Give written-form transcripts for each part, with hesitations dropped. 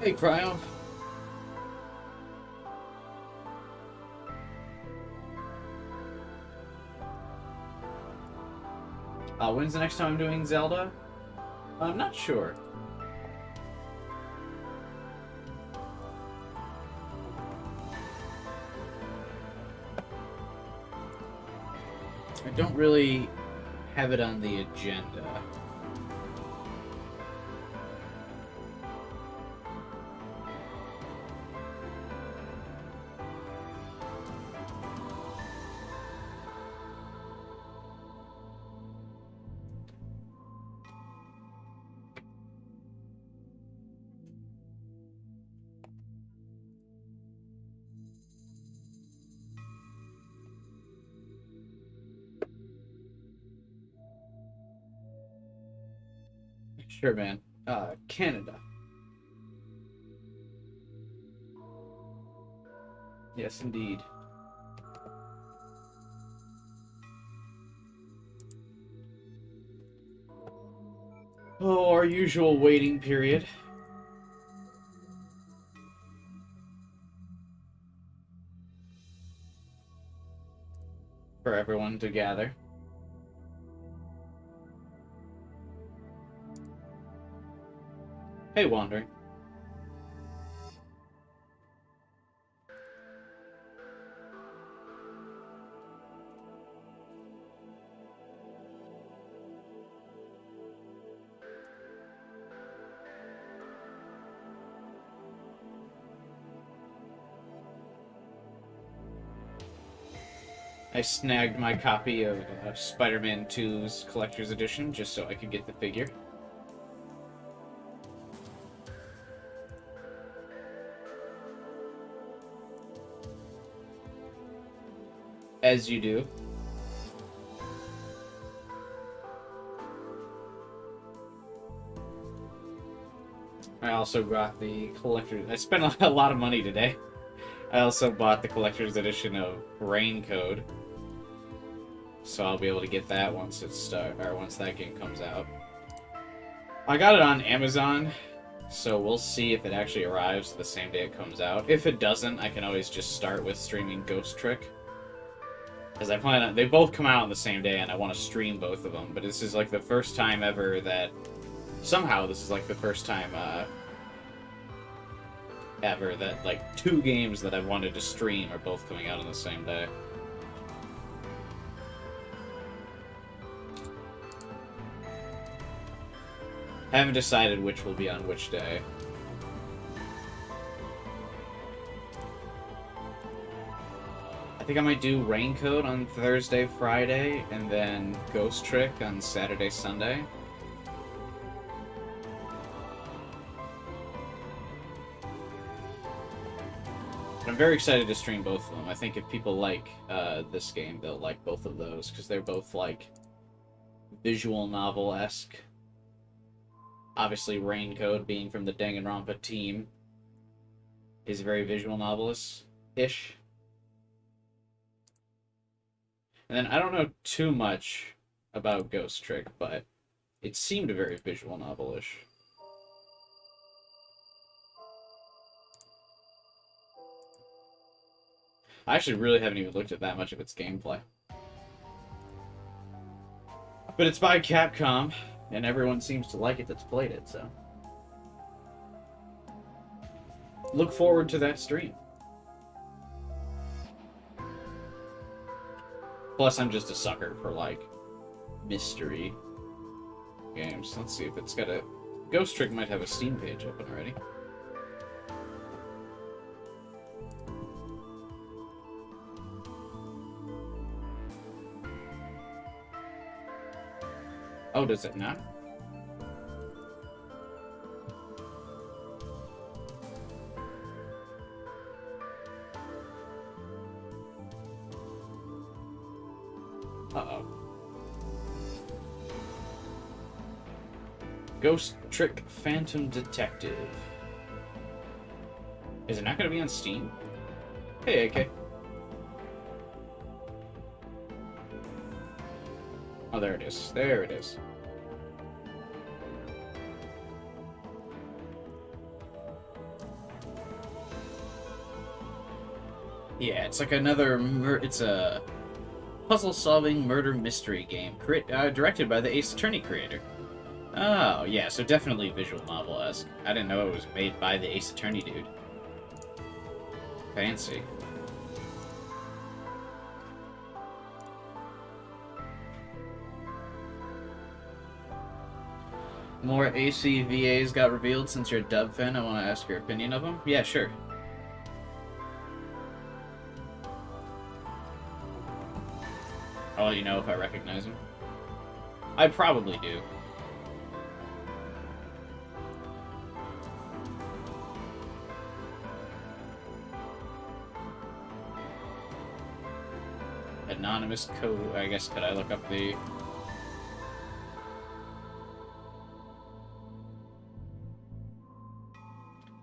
Hey, Cryo. When's the next time I'm doing Zelda? I'm not sure. I don't really have it on the agenda. Sure, man. Canada. Yes, indeed. Oh, our usual waiting period. For everyone to gather. Hey, Wandering. I snagged my copy of Spider-Man 2's Collector's Edition just so I could get the figure. As you do. I also got the collector's... I spent a lot of money today. I also bought the collector's edition of Raincode. So I'll be able to get that once once that game comes out. I got it on Amazon, so we'll see if it actually arrives the same day it comes out. If it doesn't, I can always just start with streaming Ghost Trick. Because I plan on... They both come out on the same day, and I want to stream both of them. But this is like the first time ever that... Somehow this is like the first time ever that like 2 games that I've wanted to stream are both coming out on the same day. I haven't decided which will be on which day. I think I might do Raincode on Thursday, Friday, and then Ghost Trick on Saturday, Sunday. But I'm very excited to stream both of them. I think if people like this game, they'll like both of those, because they're both, like, visual novel-esque. Obviously, Raincode, being from the Danganronpa team, is very visual novelist-ish. And then I don't know too much about Ghost Trick, but it seemed very visual novel-ish. I actually really haven't even looked at that much of its gameplay. But it's by Capcom, and everyone seems to like it that's played it, so... Look forward to that stream. Plus, I'm just a sucker for, like, mystery games. Let's see if it's got a... Ghost Trick might have a Steam page open already. Oh, does it not? Uh-oh. Ghost Trick Phantom Detective. Is it not going to be on Steam? Hey, AK. Oh, there it is. There it is. Yeah, it's like another... it's a puzzle-solving murder mystery game directed by the Ace Attorney creator. Oh, yeah, so definitely visual novel-esque. I didn't know it was made by the Ace Attorney dude. Fancy. More ACVAs got revealed since you're a dub fan. I want to ask your opinion of them. Yeah, sure. I'll let you know if I recognize them. I probably do. Anonymous code. I guess, could I look up the...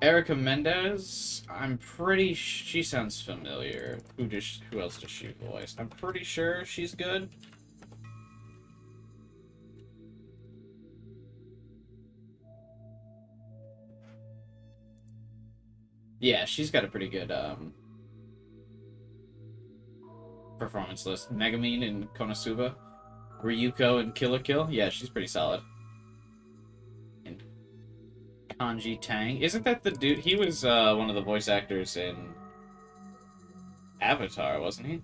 Erica Mendez? I'm pretty... She sounds familiar. Who else does she voice? I'm pretty sure she's good. Yeah, she's got a pretty good, performance list. Megumin and Konosuba. Ryuko and Kill la Kill. Yeah, she's pretty solid. And Kanji Tang. Isn't that the dude? He was one of the voice actors in Avatar, wasn't he?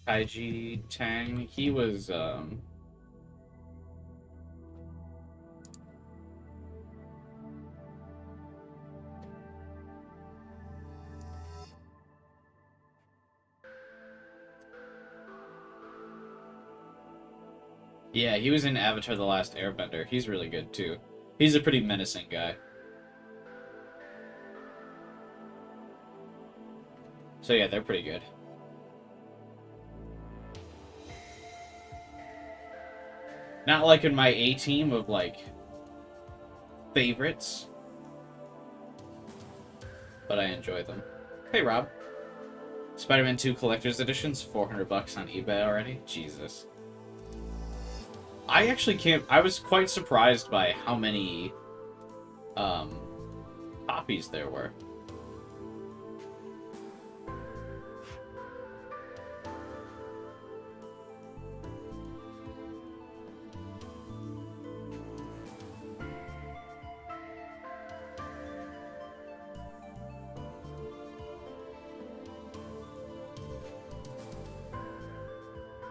Kaiji Tang. He was yeah, he was in Avatar The Last Airbender. He's really good, too. He's a pretty menacing guy. So yeah, they're pretty good. Not like in my A-team of, like, favorites. But I enjoy them. Hey, Rob. Spider-Man 2 Collector's Edition's $400 on eBay already? Jesus. I actually can't... I was quite surprised by how many copies there were.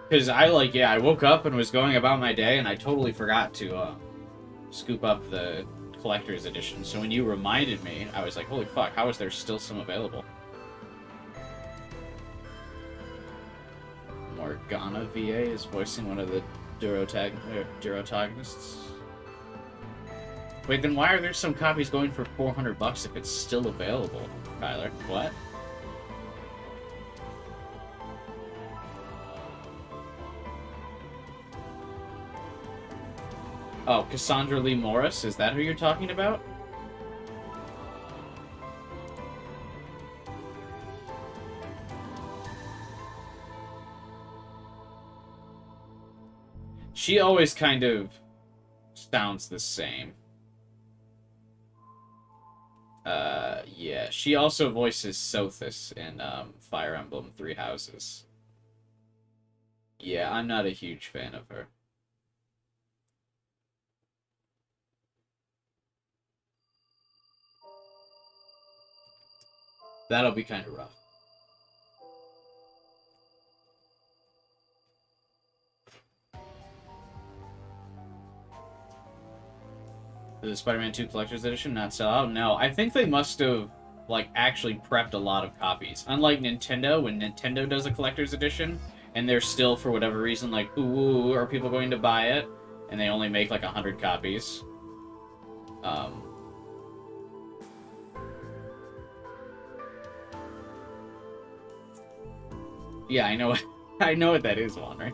Because I woke up and was going about my day, and I totally forgot to scoop up the collector's edition. So when you reminded me, I was like, holy fuck, how is there still some available? Morgana VA is voicing one of the Durotagonists. Wait, then why are there some copies going for $400 if it's still available, Tyler? What? Oh, Cassandra Lee Morris? Is that who you're talking about? She always kind of sounds the same. Yeah. She also voices Sothis in Fire Emblem Three Houses. Yeah, I'm not a huge fan of her. That'll be kind of rough. Did the Spider-Man 2 Collector's Edition not sell out? No, I think they must have, like, actually prepped a lot of copies. Unlike Nintendo, when Nintendo does a Collector's Edition, and they're still, for whatever reason, like, ooh, are people going to buy it? And they only make, like, 100 copies. Yeah, I know. I know what that is, Juan, right?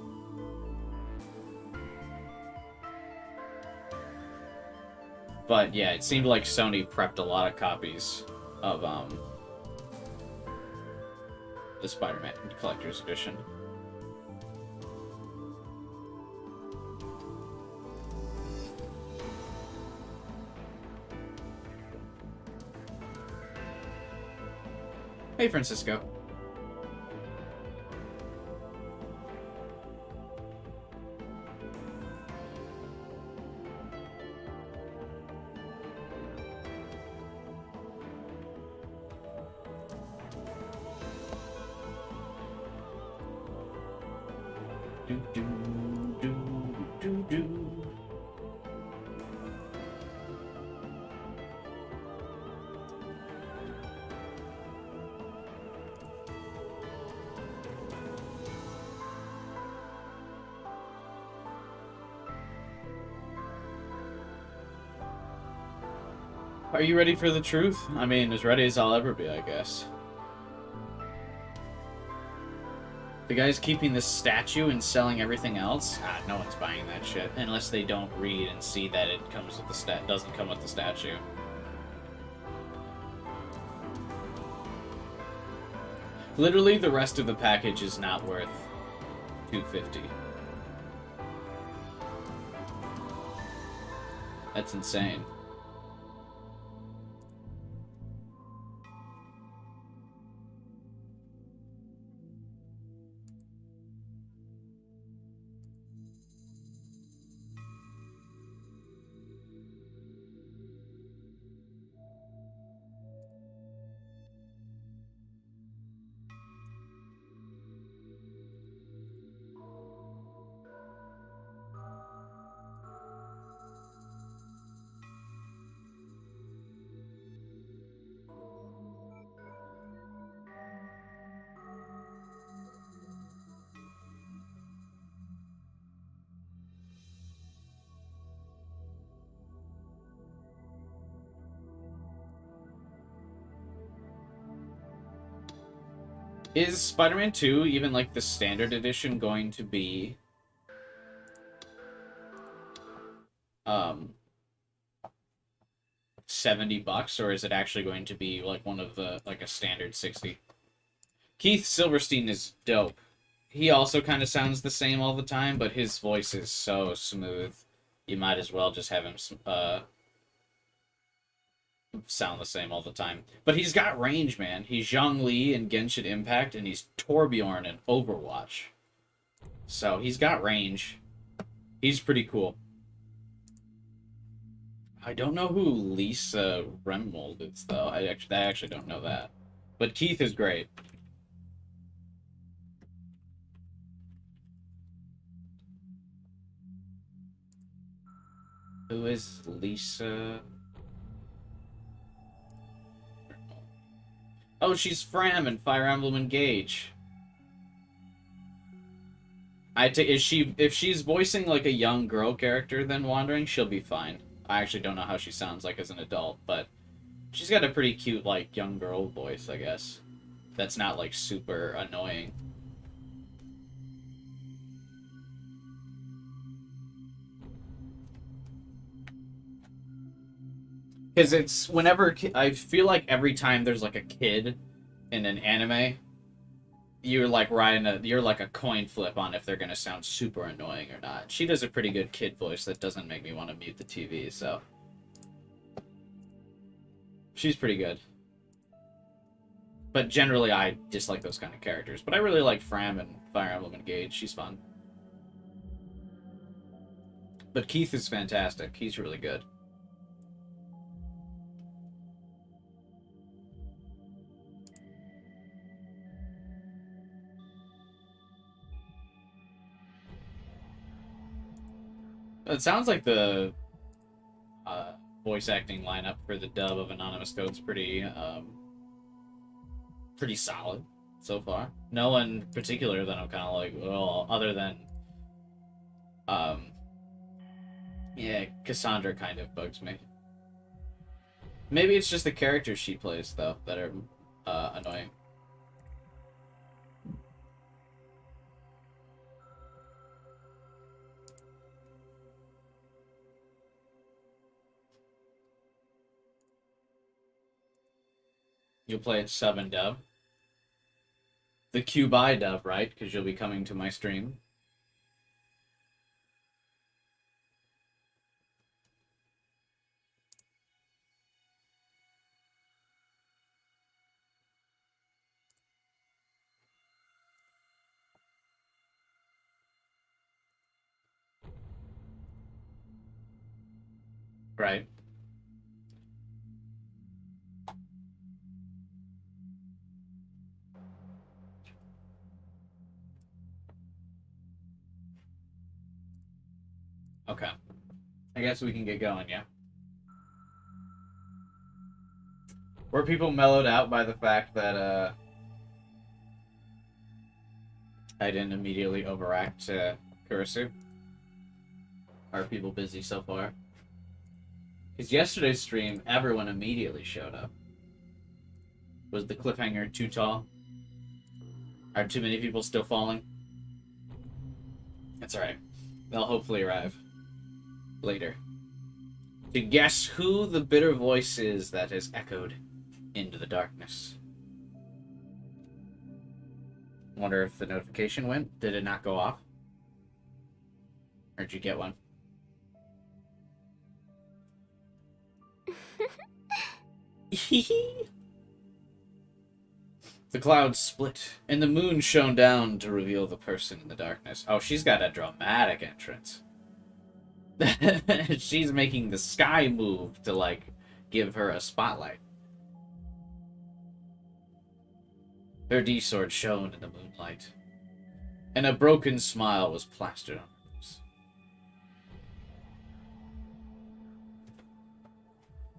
But yeah, it seemed like Sony prepped a lot of copies of the Spider-Man Collector's Edition. Hey, Francisco. Do, do, do, do, do. Are you ready for the truth? I mean, as ready as I'll ever be, I guess. The guy's keeping this statue and selling everything else? Ah, no one's buying that shit unless they don't read and see that it comes with the doesn't come with the statue. Literally, the rest of the package is not worth $250. That's insane. Is Spider-Man 2, even like the standard edition, going to be $70, or is it actually going to be like one of the like a standard 60? Keith Silverstein is dope. He also kind of sounds the same all the time, but his voice is so smooth. You might as well just have him sound the same all the time. But he's got range, man. He's Zhong Li in Genshin Impact, and he's Torbjorn in Overwatch. So he's got range. He's pretty cool. I don't know who Lisa Remmold is, though. I actually don't know that. But Keith is great. Who is Lisa? Oh, she's Fram in Fire Emblem Engage. If she's voicing like a young girl character then Wandering, she'll be fine. I actually don't know how she sounds like as an adult, but she's got a pretty cute like young girl voice, I guess. That's not like super annoying. Because it's whenever I feel like every time there's like a kid in an anime, you're like you're like a coin flip on if they're gonna sound super annoying or not. She does a pretty good kid voice that doesn't make me want to mute the TV, so she's pretty good. But generally, I dislike those kind of characters. But I really like Fram and Fire Emblem Engage. She's fun. But Keith is fantastic. He's really good. It sounds like the voice acting lineup for the dub of Anonymous Code's pretty solid so far. No one particular that I'm kind of like, well, other than yeah, Cassandra kind of bugs me. Maybe it's just the characters she plays though that are annoying. You'll play it sub and dub. The Q-Buy dub, right? Because you'll be coming to my stream. Right. Okay. I guess we can get going, yeah. Were people mellowed out by the fact that, I didn't immediately overact Kurisu? Are people busy so far? Because yesterday's stream, everyone immediately showed up. Was the cliffhanger too tall? Are too many people still falling? That's alright. They'll hopefully arrive later. To guess who the bitter voice is that has echoed into the darkness. Wonder if the notification went. Did it not go off? Or did you get one? The clouds split, and the moon shone down to reveal the person in the darkness. Oh, she's got a dramatic entrance. She's making the sky move to, like, give her a spotlight. Her D-sword shone in the moonlight, and a broken smile was plastered on her lips.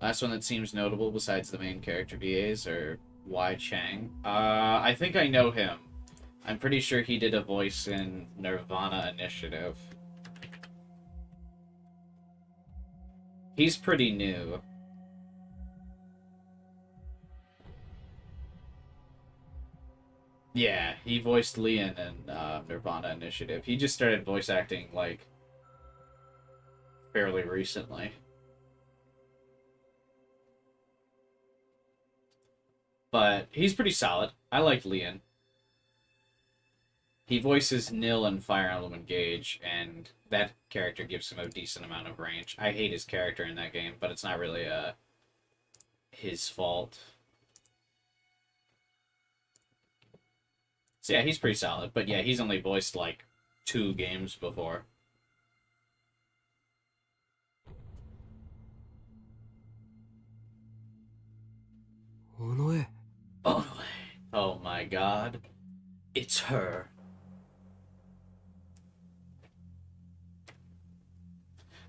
Last one that seems notable besides the main character VAs are Wai Chang. I think I know him. I'm pretty sure he did a voice in Nirvana Initiative. He's pretty new. Yeah, he voiced Leon in Nirvana Initiative. He just started voice acting, like, fairly recently. But he's pretty solid. I like Leon. He voices Nil in Fire Emblem Engage, and that character gives him a decent amount of range. I hate his character in that game, but it's not really his fault. So yeah, he's pretty solid. But yeah, he's only voiced like 2 games before. Onoe. Onoe. Oh my god. It's her.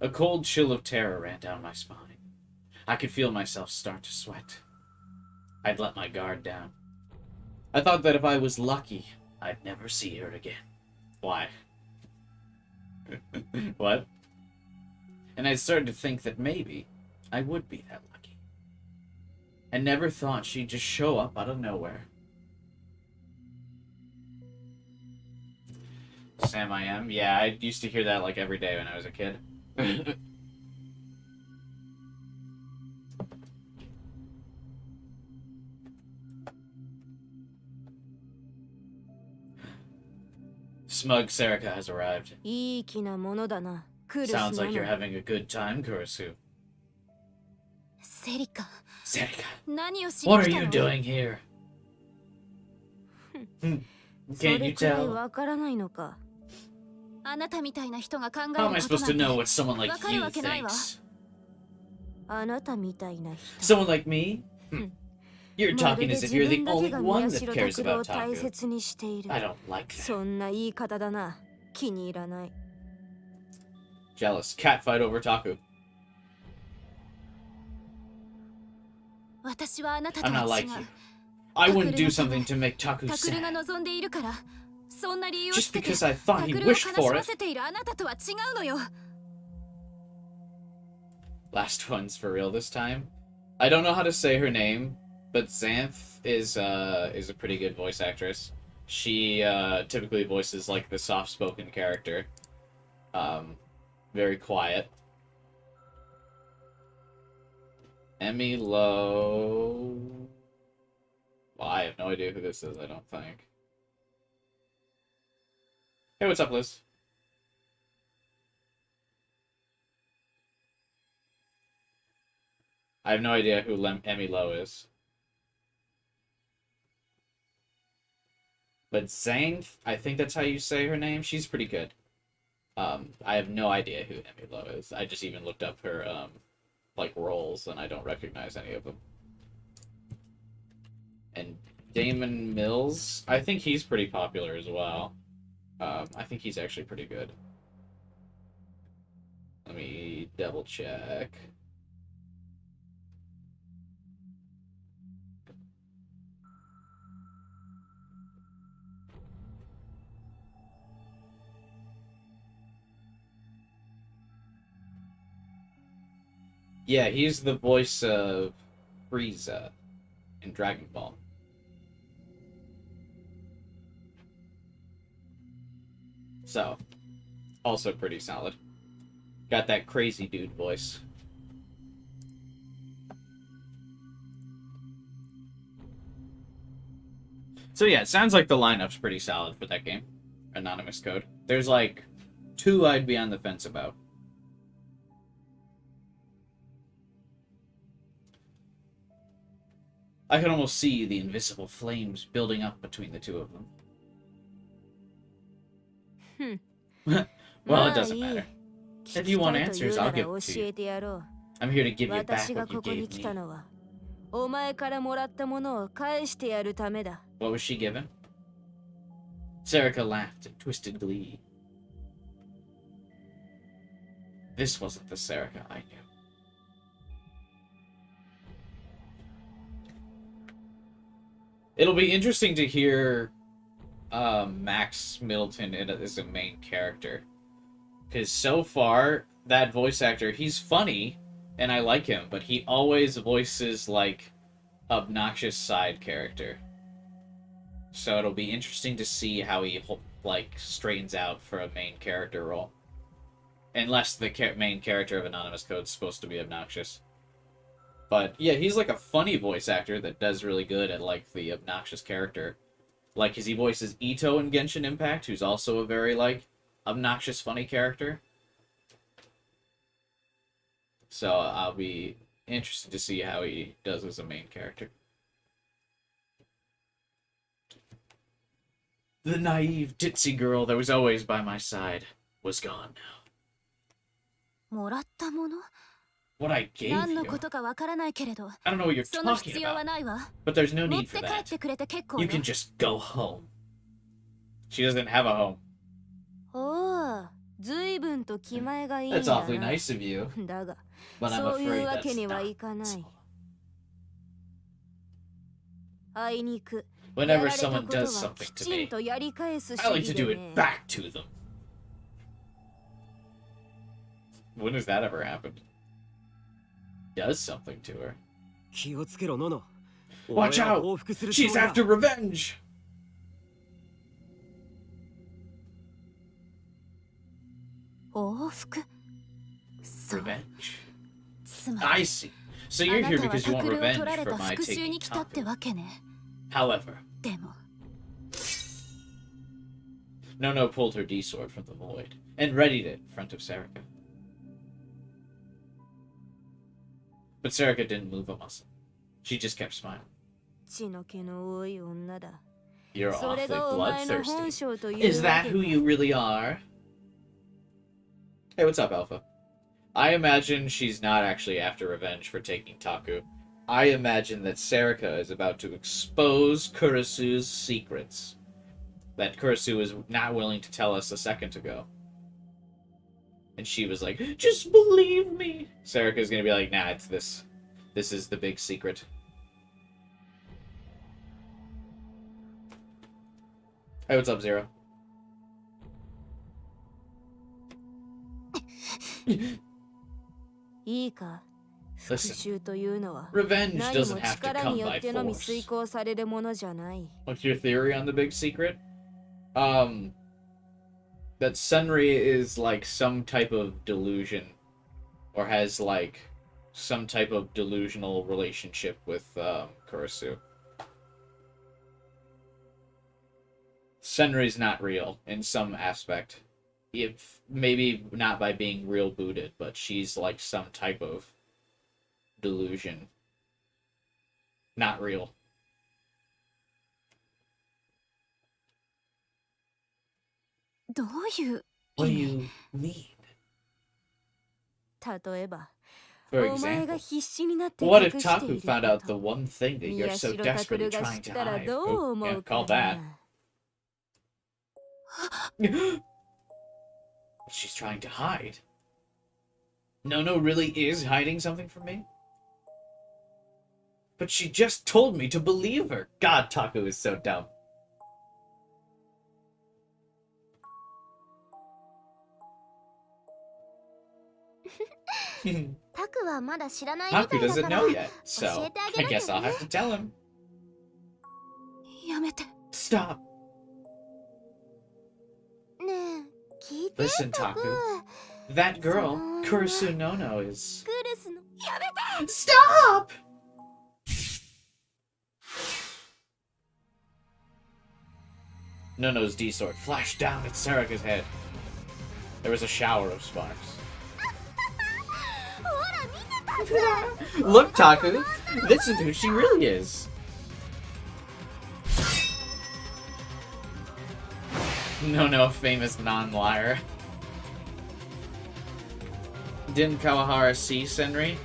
A cold chill of terror ran down my spine. I could feel myself start to sweat. I'd let my guard down. I thought that if I was lucky, I'd never see her again. Why? What? And I started to think that maybe I would be that lucky. I never thought she'd just show up out of nowhere. Sam I am? Yeah, I used to hear that like every day when I was a kid. Smug Serika has arrived. Sounds like you're having a good time, Kurisu. Serika. What are you doing here? Can't you tell? How am I supposed to know what someone like you thinks? Someone like me? You're talking as if you're the only one that cares about Taku. I don't like that. Jealous. Catfight over Taku. I'm not like you. I wouldn't do something to make Taku sad. Just because I thought he wished for it. Last one's for real this time. I don't know how to say her name, but Xanth is a pretty good voice actress. She typically voices like the soft-spoken character. Very quiet. Emmy Lowe. Well, I have no idea who this is, I don't think. Hey, what's up, Liz? I have no idea who Emmy Lowe is. But Zhang, I think that's how you say her name. She's pretty good. I have no idea who Emmy Lowe is. I just even looked up her like roles, and I don't recognize any of them. And Damon Mills, I think he's pretty popular as well. I think he's actually pretty good. Let me double check. Yeah, he's the voice of Frieza in Dragon Ball. So, also pretty solid. Got that crazy dude voice. So yeah, it sounds like the lineup's pretty solid for that game. Anonymous Code. There's like 2 I'd be on the fence about. I can almost see the invisible flames building up between the 2 of them. Well, it doesn't matter. If you want answers, I'll give it to you. I'm here to give you back what you gave me. What was she given? Serica laughed in twisted glee. This wasn't the Serica I knew. It'll be interesting to hear Max Middleton as a main character. Because so far, that voice actor, he's funny, and I like him, but he always voices, like, obnoxious side character. So it'll be interesting to see how he, like, straightens out for a main character role. Unless the main character of Anonymous Code's supposed to be obnoxious. But, yeah, he's, like, a funny voice actor that does really good at, like, the obnoxious character. Like, because he voices Ito in Genshin Impact, who's also a very, like, obnoxious, funny character. So I'll be interested to see how he does as a main character. The naive, ditzy girl that was always by my side was gone now. What I gave you? I don't know what you're talking about. But there's no need for that. You can just go home. She doesn't have a home. That's awfully nice of you. But I'm afraid that's not so. Whenever someone does something to me, I like to do it back to them. When has that ever happened? Does something to her. Watch out! She's after revenge! Revenge. I see. So you're here because you want revenge for my taking Taku. However, No pulled her D-sword from the void and readied it in front of Serica. But Serica didn't move a muscle. She just kept smiling. You're awfully bloodthirsty. Is that who you really are? Hey, what's up, Alpha? I imagine she's not actually after revenge for taking Taku. I imagine that Serica is about to expose Kurasu's secrets that Kurasu was not willing to tell us a second ago. And she was like, just believe me. Serica's gonna be like, nah, it's this. This is the big secret. Hey, what's up, Zero? Listen, revenge doesn't have to come by force. What's your theory on the big secret? That Senri is like some type of delusion, or has like some type of delusional relationship with Kurasu. Senri's not real in some aspect. If maybe not by being real booted, but she's like some type of delusion. Not real. What do you mean? For example, what if Taku found out the one thing that you're so desperately trying to hide? Oh, yeah, call that. She's trying to hide. Nono really is hiding something from me? But she just told me to believe her. God, Taku is so dumb. Taku doesn't know yet, so I guess I'll have to tell him. Stop. Listen, Taku. That girl, Kurisu Nono, is... Stop! Nono's D-sword flashed down at Sarika's head. There was a shower of sparks. Look, Taku! This is who she really is! No, famous non-liar. Didn't Kawahara see Senri?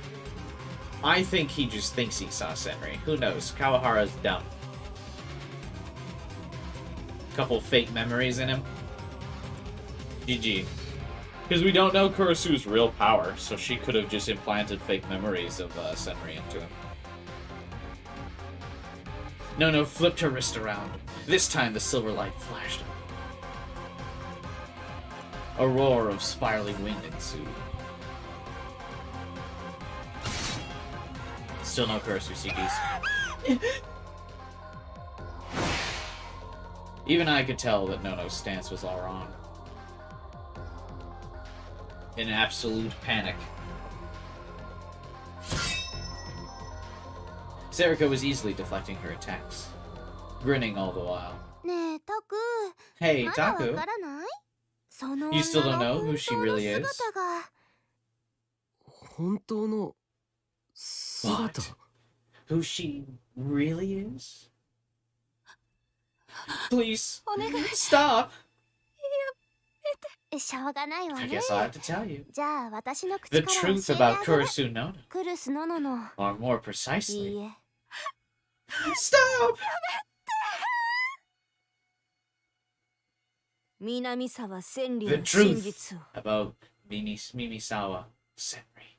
I think he just thinks he saw Senri. Who knows? Kawahara's dumb. Couple fake memories in him. GG. Because we don't know Kurisu's real power, so she could have just implanted fake memories of Senri into him. No flipped her wrist around. This time the silver light flashed. A roar of spiraling wind ensued. Still no Kurisu CDs. Even I could tell that Nono's stance was all wrong. In absolute panic. Sarika was easily deflecting her attacks, grinning all the while. Hey, Taku. You still don't know who she really is? What? Who she really is? Please, stop! I guess I'll have to tell you. The truth about Kurisu Nono. Or more precisely... Stop! The truth about Mimisawa Senri.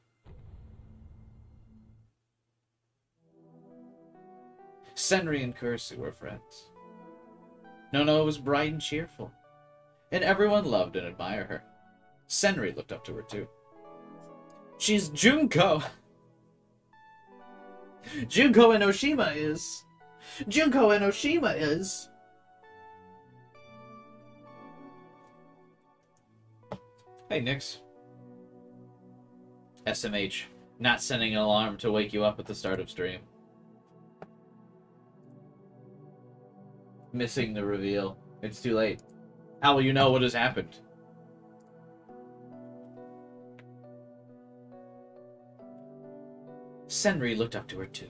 Senri and Kurisu were friends. Nono was bright and cheerful, and everyone loved and admired her. Senri looked up to her too. She's Junko! Junko Enoshima is... Junko Enoshima is... Hey, Nix. SMH. Not sending an alarm to wake you up at the start of stream. Missing the reveal. It's too late. How will you know what has happened? Senri looked up to her too.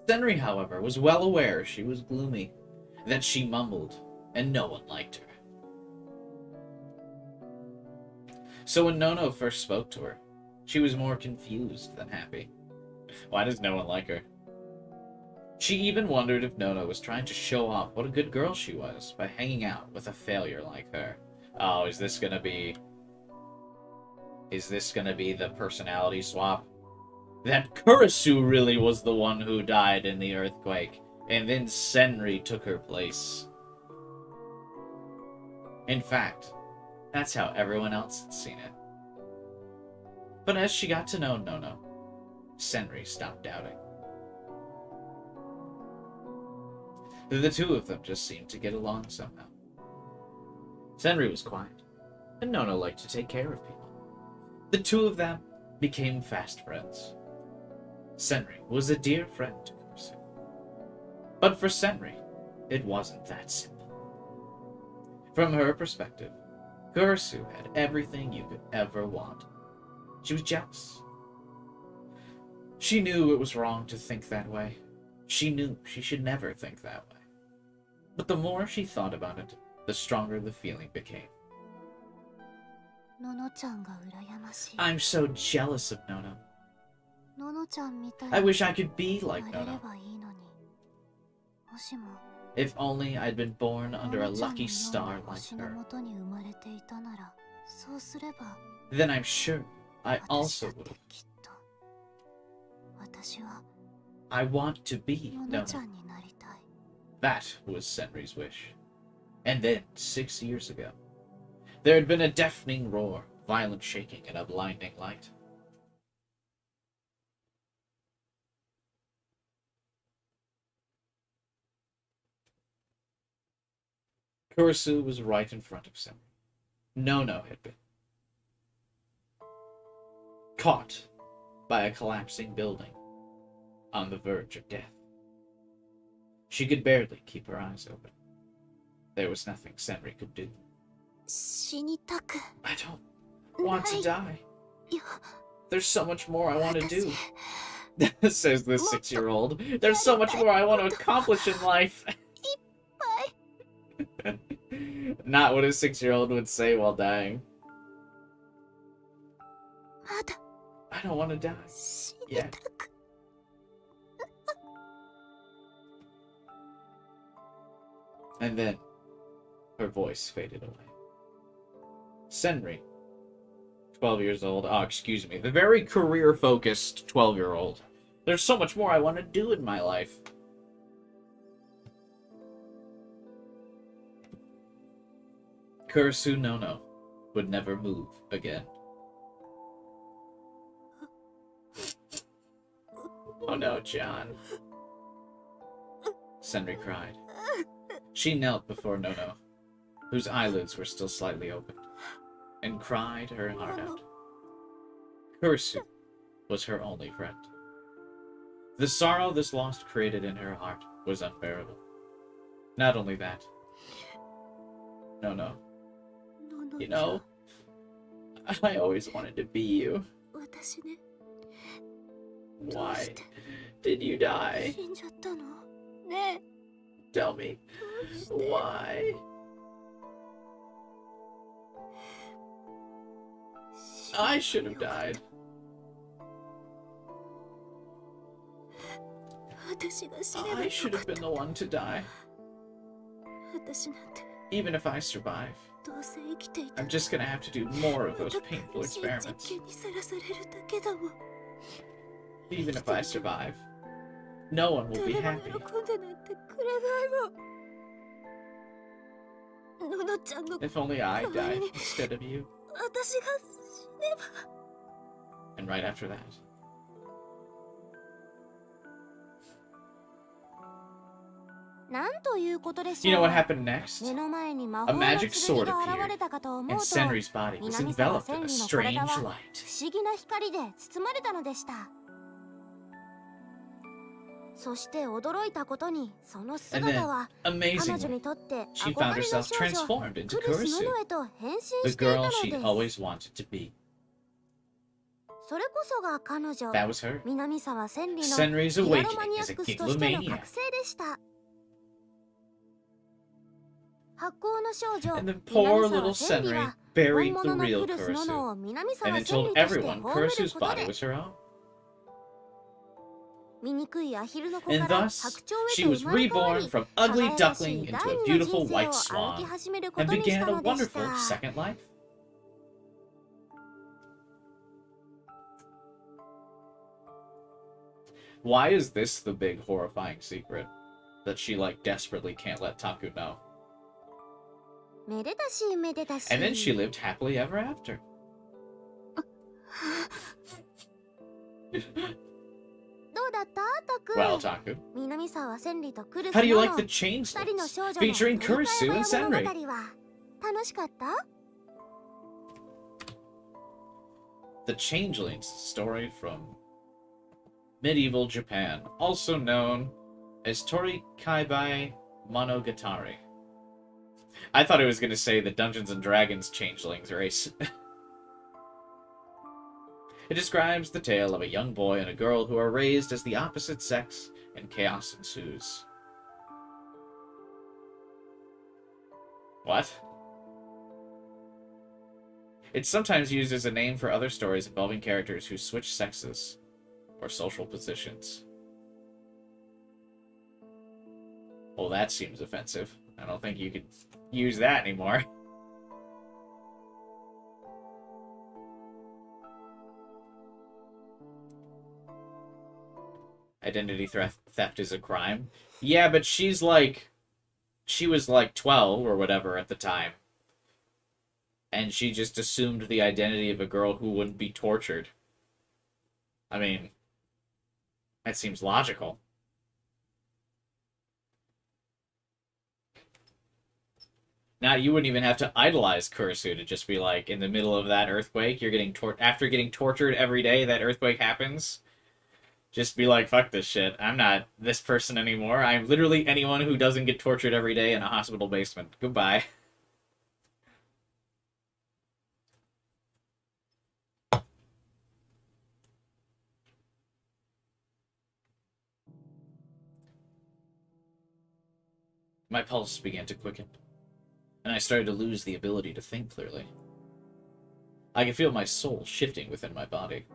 Senri, however, was well aware she was gloomy, that she mumbled, and no one liked her. So when Nono first spoke to her, she was more confused than happy. Why does no one like her? She even wondered if Nono was trying to show off what a good girl she was by hanging out with a failure like her. Oh, is this gonna be the personality swap? That Kurisu really was the one who died in the earthquake, and then Senri took her place. In fact, that's how everyone else had seen it. But as she got to know Nono, Senri stopped doubting. The two of them just seemed to get along somehow. Senri was quiet, and Nono liked to take care of people. The two of them became fast friends. Senri was a dear friend to Kurisu. But for Senri, it wasn't that simple. From her perspective, Kurisu had everything you could ever want. She was jealous. She knew it was wrong to think that way. She knew she should never think that way. But the more she thought about it, the stronger the feeling became. I'm so jealous of Nono. I wish I could be like Nono. If only I'd been born under a lucky star like her. Then I'm sure I also would have. I want to be Nono. That was Senri's wish. And then, 6 years ago, there had been a deafening roar, violent shaking, and a blinding light. Kurisu was right in front of Senri. Nono had been caught by a collapsing building on the verge of death. She could barely keep her eyes open. There was nothing Senri could do. I don't want to die. There's so much more I want to do, says this 6-year-old. There's so much more I want to accomplish in life. Not what a 6-year-old would say while dying. I don't want to die yet. And then her voice faded away. Senri, 12 years old. Oh, excuse me. The very career-focused 12-year-old. There's so much more I want to do in my life. Kurisu Nono would never move again. Oh no, John. Senri cried. She knelt before Nono, whose eyelids were still slightly open, and cried her heart out. Kurisu was her only friend. The sorrow this loss created in her heart was unbearable. Not only that, Nono, you know, I always wanted to be you. Why did you die? Tell me, why? I should have died. I should have been the one to die. Even if I survive, I'm just gonna have to do more of those painful experiments. Even if I survive, no one will be happy. If only I died instead of you. And right after that, you know what happened next? A magic sword appeared, and Senri's body was enveloped in a strange light. And then, amazingly, she found herself transformed into Kurisu, the girl she'd always wanted to be. That was her. Senri's awakening as a gigalomaniac. And then poor little Senri buried the real Kurisu, and then told everyone Kurisu's body was her own. And thus, she was reborn from ugly duckling into a beautiful white swan, and began a wonderful second life. Why is this the big horrifying secret that she, like, desperately can't let Taku know? And then she lived happily ever after. Well, Taku, how do you like the Changelings featuring Kurisu and Senri? The Changelings story from medieval Japan, also known as Torikaibai Monogatari. I thought it was going to say the Dungeons & Dragons Changelings race. It describes the tale of a young boy and a girl who are raised as the opposite sex, and chaos ensues. What? It's sometimes used as a name for other stories involving characters who switch sexes, Or social positions. Well, that seems offensive. I don't think you could use that anymore. Identity theft is a crime. Yeah, but she's like... She was like 12 or whatever at the time. And she just assumed the identity of a girl who wouldn't be tortured. I mean, that seems logical. Now, you wouldn't even have to idolize Kurisu to just be like, in the middle of that earthquake, you're getting after getting tortured every day that earthquake happens, just be like, fuck this shit. I'm not this person anymore. I'm literally anyone who doesn't get tortured every day in a hospital basement. Goodbye. My pulse began to quicken, and I started to lose the ability to think clearly. I could feel my soul shifting within my body.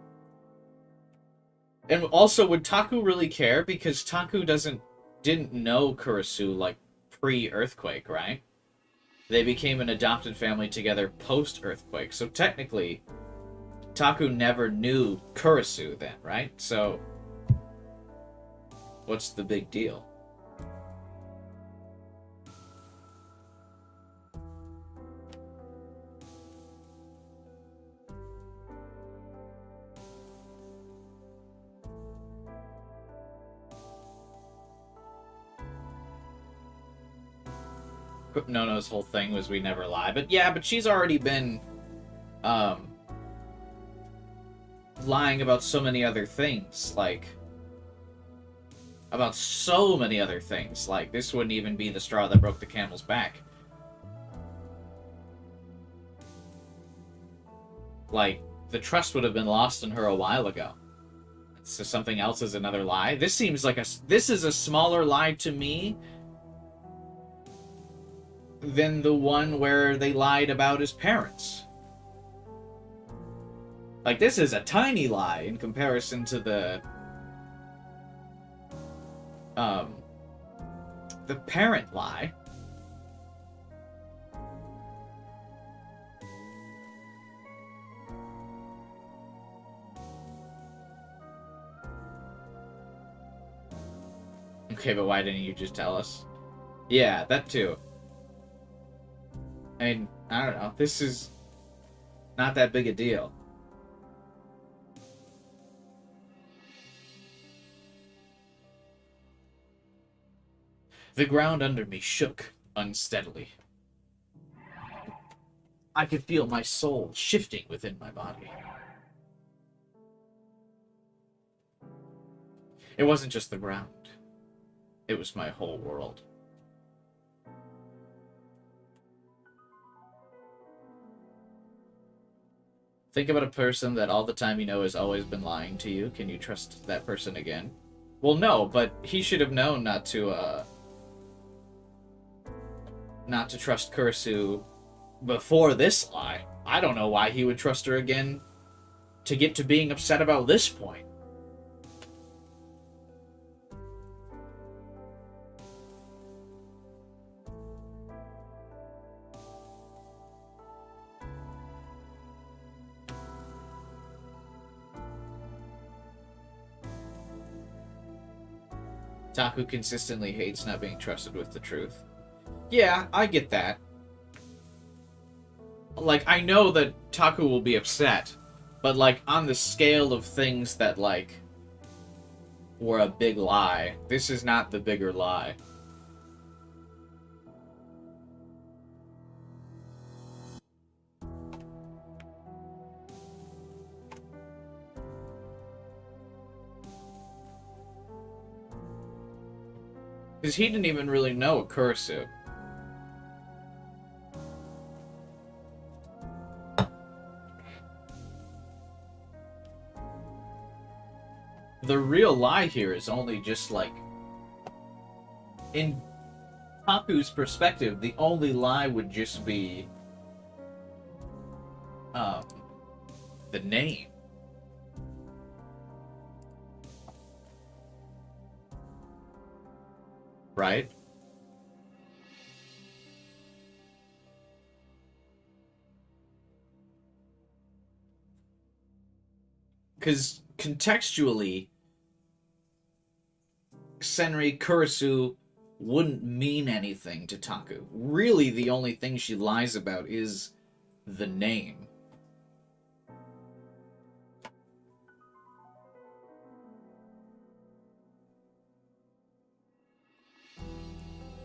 And also, would Taku really care? Because Taku didn't know Kurisu, like, pre-earthquake, right? They became an adopted family together post-earthquake. So technically, Taku never knew Kurisu then, right? So, what's the big deal? Nono's whole thing was we never lie. But yeah, but she's already been lying about so many other things, like about so many other things. Like, this wouldn't even be the straw that broke the camel's back. Like, the trust would have been lost in her a while ago. So something else is another lie. This seems like this is a smaller lie to me than the one where they lied about his parents. Like, this is a tiny lie in comparison to the parent lie. Okay, but why didn't you just tell us? Yeah, that too. I mean, I don't know. This is not that big a deal. The ground under me shook unsteadily. I could feel my soul shifting within my body. It wasn't just the ground. It was my whole world. Think about a person that all the time you know has always been lying to you. Can you trust that person again? Well, no, but he should have known not to trust Kurisu before this lie. I don't know why he would trust her again to get to being upset about this point. Taku consistently hates not being trusted with the truth. Yeah, I get that. Like, I know that Taku will be upset, but, like, on the scale of things that, like, were a big lie, this is not the bigger lie. Because he didn't even really know Kurisu. The real lie here is only just, like... In Taku's perspective, the only lie would just be... the name. right? Because contextually, Senri Kurisu wouldn't mean anything to Taku. Really, the only thing she lies about is the name.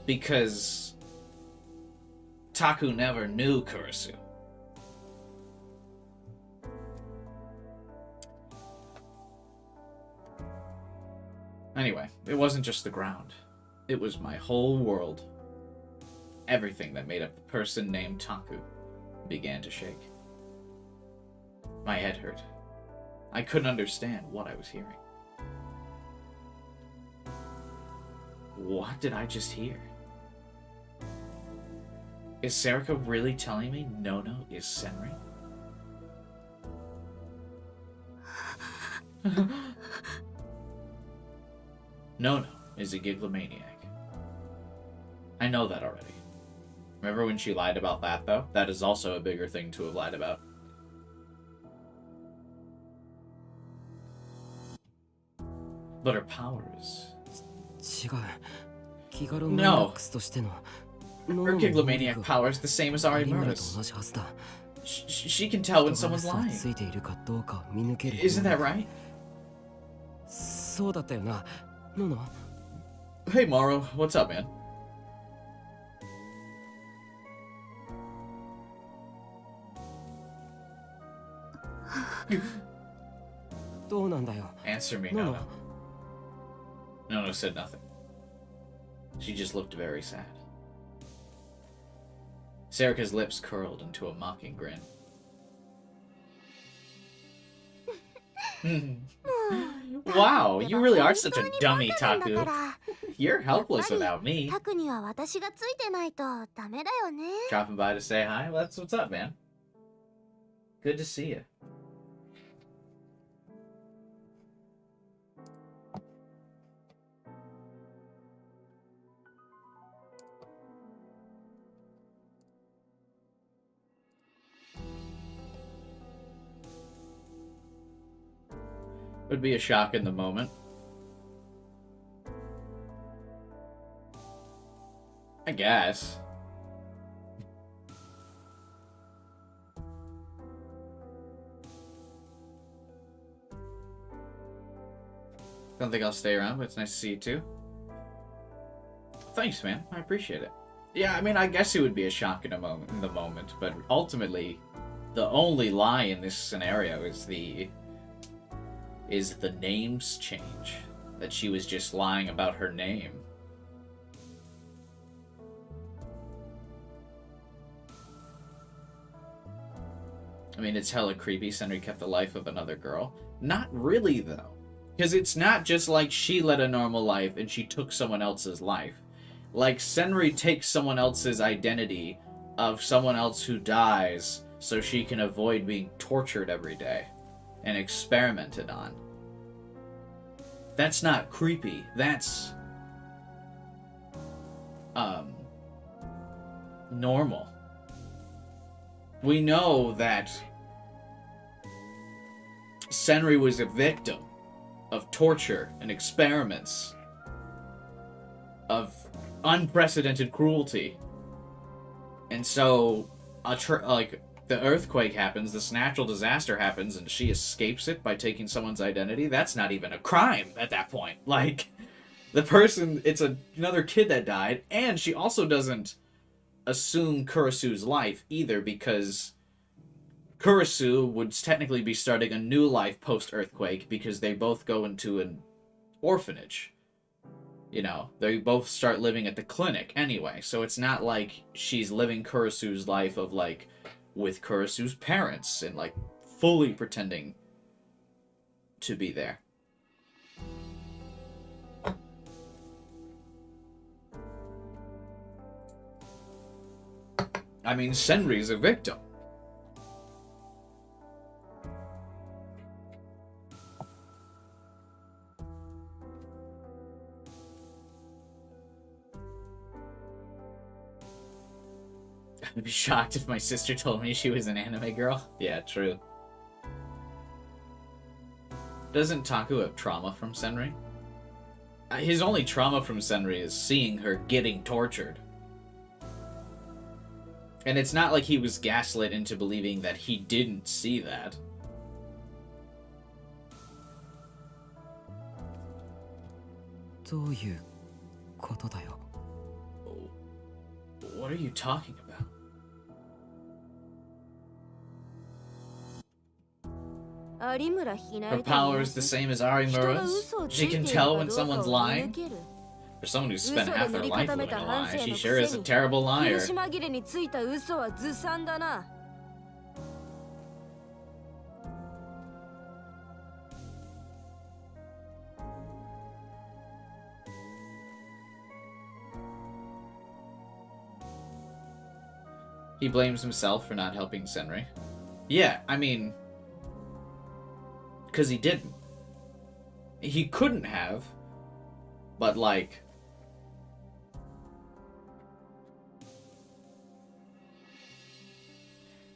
Because Taku never knew Kurisu. Anyway, it wasn't just the ground. It was my whole world. Everything that made up the person named Taku began to shake. My head hurt. I couldn't understand what I was hearing. What did I just hear? Is Serika really telling me Nono is Senri? Nono is a giglomaniac. I know that already. Remember when she lied about that, though? That is also a bigger thing to have lied about. But her powers... No! Her giglomaniac power is the same as Arimura's. She can tell when someone's lying. Isn't that right? Hey, Morrow. What's up, man? Answer me, Nono. Nono said nothing. She just looked very sad. Serika's lips curled into a mocking grin. Wow, you really are such a dummy, Taku. You're helpless without me. Dropping by to say hi? Well, that's what's up, man. Good to see you. Would be a shock in the moment. I guess. Don't think I'll stay around, but it's nice to see you too. Thanks, man. I appreciate it. Yeah, I mean, I guess it would be a shock in the moment, but ultimately, the only lie in this scenario is the name's change. That she was just lying about her name. I mean, it's hella creepy. Senri kept the life of another girl. Not really, though. Because it's not just like she led a normal life and she took someone else's life. Like, Senri takes someone else's identity of someone else who dies so she can avoid being tortured every day and experimented on. That's not creepy. That's normal. We know that Senri was a victim of torture and experiments, of unprecedented cruelty. And so, like, the earthquake happens, this natural disaster happens, and she escapes it by taking someone's identity. That's not even a crime at that point. Like, the person, it's another kid that died, and she also doesn't assume Kurisu's life either, because Kurisu would technically be starting a new life post-earthquake because they both go into an orphanage. You know, they both start living at the clinic anyway, so it's not like she's living Kurisu's life of, like, with Kurisu's parents and, like, fully pretending to be there. I mean, Senri's a victim. I'd be shocked if my sister told me she was an anime girl. Yeah, true. Doesn't Taku have trauma from Senri? His only trauma from Senri is seeing her getting tortured. And it's not like he was gaslit into believing that he didn't see that. What are you talking about? Her power is the same as Arimura's. She can tell when someone's lying. For someone who's spent half their life living a lie, she sure is a terrible liar. He blames himself for not helping Senri. Yeah, I mean... because he didn't. He couldn't have, but like...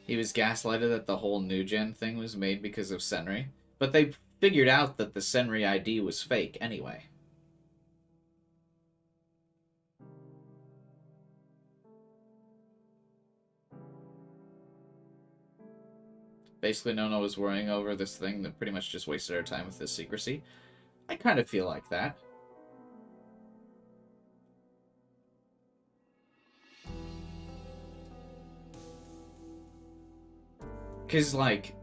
he was gaslighted that the whole New Gen thing was made because of Senri, but they figured out that the Senri ID was fake anyway. Basically, Nono was worrying over this thing that pretty much just wasted our time with this secrecy. I kind of feel like that. Because, like...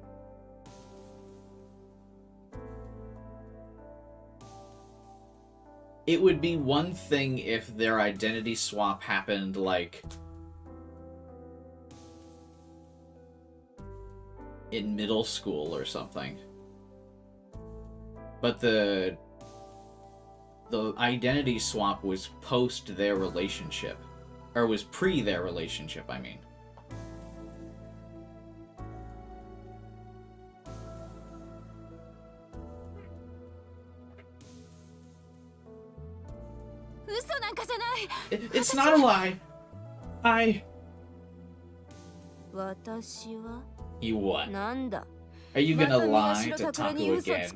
it would be one thing if their identity swap happened, like... in middle school or something. But the identity swap was post their relationship. Or was pre their relationship, I mean. It's not a lie. You what? Are you gonna lie to Taku again?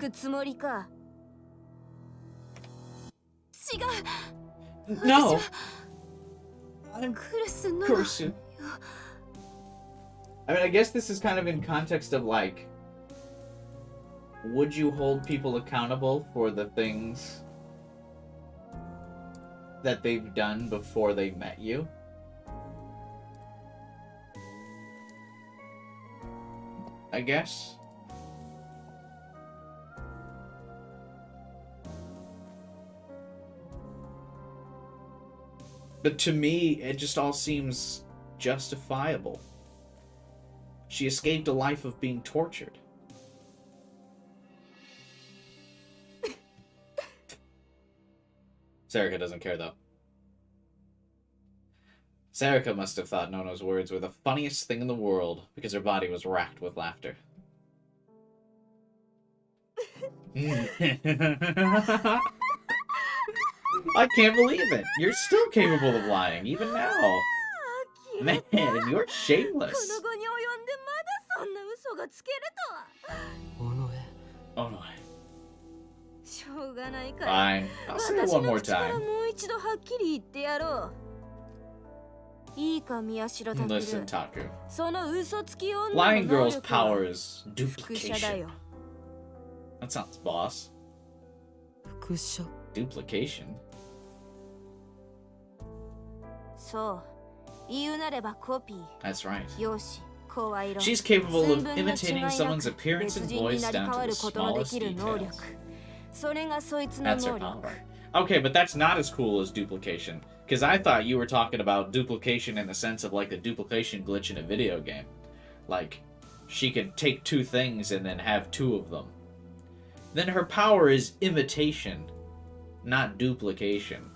No! I'm Kurusu. I mean, I guess this is kind of in context of, like... would you hold people accountable for the things that they've done before they met you? I guess. But to me, it just all seems justifiable. She escaped a life of being tortured. Sarika doesn't care, though. Sarika must have thought Nono's words were the funniest thing in the world, because her body was racked with laughter. I can't believe it! You're still capable of lying, even now! Man, you're shameless! Oh no. Fine. I'll say it one more time. Listen, Taku. Lying girl's power is duplication. That sounds boss. Duplication? That's right. She's capable of imitating someone's appearance and voice down to the smallest details. That's her power. Okay, but that's not as cool as duplication. Because I thought you were talking about duplication in the sense of like the duplication glitch in a video game. Like, she could take two things and then have two of them. Then her power is imitation, not duplication.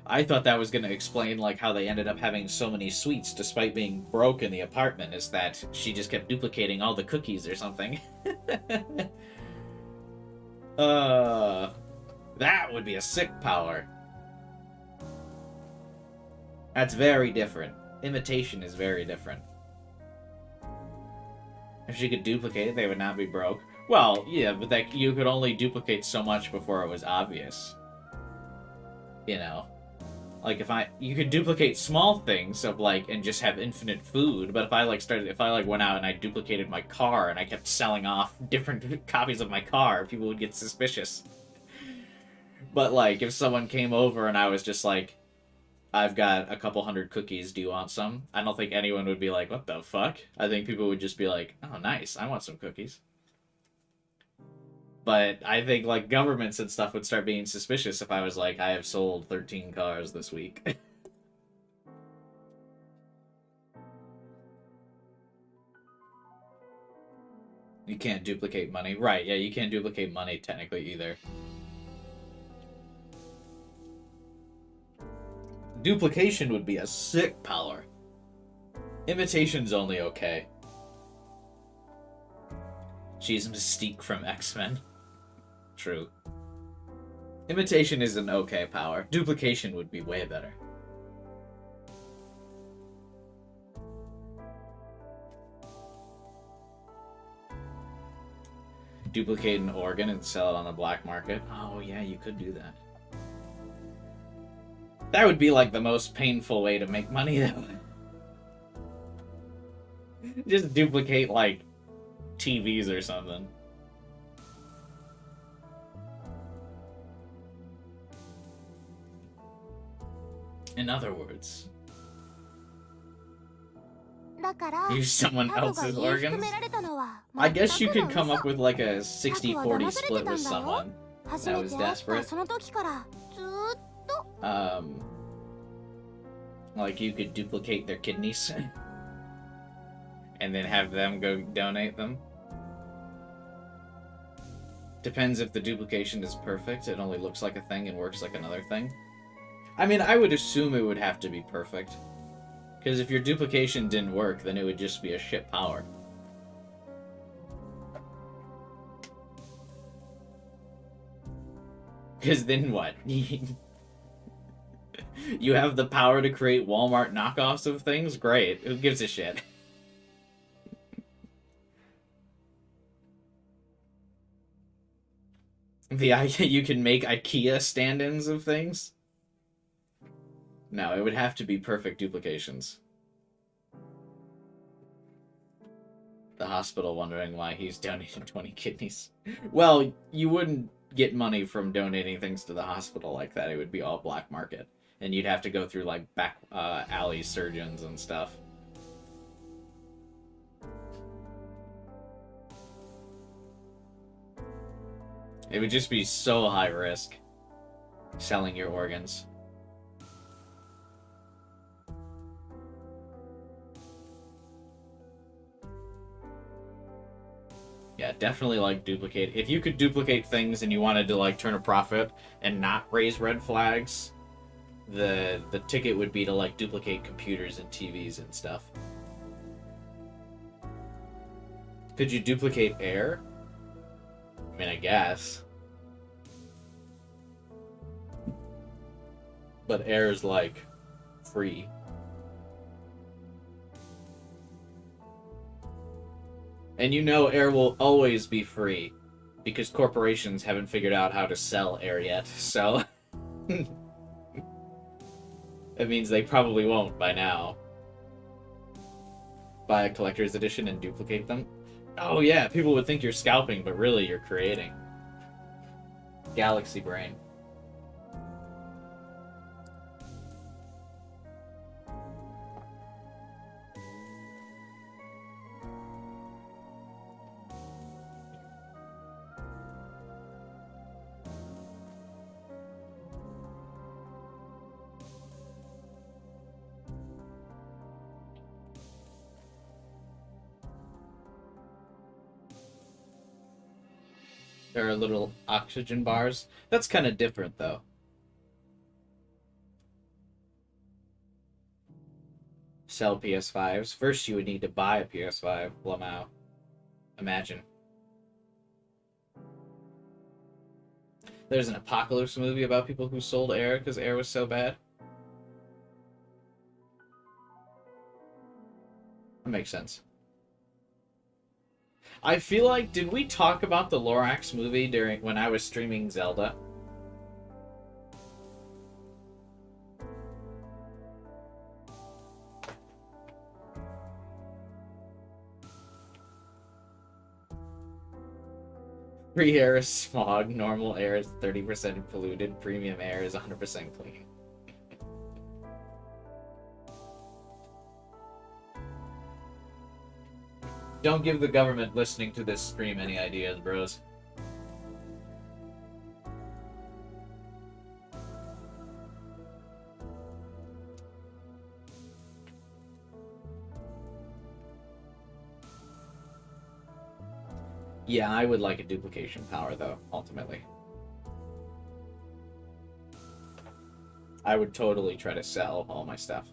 I thought that was going to explain like how they ended up having so many sweets despite being broke in the apartment, is that she just kept duplicating all the cookies or something. That would be a sick power. That's very different. Imitation is very different. If she could duplicate it, they would not be broke. Well, yeah, but that you could only duplicate so much before it was obvious. You know? Like, you could duplicate small things of, like, and just have infinite food, but if I went out and I duplicated my car and I kept selling off different copies of my car, people would get suspicious. But, like, if someone came over and I was just like, I've got a couple hundred cookies, do you want some? I don't think anyone would be like, what the fuck? I think people would just be like, oh, nice, I want some cookies. But I think, like, governments and stuff would start being suspicious if I was like, I have sold 13 cars this week. You can't duplicate money. Right, yeah, you can't duplicate money technically either. Duplication would be a sick power. Imitation's only okay. She's Mystique from X-Men. True. Imitation is an okay power. Duplication would be way better. Duplicate an organ and sell it on the black market. Oh yeah, you could do that. That would be like the most painful way to make money though. Just duplicate like TVs or something. In other words, use someone else's organs? I guess you could come up with like a 60-40 split with someone that was desperate. Like you could duplicate their kidneys and then have them go donate them. Depends if the duplication is perfect. It only looks like a thing and works like another thing. I mean, I would assume it would have to be perfect. Because if your duplication didn't work, then it would just be a shit power. Because then what? You have the power to create Walmart knockoffs of things? Great. Who gives a shit? You can make IKEA stand-ins of things? No, it would have to be perfect duplications. The hospital wondering why he's donated 20 kidneys. Well, you wouldn't get money from donating things to the hospital like that. It would be all black market. And you'd have to go through, like, back alley surgeons and stuff. It would just be so high risk, selling your organs. Yeah, definitely, like, duplicate. If you could duplicate things and you wanted to, like, turn a profit and not raise red flags, the ticket would be to, like, duplicate computers and TVs and stuff. Could you duplicate air? I mean, I guess. But air is, like, free. And you know air will always be free, because corporations haven't figured out how to sell air yet, so... It means they probably won't by now. Buy a collector's edition and duplicate them? Oh yeah, people would think you're scalping, but really you're creating. Galaxy brain. There are little oxygen bars. That's kind of different, though. Sell PS5s. First, you would need to buy a PS5. Lamau. Imagine. There's an apocalypse movie about people who sold air because air was so bad. That makes sense. I feel like, did we talk about the Lorax movie when I was streaming Zelda? Free air is smog, normal air is 30% polluted, premium air is 100% clean. Don't give the government listening to this stream any ideas, bros. Yeah, I would like a duplication power, though, ultimately. I would totally try to sell all my stuff.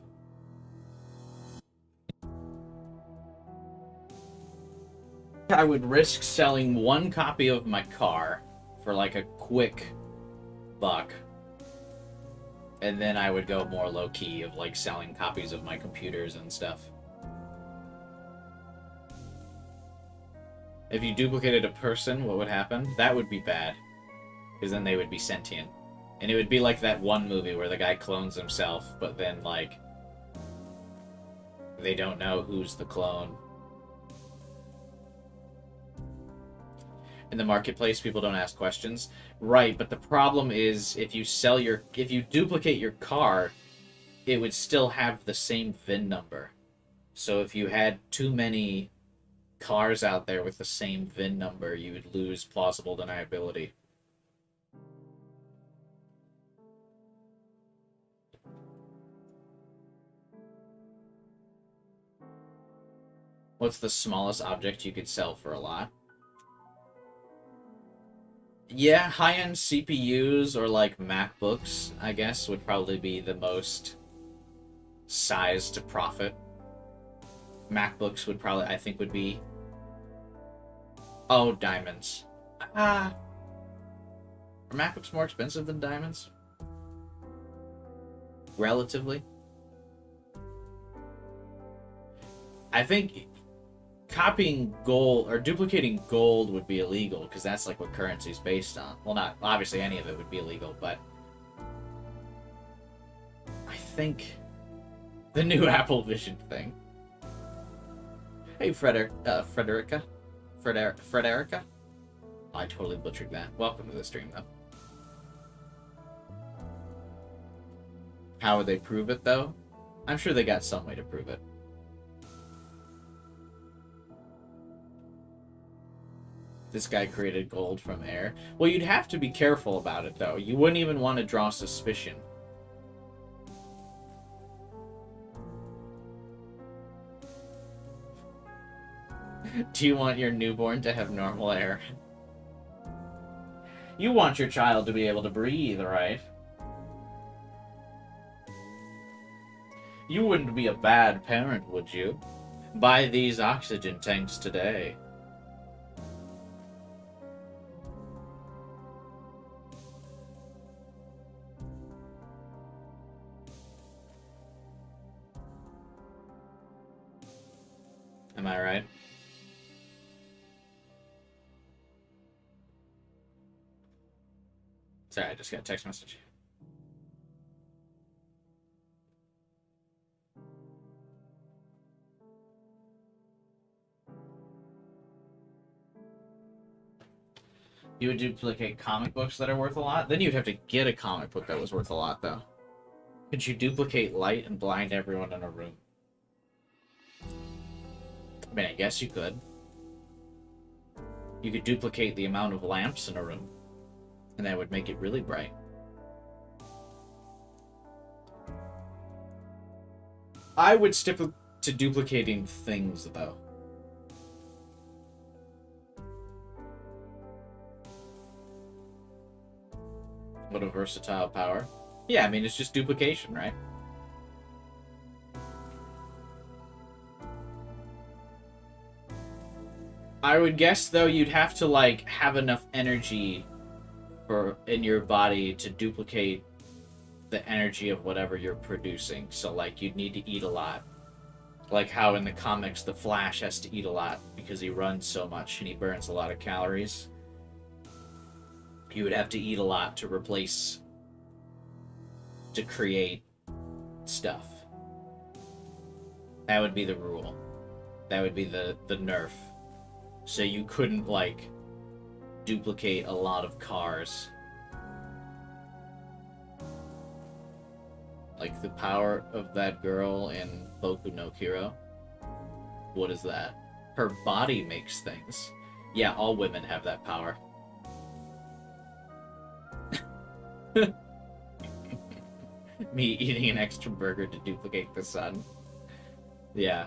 I would risk selling one copy of my car for like a quick buck. And then I would go more low-key of like selling copies of my computers and stuff. If you duplicated a person, what would happen? That would be bad. Because then they would be sentient. And it would be like that one movie where the guy clones himself, but then, like, they don't know who's the clone. In the marketplace, people don't ask questions. Right, but the problem is, if you duplicate your car, it would still have the same VIN number. So if you had too many cars out there with the same VIN number, you would lose plausible deniability. What's the smallest object you could sell for a lot? Yeah, high-end CPUs or like MacBooks, I guess, would probably be the most size to profit. MacBooks would probably, I think, would be... Oh, diamonds. Are MacBooks more expensive than diamonds? Relatively? I think copying gold or duplicating gold would be illegal because that's like what currency is based on. Well, not obviously any of it would be illegal, but I think the new Apple Vision thing. Hey, Frederica. I totally butchered that. Welcome to the stream, though. How would they prove it, though? I'm sure they got some way to prove it. This guy created gold from air. Well, you'd have to be careful about it, though. You wouldn't even want to draw suspicion. Do you want your newborn to have normal air? You want your child to be able to breathe, right? You wouldn't be a bad parent, would you? Buy these oxygen tanks today. Am I right? Sorry, I just got a text message. You would duplicate comic books that are worth a lot? Then you'd have to get a comic book that was worth a lot, though. Could you duplicate light and blind everyone in a room? I mean, I guess you could. You could duplicate the amount of lamps in a room, and that would make it really bright. I would stick to duplicating things, though. What a versatile power. Yeah, I mean, it's just duplication, right? I would guess, though, you'd have to, like, have enough energy in your body to duplicate the energy of whatever you're producing. So, like, you'd need to eat a lot. Like how in the comics the Flash has to eat a lot because he runs so much and he burns a lot of calories. He would have to eat a lot to create stuff. That would be the rule. That would be the nerf. So you couldn't, like, duplicate a lot of cars. Like the power of that girl in Boku no Hero. What is that? Her body makes things. Yeah, all women have that power. Me eating an extra burger to duplicate the sun. Yeah.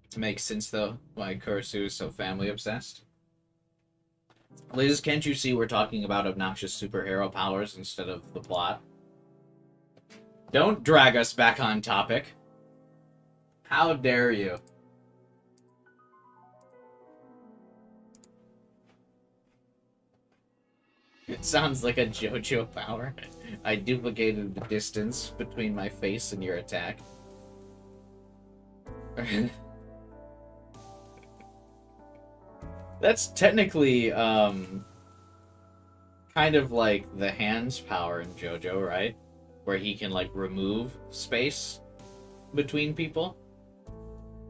It makes sense, though, why Kurisu is so family obsessed. Liz, can't you see we're talking about obnoxious superhero powers instead of the plot? Don't drag us back on topic. How dare you? It sounds like a JoJo power. I duplicated the distance between my face and your attack. That's technically, kind of like the hand's power in JoJo, right? Where he can, like, remove space between people.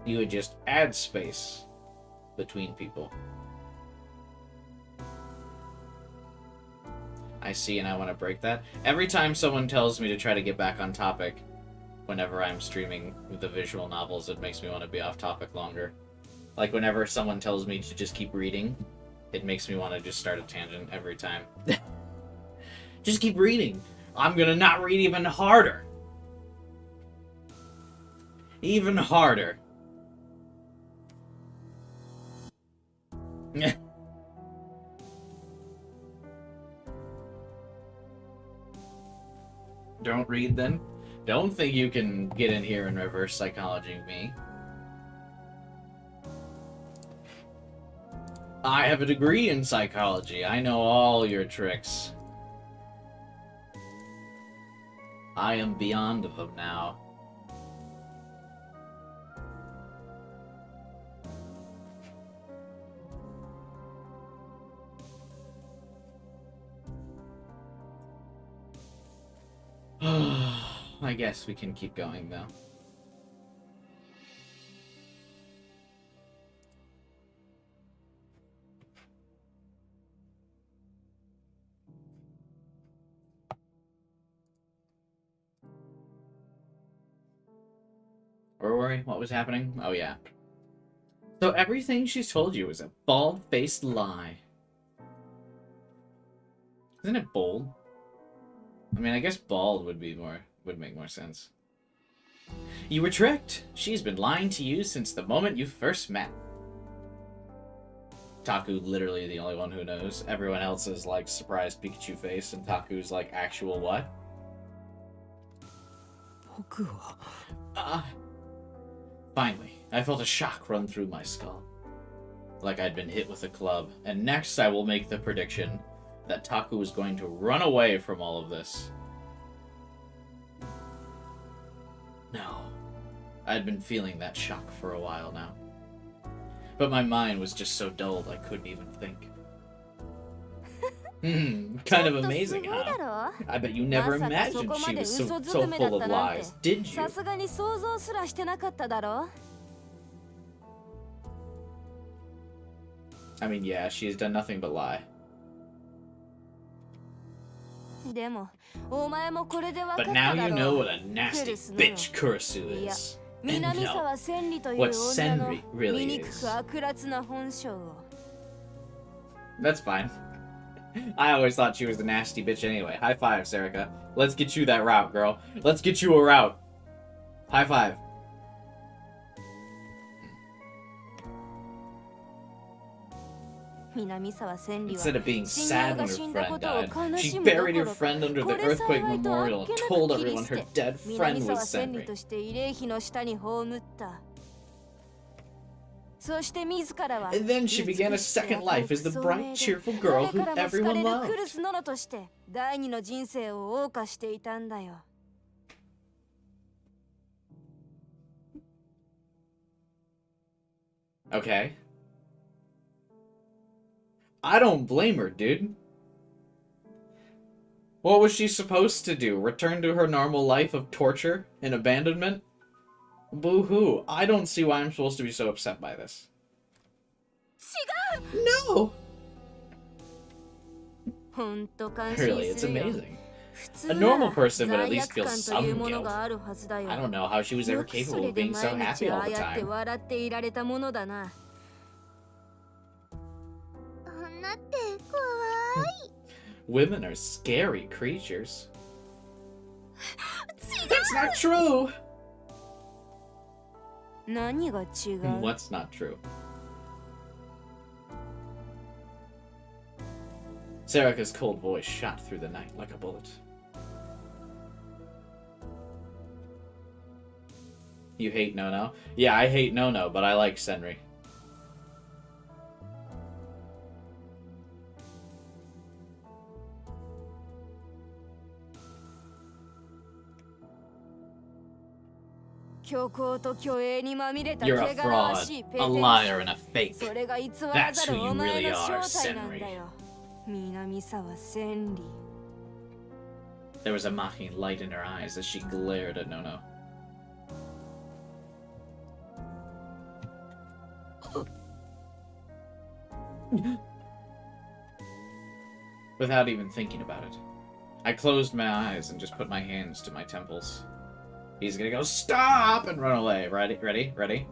You would just add space between people. I see, and I want to break that. Every time someone tells me to try to get back on topic, whenever I'm streaming the visual novels, it makes me want to be off topic longer. Like, whenever someone tells me to just keep reading, it makes me want to just start a tangent every time. Just keep reading. I'm gonna not read even harder. Even harder. Don't read then? Don't think you can get in here and reverse psychology me. I have a degree in psychology. I know all your tricks. I am beyond them now. I guess we can keep going, though. Where were we? What was happening? Oh, yeah. So everything she's told you is a bald-faced lie. Isn't it bold? I mean, I guess bald would make more sense. You were tricked. She's been lying to you since the moment you first met. Taku literally the only one who knows. Everyone else is like surprised Pikachu face, and Taku's like actual what? Finally, I felt a shock run through my skull. Like I'd been hit with a club. And next I will make the prediction that Taku is going to run away from all of this. No. I'd been feeling that shock for a while now. But my mind was just so dulled I couldn't even think. Kind of amazing, huh? I bet you never imagined she was so full of lies, did you? I mean, yeah, she has done nothing but lie. But now you know what a nasty bitch Kurisu is. And no, what Senri really is. That's fine. I always thought she was a nasty bitch anyway. High five, Serica. Let's get you that route, girl. Let's get you a route. High five. Instead of being sad when her friend died, she buried her friend under the earthquake memorial and told everyone her dead friend was Senri. And then she began a second life as the bright, cheerful girl who everyone loved. Okay. I don't blame her, dude. What was she supposed to do? Return to her normal life of torture and abandonment? Boo-hoo. I don't see why I'm supposed to be so upset by this. No! Really, it's amazing. A normal person would at least feel some guilt. I don't know how she was ever capable of being so happy all the time. Women are scary creatures. That's not true! What's not true? Sarika's cold voice shot through the night like a bullet. You hate No-No? Yeah, I hate No-No, but I like Senri. You're a fraud, a liar, and a fake. That's who you really are, Senri. There was a mocking light in her eyes as she glared at No-No. Without even thinking about it, I closed my eyes and just put my hands to my temples. He's gonna go, stop, and run away. Ready?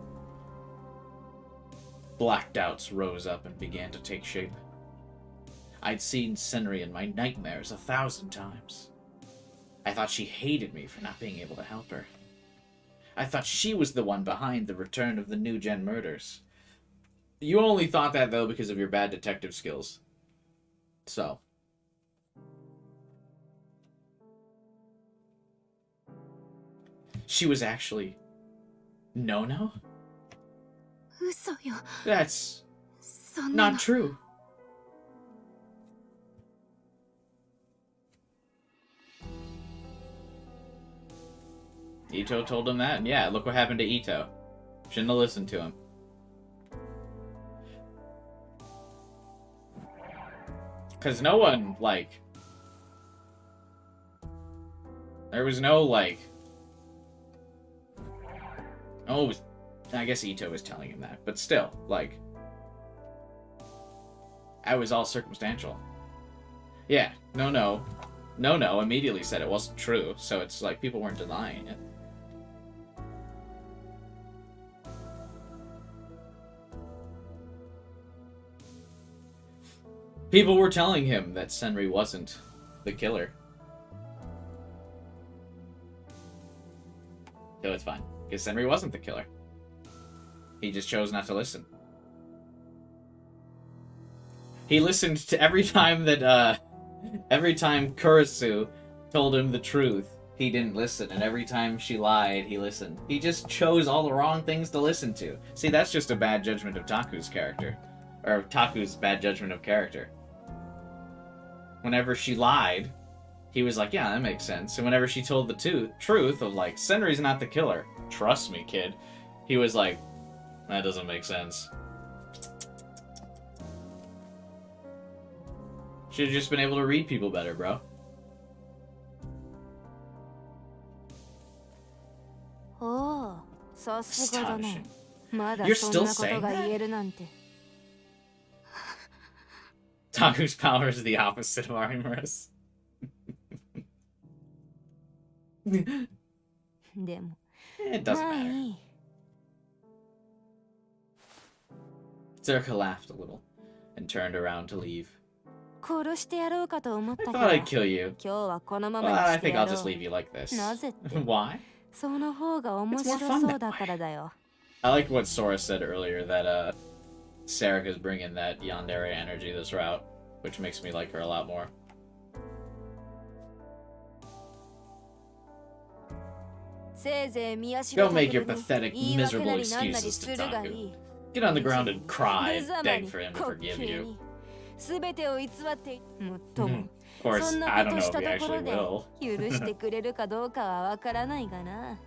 Black doubts rose up and began to take shape. I'd seen Senri in my nightmares 1,000 times. I thought she hated me for not being able to help her. I thought she was the one behind the return of the New Gen murders. You only thought that, though, because of your bad detective skills. So. She was actually No-No? That's not true. Ito told him that, and yeah, look what happened to Ito. Shouldn't have listened to him. Because no one, like... There was no, like... Oh, I guess Ito was telling him that, but still, like... That was all circumstantial. Yeah, No immediately said it wasn't true, so it's like people weren't denying it. People were telling him that Senri wasn't the killer. So it's fine, because Senri wasn't the killer. He just chose not to listen. He listened to every time that, every time Kurisu told him the truth, he didn't listen. And every time she lied, he listened. He just chose all the wrong things to listen to. See, that's just a bad judgment of Taku's character. Or Taku's bad judgment of character. Whenever she lied, he was like, yeah, that makes sense. And whenever she told the truth of, like, Senri's not the killer, trust me, kid, he was like, that doesn't make sense. Should have just been able to read people better, bro. Oh, astonishing. You're still saying that? Taku's power is the opposite of Arimaru's. It doesn't matter. Zerka laughed a little and turned around to leave. I thought I'd kill you. Well, I think I'll just leave you like this. Why? It's more fun that way. I like what Sora said earlier, that Sarika's bringing that yandere energy this route, which makes me like her a lot more. Don't make your pathetic, miserable excuses to Taku. Get on the ground and cry and beg for him to forgive you. 全てを偽ってもっと Of も course, そんな I こ don't と know し if た he ところ actually で will. 許してくれるかどうかはわからないがな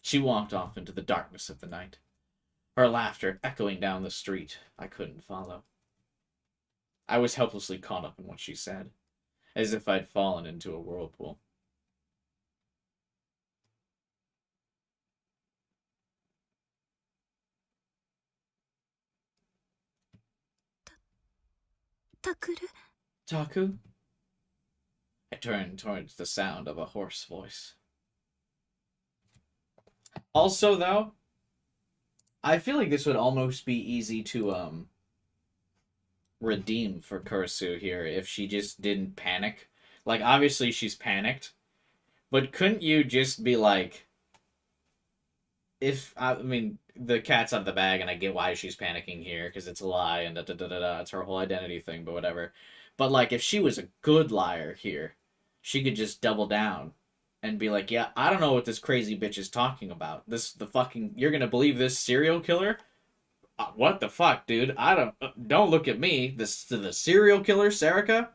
She walked off into the darkness of the night, her laughter echoing down the street I couldn't follow. I was helplessly caught up in what she said, as if I'd fallen into a whirlpool. タクル Taku? I turned towards the sound of a hoarse voice. Also, though, I feel like this would almost be easy to, redeem for Kursu here if she just didn't panic. Like, obviously she's panicked, but couldn't you just be like, I mean, the cat's out of the bag, and I get why she's panicking here, because it's a lie, and da-da-da-da-da, it's her whole identity thing, but whatever. But, like, if she was a good liar here, she could just double down and be like, yeah, I don't know what this crazy bitch is talking about. You're gonna believe this serial killer? What the fuck, dude? Don't look at me. The serial killer, Serica?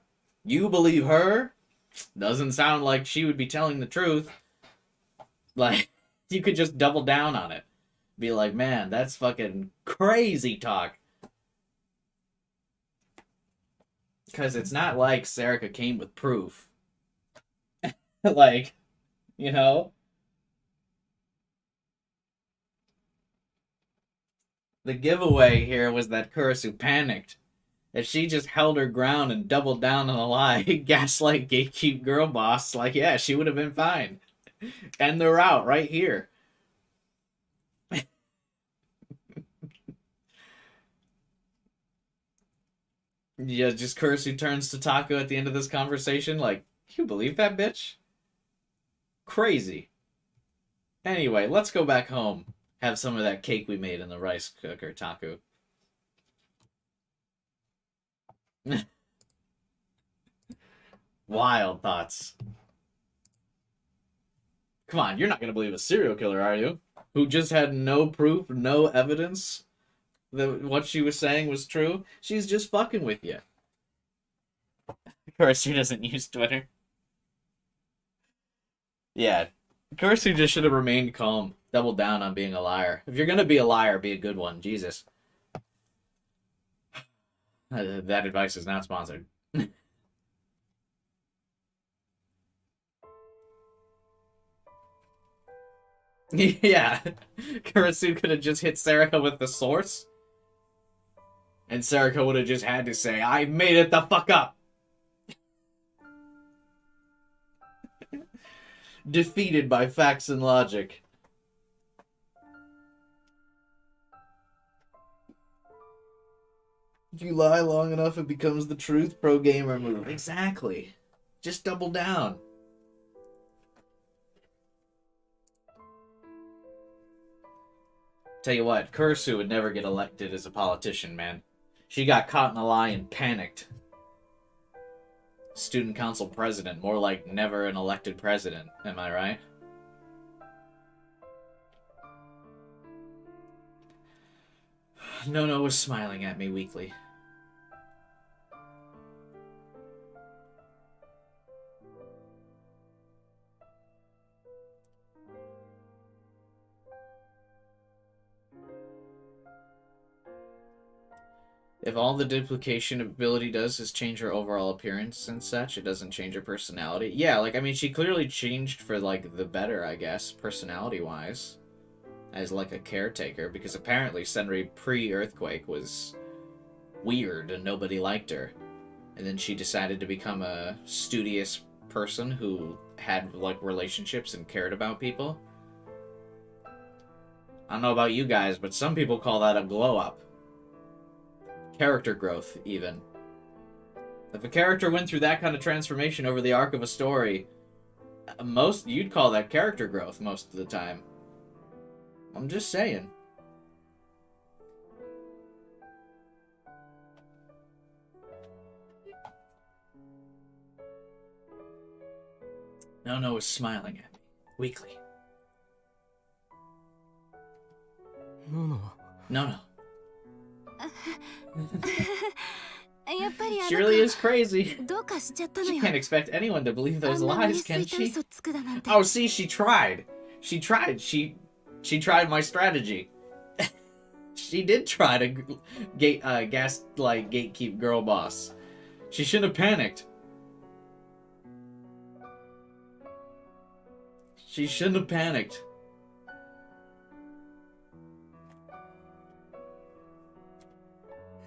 You believe her? Doesn't sound like she would be telling the truth. Like, you could just double down on it. Be like, man, that's fucking crazy talk. Because it's not like Serica came with proof. Like, you know? The giveaway here was that Kurisu panicked. If she just held her ground and doubled down on a lie, gaslight gatekeep girl boss, like, yeah, she would have been fine. End the route right here. Yeah, just Kurisu turns to Taco at the end of this conversation, like, you believe that bitch? Crazy. Anyway, let's go back home. Have some of that cake we made in the rice cooker, Taku. Wild thoughts. Come on, you're not gonna believe a serial killer, are you? Who just had no proof, no evidence that what she was saying was true? She's just fucking with you. Of course, she doesn't use Twitter. Yeah, Kursu just should have remained calm. Doubled down on being a liar. If you're gonna be a liar, be a good one. Jesus. That advice is not sponsored. Yeah. Kurisu could have just hit Serica with the source. And Serica would have just had to say, I made it the fuck up. Defeated by facts and logic. If you lie long enough, it becomes the truth. Pro gamer move. Exactly. Just double down. Tell you what, Kurisu would never get elected as a politician, man. She got caught in a lie and panicked. Student council president, more like never an elected president, am I right? Nono was smiling at me weakly. If all the duplication ability does is change her overall appearance and such, it doesn't change her personality. Yeah, like, I mean, she clearly changed for, like, the better, I guess, personality-wise. As, like, a caretaker, because apparently Senri pre-Earthquake was weird and nobody liked her. And then she decided to become a studious person who had, like, relationships and cared about people. I don't know about you guys, but some people call that a glow-up. Character growth, even. If a character went through that kind of transformation over the arc of a story, you'd call that character growth most of the time. I'm just saying. Nono is smiling at me, weakly. ノノは Nono. やっぱり She really is crazy. どうかしちゃったの She よ can't expect anyone to believe あ those んな見え lies, すい can た she? 嘘つくだなんて Oh, see, she tried. She tried. She tried my strategy. She did try to gaslight gatekeep girl boss. She shouldn't have panicked. She shouldn't have panicked.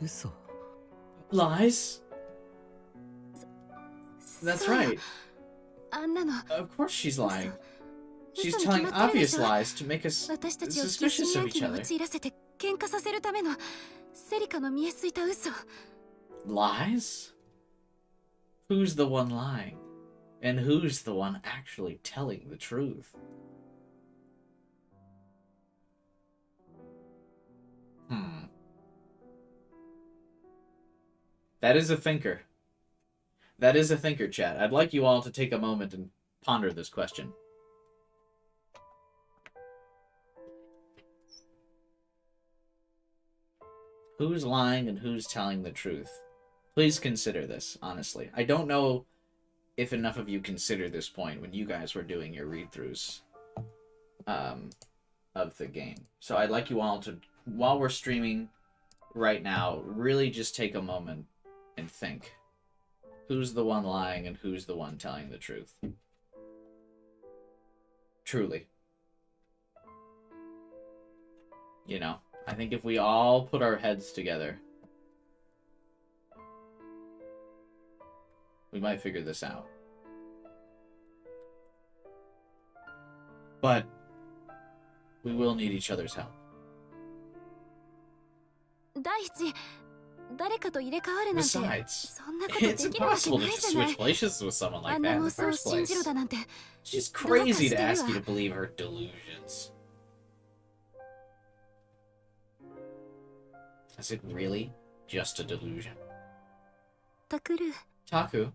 嘘 Lies? That's そうよ right. あんなの Of course she's lying. 嘘 She's に決 telling まってるで obvious しょ lies to make us 私たちを疑 suspicious 心 of 暗鬼 each に other. 陥らせて喧嘩させるためのセリカの見えすいた嘘 Lies? Who's the one lying? And who's the one actually telling the truth? That is a thinker. That is a thinker, chat. I'd like you all to take a moment and ponder this question. Who's lying and who's telling the truth? Please consider this, honestly. I don't know if enough of you considered this point when you guys were doing your read-throughs of the game. So I'd like you all to, while we're streaming right now, really just take a moment and think. Who's the one lying and who's the one telling the truth? Truly. You know, I think if we all put our heads together, we might figure this out. But we will need each other's help. 第一誰かと入れ替わるなんて Besides, そんなことで it's きるわけ impossible な to い just じゃない switch places with someone あ like ん that な in 妄 the 想を first 信じろ place. だなんて She's どうか crazy して to るわ ask you to believe her delusions. Is it really just a delusion? タクル Taku?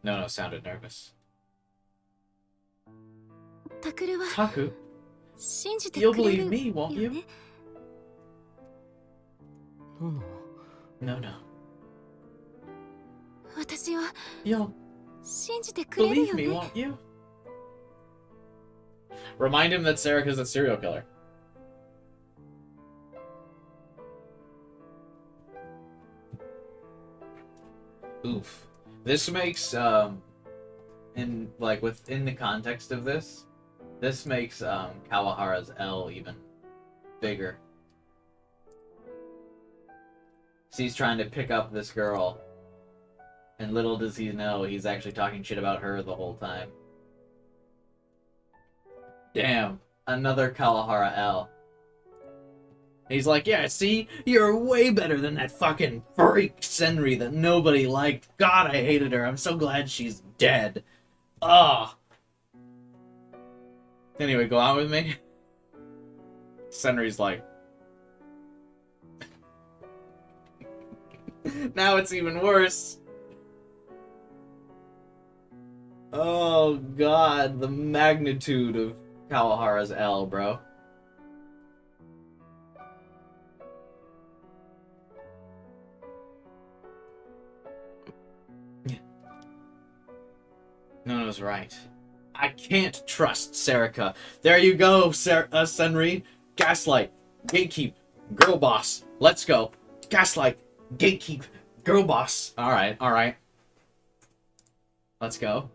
No, sounded nervous. タクルは Taku, 信じて you'll くれ believe る me, won't よ you? ね ノノ No. 私を You'll 信じてくれる believe よ me, ね won't you? Remind him that Serika's a serial killer. Oof. This makes, within the context of this makes, Kawahara's L even bigger. So he's trying to pick up this girl, and little does he know he's actually talking shit about her the whole time. Damn, another Kawahara L. He's like, yeah, see? You're way better than that fucking freak Senri that nobody liked. God, I hated her. I'm so glad she's dead. Ugh. Anyway, go out with me. Senri's like... Now it's even worse. Oh, God. The magnitude of Kawahara's L, bro. Nono's right. I can't trust Serika. There you go, Senri. Gaslight, gatekeep, girl boss. Let's go. Gaslight, gatekeep, girl boss. Alright. Let's go.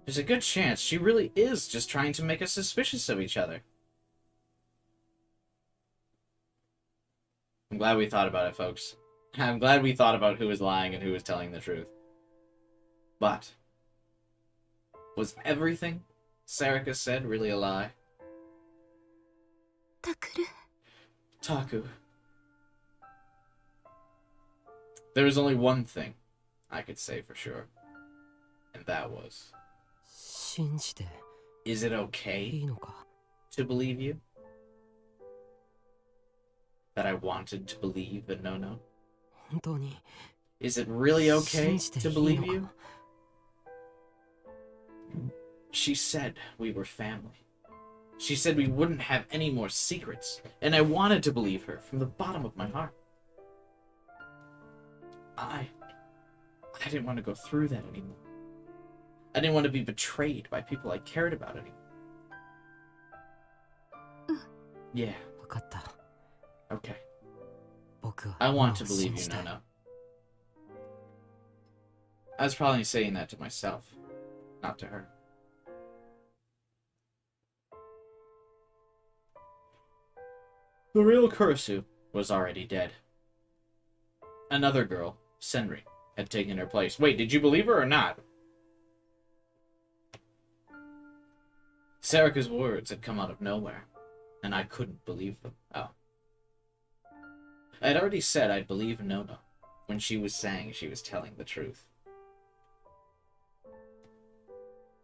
There's a good chance she really is just trying to make us suspicious of each other. I'm glad we thought about it, folks. I'm glad we thought about who was lying and who was telling the truth. But, was everything Serika said really a lie? タクル Taku. There was only one thing I could say for sure. And that was, 信じて is it い okay いのか to believe you? that I wanted to believe in Nono? 本当に Is it really okay 信じてい to い believe の you? か She said we were family. She said we wouldn't have any more secrets, and I wanted to believe her from the bottom of my heart. I didn't want to go through that anymore. I didn't want to be betrayed by people I cared about anymore. Yeah. 分かった Okay. 僕は I ノノ want を to 信 believe じ you, たい Nono. I was probably saying that to myself, not to her. The real Kurisu was already dead. Another girl, Senri, had taken her place. Wait, did you believe her or not? Sarika's words had come out of nowhere, and I couldn't believe them. Oh. I had already said I'd believe Nono when she was saying she was telling the truth.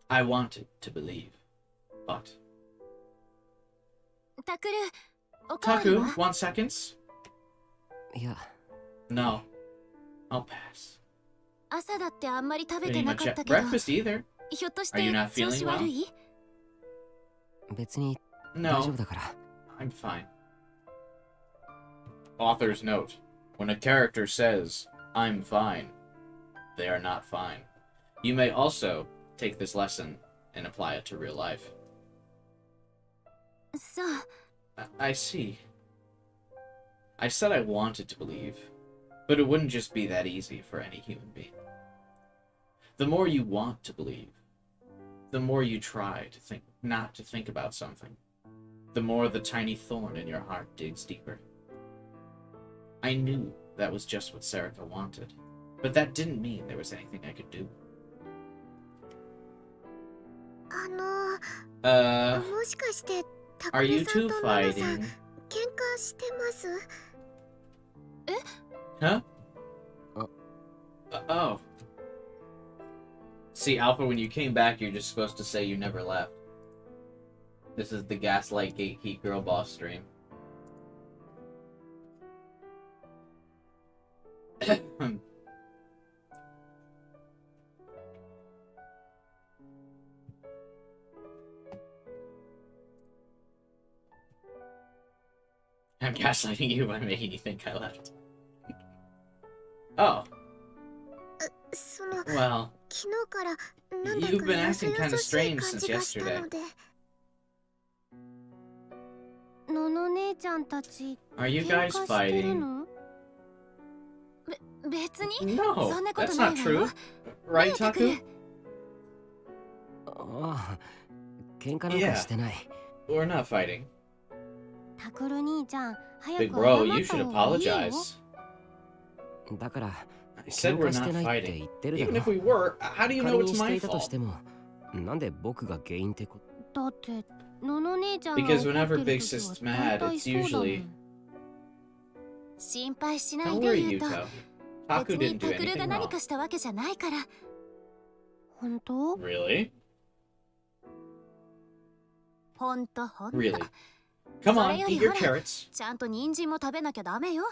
I wanted to believe, but... タクル、おかわり Taku, は want seconds? いや No. I'll pass. 朝だってあんまり食べて Pretty な much かったけど、 breakfast either. ひょっとし Are you て not 調 feeling 子 well? 悪い？別に No. 大丈夫だから I'm fine. Author's note. When a character says, I'm fine, they are not fine. You may also take this lesson and apply it to real life. そう。 I see. I said I wanted to believe, but it wouldn't just be that easy for any human being. The more you want to believe, the more you try to think not to think about something, the more the tiny thorn in your heart digs deeper. I knew that was just what Sarika wanted, but that didn't mean there was anything I could do. もしかしてタク Are ル you さん two とノノさん fighting? 喧嘩してます？ Huh? Oh. See, Alpha, when you came back, you're just supposed to say you never left. This is the Gaslight Gatekeep Girl Boss stream. I'm gaslighting you by making you think I left. Oh. その Well, 昨日からなんだ you've か been よそ acting よ kind of そしい strange 感 since じがした yesterday. ので。ノノ姉ちゃんたち Are you 喧 guys 嘩してる fighting? の？別に No, そんなこ that's とない not わよ。 true. Right, タクル Taku? ああ喧嘩なんかしてない We're not fighting. タクル兄ちゃん早 Big く bro, 謝 you った should 方がいいよ。 apologize. だから I said 喧 we're 嘩して not ないって fighting. 言ってるだ Even ろ if we were, how do you 仮 know に it's して my いたとし fault? てもなんで僕が原因ってこだってノノ姉ちゃんが Because 怒 whenever って Big る時は Sis mad, 大体 it's そうだも usually... ん。心配しない Don't で worry, 言うと Yuto. Taku 別に didn't do タクルが anything 何 wrong. かしたわけじゃないから。本当？ Really? 本当本当。 Really? Come on, それより eat your ほら carrots. ちゃんと人参も食べなきゃダメよ。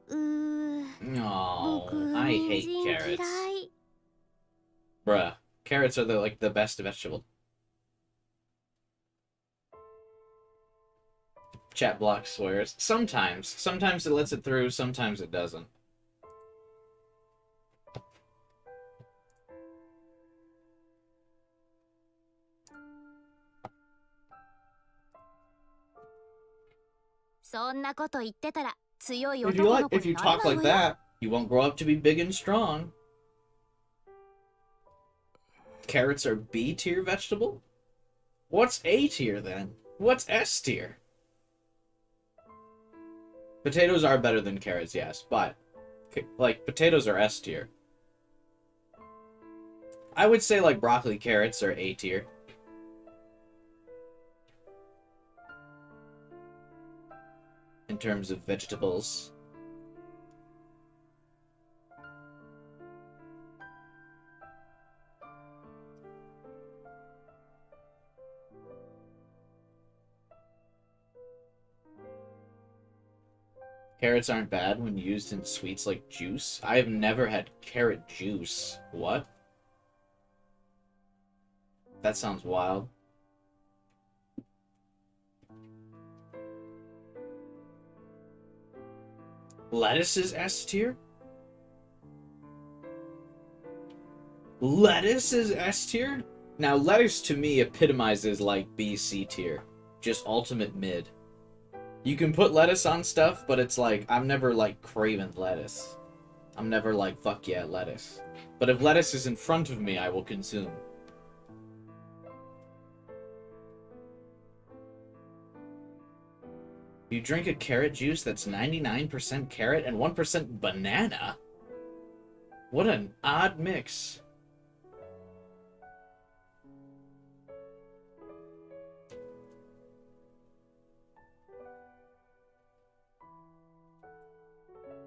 No, 僕 I 人 hate 参嫌 carrots. い。 Bruh, carrots are the best vegetable. Chat block swears. Sometimes it lets it through, sometimes it doesn't.そんなこと言ってたら強い If you 男の子 if に you なれ talk ない like わよ。 that, you won't grow up to be big and strong. Carrots are B tier vegetable? What's A tier then? What's S tier? Potatoes are better than carrots, yes, but like potatoes are S tier. I would say like broccoli carrots are A tier. In terms of vegetables. Carrots aren't bad when used in sweets like juice. I have never had carrot juice. What? That sounds wild. Lettuce is S tier? Lettuce is S tier? Now, lettuce to me epitomizes like B, C tier. Just ultimate mid. You can put lettuce on stuff, but it's like, I'm never like craving lettuce. I'm never like, fuck yeah, lettuce. But if lettuce is in front of me, I will consume. You drink a carrot juice that's 99% carrot and 1% banana? What an odd mix.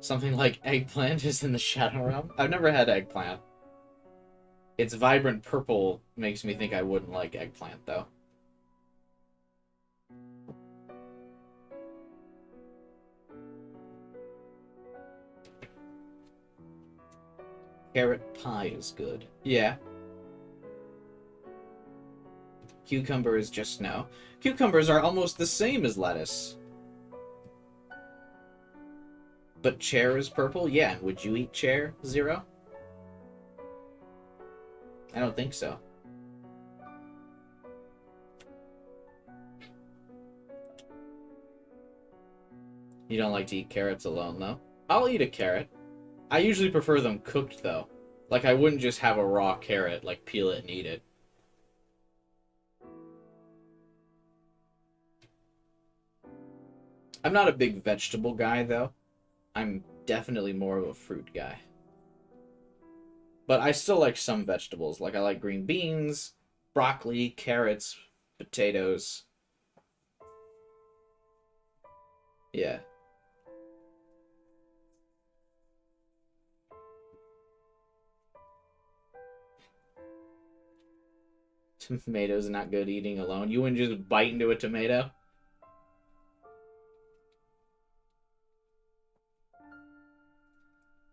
Something like eggplant is in the shadow realm? I've never had eggplant. Its vibrant purple makes me think I wouldn't like eggplant, though. Carrot pie is good. Yeah. Cucumber is just no. Cucumbers are almost the same as lettuce. But chair is purple? Yeah. Would you eat chair, Zero? I don't think so. You don't like to eat carrots alone, though? I'll eat a carrot. I usually prefer them cooked, though. Like, I wouldn't just have a raw carrot, like, peel it and eat it. I'm not a big vegetable guy, though. I'm definitely more of a fruit guy. But I still like some vegetables. Like, I like green beans, broccoli, carrots, potatoes. Yeah. Tomatoes not good eating alone. You wouldn't just bite into a tomato?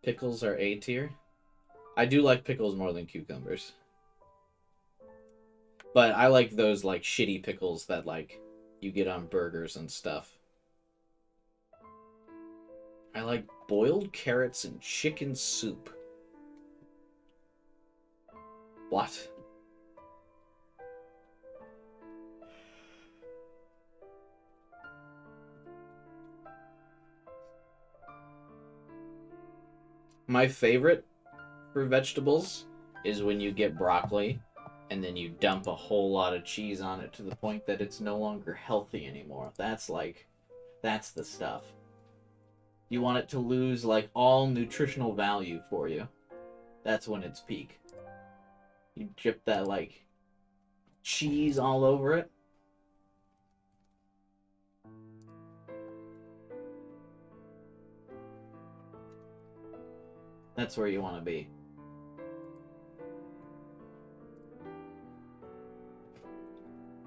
Pickles are A tier. I do like pickles more than cucumbers. But I like those, like, shitty pickles that, like, you get on burgers and stuff. I like boiled carrots and chicken soup. What? My favorite for vegetables is when you get broccoli and then you dump a whole lot of cheese on it to the point that it's no longer healthy anymore. That's the stuff. You want it to lose, like, all nutritional value for you. That's when it's peak. You drip that, like, cheese all over it. That's where you want to be.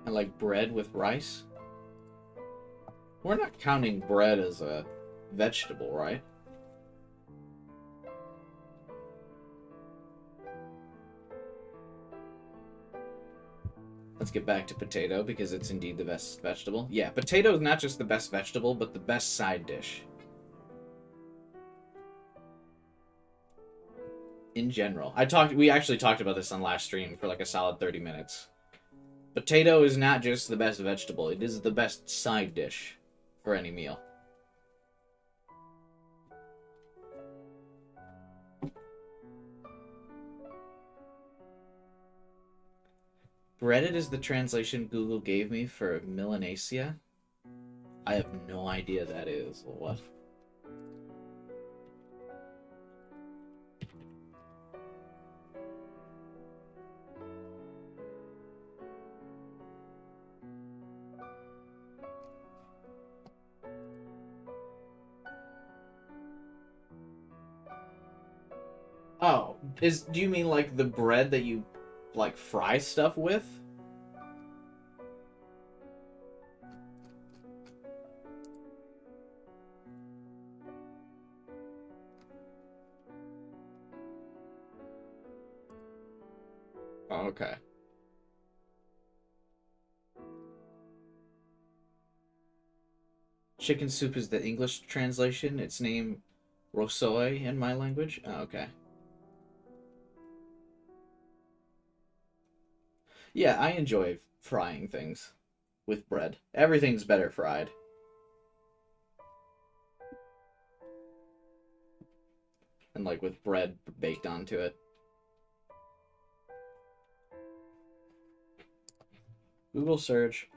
I like bread with rice. We're not counting bread as a vegetable, right? Let's get back to potato because it's indeed the best vegetable. Yeah, potato is not just the best vegetable, but the best side dish. In general. We actually talked about this on last stream for like a solid 30 minutes. Potato is not just the best vegetable, it is the best side dish for any meal. Breaded is the translation Google gave me for Melanesia. I have no idea that is. What? Oh, do you mean like the bread that you like fry stuff with? Oh, okay. Chicken soup is the English translation. Its name Rosoi in my language. Oh, okay. Yeah, I enjoy frying things with bread. Everything's better fried. And like with bread baked onto it. Google search.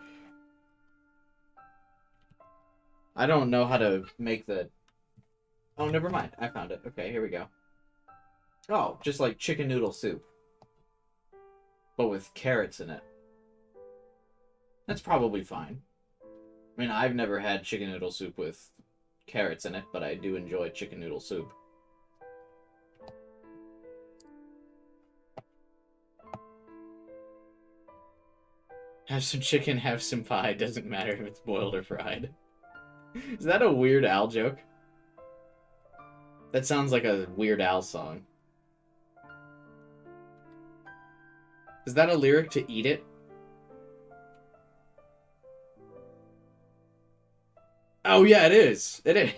I don't know how to make the... Oh, never mind. I found it. Okay, here we go. Oh, just like chicken noodle soup. But with carrots in it. That's probably fine. I mean, I've never had chicken noodle soup with carrots in it, but I do enjoy chicken noodle soup. Have some chicken, have some pie. Doesn't matter if it's boiled or fried. Is that a Weird Al joke? That sounds like a Weird Al song. Is that a lyric to Eat It? Oh yeah, it is. It is.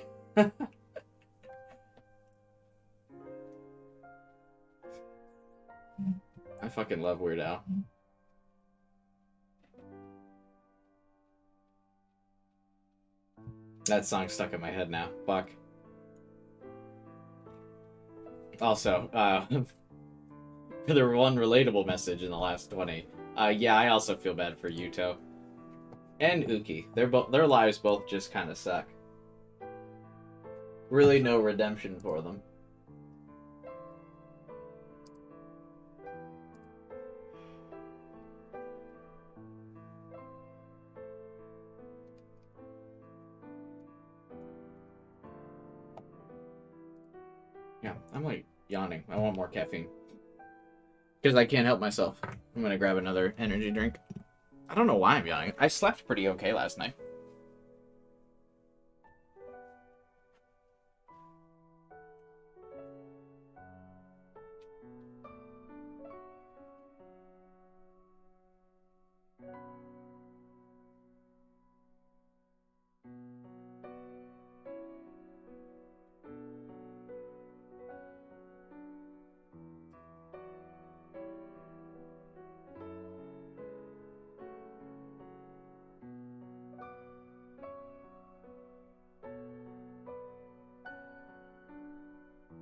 I fucking love Weird Al. That song's stuck in my head now. Fuck. Also, for the one relatable message in the last 20, yeah, I also feel bad for Yuto and Uki. Their lives both just kind of suck. Really, no redemption for them. Yeah, I'm like yawning. I want more caffeine. Because I can't help myself. I'm gonna grab another energy drink. I don't know why I'm yawning. I slept pretty okay last night.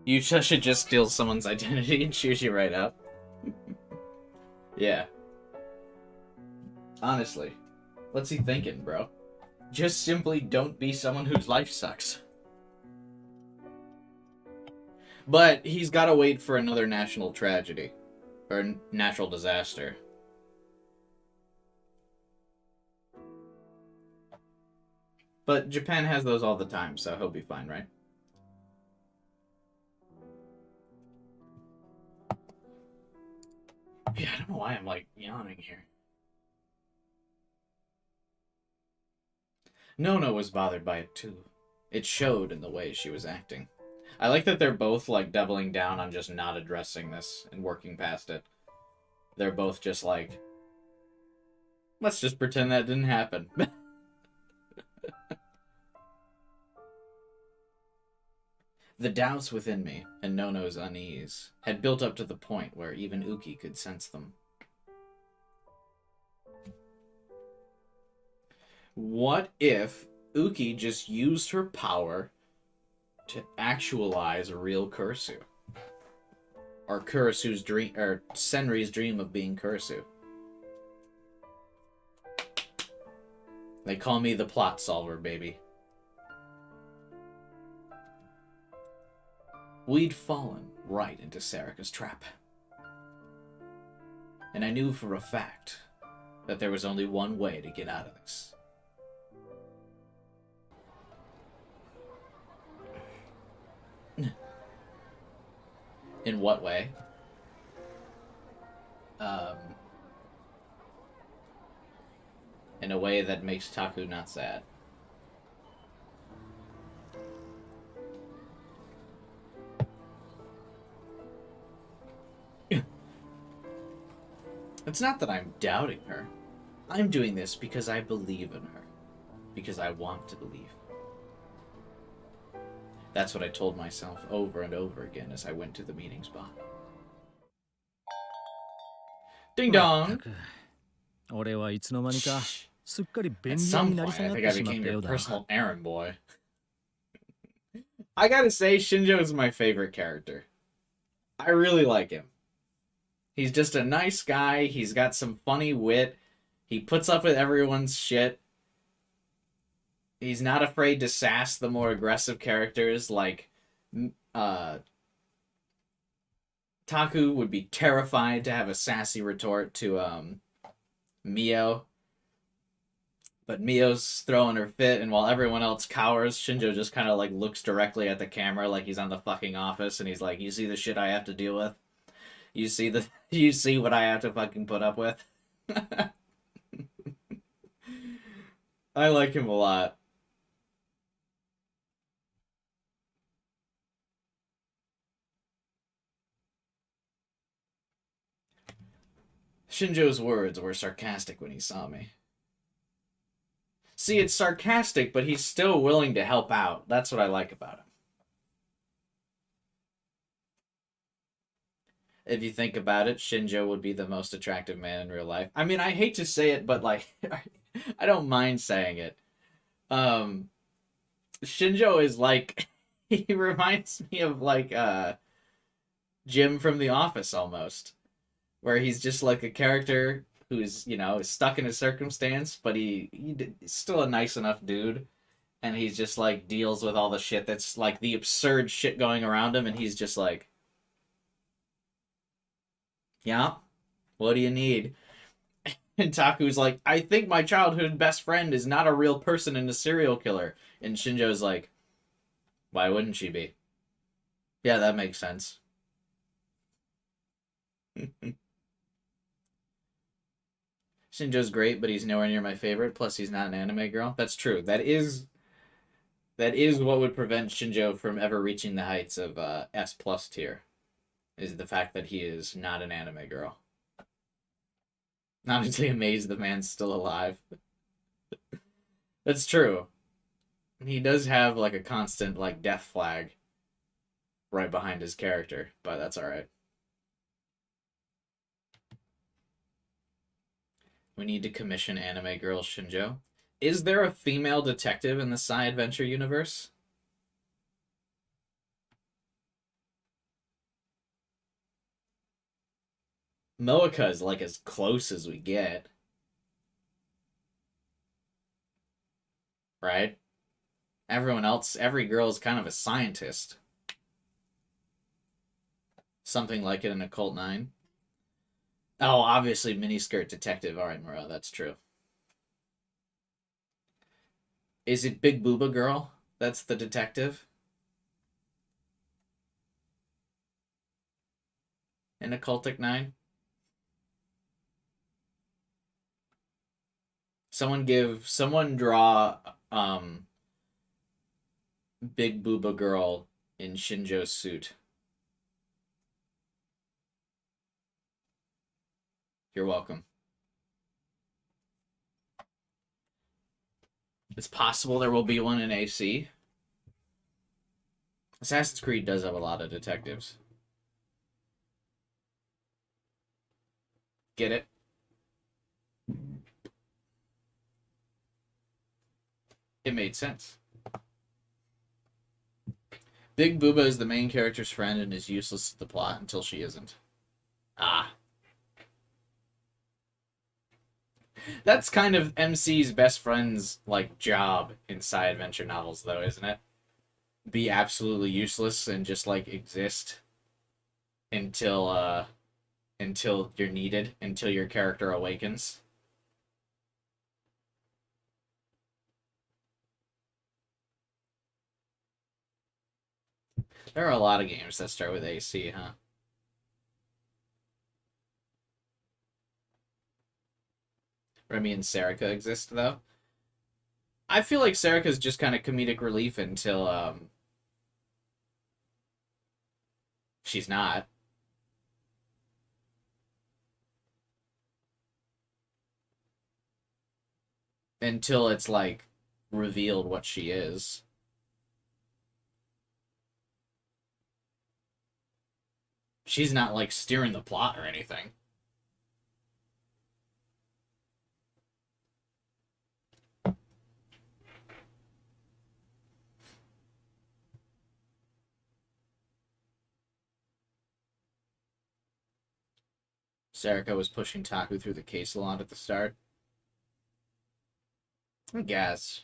You should just steal someone's identity and choose you right up. Yeah. Honestly. What's he thinking, bro? Just simply don't be someone whose life sucks. But he's gotta wait for another national tragedy. Or natural disaster. But Japan has those all the time, so he'll be fine, right? Yeah, I don't know why I'm, like, yawning here. Nona was bothered by it, too. It showed in the way she was acting. I like that they're both, like, doubling down on just not addressing this and working past it. They're both just like, let's just pretend that didn't happen. The doubts within me, and Nono's unease, had built up to the point where even Uki could sense them. What if Uki just used her power to actualize a real Kurisu? Or Kurisu's dream, or Senri's dream of being Kurisu. They call me the plot solver, baby. We'd fallen right into Sarika's trap. And I knew for a fact that there was only one way to get out of this. In what way? In a way that makes Taku not sad. It's not that I'm doubting her. I'm doing this because I believe in her. Because I want to believe. That's what I told myself over and over again as I went to the meeting spot. Ding dong! 俺はいつの間にか Shh. すっかり At 便利屋 some になり point, 下 I がっ think て I しまっ became たよ your うだな。 personal errand boy. I gotta say, Shinjo is my favorite character. I really like him. He's just a nice guy. He's got some funny wit. He puts up with everyone's shit. He's not afraid to sass the more aggressive characters, like Taku would be terrified to have a sassy retort to Mio. But Mio's throwing her fit, and while everyone else cowers, Shinjo just kind of like looks directly at the camera like he's on the fucking Office, and he's like, "You see the shit I have to deal with? You see you see what I have to fucking put up with?" I like him a lot. Shinjo's words were sarcastic when he saw me. See, it's sarcastic, but he's still willing to help out. That's what I like about him. If you think about it, Shinjo would be the most attractive man in real life. I mean, I hate to say it, but like, I don't mind saying it. Shinjo is like, he reminds me of like Jim from The Office almost, where he's just like a character who's, you know, stuck in a circumstance, but he's still a nice enough dude, and he's just like deals with all the shit that's like the absurd shit going around him, and he's just like, yeah, what do you need? And Taku's like, I think my childhood best friend is not a real person and a serial killer. And Shinjo's like, why wouldn't she be? Yeah, that makes sense. Shinjo's great, but he's nowhere near my favorite. Plus, he's not an anime girl. That's true. That is what would prevent Shinjo from ever reaching the heights of S plus tier. Is the fact that he is not an anime girl. Honestly amazed the man's still alive. That's true. He does have like a constant like death flag right behind his character, but that's alright. We need to commission anime girl Shinjo. Is there a female detective in the Psy Adventure universe? Moeka is like as close as we get. Right? Everyone else, every girl is kind of a scientist. Something like it in Occult 9. Oh, obviously miniskirt detective. Alright, Muro, that's true. Is it Big Booba Girl that's the detective? In Occultic 9? Someone draw Big Booba Girl in Shinjo's suit. You're welcome. It's possible there will be one in AC. Assassin's Creed does have a lot of detectives. Get it? It made sense. Big Booba is the main character's friend and is useless to the plot until she isn't. Ah. That's kind of MC's best friend's, like, job in Psy Adventure novels, though, isn't it? Be absolutely useless and just, like, exist until you're needed, until your character awakens. There are a lot of games that start with AC, huh? Remy and Serica exist, though. I feel like Serica's just kind of comedic relief until, she's not. until it's, like, revealed what she is. She's not, like, steering the plot or anything. Sarika was pushing Taku through the case a lot at the start. I guess.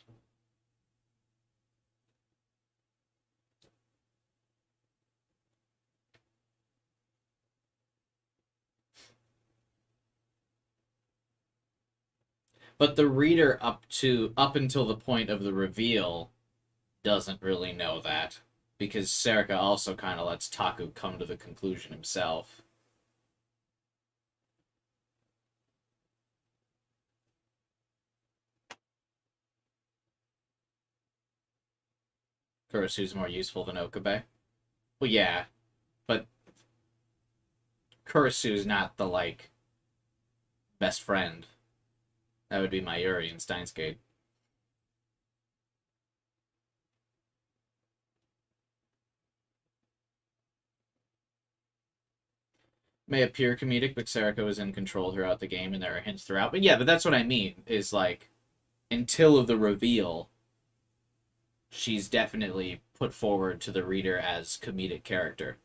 But the reader up until the point of the reveal doesn't really know that. Because Sarika also kind of lets Taku come to the conclusion himself. Kurasu's more useful than Okabe. Well, yeah, but Kurasu's not the, like, best friend. That would be Mayuri in Steins Gate. May appear comedic, but Sarika was in control throughout the game, and there are hints throughout. But yeah, but that's what I mean, is, like, until the reveal, she's definitely put forward to the reader as comedic character.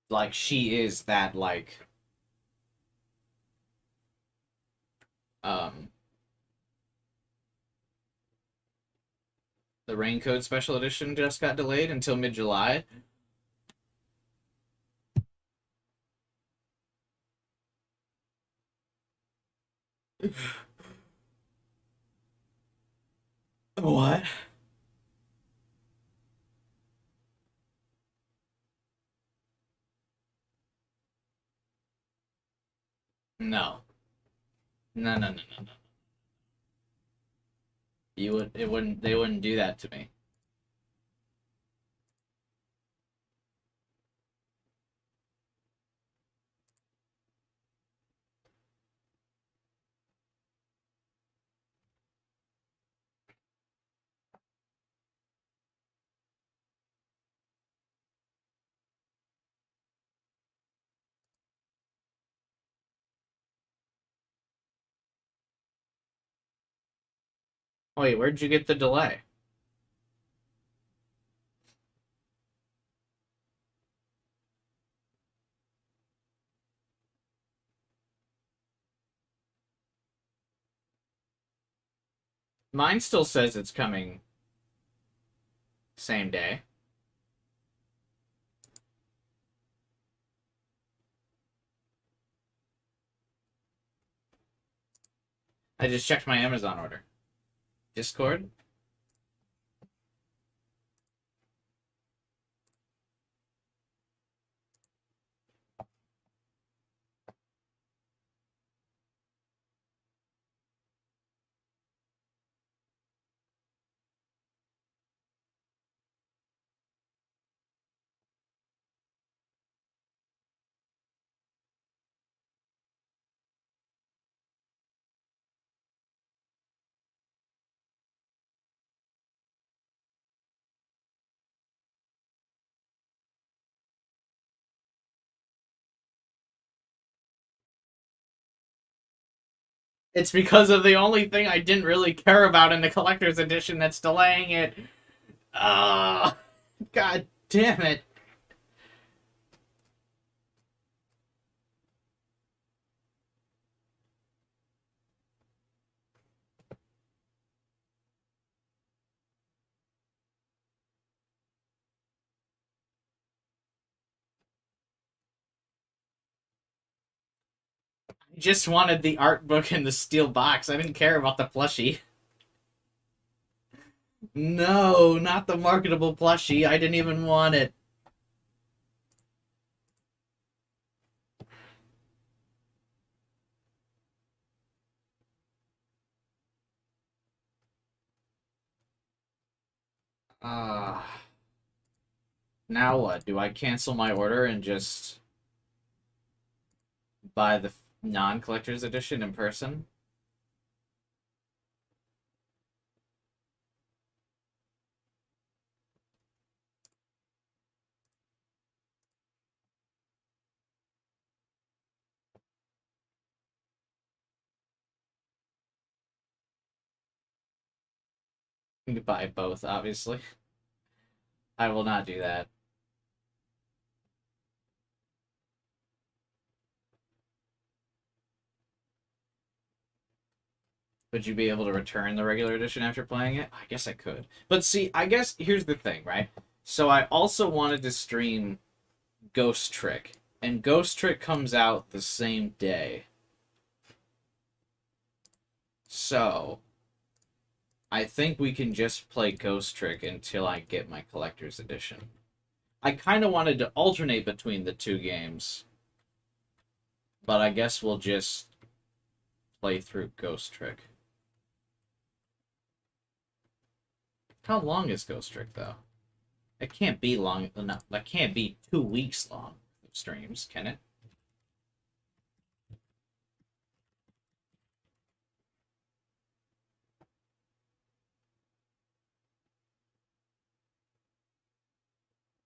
Like, she is that, like, the Raincoat Special Edition just got delayed until mid-July. What? No. No, no, no, no, no. They wouldn't do that to me. Wait, where'd you get the delay? Mine still says it's coming same day. I just checked my Amazon order. Discord? It's because of the only thing I didn't really care about in the collector's edition that's delaying it. Ah, god damn it. I just wanted the art book in the steel box. I didn't care about the plushie. No, not the marketable plushie. I didn't even want it. Ah. Now what? Do I cancel my order and just buy the non-collector's edition in person? You can buy both, obviously. I will not do that. Would you be able to return the regular edition after playing it? I guess I could. But see, I guess here's the thing, right? So I also wanted to stream Ghost Trick, and Ghost Trick comes out the same day. So I think we can just play Ghost Trick until I get my collector's edition. I kind of wanted to alternate between the two games, but I guess we'll just play through Ghost Trick. How long is Ghost Trick, though? It can't be long enough. That can't be 2 weeks long of streams, can it?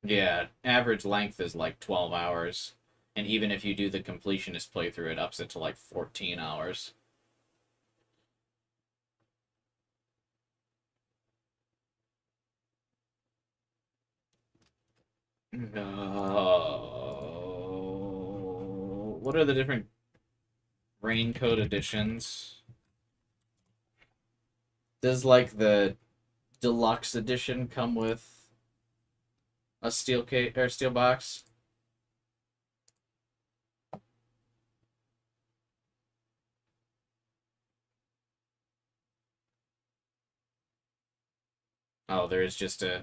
Yeah, average length is like 12 hours. And even if you do the completionist playthrough, it ups it to like 14 hours. No. What are the different raincoat editions? Does like the deluxe edition come with a steel case or steel box? Oh, there is just a.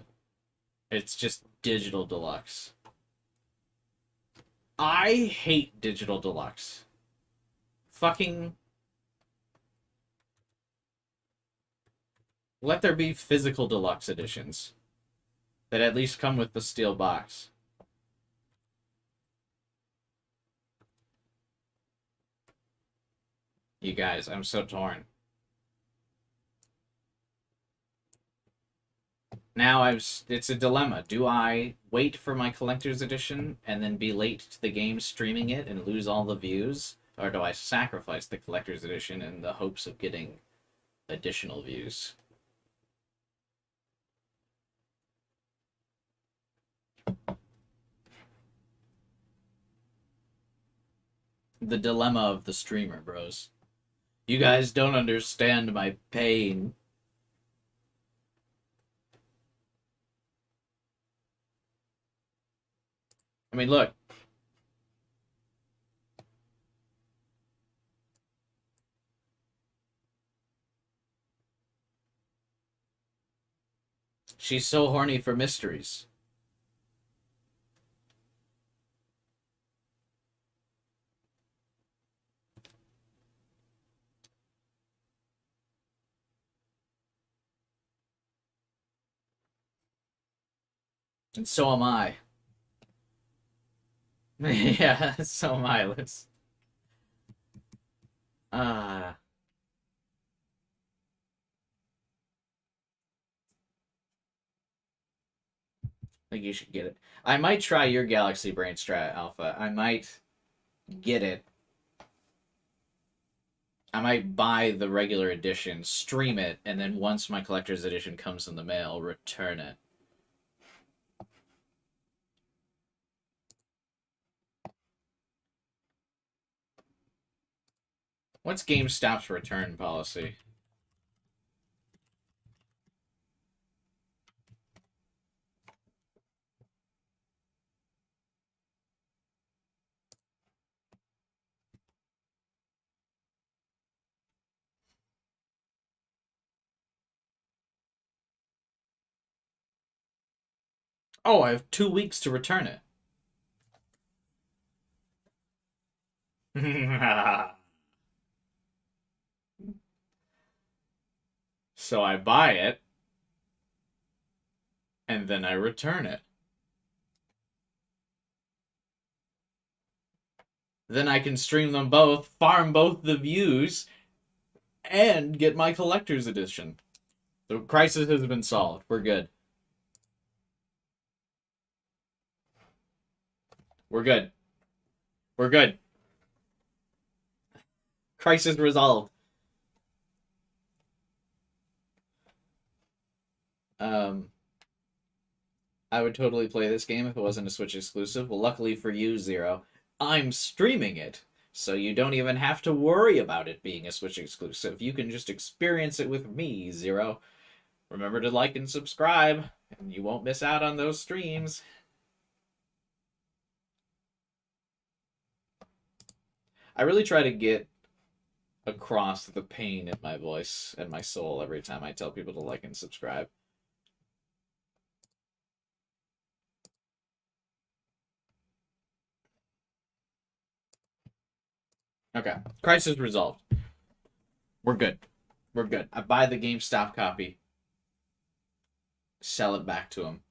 It's just digital deluxe. I hate digital deluxe. Fucking. Let there be physical deluxe editions that at least come with the steel box. You guys, I'm so torn. Now it's a dilemma. Do I wait for my collector's edition and then be late to the game streaming it and lose all the views? Or do I sacrifice the collector's edition in the hopes of getting additional views? The dilemma of the streamer, bros. You guys don't understand my pain. I mean, look. She's so horny for mysteries. And so am I. Yeah, so am I, Liz. Ah. I think you should get it. I might try your Galaxy Brain Strat Alpha. I might get it. I might buy the regular edition, stream it, and then once my collector's edition comes in the mail, return it. What's GameStop's return policy? Oh, I have 2 weeks to return it. So I buy it, and then I return it. Then I can stream them both, farm both the views, and get my collector's edition. The crisis has been solved. We're good. We're good. We're good. Crisis resolved. I would totally play this game if it wasn't a Switch exclusive. Well, luckily for you, Zero, I'm streaming it, so you don't even have to worry about it being a Switch exclusive. You can just experience it with me, Zero. Remember to like and subscribe, and you won't miss out on those streams. I really try to get across the pain in my voice and my soul every time I tell people to like and subscribe. Okay, crisis resolved. We're good. We're good. I buy the GameStop copy. Sell it back to him.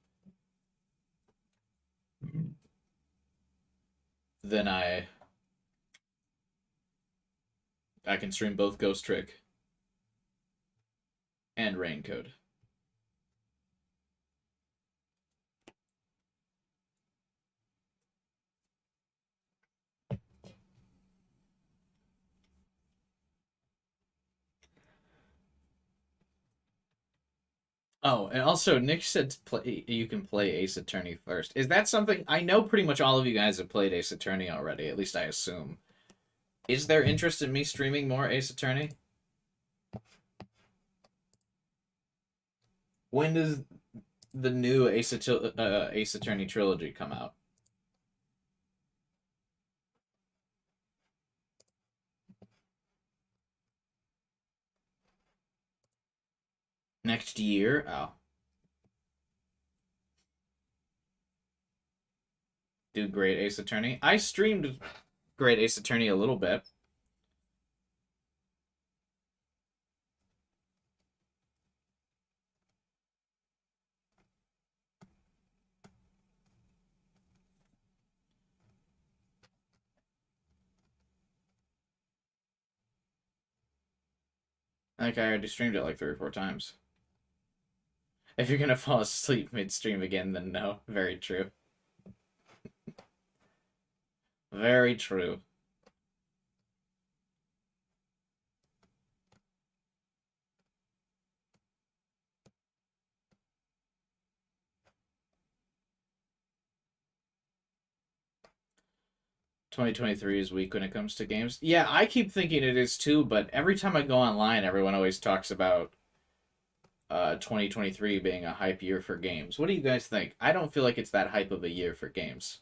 Then I can stream both Ghost Trick and Raincode. Oh, and also Nick said you can play Ace Attorney first. Is that something I know? Pretty much all of you guys have played Ace Attorney already. At least I assume. Is there interest in me streaming more Ace Attorney? When does the new Ace Attorney trilogy come out? Next year? Oh. Do Great Ace Attorney. I streamed Great Ace Attorney a little bit. I think I already streamed it like 3 or 4 times. If you're gonna fall asleep midstream again, then no. Very true. Very true. "2023 is weak when it comes to games." Yeah, I keep thinking it is too, but every time I go online, everyone always talks about 2023 being a hype year for games. What do you guys think? I don't feel like it's that hype of a year for games.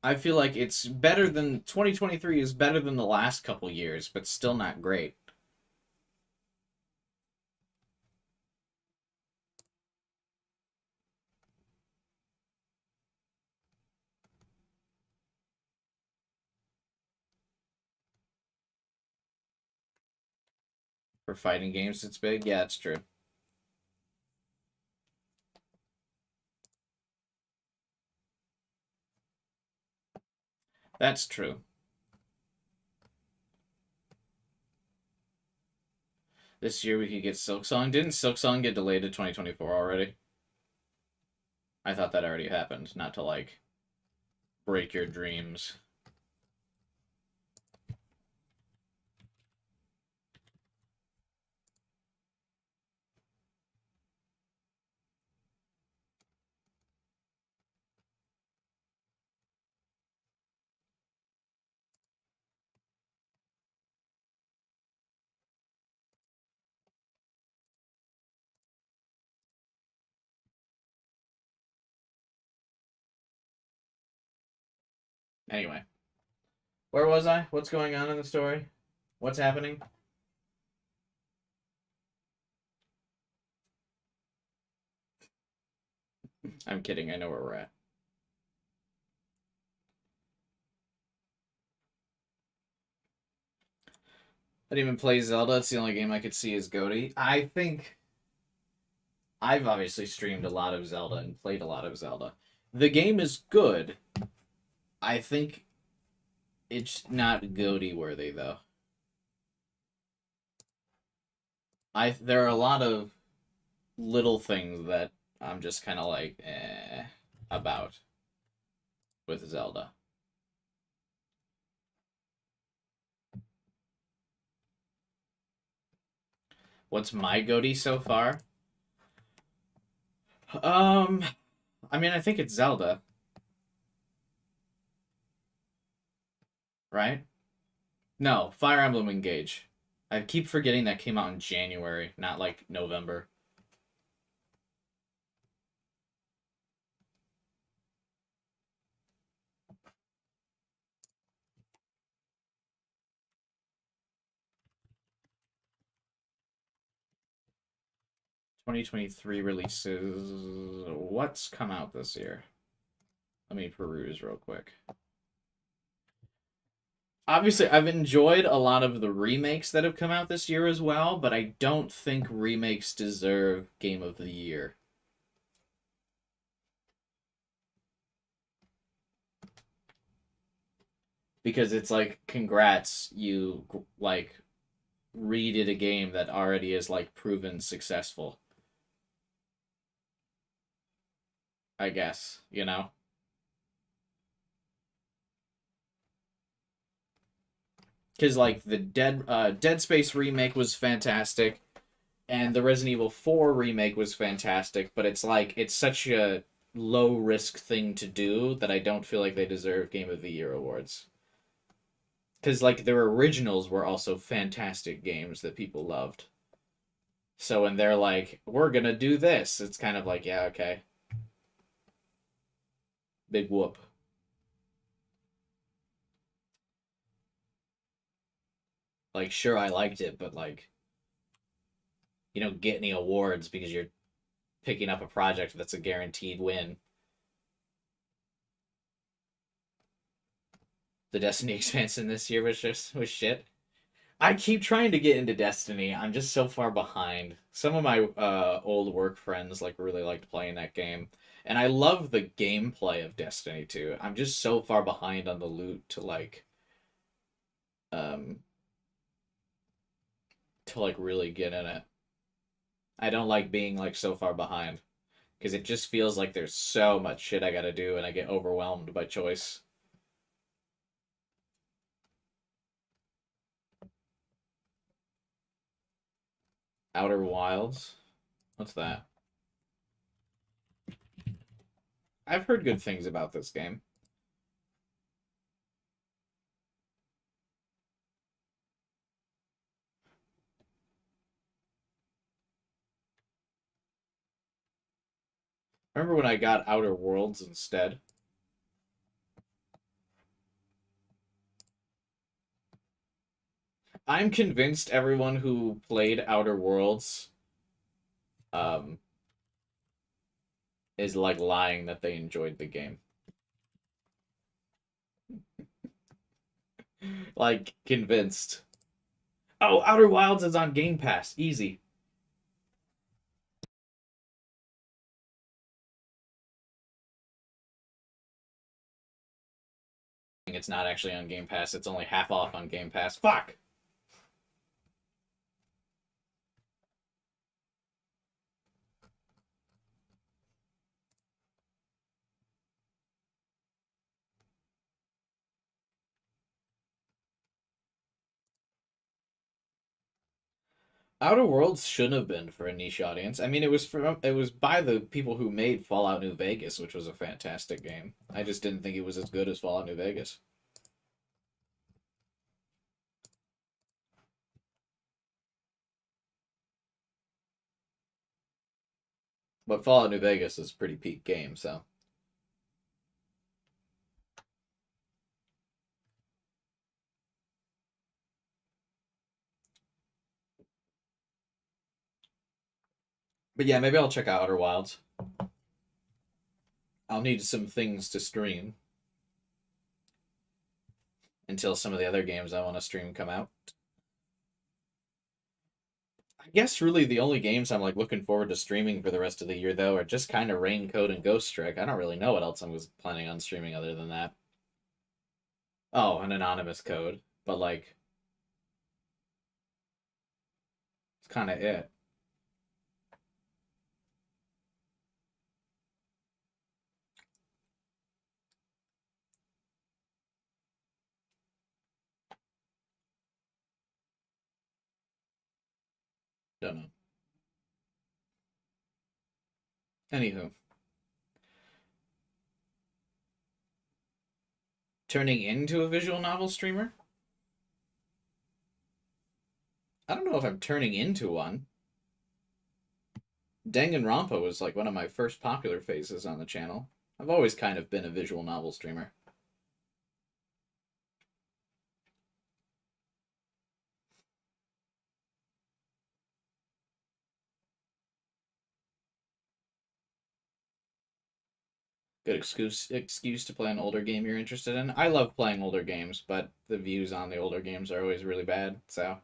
I feel like it's better than 2023 is better than the last couple years, but still not great. For fighting games, it's big. Yeah, it's true. That's true. This year we could get Silksong. Didn't Silksong get delayed to 2024 already? I thought that already happened. Not to, like, break your dreams. Anyway. Where was I? What's going on in the story? What's happening? I'm kidding. I know where we're at. I didn't even play Zelda. It's the only game I could see as GOTY. I think I've obviously streamed a lot of Zelda and played a lot of Zelda. The game is good. I think it's not GOTY worthy though. There are a lot of little things that I'm just kind of like about with Zelda. What's my GOTY so far? I mean, I think it's Zelda. Right? No, Fire Emblem Engage. I keep forgetting that came out in January, not like November. (2023) releases. What's come out this year? Let me peruse real quick. Obviously, I've enjoyed a lot of the remakes that have come out this year as well, but I don't think remakes deserve Game of the Year. Because it's like, congrats, you like redid a game that already is like proven successful. I guess, you know? Because like the Dead Space remake was fantastic, and the Resident Evil 4 remake was fantastic, but it's like it's such a low risk thing to do that I don't feel like they deserve Game of the Year awards. Because like their originals were also fantastic games that people loved. So when they're like, we're gonna do this, it's kind of like, yeah, okay. Big whoop. Like, sure, I liked it, but like, you don't get any awards because you're picking up a project that's a guaranteed win. The Destiny expansion this year was shit. I keep trying to get into Destiny. I'm just so far behind. Some of my old work friends like really liked playing that game, and I love the gameplay of Destiny too. I'm just so far behind on the loot um to like really get in it. I don't like being like so far behind because it just feels like there's so much shit I gotta do and I get overwhelmed by choice. Outer Wilds? What's that? I've heard good things about this game. Remember when I got Outer Worlds instead? I'm convinced everyone who played Outer Worlds um, is like lying that they enjoyed the game. Like, convinced. Oh, Outer Wilds is on Game Pass. Easy. It's not actually on Game Pass. It's only half off on Game Pass. Fuck! Outer Worlds shouldn't have been for a niche audience. I mean, it was by the people who made Fallout New Vegas, which was a fantastic game. I just didn't think it was as good as Fallout New Vegas. But Fallout New Vegas is a pretty peak game, so. But yeah, maybe I'll check out Outer Wilds. I'll need some things to stream until some of the other games I want to stream come out. I guess really the only games I'm like looking forward to streaming for the rest of the year though are just kind of Rain Code and Ghost Trick. I don't really know what else I was planning on streaming other than that. Oh, an anonymous code, but like it's kind of it. Don't know. Anywho, turning into a visual novel streamer? I don't know if I'm turning into one. Danganronpa was like one of my first popular phases on the channel. I've always kind of been a visual novel streamer. Good excuse to play an older game you're interested in. I love playing older games, but the views on the older games are always really bad, so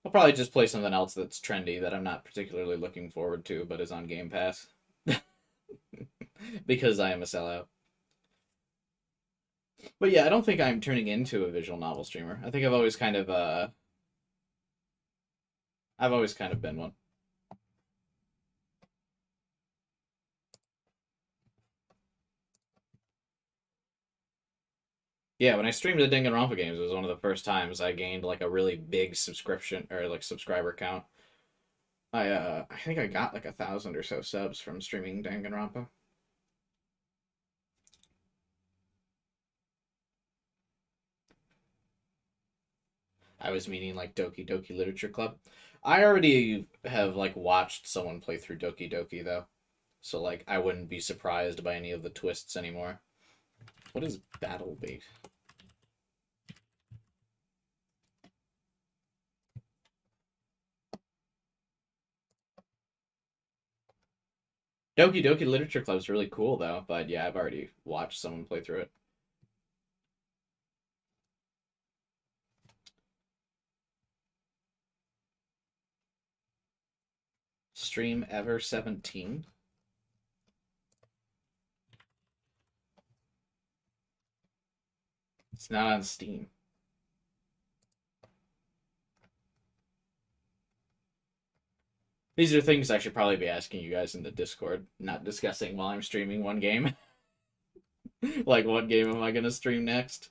I'll probably just play something else that's trendy that I'm not particularly looking forward to, but is on Game Pass. Because I am a sellout. But yeah, I don't think I'm turning into a visual novel streamer. I think I've always kind of been one. Yeah, when I streamed the Danganronpa games, it was one of the first times I gained like a really big subscription or like subscriber count. I think I got like 1,000 or so subs from streaming Danganronpa. I was meaning like Doki Doki Literature Club. I already have like watched someone play through Doki Doki though, so like I wouldn't be surprised by any of the twists anymore. What is battle bait? Doki Doki Literature Club is really cool though, but yeah, I've already watched someone play through it. Stream Ever 17. It's not on Steam. These are things I should probably be asking you guys in the Discord, not discussing while I'm streaming one game. Like, what game am I going to stream next?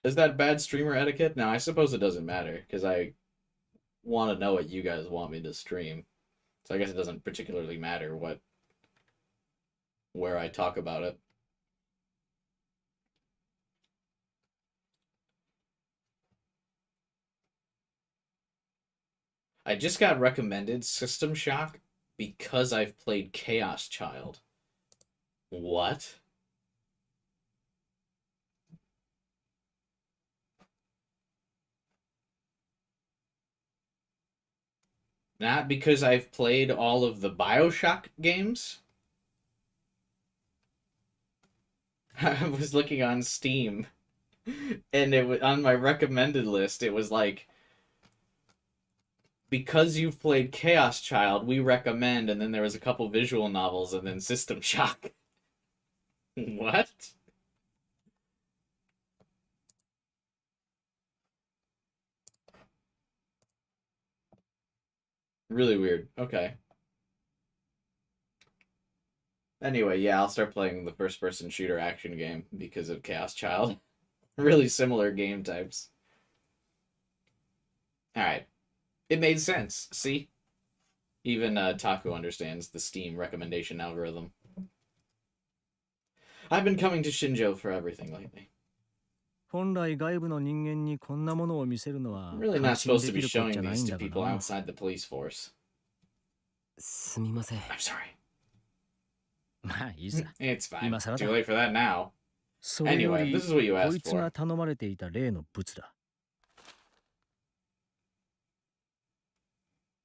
Is that bad streamer etiquette? No, I suppose it doesn't matter, because I want to know what you guys want me to stream. So I guess it doesn't particularly matter where I talk about it. I just got recommended System Shock because I've played Chaos Child. What? Not because I've played all of the BioShock games? I was looking on Steam, and it was on my recommended list. It was like, because you've played Chaos Child, we recommend, and then there was a couple visual novels, and then System Shock. What? Really weird. Okay. Anyway, yeah, I'll start playing the first-person shooter action game because of Chaos Child. Really similar game types. Alright. It made sense. See? Even Taku understands the Steam recommendation algorithm. I've been coming to Shinjo for everything lately. 本来外部の人間にこんなものを見せるの I'm は really 感 not 心 supposed で to き be ることじ showing ゃない these ん to だが people な。 outside the police force. すみません。 I'm sorry. まあいいさ。 It's fine. 今更だ。 Too late for that now. それよ Anyway, り this is what you こ asked いつ for. が頼まれていた例の物だ。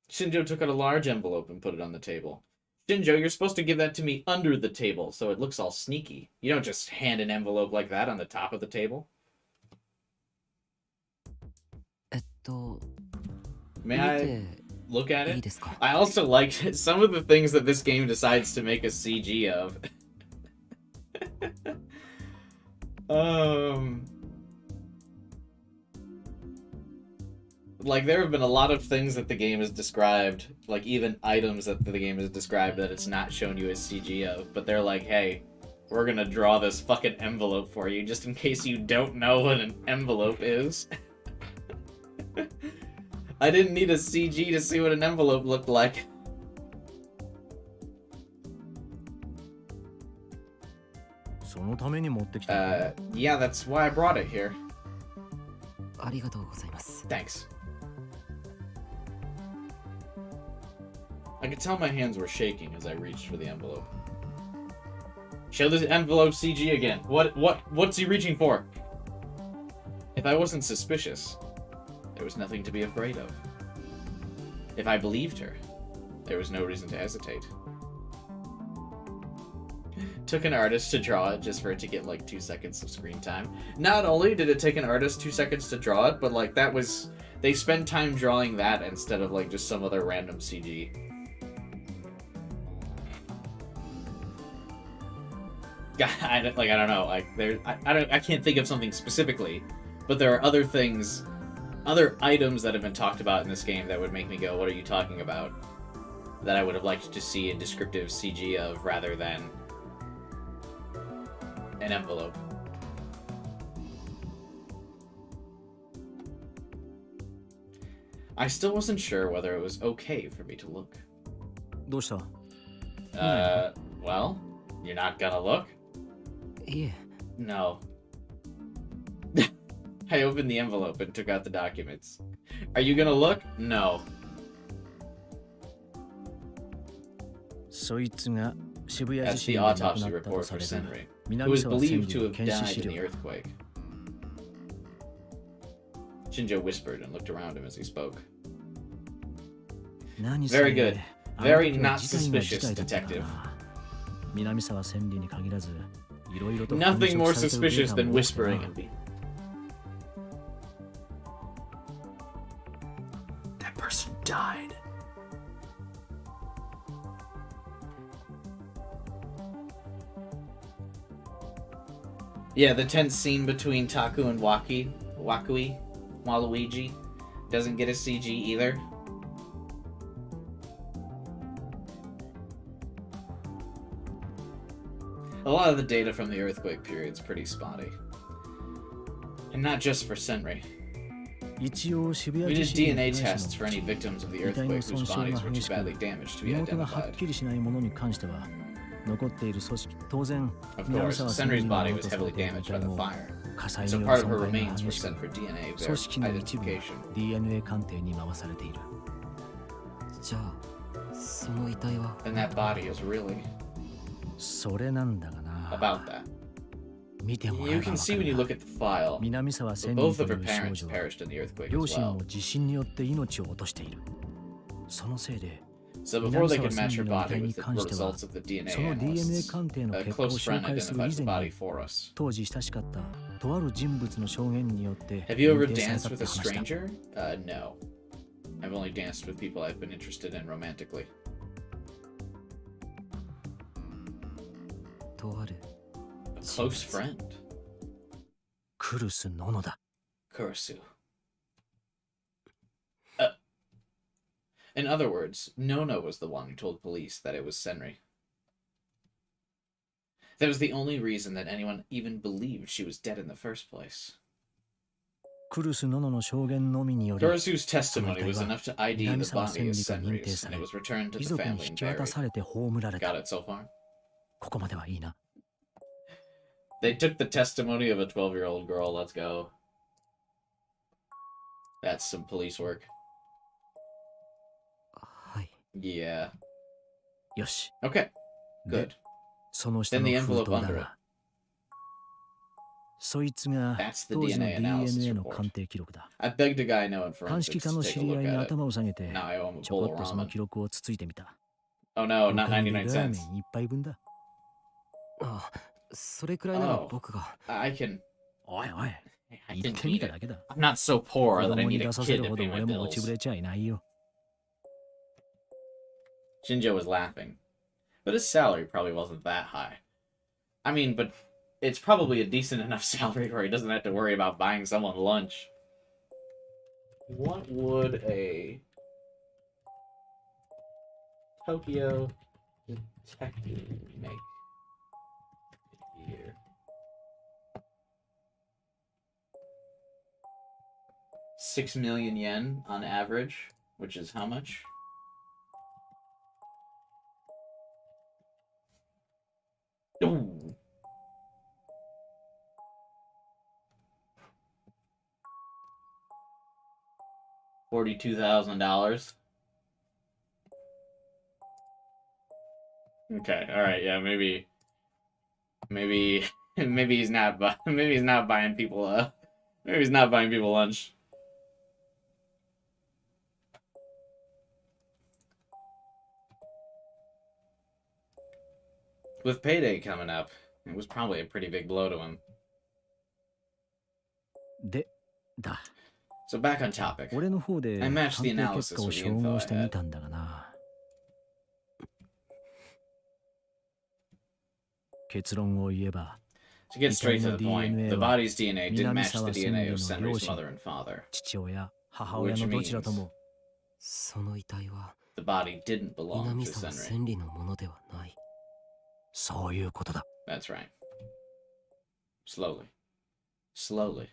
Shinjo took out a large envelope and put it on the table. Shinjo, you're supposed to give that to me under the table, so it looks all sneaky. You don't just hand an envelope like that on the top of the table. May I look at it? I also like some of the things that this game decides to make a CG of. Like, there have been a lot of things that the game has described, like even items that the game has described that it's not shown you as CG of, but they're like, hey, we're gonna draw this fucking envelope for you, just in case you don't know what an envelope is. I didn't need a CG to see what an envelope looked like. Yeah, that's why I brought it here. Thanks. I could tell my hands were shaking as I reached for the envelope. Show this envelope CG again. What's he reaching for? If I wasn't suspicious, there was nothing to be afraid of. If I believed her, there was no reason to hesitate. Took an artist to draw it just for it to get like 2 seconds of screen time. Not only did it take an artist 2 seconds to draw it, but like that was... They spent time drawing that instead of like just some other random CG. I don't know. Like I can't think of something specifically, but there are other things, other items that have been talked about in this game that would make me go, "What are you talking about?" That I would have liked to see a descriptive CG of rather than an envelope. I still wasn't sure whether it was okay for me to look. Well, you're not gonna look? Yeah. No. I opened the envelope and took out the documents. Are you gonna look? No. That's the autopsy report for Senri, who was believed to have died in the earthquake. Shinjo whispered and looked around him as he spoke. Very good. Very not suspicious, detective. Nothing more suspicious than whispering and being... That person died. Yeah, the tense scene between Taku and Waluigi, doesn't get a CG either. A lot of the data from the earthquake period is pretty spotty. And not just for Senri. We did DNA tests for any victims of the earthquake whose bodies were too badly damaged to be identified. Of course, Senri's body was heavily damaged by the fire, and so part of her remains were sent for DNA identification. And that body is really... about that. You can see when you look at the file, but both of her parents perished in the earthquake as well. So before they could match her body with the results of the DNA analysts, a close friend identified the body for us. Have you ever danced with a stranger? No. I've only danced with people I've been interested in romantically. A close friend. Kurusu. In other words, Nono was the one who told police that it was Senri. That was the only reason that anyone even believed she was dead in the first place. Kurusu's testimony was enough to ID the body as Senri's, and it was returned to the family and buried. Got it so far? They took the testimony of a 12-year-old girl. Let's go. That's some police work. Yeah. Okay. Good. Then the envelope under it. That's the DNA analysis report. I begged a guy I know in forensics to take a look at it. Now I owe him a bowl of ramen. Oh no, not おかげで 99 ラーメ cents. ン一杯分だ。あ、それくらいなら Oh, 僕が。 I can. おいおい、 I 言 can ってみ eat た it. だけだ。 I'm not so 子 poor that I 供 need に a 出させ kid る to ほど pay my 俺も落ち bills. ぶれちゃいないよ。 Shinjo was laughing. But his salary probably wasn't that high. I mean, but it's probably a decent enough salary where he doesn't have to worry about buying someone lunch. What would a Tokyo detective make a year? 6 million yen on average, which is how much? Ooh. $42,000. Okay, all right, yeah, maybe, maybe he's not, maybe he's not buying people, maybe he's not buying people lunch. With payday coming up, it was probably a pretty big blow to him. で、だ。 So back on topic. 俺の方で I 鑑 matched the 定結 analysis 果を with the 照 info 合 I してみ had. たんだがな。結論を言えば、 To get straight to the point, DNA the body's DNA did 南 match 沢 the 千 DNA 里 of の Senri's 両親、 mother and father. 父親、母親のどちらとも、 その遺体は The body didn't belong 南 to 沢 Senri. 千里のものではない。そういうことだ。 That's right. Slowly. Slowly.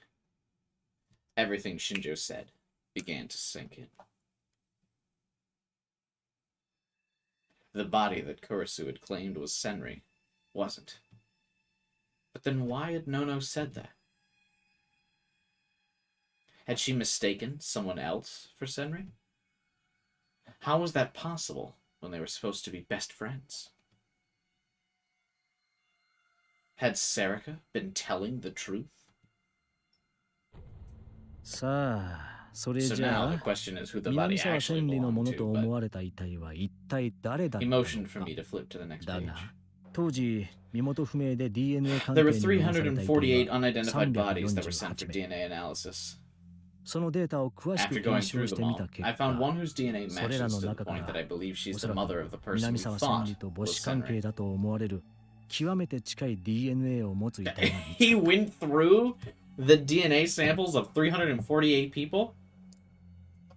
Everything Shinjo said began to sink in. The body that Kurisu had claimed was Senri wasn't. But then why had Nono said that? Had she mistaken someone else for Senri? How was that possible when they were supposed to be best friends? Had Serica been telling the truth? さあ、それ So じ now ゃ the あ、 question is who the 南 body 沢 actually 千里のも belonged のと to, 思 but われた遺体は一体誰だった he の motioned for か。 me to flip to the next だ page. が、当時、身元不明で DNA 鑑 There 定 were に回された遺体348は unidentified bodies that were sent for 348名。 DNA analysis. そのデータを詳しく After 検 going 証 through し them てみ all, た結 I found 果、 one whose DNA それら matches の to the 中か point ら that I believe she's お the そら mother of く the person 南 who 沢千 thought 里と母 was 子関係 Senri. だと思われる極めて近い DNA を持つ遺体が見つか He った。 went through the DNA samples of 348 people?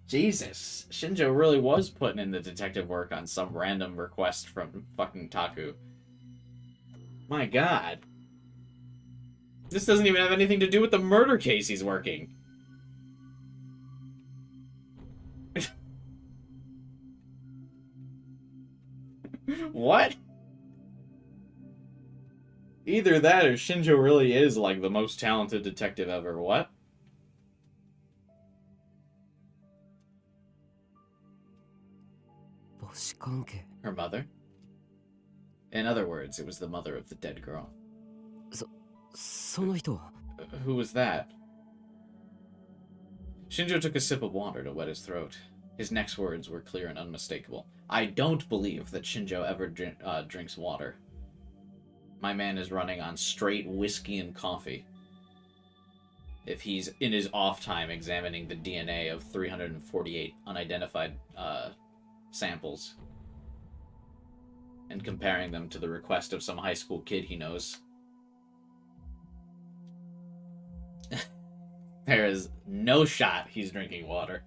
Jesus. Shinjo really was putting in the detective work on some random request from fucking Taku. My god. This doesn't even have anything to do with the murder case he's working. What? Either that or Shinjo really is like the most talented detective ever. What? 母子関係。 Her mother? In other words, it was the mother of the dead girl. その人は Who was that? Shinjo took a sip of water to wet his throat. His next words were clear and unmistakable. I don't believe that Shinjo ever drinks water. My man is running on straight whiskey and coffee. If he's in his off time examining the DNA of 348 unidentified samples and comparing them to the request of some high school kid he knows. There is no shot he's drinking water.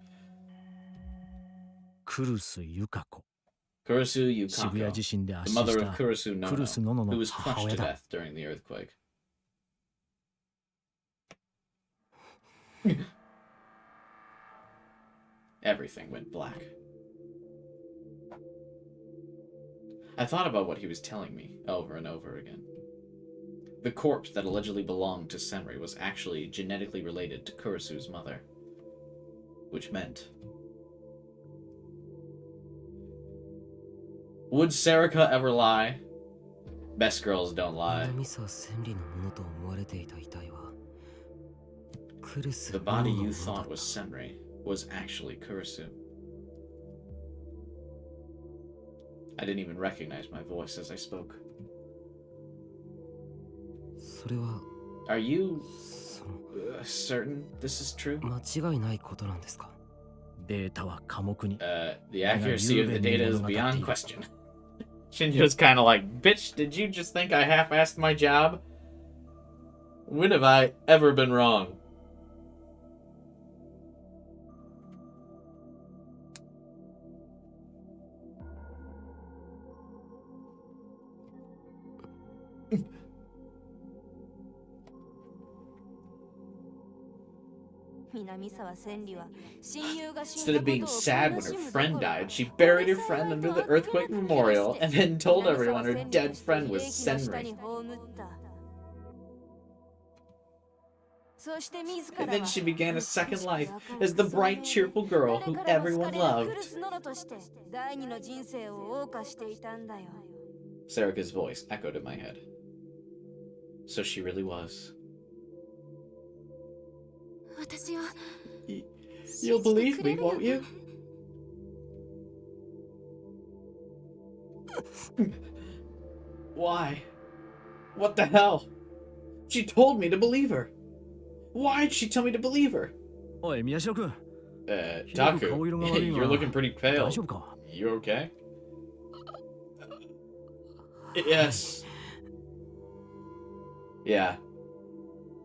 クルス・ユカ子、 Kurusu 渋谷 Yukako, 地震で the 圧死 mother し of た Kurusu クルス・ノ Nono, ノ who の was 母 crushed 親 to だ。 death during the earthquake. Everything went black. I thought about what he was telling me over and over again. The corpse that allegedly belonged to Senri was actually genetically related to Kurisu's mother. Which meant... Would Serica ever lie? Best girls don't lie. 南沢千里のものと思われていた遺体はクルス The ノ body ノの you ものだ thought っ was Senri was actually Kurisu. I didn't even recognize my voice as I spoke. それは Are you その certain this is true? 間違いないことなんですか？データは寡黙に。 The accuracy of the data is beyond question. Shinjo's kind of like, bitch, did you just think I half-assed my job? When have I ever been wrong? Instead of being sad when her friend died, she buried her friend under the earthquake memorial and then told everyone her dead friend was Senri. And then she began a second life as the bright, cheerful girl who everyone loved. Sarika's voice echoed in my head. So she really was. You'll believe me, won't you? Why? What the hell? She told me to believe her. Why'd she tell me to believe her? おい、宮代君。Taku, you're looking pretty pale. You okay? Yes. Yeah.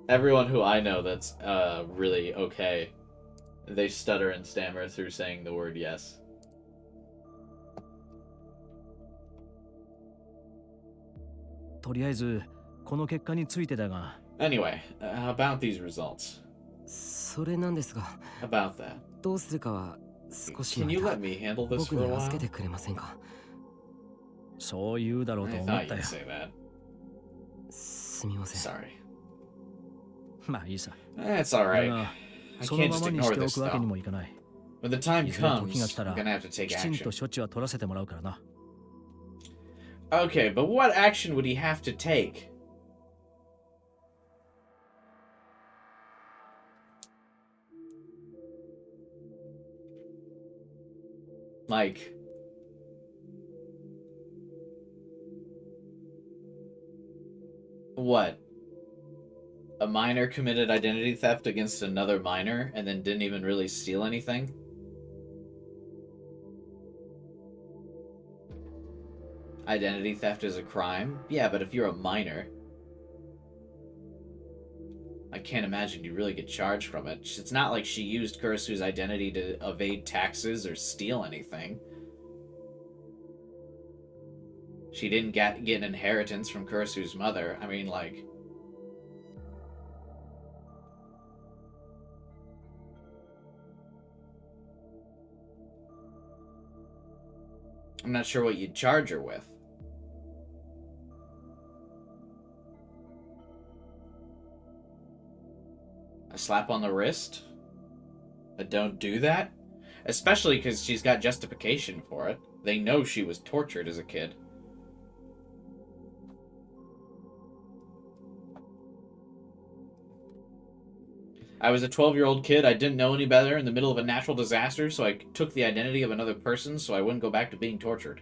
Everyone who I know that's really okay, they stutter and stammer through saying the word yes. とりあえずこの結果についてだが。Anyway, about these results. それなんですが。About that. どうするかは少し Can you let me handle this 僕 for a に while? 預けてくれませんか？そう言うだろうと I 思っ thought た you'd よ。 say that. すみません。 Sorry. まあいいさ。 That's alright. だが I その can't ま just まに ignore してお this くわけに though. もいかない。 When the time いずれ時 comes, が来た I'm ら gonna have to take きちん action. と処置は取らせてもらうからな。Okay, but what action would he have to take? Like, what? A minor committed identity theft against another minor and then didn't even really steal anything? Identity theft is a crime? Yeah, but if you're a minor, I can't imagine you really get charged from it. It's not like she used Kurasu's identity to evade taxes or steal anything. She didn't get an inheritance from Kurasu's mother. I mean, like... I'm not sure what you'd charge her with. A slap on the wrist? A don't do that? Especially because she's got justification for it. They know she was tortured as a kid. I was a 12-year-old kid. I didn't know any better in the middle of a natural disaster, so I took the identity of another person so I wouldn't go back to being tortured.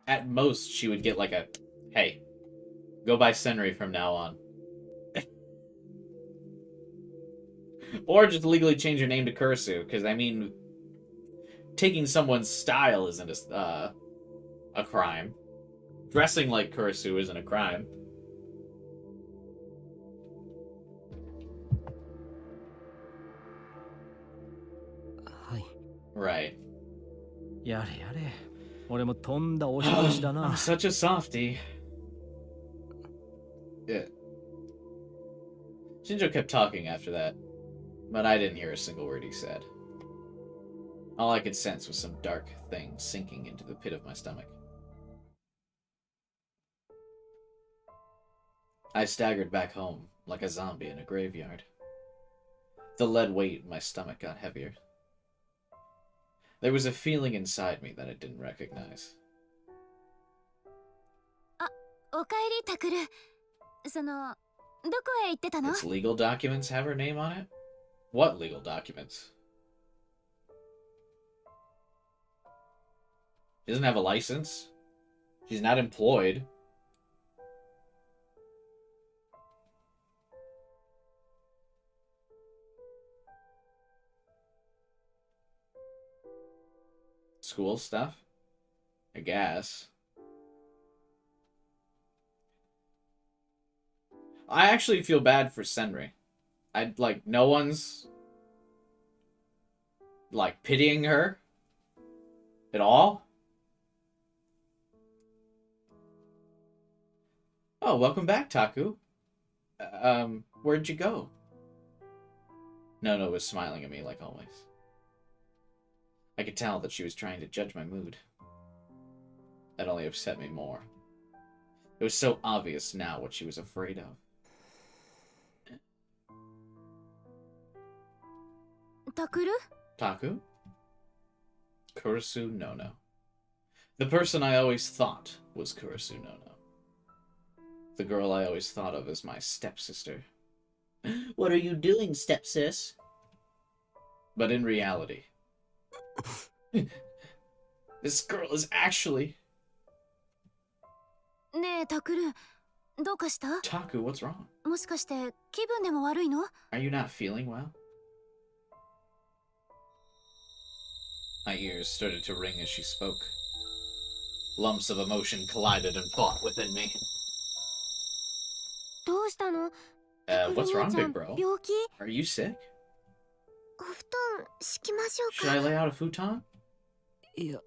At most, she would get like a, hey, go by Senri from now on. Or just legally change your name to Kurisu, because, I mean, taking someone's style isn't a crime. Dressing like Kurisu isn't a crime. Right. やれやれ。俺もとんだおしどしだ I'm な。 such a softie. Yeah. Shinjo kept talking after that, but I didn't hear a single word he said. All I could sense was some dark thing sinking into the pit of my stomach. I staggered back home, like a zombie in a graveyard. The lead weight in my stomach got heavier. There was a feeling inside me that I didn't recognize. おかえりタクル。そのどこへ行ってたの？ Its legal documents have her name on it? What legal documents? She doesn't have a license. She's not employed. School stuff? I guess. I actually feel bad for Senri. No one's pitying her at all. Oh, welcome back, Taku. Where'd you go? Nono was smiling at me like always. I could tell that she was trying to judge my mood. That only upset me more. It was so obvious now what she was afraid of. Takuru? Taku? Kurisu Nono. The person I always thought was Kurisu Nono. The girl I always thought of as my stepsister. What are you doing, stepsis? But in reality, this girl is actually... ねえ、タクル、どうかした？ Taku, what's wrong? もしかして気分でも悪いの？ Are you not feeling well? My ears started to ring as she spoke. Lumps of emotion collided and fought within me. どうしたの？ What's wrong, big bro? 病気？ Are you sick? お布団敷きましょう Should I か？ lay out a futon? いや、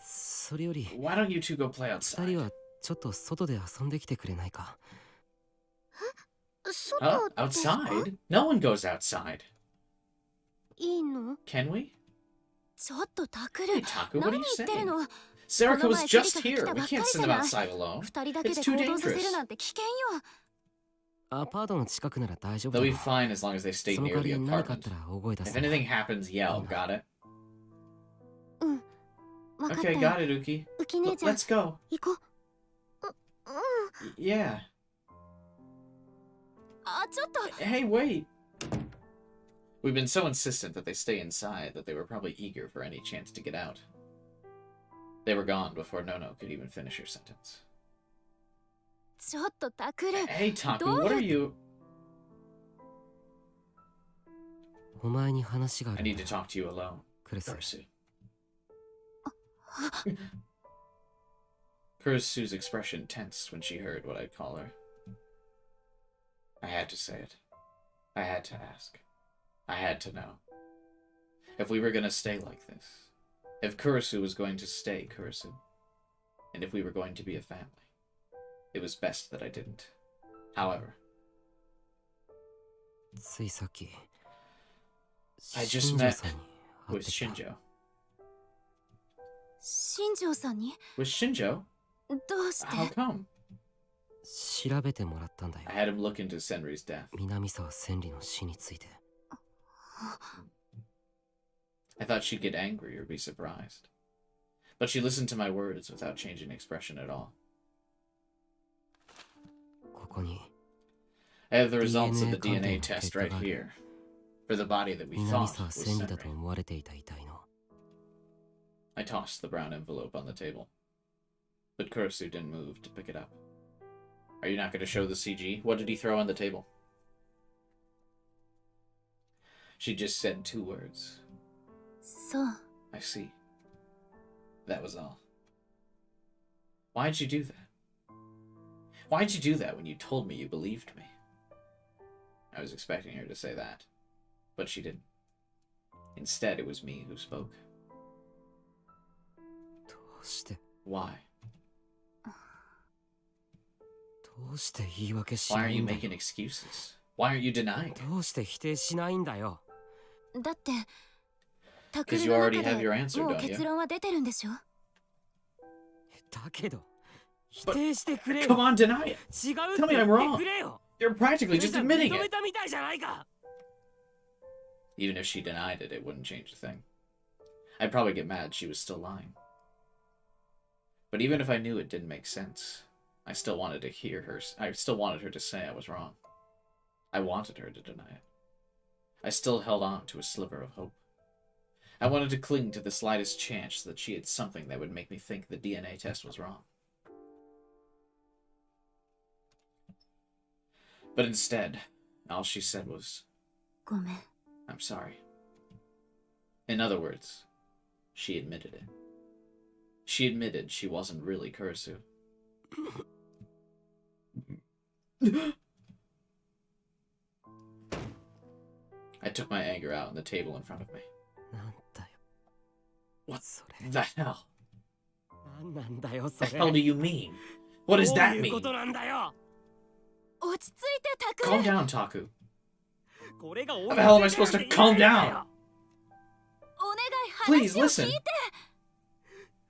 それより Why don't you two go play 二 outside? 人はちょっと外で遊んできてくれないか。外 Huh? ですか？ Outside? No one goes outside. いいの？ Can we? ちょっとタクル、 Hey, Taku, what 何 are you 言ってる saying? の？ Serica was just この前、 here. セリカが来たば We っかり can't send じ them ゃない。 outside alone. 二人だけ It's で too 行動させ dangerous. るなんて危険よ。アパートの近くなら大丈夫 They'll だ be ろ。 fine as long as they stay その near 代わ the り何かあっ apartment. たら大声出 If す。 anything happens, yell. Got it? わかった Okay, よ。 got it, Uki. ウキ姉ちゃん、 Let's go. 行こう。Yeah. あ、ちょっと。 Hey, wait. We've been so insistent that they stay inside that they were probably eager for any chance to get out. They were gone before Nono could even finish her sentence. ちょっとタクル。 Hey, Taku, どう what や are って you... お前に話があ I る need to talk to you alone, クルス。 Kurisu. Kurisu's expression tensed when she heard what I'd call her. I had to say it. I had to ask. I had to know. If we were going to stay like this, if Kurisu was going to stay Kurisu, and if we were going to be a family, it was best that I didn't. However, ついさっき I just 新 met 庄さんに会っ with てきた。 Shinjo. 新庄さんに With Shinjo? どうして？ How come? 調べてもらったんだよ。 I had him look into Senri's death. 南沢千里の死について。 I thought she'd get angry or be surprised. But she listened to my words without changing expression at all. ここに I have the results of the DNA DNA test鑑定 right の結果がある。 here. For the body that we 南 thought 沢 was 千里だと Senri. 思われていた遺体の I tossed the brown envelope on the table. But Kurisu didn't move to pick it up. Are you not going to show the CG? What did he throw on the table? She just said 2 words. そう。 I see. That was all. Why'd you do that? Why'd you do that when you told me you believed me? I was expecting her to say that, but she didn't. Instead, it was me who spoke. どうして Why? どうして言い訳し Why な are い you んだよ。 making excuses? Why aren't you denying it? どうして否定しないんだよ。だってタクル Because you の already 中 have で your answer, もう don't 結 you? 論は出てるんでしょ？だけど否定してくれよ。 Come on, deny it! 違うって Tell me 言 I'm っ wrong. てくれよ。 You're practically それ just じゃ admitting 認め it! たみたいじゃないか。 Even if she denied it, it wouldn't change a thing. I'd probably get mad she was still lying. But even if I knew it didn't make sense, I still wanted to hear her. I still wanted her to say I was wrong. I wanted her to deny it. I still held on to a sliver of hope. I wanted to cling to the slightest chance that she had something that would make me think the DNA test was wrong. But instead, all she said was, ごめん。 I'm sorry. In other words, she admitted it. She admitted she wasn't really Kurisu. I took my anger out on the table in front of me. なんだよ What それ the hell? なんなんだよそ The れ hell do you mean? What does どう that いうこ mean? となんだよ落ち着いてタク Calm ル。 down, Taku. これが How the hell am I supposed to calm down? お願い Please 話を聞 listen. いて。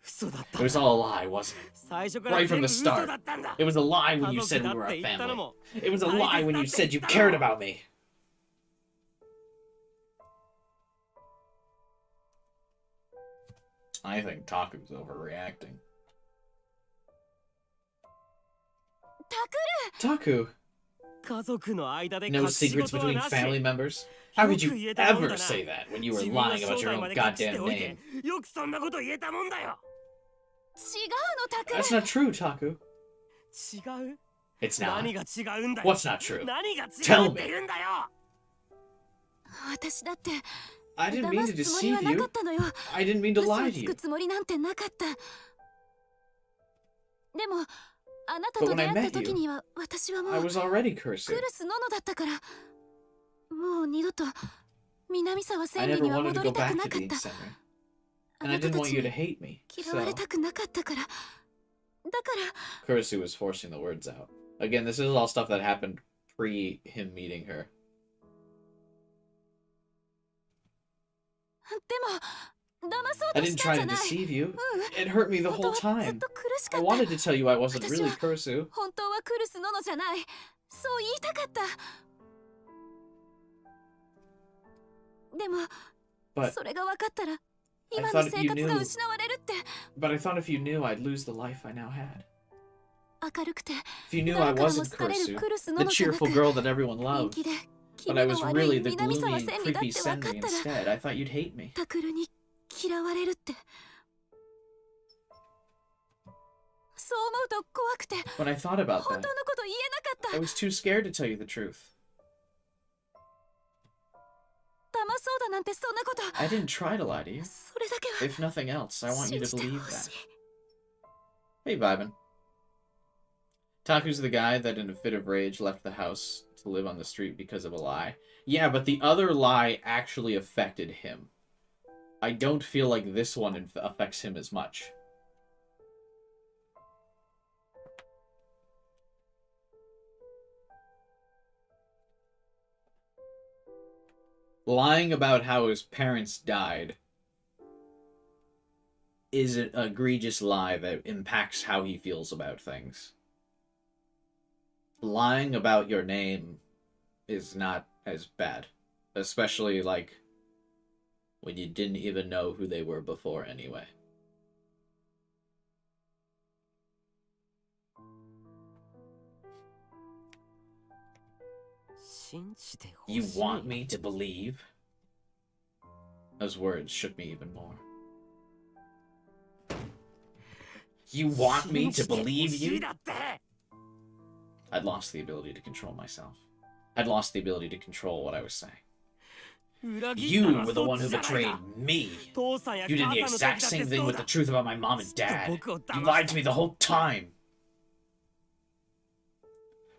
嘘だった It was all a lie, wasn't it? 最初から Right from the 全部嘘 start. だったんだ It was a lie when 家 you 族 said だ we っ were て a 言ったの family. も It was a lie when you said you cared about me. I think Taku's overreacting. タクル。 Taku, 家族の間で no 隠し secrets 事は between なし family members? How could you よく言えたもんだ ever な say that when you were 自分の lying 正 about your 体 own まで隠して goddamn おいて name? よくそんなこと言えたもんだよ違うのタクル。 That's not true, Taku. 違う It's not. 何が違うんだよ What's not true? 何が違 Tell うって言うんだよ私だって I didn't mean 騙 to すつもりは deceive なか you. ったのよ。 I didn't mean to 嘘を lie つ to く you. つもりなんてなかった。でもあなた But と when 出 I 会った met 時 you, には私はも I う was already ク Kurisu. ルス・ノノだったから、もう二度と南沢 I 千里 never には wanted 戻 to り go たく back な to かっ being た。 Senri. あ And I なた didn't た want ち you to に hate me. 嫌われ So たくなかったから。だから Kurisu was forcing the words out. Again, this is all stuff that happened pre him meeting her. でも騙そう I とし didn't たん try じ to ゃない。 deceive you. うん。 It hurt me the 本当 whole はずっ time. と苦しか I った。 wanted to tell you I wasn't 私 really は Kurisu. 本当はクルス・ノノじゃない。そう言いたかった。でも But それが分かったら I 今 thought の生 you 活が knew. 失われるって。 But I thought if you knew, I'd lose the life I now had. 明るくて If you knew I 誰からも wasn't 好かれる Kurisu, クルス・ノ the ノじゃなく cheerful girl that everyone 人 loved, 気で気 but 味 I の was 悪い really the 南 gloomy 沢 and 千里だっ creepy て分か Senri ったら instead. I thought you'd hate me. タクルに嫌われるって。そう思うと怖くて When I thought about 本 that, 当のこと言えなか I っ was too scared to tell you the truth. た。騙そうだなんてそんなこと。 I didn't try to lie to you. それだけは If nothing else, I want you 信 to じて believe ほ that. しい。 Hey, vibin'. Taku's the guy that in a fit of rage left the house to live on the street because of a lie. Yeah, but the other lie actually affected him. I don't feel like this one affects him as much. Lying about how his parents died is an egregious lie that impacts how he feels about things. Lying about your name is not as bad. Especially, like, when you didn't even know who they were before anyway. You want me to believe? Those words shook me even more. You want me to believe you? I'd lost the ability to control myself. I'd lost the ability to control what I was saying. You were the one who betrayed me. You did the exact same thing with the truth about my mom and dad. You lied to me the whole time.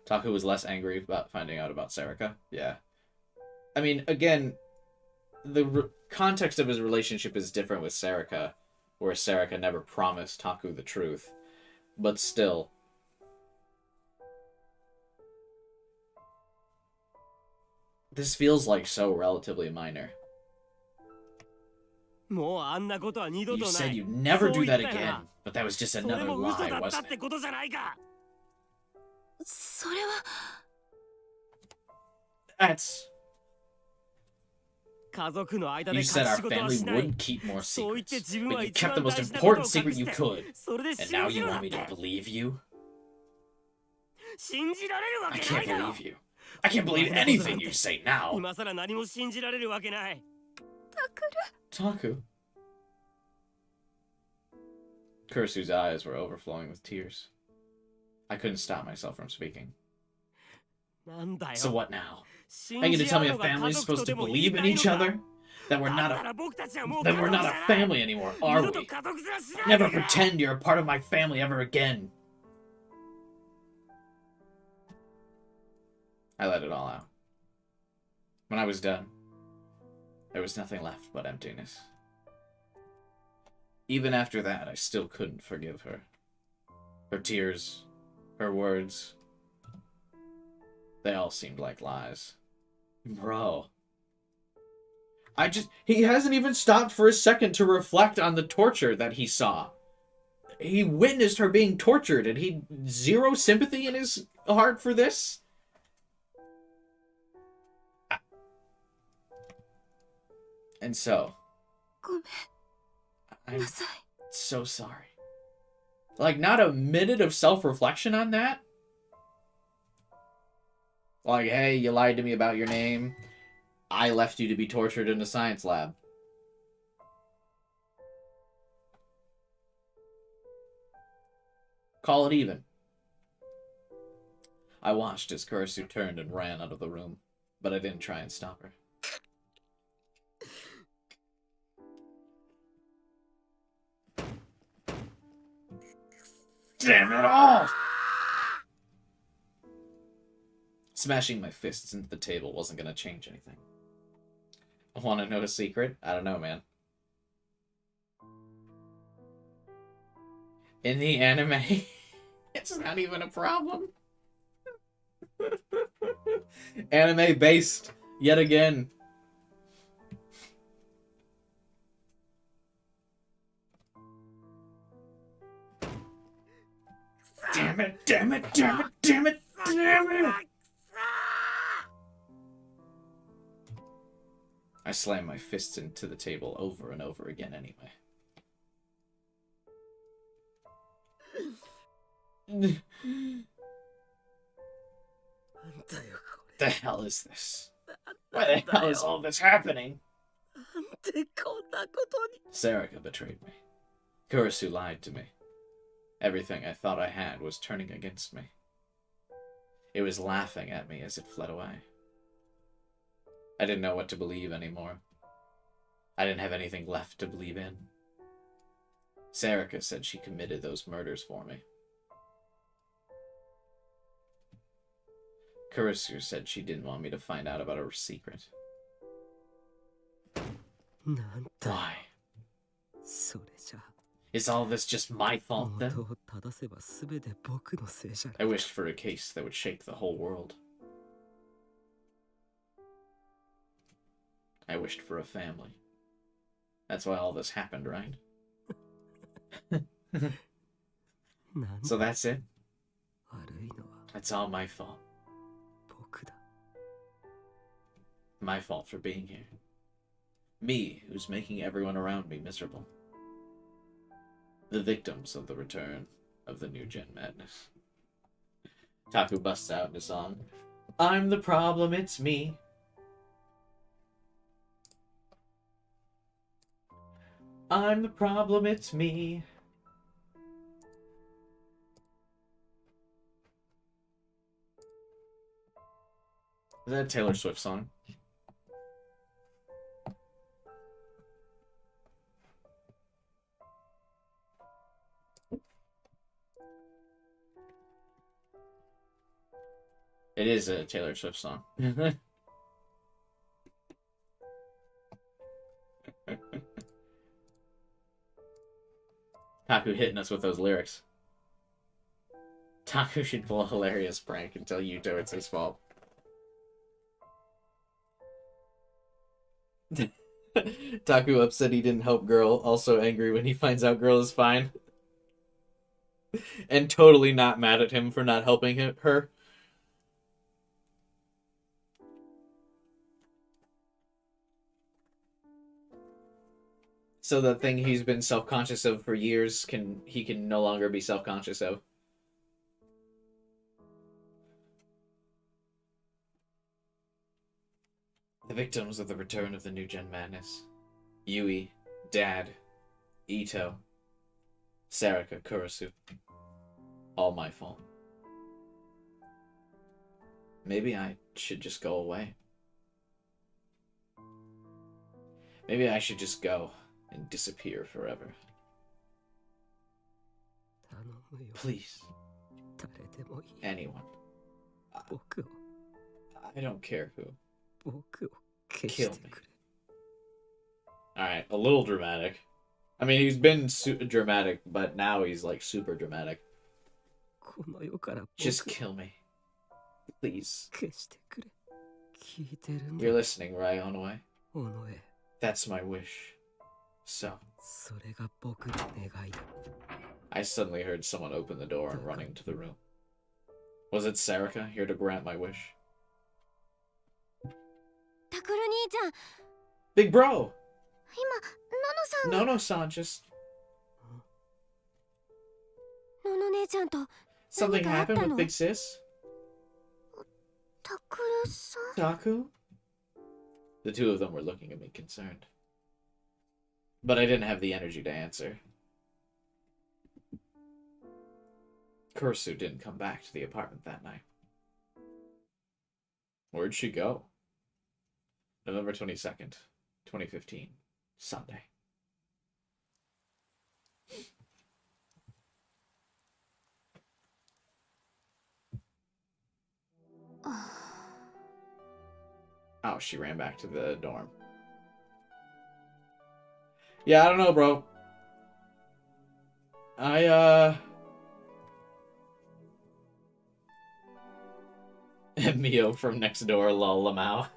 Taku was less angry about finding out about Sarika. Yeah. I mean, again, the context of his relationship is different with Sarika, where Sarika never promised Taku the truth. But still. This feels like so relatively minor. You said you'd never do that again, but that was just another lie, wasn't it? それは That's... 家族の間で You 隠し said our 事は family しない wouldn't keep more そう言って secrets, 自分 but は you 一 kept the 番 most 大事なこと important を secret 隠 you して could. それで And 信 now じ you ろだ want っ me て to believe you? 信じられるわ I けない can't だろ believe you. I can't believe anything you say now. 今さら何も信じられるわけない。 Taku. Kursu's eyes were overflowing with tears. I couldn't stop myself from speaking. なんだよ。 So what now? Are you going to tell me a family is supposed to believe in each other? That we're not a family anymore, are we? Never pretend you're a part of my family ever again. I let it all out. When I was done, there was nothing left but emptiness. Even after that, I still couldn't forgive her. Her tears, her words, they all seemed like lies. Bro. He hasn't even stopped for a second to reflect on the torture that he saw. He witnessed her being tortured, and he zero sympathy in his heart for this? And so, I'm so sorry. Like, not a minute of self-reflection on that? Like, hey, you lied to me about your name. I left you to be tortured in a science lab. Call it even. I watched as Kurisu turned and ran out of the room, but I didn't try and stop her. Damn it all! Smashing my fists into the table wasn't going to change anything. I want to know a secret? I don't know, man. In the anime, it's not even a problem. Anime based, yet again. Damn it, damn it, damn it, damn it, damn it! I slammed my fists into the table over and over again anyway. The hell is this? Why the hell is all this happening? Sarika betrayed me. Kurisu lied to me. Everything I thought I had was turning against me. It was laughing at me as it fled away. I didn't know what to believe anymore. I didn't have anything left to believe in. Sarika said she committed those murders for me. Kurisu said she didn't want me to find out about her secret. Why? Is all this just my fault then? I wished for a case that would shake the whole world. I wished for a family. That's why all this happened, right? So that's it? It's all my fault. My fault for being here. Me, who's making everyone around me miserable. The victims of the return of the new gen madness. Taku busts out into song. I'm the problem, it's me. I'm the problem, it's me. Is that a Taylor Swift song? It is a Taylor Swift song. Taku hitting us with those lyrics. Taku should pull a hilarious prank and tell Yuto it's his fault. Taku upset he didn't help Girl, also angry when he finds out Girl is fine. And totally not mad at him for not helping her. So the thing he's been self-conscious of for years, he can no longer be self-conscious of. victims of the return of the new gen madness. Yui, Dad, Ito, Sarika, Kurisu. All my fault. Maybe I should just go away. Maybe I should just go and disappear forever. 頼むよ Please, 誰でもいい anyone. 僕を I don't care who. 僕を消してくれ Alright, a little dramatic. I mean, he's been dramatic, but now he's like super dramatic. この世から僕 Just を kill me. Please. 消してくれ聞いてるんだ You're listening, right, Onoe? 尾上 That's my wish. So, それが僕の願いだ I suddenly heard someone open the door and running to the room. Was it Sarika, here to grant my wish? タクル兄ちゃん、 Big bro! 今、ナノさんが No, just... ノノ姉ちゃんと Something 何かあった happened の with Big Sis? タクルさん Taku? The two of them were looking at me concerned. But I didn't have the energy to answer. Kursu didn't come back to the apartment that night. Where'd she go? November 22nd, 2015, Sunday. Oh, she ran back to the dorm. Yeah, I don't know, bro. Mio from next door, lol, Lamau.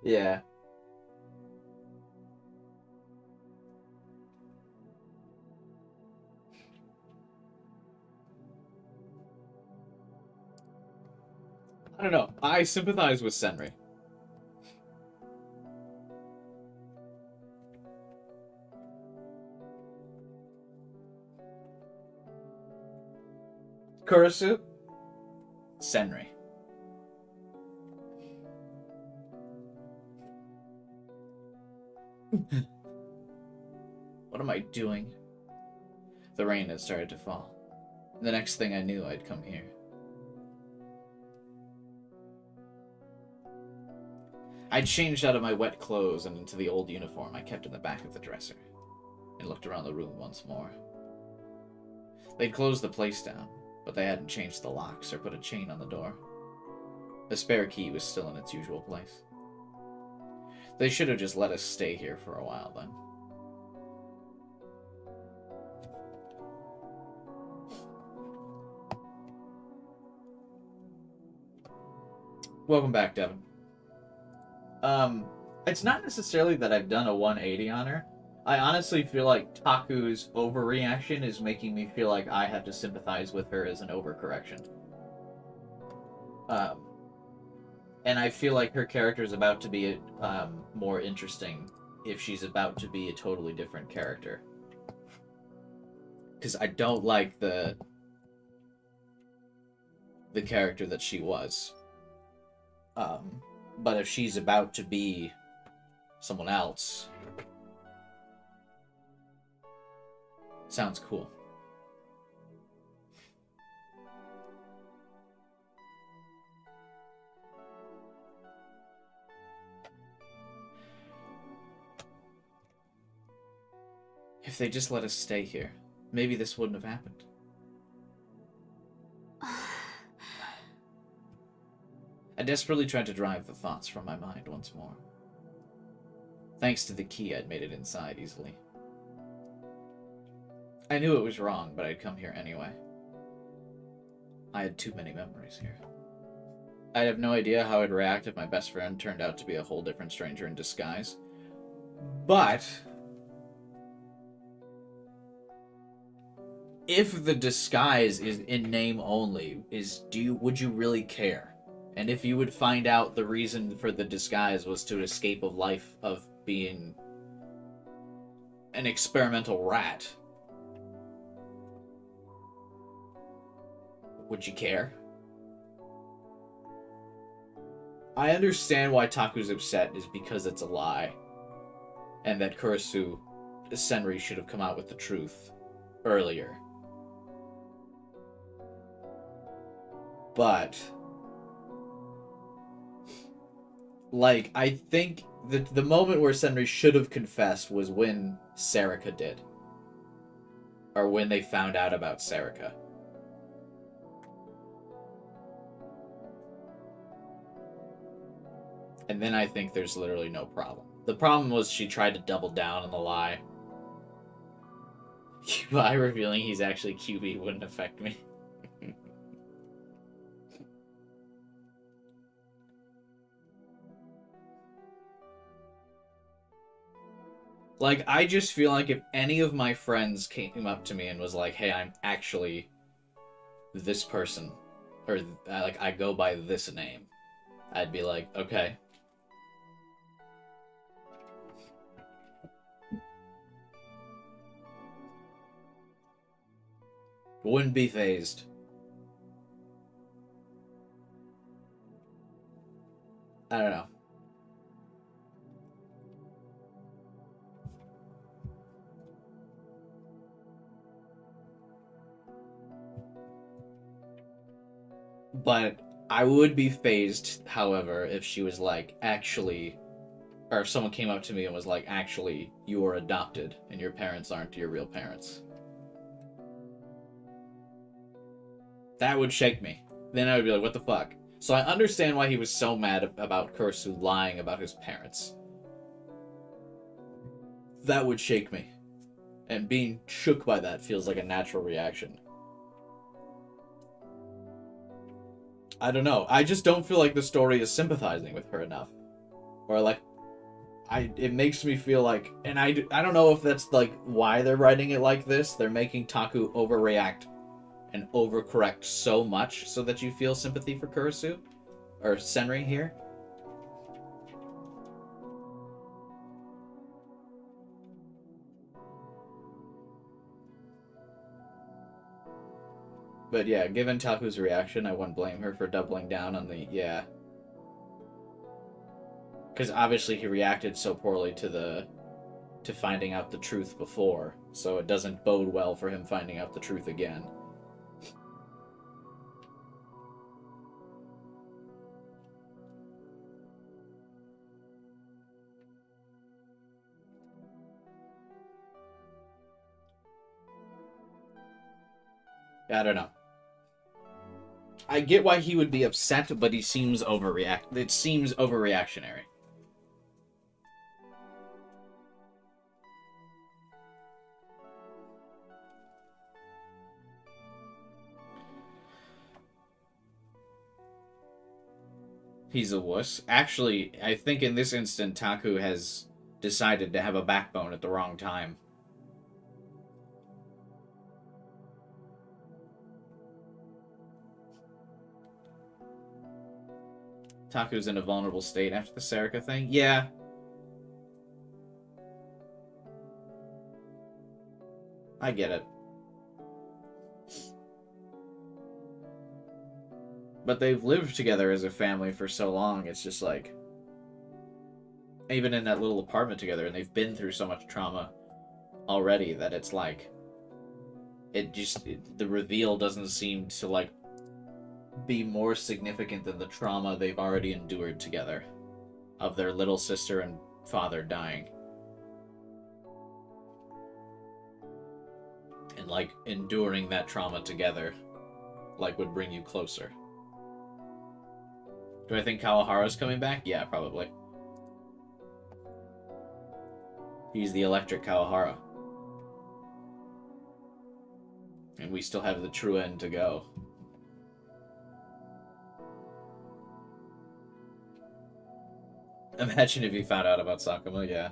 Yeah. I don't know. I sympathize with Senri. Kurisu? Senri. What am I doing? The rain had started to fall. The next thing I knew, I'd come here. I changed out of my wet clothes and into the old uniform I kept in the back of the dresser, and looked around the room once more. They'd closed the place down, but they hadn't changed the locks or put a chain on the door. The spare key was still in its usual place. They should have just let us stay here for a while then. Welcome back, Devin. It's not necessarily that I've done a 180 on her. I honestly feel like Taku's overreaction is making me feel like I have to sympathize with her as an overcorrection. And I feel like her character is about to be more interesting if she's about to be a totally different character. Because I don't like the character that she was. But if she's about to be someone else, sounds cool. If they just let us stay here, maybe this wouldn't have happened. I desperately tried to drive the thoughts from my mind once more. Thanks to the key, I'd made it inside easily. I knew it was wrong, but I'd come here anyway. I had too many memories here. I'd have no idea how I'd react if my best friend turned out to be a whole different stranger in disguise. But if the disguise is in name only, would you really care? And if you would find out the reason for the disguise was to escape a life of being an experimental rat, Would you care? I understand why Taku's upset is because it's a lie. And that Kurisu, Senri, should have come out with the truth earlier. But, like, I think that the moment where Senri should have confessed was when Sarika did. Or when they found out about Sarika. And then I think there's literally no problem. The problem was she tried to double down on the lie. By revealing he's actually QB wouldn't affect me. Like, I just feel like if any of my friends came up to me and was like, hey, I'm actually this person, or like I go by this name, I'd be like, okay. Wouldn't be phased. I don't know. But I would be phased, however, if she was like, actually, or if someone came up to me and was like, actually, you are adopted and your parents aren't your real parents. That would shake me. Then I would be like, what the fuck? So I understand why he was so mad about Kurisu lying about his parents. That would shake me. And being shook by that feels like a natural reaction. I don't know. I just don't feel like the story is sympathizing with her enough. Or like, it makes me feel like, and I don't know if that's like why they're writing it like this. They're making Taku overreact and overcorrect so much so that you feel sympathy for Kurisu or Senri here. But yeah, given Taku's reaction, I wouldn't blame her for doubling down on the yeah. Because obviously he reacted so poorly to finding out the truth before, so it doesn't bode well for him finding out the truth again. I don't know. I get why he would be upset, but he seems It seems overreactionary. He's a wuss. Actually, I think in this instant, Taku has decided to have a backbone at the wrong time. Taku's in a vulnerable state after the Sarika thing? Yeah. I get it. But they've lived together as a family for so long, it's just like... Even in that little apartment together, and they've been through so much trauma already that it's like... the reveal doesn't seem to, like, be more significant than the trauma they've already endured together. Of their little sister and father dying. And, like, enduring that trauma together, like, would bring you closer. Do I think Kawahara's coming back? Yeah, probably. He's the electric Kawahara. And we still have the true end to go. Imagine if you found out about Sakuma, yeah.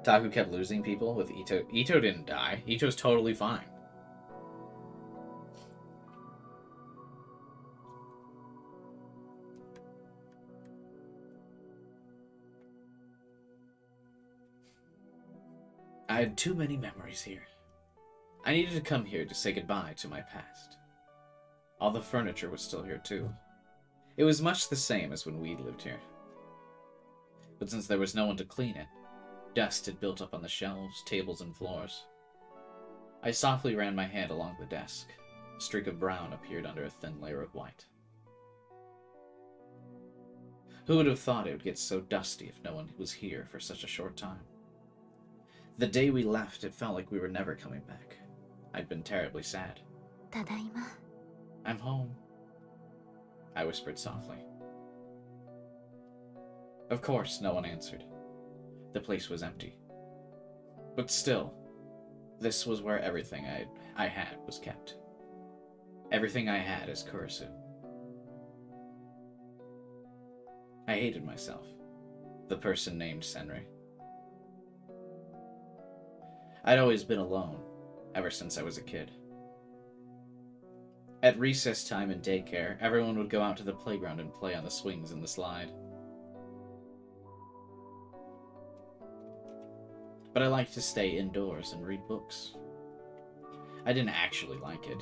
Taku kept losing people with Ito. Ito didn't die. Ito's totally fine. I had too many memories here. I needed to come here to say goodbye to my past. All the furniture was still here too. It was much the same as when we lived here. But since there was no one to clean it, dust had built up on the shelves, tables, and floors. I softly ran my hand along the desk. A streak of brown appeared under a thin layer of white. Who would have thought it would get so dusty if no one was here for such a short time? The day we left, it felt like we were never coming back. I'd been terribly sad. ただいま I'm home, I whispered softly. Of course, no one answered. The place was empty. But still, this was where everything I had was kept. Everything I had is Kurisu. I hated myself, the person named Senri. I'd always been alone, ever since I was a kid. At recess time in daycare, everyone would go out to the playground and play on the swings and the slide. But I liked to stay indoors and read books. I didn't actually like it.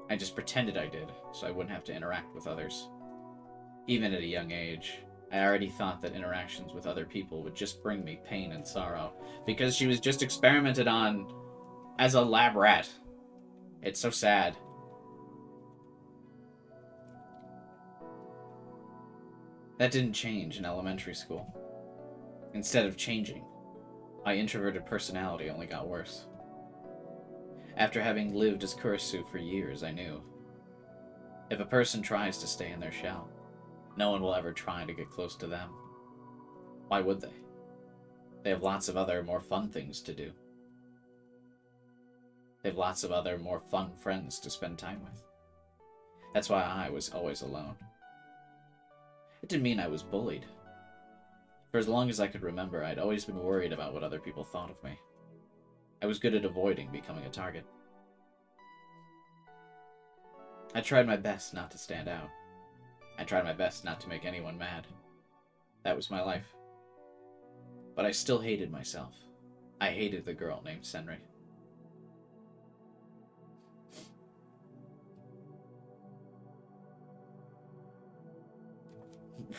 I just pretended I did, so I wouldn't have to interact with others. Even at a young age, I already thought that interactions with other people would just bring me pain and sorrow, because she was just experimented on as a lab rat. It's so sad. That didn't change in elementary school. Instead of changing, my introverted personality only got worse. After having lived as Kurisu for years, I knew. If a person tries to stay in their shell, no one will ever try to get close to them. Why would they? They have lots of other, more fun things to do. They have lots of other, more fun friends to spend time with. That's why I was always alone. It didn't mean I was bullied. For as long as I could remember, I'd always been worried about what other people thought of me. I was good at avoiding becoming a target. I tried my best not to stand out. I tried my best not to make anyone mad. That was my life. But I still hated myself. I hated the girl named Senri.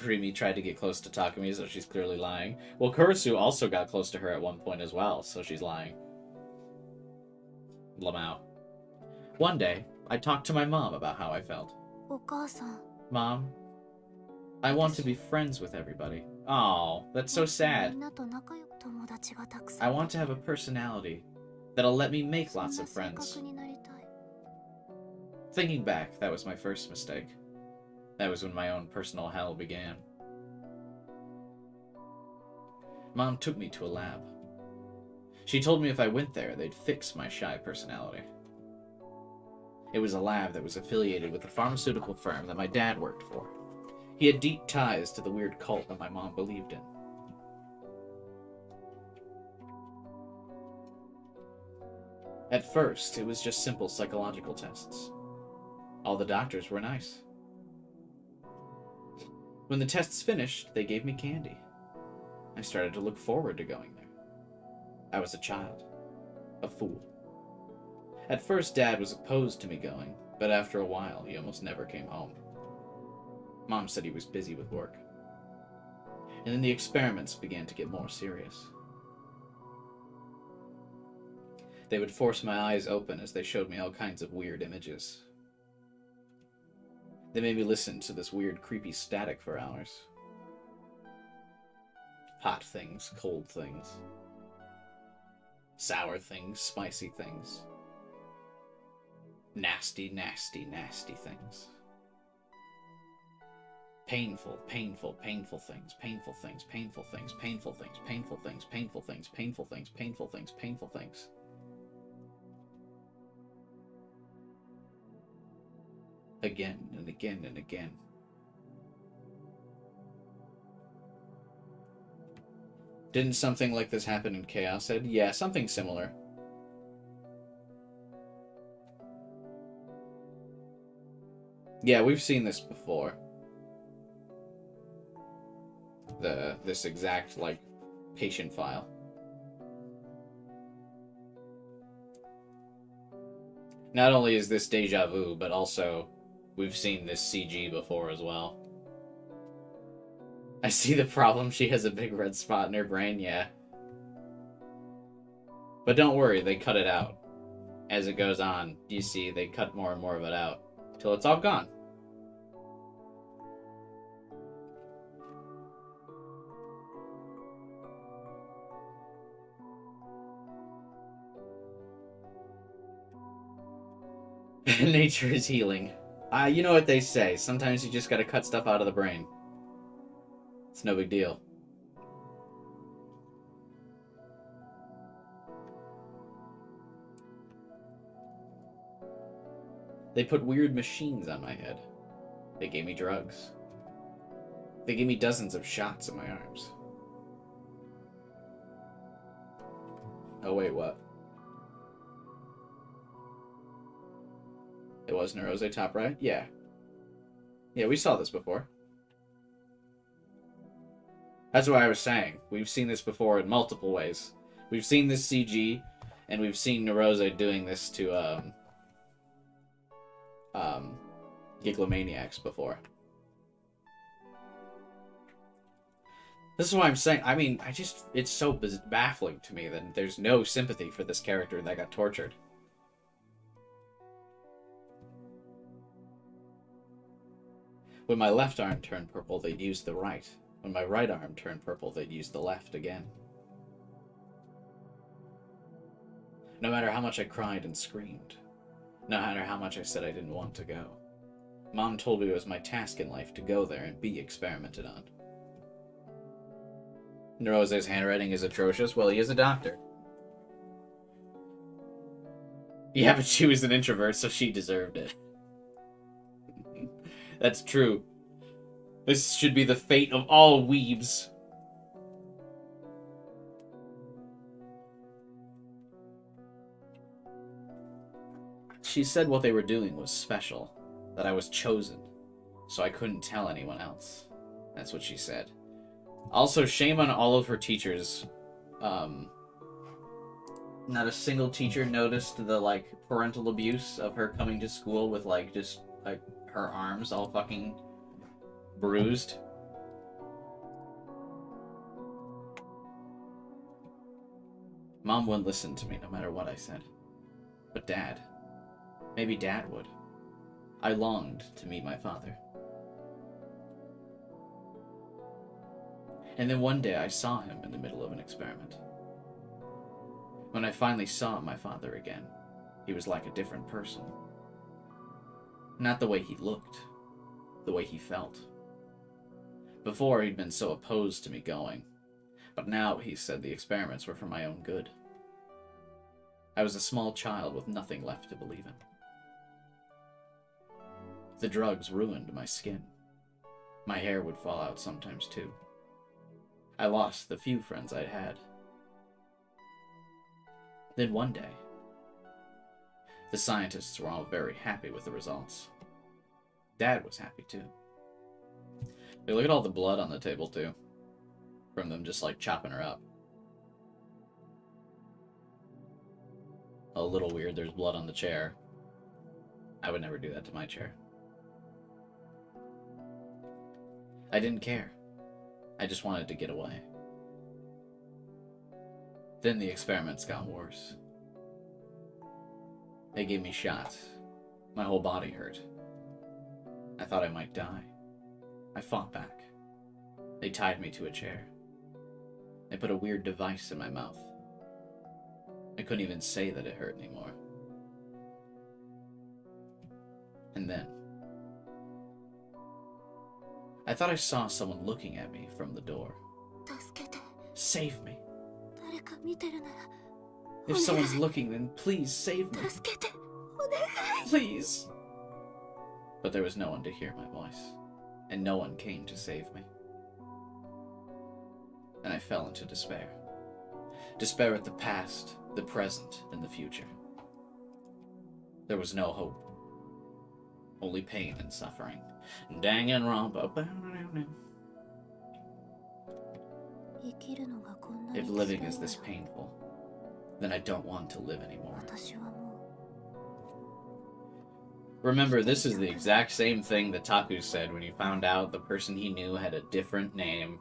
Rimi tried to get close to Takumi, so she's clearly lying. Well, Kurisu also got close to her at one point as well, so she's lying. Lamau. One day, I talked to my mom about how I felt. お母さん Mom, I want to be friends with everybody. Oh, that's so sad. みんなと仲良く友達がたくさん I want to have a personality that'll let me make そん lots な of 性 friends. 格になりたい Thinking back, that was my first mistake. That was when my own personal hell began. Mom took me to a lab. She told me if I went there, they'd fix my shy personality. It was a lab that was affiliated with a pharmaceutical firm that my dad worked for. He had deep ties to the weird cult that my mom believed in. At first, it was just simple psychological tests. All the doctors were nice. When the tests finished, they gave me candy. I started to look forward to going there. I was a child. A fool. At first, Dad was opposed to me going, but after a while, he almost never came home. Mom said he was busy with work. And then the experiments began to get more serious. They would force my eyes open as they showed me all kinds of weird images. They made me listen to this weird, creepy static for hours. Hot things, cold things. Sour things, spicy things. Nasty, nasty, nasty things. Painful, painful, painful things, painful things, painful things, painful things, painful things, painful things, painful things, painful things, painful things. Again and again and again. Didn't something like this happen in Chaos Ed? Yeah, something similar. Yeah, we've seen this before. This exact, like, patient file. Not only is this deja vu, but also we've seen this CG before as well. I see the problem. She has a big red spot in her brain, yeah. But don't worry, they cut it out. As it goes on, you see they cut more and more of it out. Till it's all gone. Nature is healing. You know what they say. Sometimes you just gotta cut stuff out of the brain. It's no big deal. They put weird machines on my head. They gave me drugs. They gave me dozens of shots in my arms. Oh wait, what? It was Neurose top right? Yeah. Yeah, we saw this before. That's what I was saying. We've seen this before in multiple ways. We've seen this CG, and we've seen Neurose doing this to, Giglomaniacs before. This is what I'm saying. I mean, it's so baffling to me that there's no sympathy for this character that got tortured. When my left arm turned purple, they'd use the right. When my right arm turned purple, they'd use the left again. No matter how much I cried and screamed, no matter how much I said I didn't want to go, Mom told me it was my task in life to go there and be experimented on. Neurose's handwriting is atrocious. Well, he is a doctor. Yeah, but she was an introvert, so she deserved it. That's true. This should be the fate of all weebs. She said what they were doing was special, that I was chosen, so I couldn't tell anyone else. That's what she said. Also, shame on all of her teachers. Not a single teacher noticed the, like, parental abuse of her coming to school with, like, just, like, her arms all fucking bruised. Mom wouldn't listen to me no matter what I said. But Dad. Maybe Dad would. I longed to meet my father. And then one day I saw him in the middle of an experiment. When I finally saw my father again, he was like a different person. Not the way he looked, the way he felt. Before, he'd been so opposed to me going, but now he said the experiments were for my own good. I was a small child with nothing left to believe in. The drugs ruined my skin. My hair would fall out sometimes too. I lost the few friends I'd had. Then one day, the scientists were all very happy with the results. Dad was happy too. Hey, look at all the blood on the table too. From them just like chopping her up. A little weird, there's blood on the chair. I would never do that to my chair. I didn't care. I just wanted to get away. Then the experiments got worse. They gave me shots. My whole body hurt. I thought I might die. I fought back. They tied me to a chair. They put a weird device in my mouth. I couldn't even say that it hurt anymore. And then, I thought I saw someone looking at me from the door. Save me. If someone's looking, then please save me. Please. But there was no one to hear my voice, and no one came to save me. And I fell into despair. Despair at the past, the present, and the future. There was no hope. Only pain and suffering. Danganronpa. If living is this painful, then I don't want to live anymore. Remember, this is the exact same thing that Taku said when he found out the person he knew had a different name.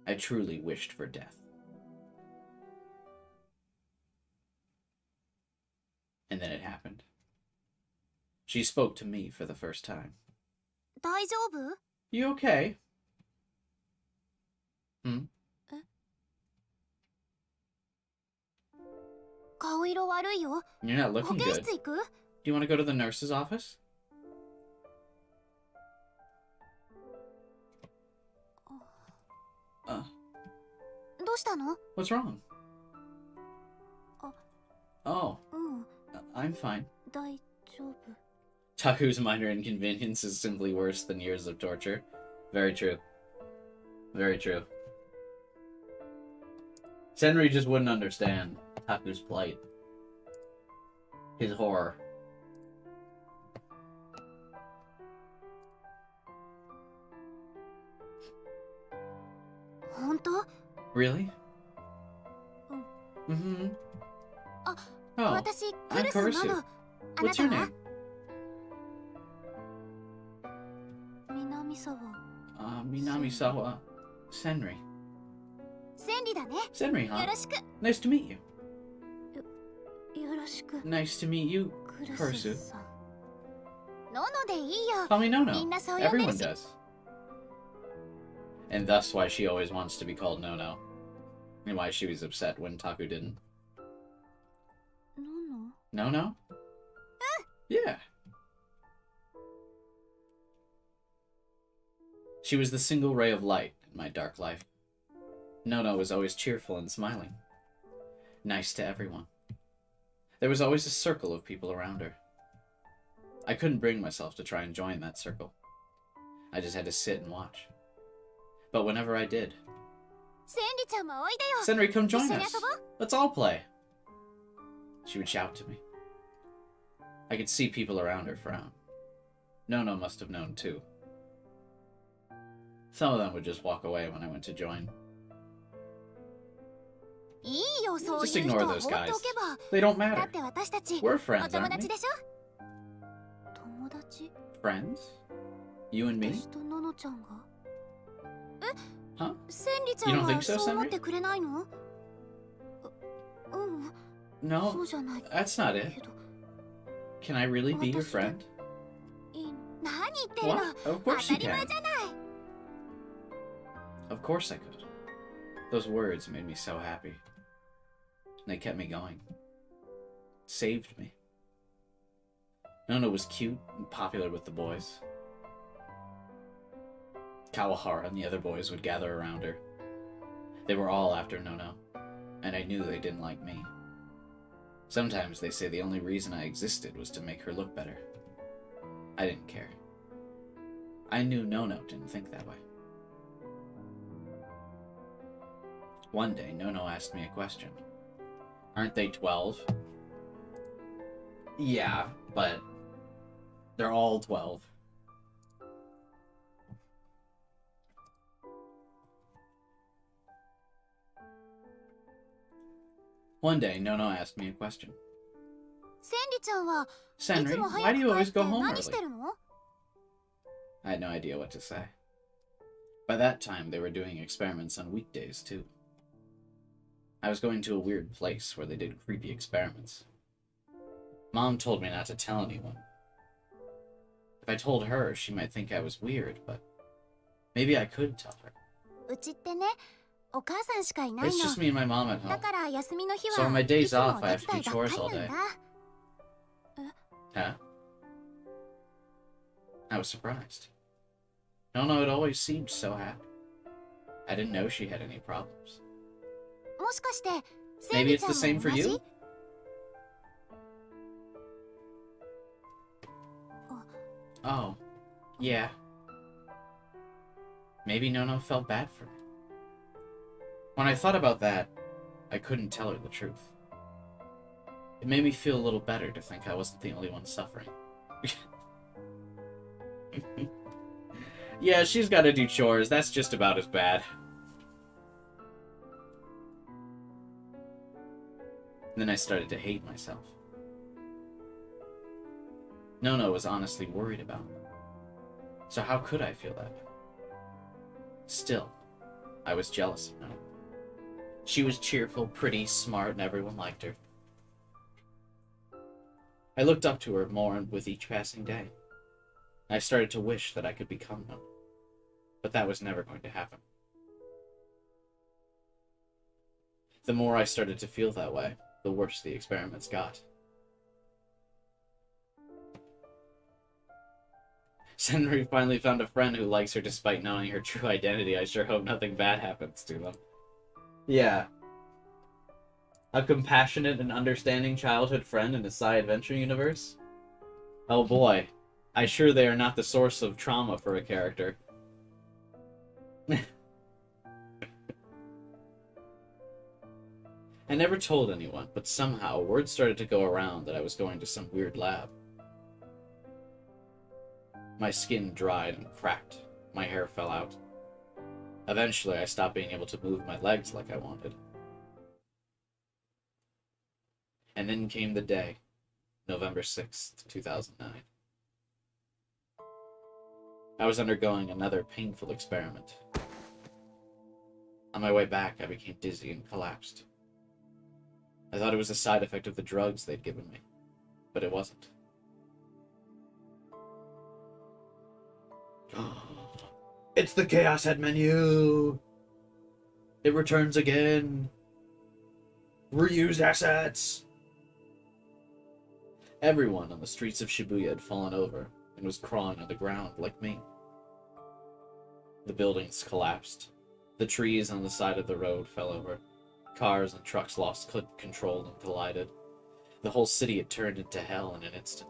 I truly wished for death. And then it happened. She spoke to me for the first time. 大丈夫？ You okay? Hmm? 顔色悪いよ。 You're not 保 looking 健 good. 室行く？ Do you want to go to the nurse's office? Uh, どうしたの？ what's wrong? Oh, うん、 I'm fine. 大丈夫。 Taku's minor inconvenience is simply worse than years of torture. Very true. Very true. Senri just wouldn't understand Taku's plight. His horror. Really? Mm-hmm. Oh, 私、 I'm クルス Kursu. なの。あな What's た your は name? 南沢。 Minamisawa Senri. 千里だね。 Senri, よ huh? ろしく。 Nice to meet you. よろしく。 Nice to meet you, クル Kursu. スさん。ののでいいよ。 Call me み Nono. んなそう呼んで Everyone るし。 does. And thus why she always wants to be called Nono. And why she was upset when Taku didn't. のの？ Nono? Yeah. She was the single ray of light in my dark life. Nono was always cheerful and smiling. Nice to everyone. There was always a circle of people around her. I couldn't bring myself to try and join that circle. I just had to sit and watch. But whenever I did, 千里ちゃんもおいでよ。 Senri, come 一緒 join に us. 遊ぼう。 Let's all play. She would shout to me. I could see people around her frown. Nono must have known too. Some of them would just walk away when I went to join. いいよ、そういう Just 人 ignore は those 放って guys. おけば。 They don't だ matter. って私たち、 We're お friends, 友 aren't 達 we? でしょ？友達？ Friends? You and me? 私とののちゃんが。 Huh? 千里ちゃ You ん don't think は so, そう思っ Senri? てくれないの？うん、そ No, うじゃない。 that's not it. けど、 Can I really be your friend? 何言ってるの？ What? Of 当 course た you り前 can. じゃない。 Of course I could. Those words made me so happy. They kept me going. Saved me. Nono was cute and popular with the boys. Kawahara and the other boys would gather around her. They were all after Nono, and I knew they didn't like me. Sometimes they say the only reason I existed was to make her look better. I didn't care. I knew Nono didn't think that way. One day, Nono asked me a question. Aren't they 12? Yeah, but they're all 12. One day, Nono asked me a question. 千里ちゃんは、いつ Senri, も why 早 do く you 帰 always って go home 何して early? るの？ I had no idea what to say. By that time, they were doing experiments on weekdays, too. I was going to a weird place where they did creepy experiments. Mom told me not to tell anyone. If I told her, she might think I was weird, but maybe I could tell her. うちってね、お母さんしかいない It's の。 just me and my mom at だ home. から休みの日 So on は my い days つも off, お I 手 have to 伝 do いばっ chores か all りなん day. だ。 Huh? I was surprised. Nono had always seemed so happy. I didn't know she had any problems. もしかして、千 Maybe 里 it's ちゃ the ん same も for 同じ？ you? Oh, yeah. Maybe Nono felt bad for me. When I thought about that, I couldn't tell her the truth. It made me feel a little better to think I wasn't the only one suffering. Yeah, she's got to do chores. That's just about as bad. And then I started to hate myself. Nona was honestly worried about me. So how could I feel that? Still, I was jealous of Nona. She was cheerful, pretty, smart, and everyone liked her. I looked up to her more with each passing day. I started to wish that I could become Nona. But that was never going to happen. The more I started to feel that way, the worse the experiments got. Senri finally found a friend who likes her despite knowing her true identity. I sure hope nothing bad happens to them. Yeah. A compassionate and understanding childhood friend in a sci-adventure universe? Oh boy. I sure they are not the source of trauma for a character. I never told anyone, but somehow word started to go around that I was going to some weird lab. My skin dried and cracked. My hair fell out. Eventually, I stopped being able to move my legs like I wanted. And then came the day, November 6th, 2009. I was undergoing another painful experiment. On my way back, I became dizzy and collapsed. I thought it was a side effect of the drugs they'd given me, but it wasn't. It's the Chaos Head menu! It returns again! Reused assets! Everyone on the streets of Shibuya had fallen over and was crawling on the ground like me. The buildings collapsed. The trees on the side of the road fell over. Cars and trucks lost control and collided. The whole city had turned into hell in an instant.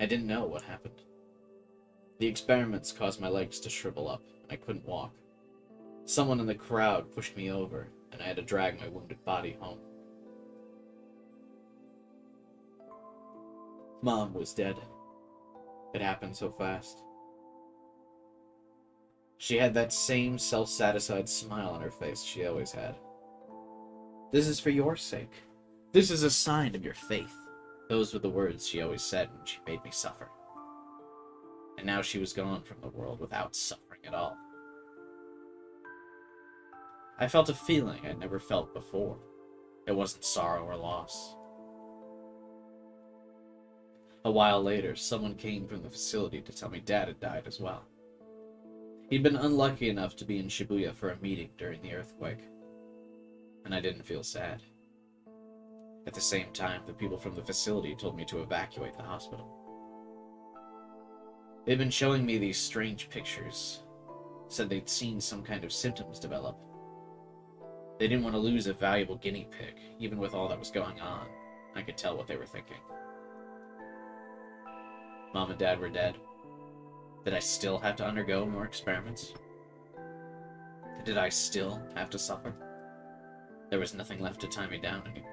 I didn't know what happened. The experiments caused my legs to shrivel up, and I couldn't walk. Someone in the crowd pushed me over, and I had to drag my wounded body home. Mom was dead. It happened so fast. She had that same self-satisfied smile on her face she always had. This is for your sake. This is a sign of your faith. Those were the words she always said when she made me suffer. And now she was gone from the world without suffering at all. I felt a feeling I'd never felt before. It wasn't sorrow or loss. A while later, someone came from the facility to tell me Dad had died as well. He'd been unlucky enough to be in Shibuya for a meeting during the earthquake. And I didn't feel sad. At the same time, the people from the facility told me to evacuate the hospital. They'd been showing me these strange pictures, said they'd seen some kind of symptoms develop. They didn't want to lose a valuable guinea pig, even with all that was going on. I could tell what they were thinking. Mom and Dad were dead. Did I still have to undergo more experiments? Did I still have to suffer? There was nothing left to tie me down anymore.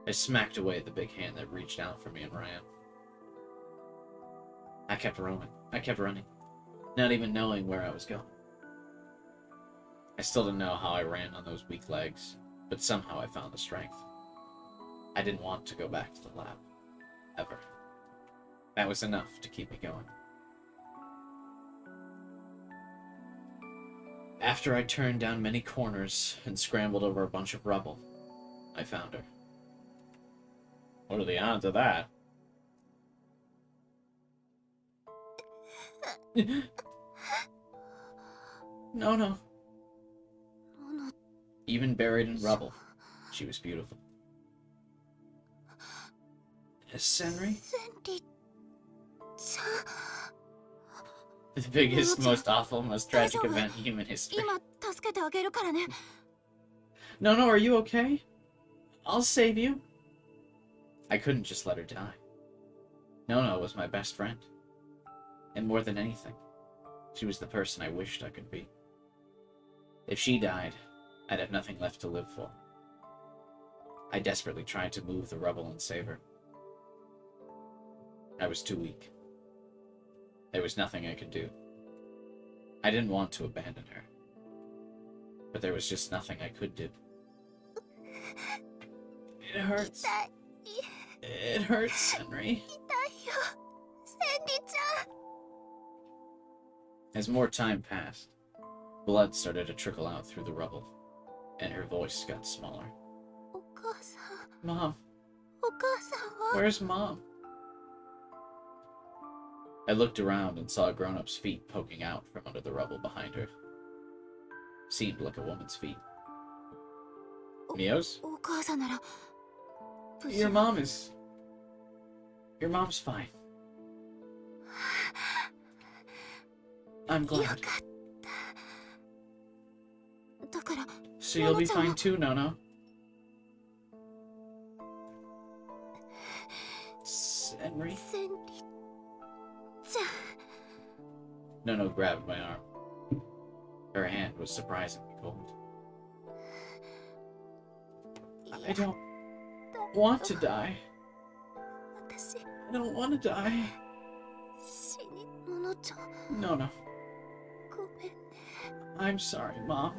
I smacked away the big hand that reached out for me and ran. I kept running, not even knowing where I was going. I still didn't know how I ran on those weak legs, but somehow I found the strength. I didn't want to go back to the lab. Ever. That was enough to keep me going. After I turned down many corners and scrambled over a bunch of rubble, I found her. What are the odds of that? No. Even buried in rubble, she was beautiful. Senri? The biggest, most awful, most tragic event in human history. No, are you okay? I'll save you. I couldn't just let her die. Nona was my best friend. And more than anything, she was the person I wished I could be. If she died, I'd have nothing left to live for. I desperately tried to move the rubble and save her. I was too weak. There was nothing I could do. I didn't want to abandon her. But there was just nothing I could do. It hurts. 痛い It hurts, Henry. 痛いよセンリちゃん As more time passed, blood started to trickle out through the rubble, and her voice got smaller. お母さん Mom, お母さんは where's Mom? I looked around and saw a grown-up's feet poking out from under the rubble behind her. Seemed like a woman's feet. Mio's? お母さんなら無事 Your mom is... Your mom's fine. I'm よ glad. かっただから So you'll be fine too, Nono. Henry? センリちゃん Nono grabbed my arm. Her hand was surprisingly cold. I don't want to die. 私 I don't want to die. 死にののちゃん No, no. ごめんね I'm sorry, Mom.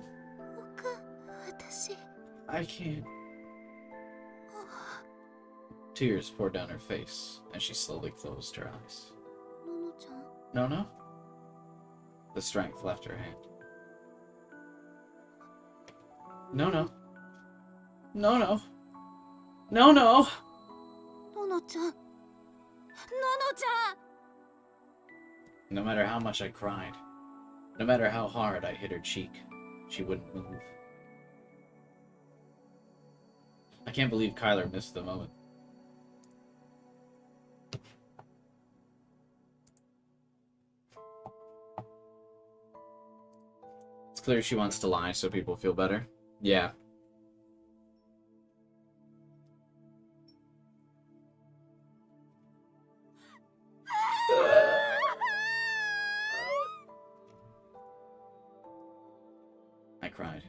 おか私 I can't. Tears poured down her face as she slowly closed her eyes. ののちゃん No, no. The strength left her hand. No, no. No, no. No, no. ののちゃんののちゃん No matter how much I cried, no matter how hard I hit her cheek, she wouldn't move. I can't believe Kyler missed the moment. It's clear she wants to lie so people feel better. Yeah. I cried.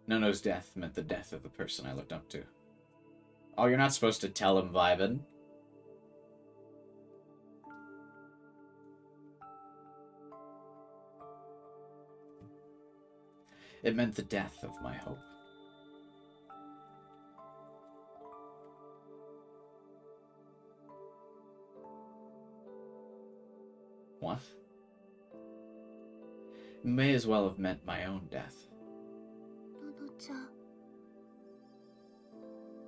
Nono's death meant the death of the person I looked up to. Oh, you're not supposed to tell him, Vibin. It meant the death of my hope. What? It may as well have meant my own death. ののちゃん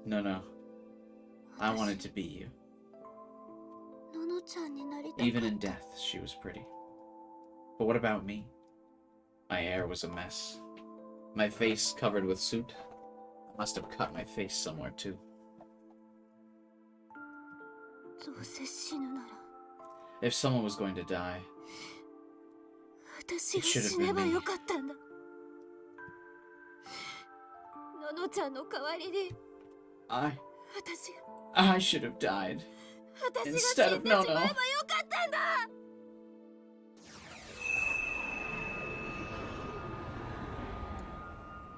No, no. I 私 wanted to be you. ののちゃんになりたかった Even in death, she was pretty. But what about me? My hair was a mess. My face covered with soot. I must have cut my face somewhere too. どうせ死ぬなら If someone was going to die, 私 It が should have 死ね been ば me. よかったんだののちゃんの代わりに I 私が I should have died. 私 Instead が死 of んでしまえ No-No. ばよかったんだ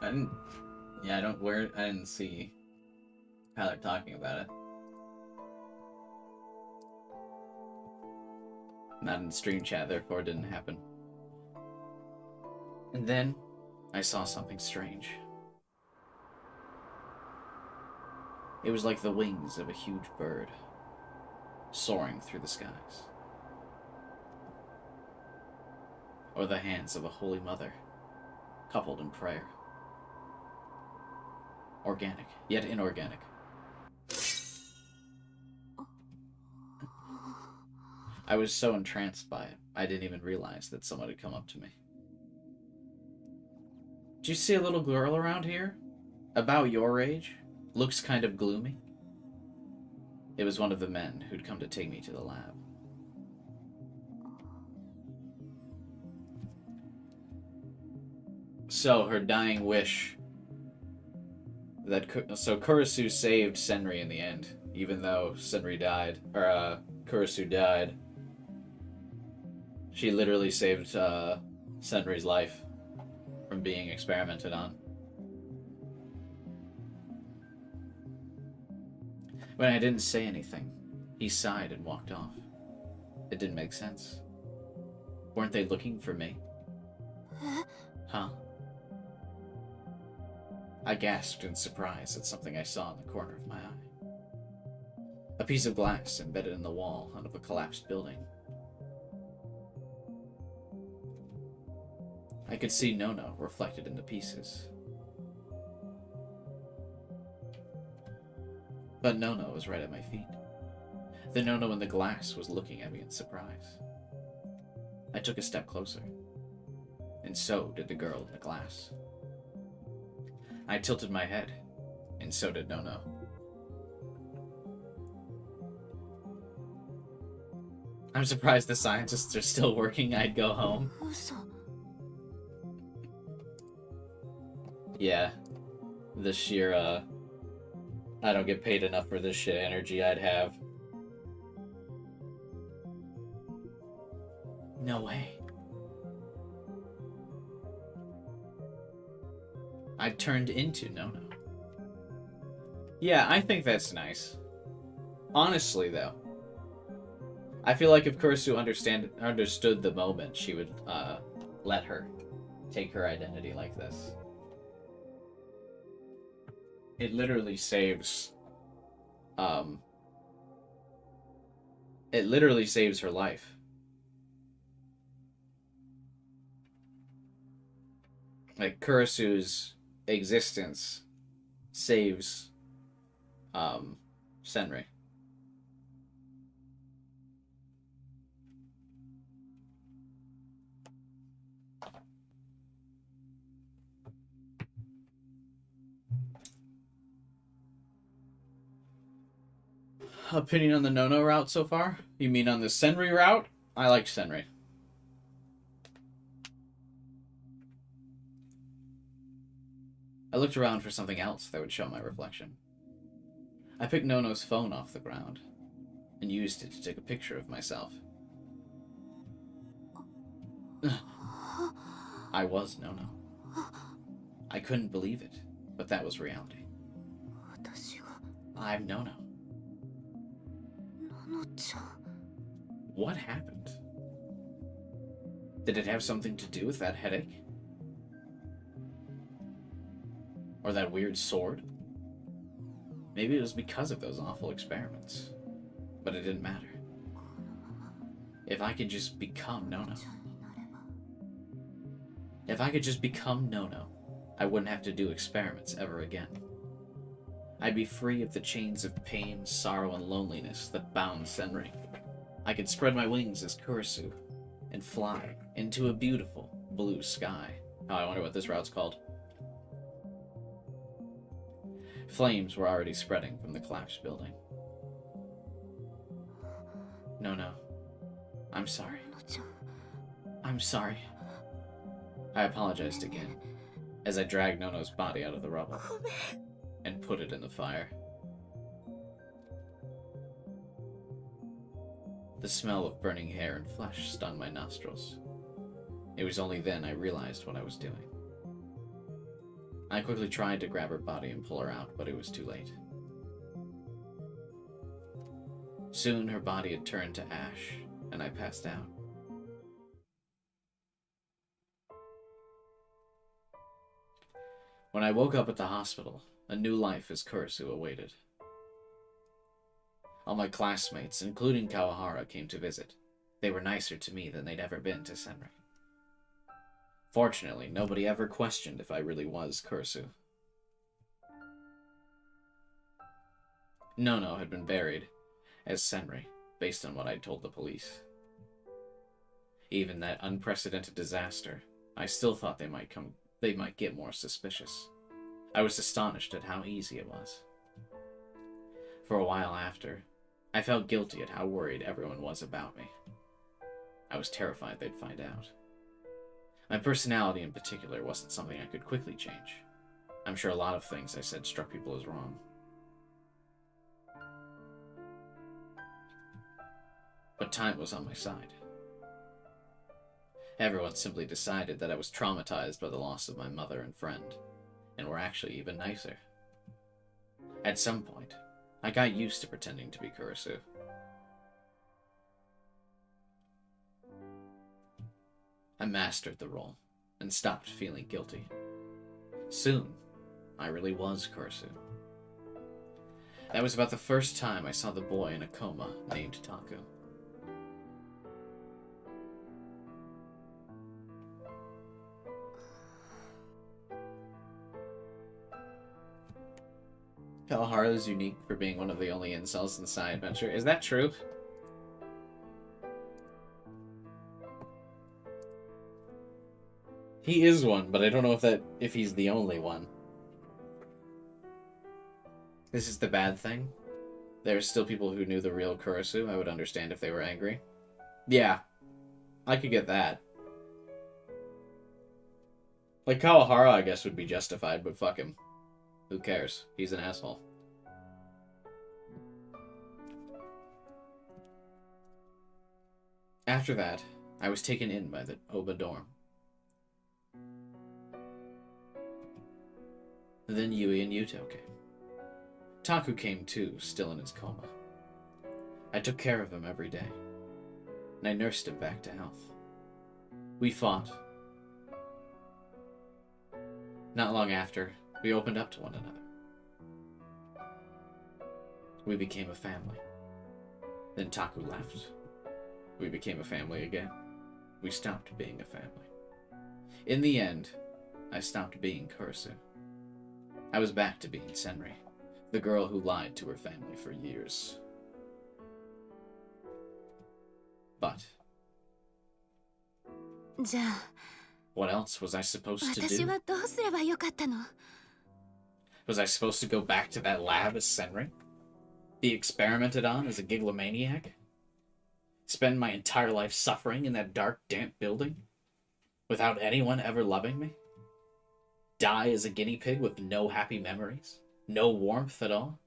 I didn't. Yeah, I didn't see Tyler talking about it. Not in stream chat, therefore it didn't happen. And then I saw something strange. It was like the wings of a huge bird, soaring through the skies. Or the hands of a holy mother, coupled in prayer. Organic, yet inorganic. I was so entranced by it, I didn't even realize that someone had come up to me. Do you see a little girl around here? About your age? Looks kind of gloomy? It was one of the men who'd come to take me to the lab. So, her dying wish... So Kurisu saved Senri in the end, even though Senri died, or Kurisu died. She literally saved Senri's life from being experimented on. When I didn't say anything, he sighed and walked off. It didn't make sense. Weren't they looking for me? え Huh? I gasped in surprise at something I saw in the corner of my eye. A piece of glass embedded in the wall of a collapsed building. I could see Nono reflected in the pieces. But Nono was right at my feet. The Nono in the glass was looking at me in surprise. I took a step closer, and so did the girl in the glass. I tilted my head, and so did Nono. I'm surprised the scientists are still working. I'd go home. 嘘 Yeah. The sheer, I don't get paid enough for this shit energy I'd have. No way. I turned into Nono. Yeah, I think that's nice. Honestly, though, I feel like if Kurisu understood the moment, she would let her take her identity like this. It literally saves her life. Like, Kurisu's existence saves Senri. Opinion on the Nono route so far? You mean on the Senri route? I like Senri. I looked around for something else that would show my reflection. I picked Nono's phone off the ground and used it to take a picture of myself. I was Nono. I couldn't believe it, but that was reality. 私が I'm Nono. ののちゃん What happened? Did it have something to do with that headache? Or that weird sword? Maybe it was because of those awful experiments. But it didn't matter. If I could just become Nono. ちゃんになれば If I could just become Nono, I wouldn't have to do experiments ever again. I'd be free of the chains of pain, sorrow, and loneliness that bound Senri. I could spread my wings as Kurisu and fly into a beautiful blue sky. Oh, I wonder what this route's called. Flames were already spreading from the collapsed building. No. I'm sorry. ののちゃん I'm sorry. I apologized again as I dragged Nono's body out of the rubble ごめん and put it in the fire. The smell of burning hair and flesh stung my nostrils. It was only then I realized what I was doing. I quickly tried to grab her body and pull her out, but it was too late. Soon her body had turned to ash, and I passed out. When I woke up at the hospital, a new life as Kurisu awaited. All my classmates, including Kawahara, came to visit. They were nicer to me than they'd ever been to Senri. Fortunately, nobody ever questioned if I really was Kurisu. Nono had been buried as Senri, based on what I'd told the police. Even that unprecedented disaster, I still thought they might get more suspicious. I was astonished at how easy it was. For a while after, I felt guilty at how worried everyone was about me. I was terrified they'd find out. My personality in particular wasn't something I could quickly change. I'm sure a lot of things I said struck people as wrong. But time was on my side. Everyone simply decided that I was traumatized by the loss of my mother and friend, and were actually even nicer. At some point, I got used to pretending to be Kurisu. I mastered the role and stopped feeling guilty. Soon, I really was Kursu. That was about the first time I saw the boy in a coma named Taku. Kawahara is unique for being one of the only incels in Sci Adventure. Is that true? He is one, but I don't know if he's the only one. This is the bad thing. There's still people who knew the real Kurisu. I would understand if they were angry. Yeah, I could get that. Like, Kawahara, I guess, would be justified, but fuck him. Who cares? He's an asshole. After that, I was taken in by the Oba dorm. Then Yui and Yuto came. Taku came too, still in his coma. I took care of him every day, and I nursed him back to health. We fought. Not long after, we opened up to one another. We became a family. Then Taku left. We became a family again. We stopped being a family. In the end, I stopped being Kurisu. I was back to being Senri, the girl who lied to her family for years. But じゃあ what else was I supposed to 私 do? はどうすればよかったの？ Was I supposed to go back to that lab as Senri? Be experimented on as a giglomaniac? Spend my entire life suffering in that dark, damp building? Without anyone ever loving me? Die as a guinea pig with no happy memories? No warmth at all?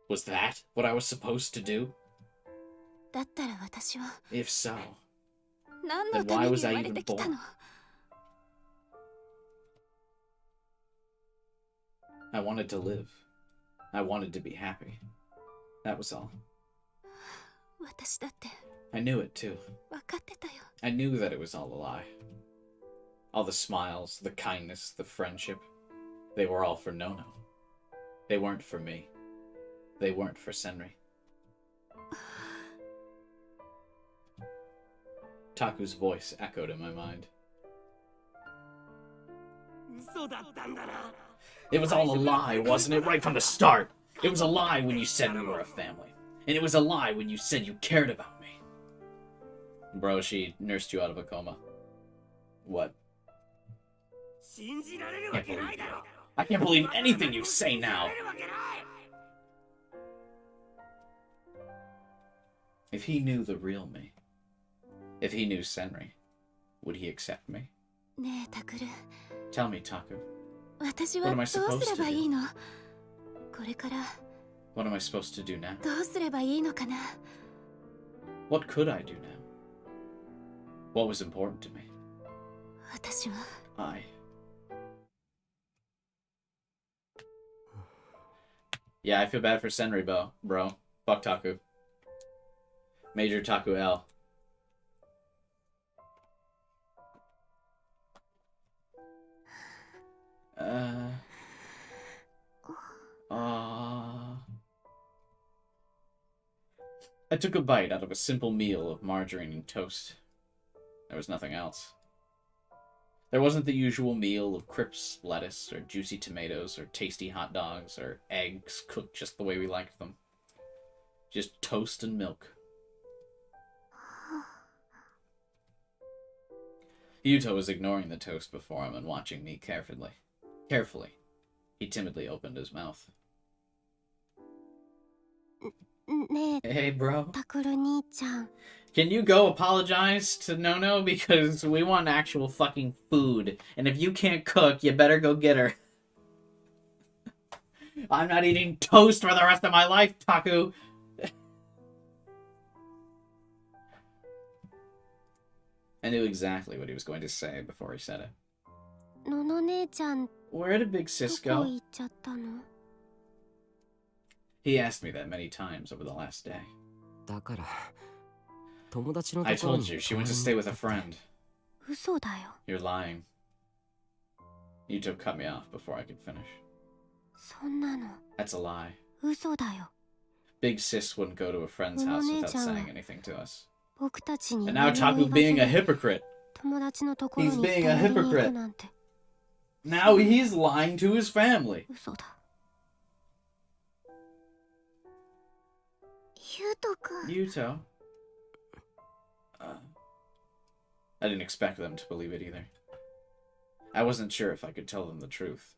Was that what I was supposed to do? だったら私は If so, 何の then た why めに was 生 I まれ even てきた born? の？ I wanted to live. I wanted to be happy. That was all. 私だって I knew it too. 分かってたよ。 I knew that it was all a lie. All the smiles, the kindness, the friendship, they were all for Nono. They weren't for me. They weren't for Senri. Taku's voice echoed in my mind. It was all a lie, wasn't it? Right from the start. It was a lie when you said we were a family. And it was a lie when you said you cared about me. Bro, she nursed you out of a coma. What? I can't believe anything you say now. If he knew the real me, if he knew Senri, would he accept me? ねえタクル、 Tell me, Taku. 私は What am ど I う supposed すれ to ばいい do? の？これから What am I supposed to do now? どうすればいいのかな？ What could I do now? What was important to me? 私は Yeah, I feel bad for Senri, bro. Fuck Taku. Major Taku L. I took a bite out of a simple meal of margarine and toast. There was nothing else. There wasn't the usual meal of crisp lettuce, or juicy tomatoes, or tasty hot dogs, or eggs cooked just the way we liked them. Just toast and milk. Yuto was ignoring the toast before him and watching me carefully. He timidly opened his mouth. ねえ Hey, bro. タクル兄ちゃん、 Can you go apologize to Nono? Because we want actual fucking food. And if you can't cook, you better go get her. I'm not eating toast for the rest of my life, Taku. I knew exactly what he was going to say before he said it. のの姉ちゃん Where did Big Sis どこ go? 行っちゃったの？ He asked me that many times over the last day. だから友達の I ところ told に you she went to stay with a friend. 嘘だよ。 You're lying. Yuto cut me off before I could finish. そんなの That's a lie. 嘘だよ。 Big sis wouldn't go to a friend's house without saying anything to us. 僕たちに And now 何も Taku 言 being わ a ずに hypocrite. 友達のところ He's に being a 頼りに行 hypocrite. くなんて Now he's lying to his family. 嘘だ。ゆうとくん。 Yuto. I didn't expect them to believe it either. I wasn't sure if I could tell them the truth.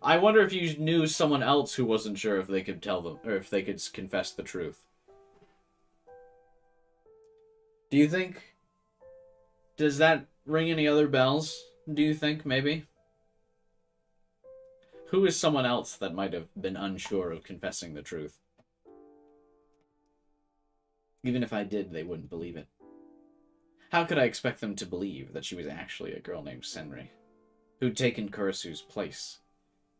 I wonder if you knew someone else who wasn't sure if they could tell them, or if they could confess the truth. Do you think... Does that ring any other bells? Do you think, maybe? Who is someone else that might have been unsure of confessing the truth? Even if I did, they wouldn't believe it. How could I expect them to believe that she was actually a girl named Senri, who'd taken Kurasu's place,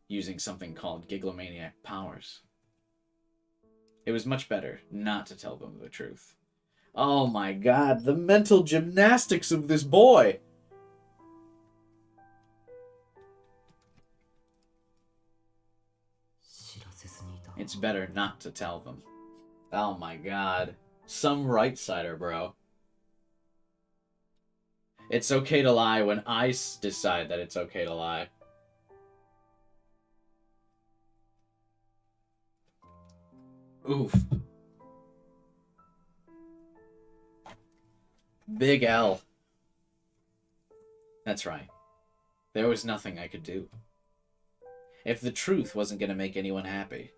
using something called Giglomaniac powers? It was much better not to tell them the truth. Oh my god, the mental gymnastics of this boy! It's better not to tell them. Oh my god. Some right-sider, bro. It's okay to lie when I decide that it's okay to lie. Oof. Big L. That's right. There was nothing I could do. If the truth wasn't going to make anyone happy,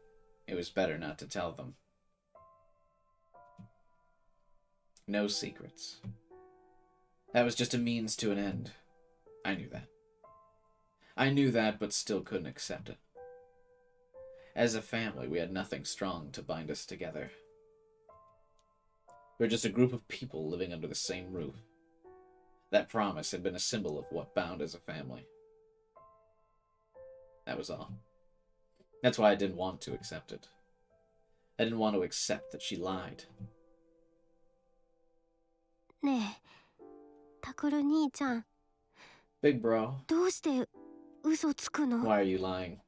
it was better not to tell them. No secrets. That was just a means to an end. I knew that. I knew that, but still couldn't accept it. As a family, we had nothing strong to bind us together. We were just a group of people living under the same roof. That promise had been a symbol of what bound as a family. That was all. That's why I didn't want to accept it. I didn't want to accept that she lied. ねえ、タクル兄ちゃん。 Big bro. どうして嘘つくの？ Why are you lying?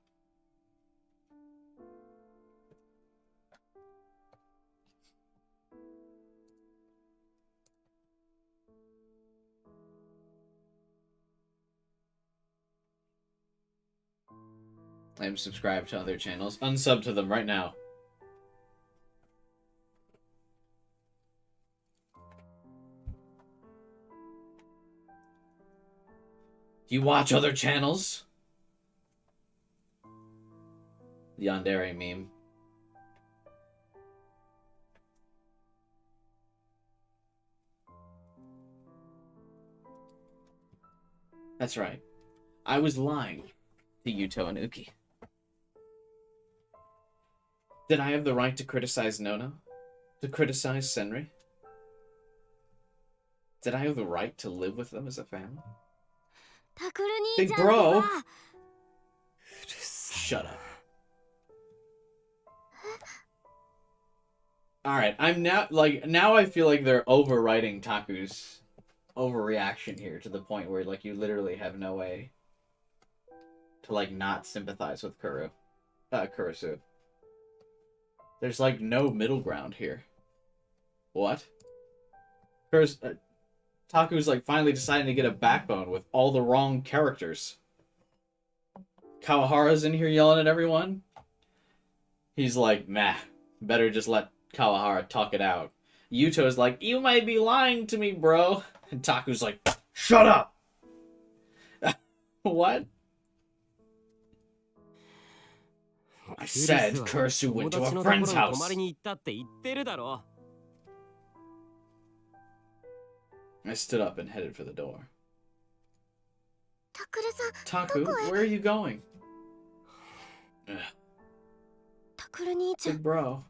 I am subscribed to other channels. Unsub to them right now. You watch other channels? The Yandere meme. That's right. I was lying to Yuto and Uki. Did I have the right to criticize Nono? To criticize Senri? Did I have the right to live with them as a family? タクル兄 Big ちゃんってば bro! Shut up. Alright, I'm now, now I feel like they're overwriting Taku's overreaction here to the point where, you literally have no way to, not sympathize with Kurasu. There's, no middle ground here. What? Taku's, finally deciding to get a backbone with all the wrong characters. Kawahara's in here yelling at everyone. He's like, nah, better just let Kawahara talk it out. Yuto's like, you might be lying to me, bro. And Taku's like, shut up! What? I said Kursu went to a friend's house. I stood up and headed for the door. タクルさん、 Taku, どこへ？ where are you going? Ugh, タクル兄ちゃん。 big bro.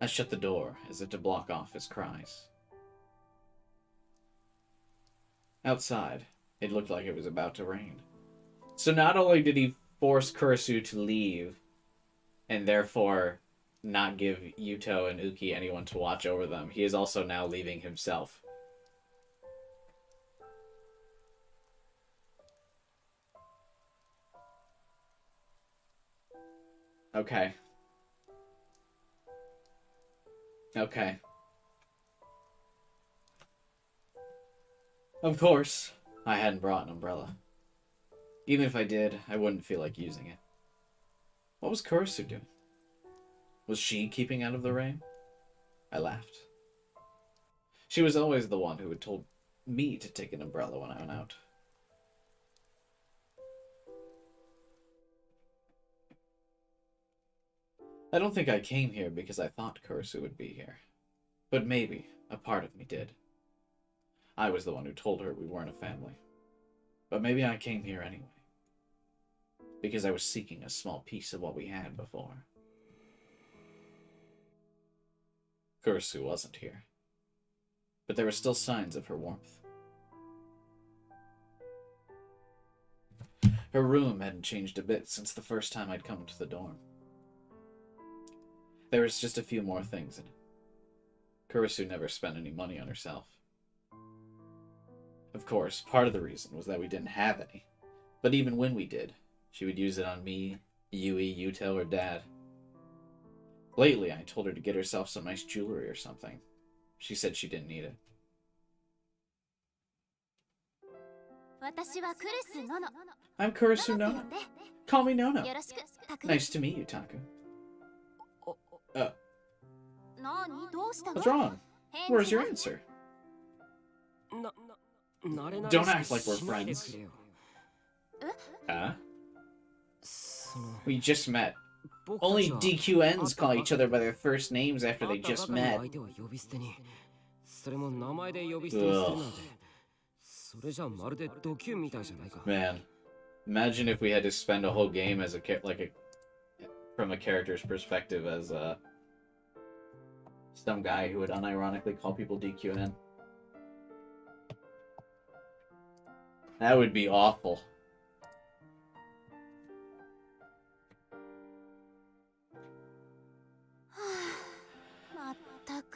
I shut the door as if to block off his cries. Outside, it looked like it was about to rain. So not only did he force Kurasu to leave, and therefore not give Yuto and Uki anyone to watch over them, he is also now leaving himself. Okay. Okay. Of course, I hadn't brought an umbrella. Even if I did, I wouldn't feel like using it. What was Kurisu doing? Was she keeping out of the rain? I laughed. She was always the one who had told me to take an umbrella when I went out. I don't think I came here because I thought Kurisu would be here. But maybe a part of me did. I was the one who told her we weren't a family. But maybe I came here anyway. Because I was seeking a small piece of what we had before. Kurisu wasn't here. But there were still signs of her warmth. Her room hadn't changed a bit since the first time I'd come to the dorm. There was just a few more things in it. Kurisu never spent any money on herself. Of course, part of the reason was that we didn't have any. But even when we did, she would use it on me, Yui, Yuto, or Dad. Lately, I told her to get herself some nice jewelry or something. She said she didn't need it. I'm Kurisu Nono. Call me Nono. Nice to meet you, Taku. What's wrong? Where's your answer? Don't act like we're friends. We just met. Only DQNs call each other by their first names after they just met. Ugh. Man, imagine if we had to spend a whole game as from a character's perspective as some guy who would unironically call people DQN. That would be awful.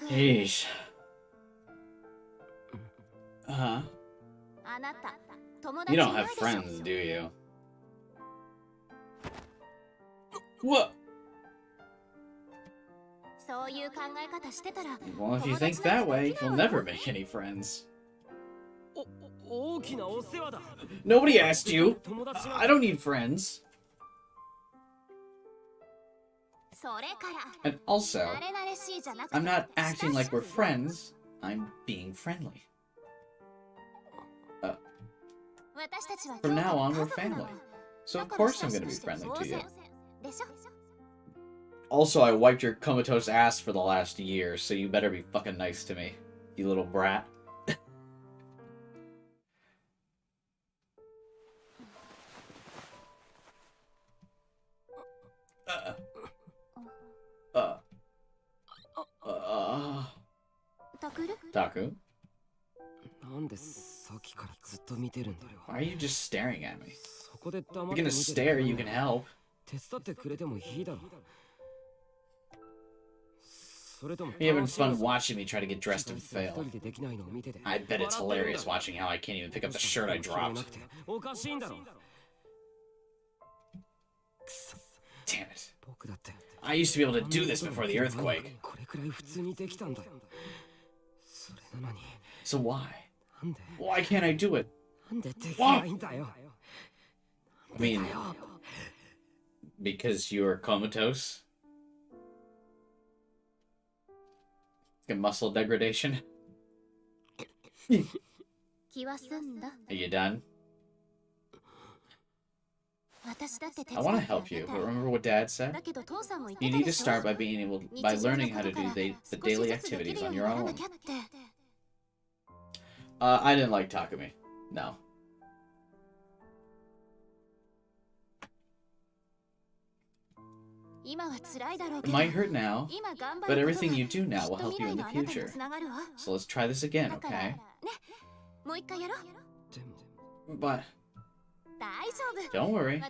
Jeez. Uh-huh. You don't have friends, do you? What? Well, if you think that way, you'll never make any friends. Nobody asked you. I don't need friends. And also, I'm not acting like we're friends. I'm being friendly. From now on, we're family. So of course I'm gonna be friendly to you. Also, I wiped your comatose ass for the last year, so you better be fucking nice to me, you little brat. Taku? Why are you just staring at me? If you're gonna stare, you can help. You're having fun watching me try to get dressed and fail. I bet it's hilarious watching how I can't even pick up the shirt I dropped. Damn it. I used to be able to do this before the earthquake. So why? Why can't I do it? Why? I mean, because you're comatose? Like a muscle degradation? Are you done? I want to help you, but remember what Dad said? You need to start by learning how to do the daily activities on your own. I didn't like Takumi. No. It might hurt now, but everything you do now will help you in the future. So let's try this again, okay? But don't worry.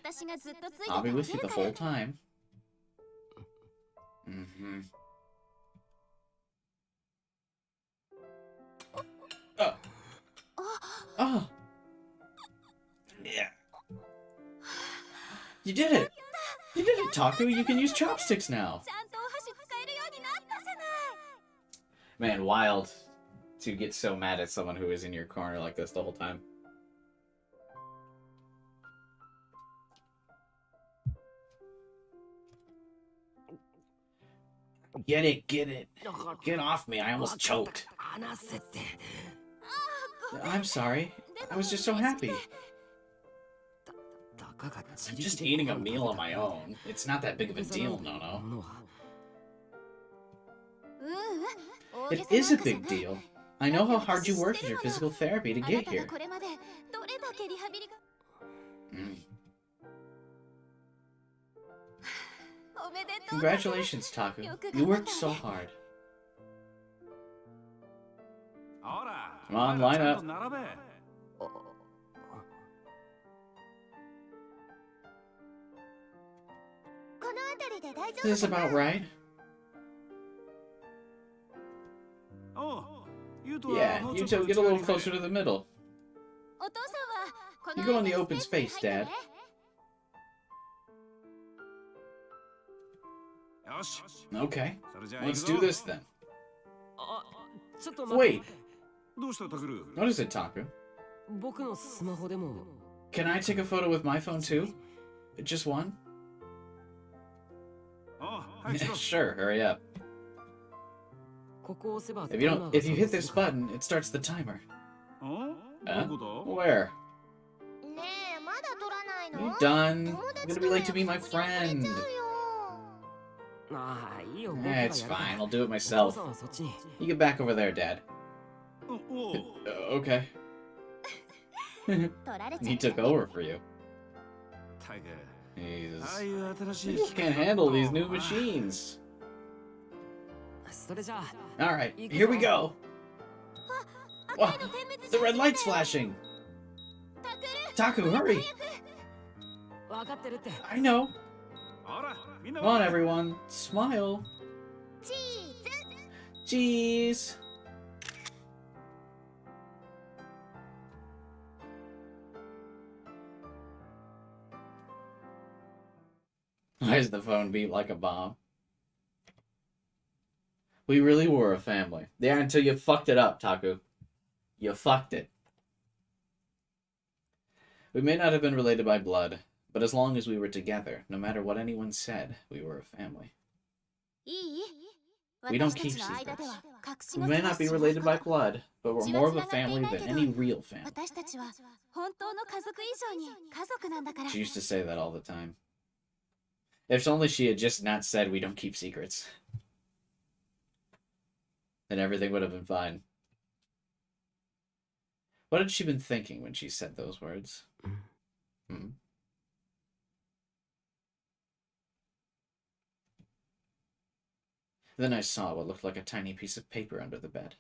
I'll be with you the whole time. Mm-hmm. Oh. Yeah. You did it. You did it, Taku. You can use chopsticks now. ちゃんとお箸使えるようになったじゃない。 Man, wild to get so mad at someone who is in your corner like this the whole time. Get it, get it. Get off me, I almost choked. I'm sorry. I was just so happy. I'm just eating a meal on my own. It's not that big of a deal, no. It is a big deal. I know how hard you worked at your physical therapy to get here. Congratulations, Taku. You worked so hard. Come on, line up. Is this about right? Yeah, you two get a little closer to the middle. You go in the open space, Dad. Okay, let's do this then. Wait, what is it, Taku? Can I take a photo with my phone too? Just one? Sure, hurry up. If you hit this button, it starts the timer. Where? Are you done? I'm gonna be late to meet my friend. It's fine, I'll do it myself. You get back over there, Dad. Okay. He took over for you. Jesus. You just can't handle these new machines. Alright, here we go. Whoa, the red light's flashing. Taku, hurry. I know. Come on, everyone. Smile. Cheese. Why does the phone beat like a bomb? We really were a family. Yeah, until you fucked it up, Taku. You fucked it. We may not have been related by blood, but as long as we were together, no matter what anyone said, we were a family. We don't keep secrets. We may not be related by blood, but we're more of a family than any real family. She used to say that all the time. If only she had just not said we don't keep secrets. Then everything would have been fine. What had she been thinking when she said those words? Then I saw what looked like a tiny piece of paper under the bed.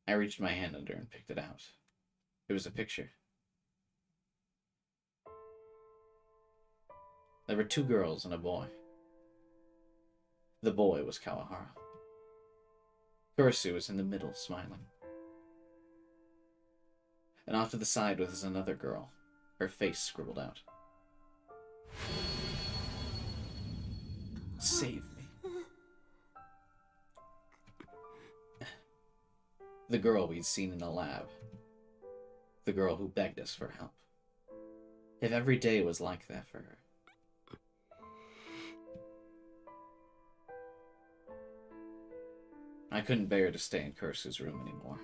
I reached my hand under and picked it out. It was a picture. There were two girls and a boy. The boy was Kawahara. Kurisu was in the middle, smiling. And off to the side was another girl, her face scribbled out. Save me. The girl we'd seen in the lab. The girl who begged us for help. If every day was like that for her. I couldn't bear to stay in Kurisu's room anymore,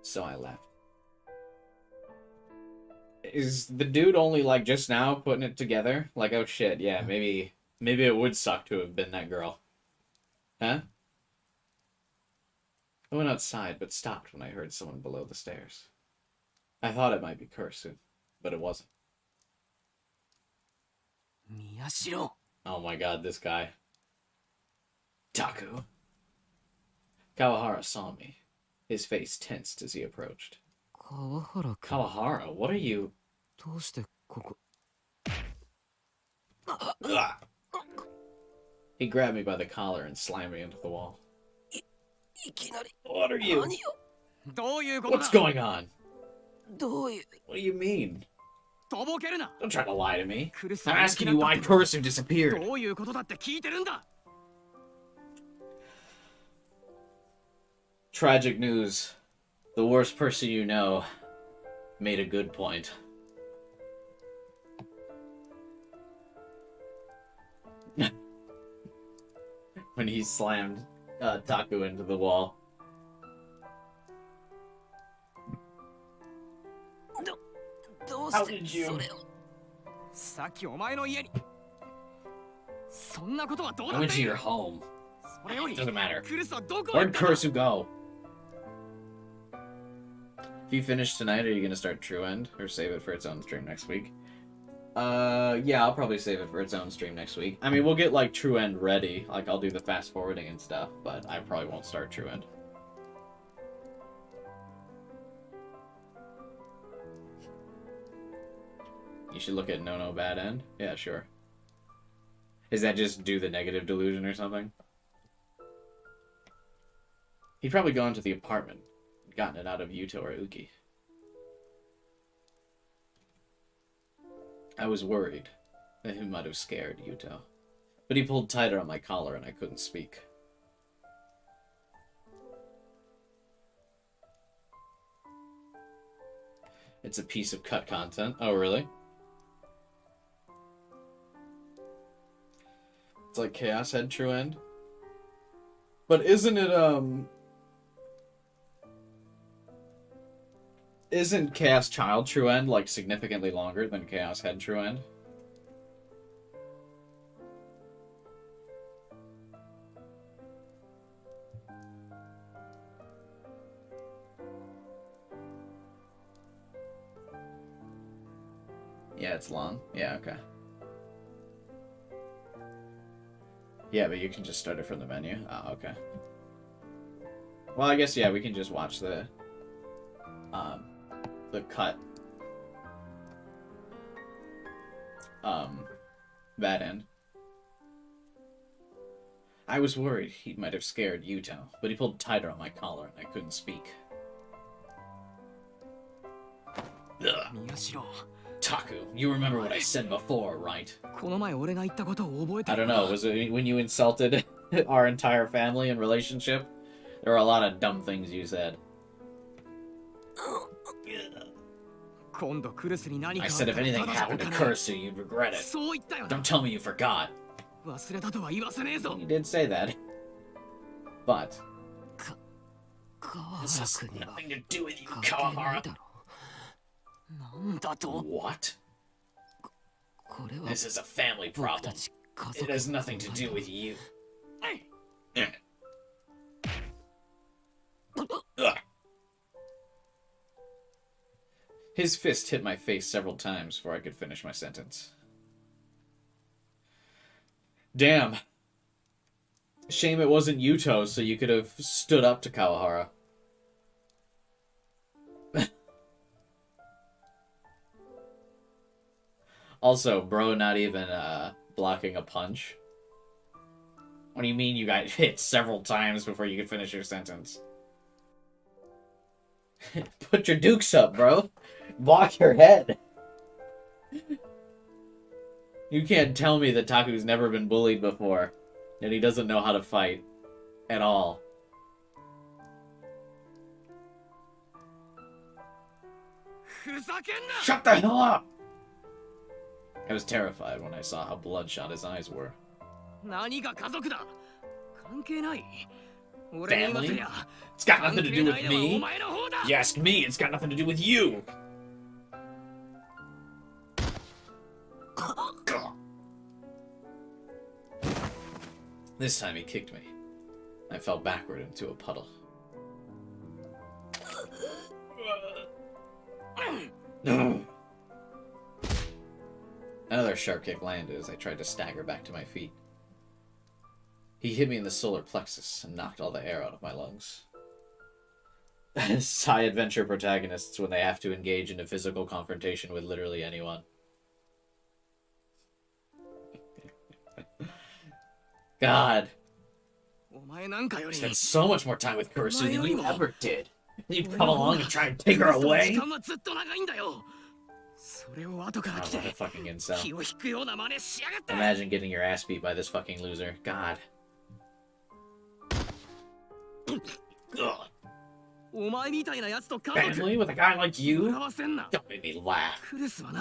so I left. Is the dude only, like, just now putting it together? Like, oh shit, yeah, maybe it would suck to have been that girl. Huh? I went outside, but stopped when I heard someone below the stairs. I thought it might be Kurisu, but it wasn't. Oh my god, this guy. Taku. Kawahara saw me. His face tensed as he approached. Kawahara, what are you... He grabbed me by the collar and slammed me into the wall. What are you? What's going on? What do you mean? Don't try to lie to me. I'm asking you why Kurisu disappeared. Tragic news. The worst person you know made a good point. When he slammed Taku into the wall. How did you? I went to your home. Doesn't matter. Where'd Kurisu go? If you finish tonight, are you gonna start True End or save it for its own stream next week? Yeah, I'll probably save it for its own stream next week. I mean, we'll get like True End ready. Like, I'll do the fast forwarding and stuff, but I probably won't start True End. You should look at No Bad End. Yeah, sure. Is that just do the negative delusion or something? He'd probably gone to the apartment, gotten it out of Yuto or Uki. I was worried that he might have scared Yuto, but he pulled tighter on my collar and I couldn't speak. It's a piece of cut content. Oh, really? It's like Chaos Head True End. But isn't it, isn't Chaos Child True End, like, significantly longer than Chaos Head True End? Yeah, it's long. Yeah, okay. Yeah, but you can just start it from the menu. Oh, okay. Well, I guess, yeah, we can just watch the cut. Bad End. I was worried he might have scared Yuto, but he pulled tighter on my collar and I couldn't speak. Ugh. Taku, you remember what I said before, right? I don't know, was it when you insulted our entire family and relationship? There were a lot of dumb things you said. I said if anything happened to Kurisu, you'd regret it. Don't tell me you forgot. You did say that. But this has nothing to do with you, Kawahara. What? This is a family problem. It has nothing to do with you. His fist hit my face several times before I could finish my sentence. Damn. Shame it wasn't Yuto, so you could have stood up to Kawahara. Also, bro not even blocking a punch. What do you mean you got hit several times before you could finish your sentence? Put your dukes up, bro. Block your head. You can't tell me that Taku's never been bullied before, and he doesn't know how to fight at all. Shut the hell up! I was terrified when I saw how bloodshot his eyes were. Family? It's got nothing to do with me. You ask me, it's got nothing to do with you. This time he kicked me. I fell backward into a puddle. Another sharp kick landed as I tried to stagger back to my feet. He hit me in the solar plexus and knocked all the air out of my lungs. High adventure protagonists when they have to engage in a physical confrontation with literally anyone. God. I spent so much more time with Kurisu than you ever did. You'd come along and try and take her away? Oh, what a fucking incel. Imagine getting your ass beat by this fucking loser. God. Ugh. Family with a guy like you? Don't make me laugh.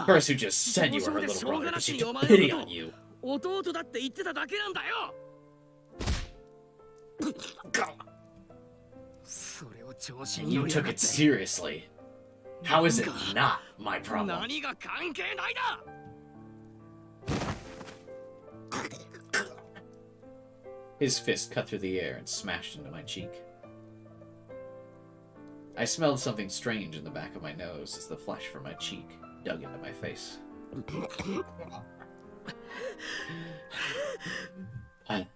First who just said you were her little brother because she took pity on you. And you took it seriously. How is it not my problem? His fist cut through the air and smashed into my cheek. I smelled something strange in the back of my nose as the flesh from my cheek dug into my face. I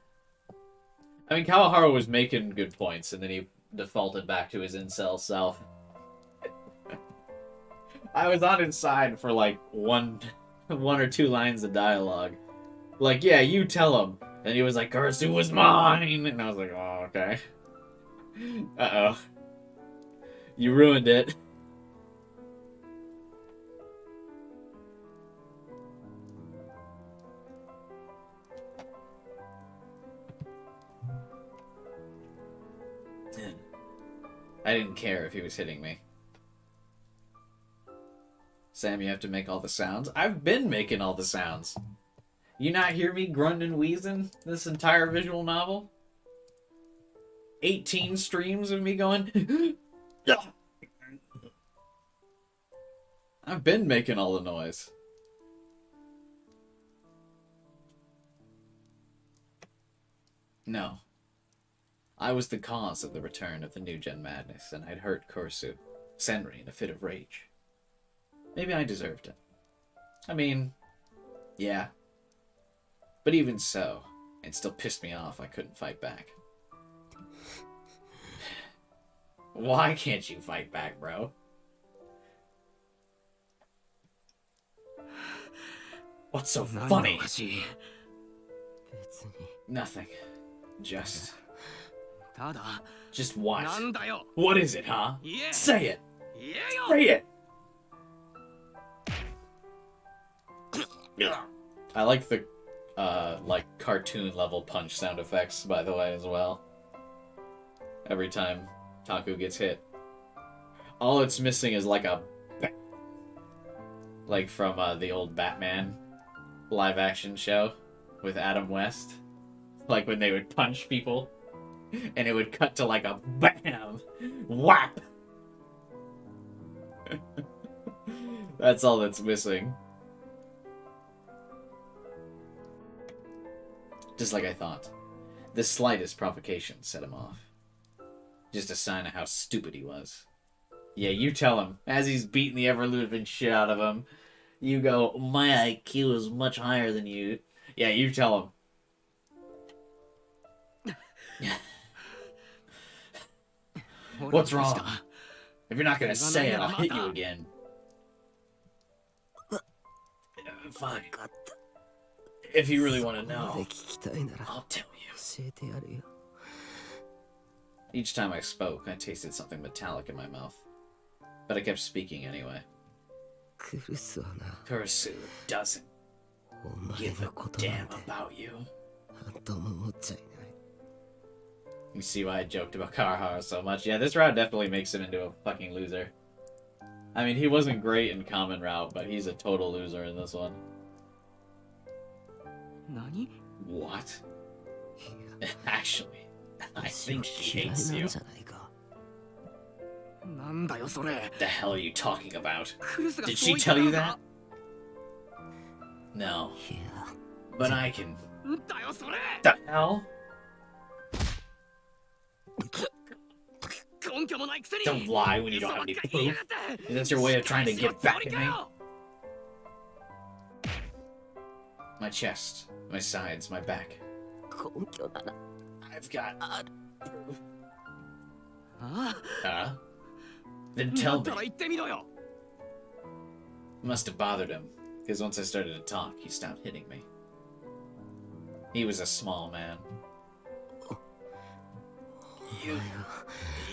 mean, Kawahara was making good points, and then he defaulted back to his incel self. I was on his side for like one or two lines of dialogue. Like, yeah, you tell him. And he was like, Kursu was mine! And I was like, oh, okay. Uh-oh. You ruined it. I didn't care if he was hitting me. Sam, you have to make all the sounds? I've been making all the sounds. You not hear me grunting and wheezing this entire visual novel? 18 streams of me going... I've been making all the noise. No. I was the cause of the return of the New Gen Madness, and I'd hurt Kursu, Senri in a fit of rage. Maybe I deserved it. I mean, yeah. But even so, it still pissed me off I couldn't fight back. Why can't you fight back, bro? What's so funny? Nothing. Just what? What is it, huh? Say it! Say it! I like the, like, cartoon level punch sound effects, by the way, as well. Every time Taku gets hit. All it's missing is like a... like from the old Batman live-action show with Adam West. Like when they would punch people, and it would cut to like a BAM! Whap! That's all that's missing. Just like I thought. The slightest provocation set him off. Just a sign of how stupid he was. Yeah, you tell him. As he's beating the ever-living shit out of him, you go, my IQ is much higher than you. Yeah, you tell him. What's wrong? If you're not gonna say it, I'll hit you again. Fine. If you really want to know, I'll tell you. Each time I spoke, I tasted something metallic in my mouth. But I kept speaking anyway. Kursu doesn't give a damn about you. You see why I joked about Kawahara so much? Yeah, this route definitely makes him into a fucking loser. I mean, he wasn't great in Common Route, but he's a total loser in this one. Nani? What? Actually, I think she hates you. The hell are you talking about? Did she tell you that? No. But I can... The hell? Don't lie when you don't have any proof. Is that your way of trying to get back at me? My chest, my sides, my back. I've got proof. Then tell me. Must have bothered him, because once I started to talk, he stopped hitting me. He was a small man.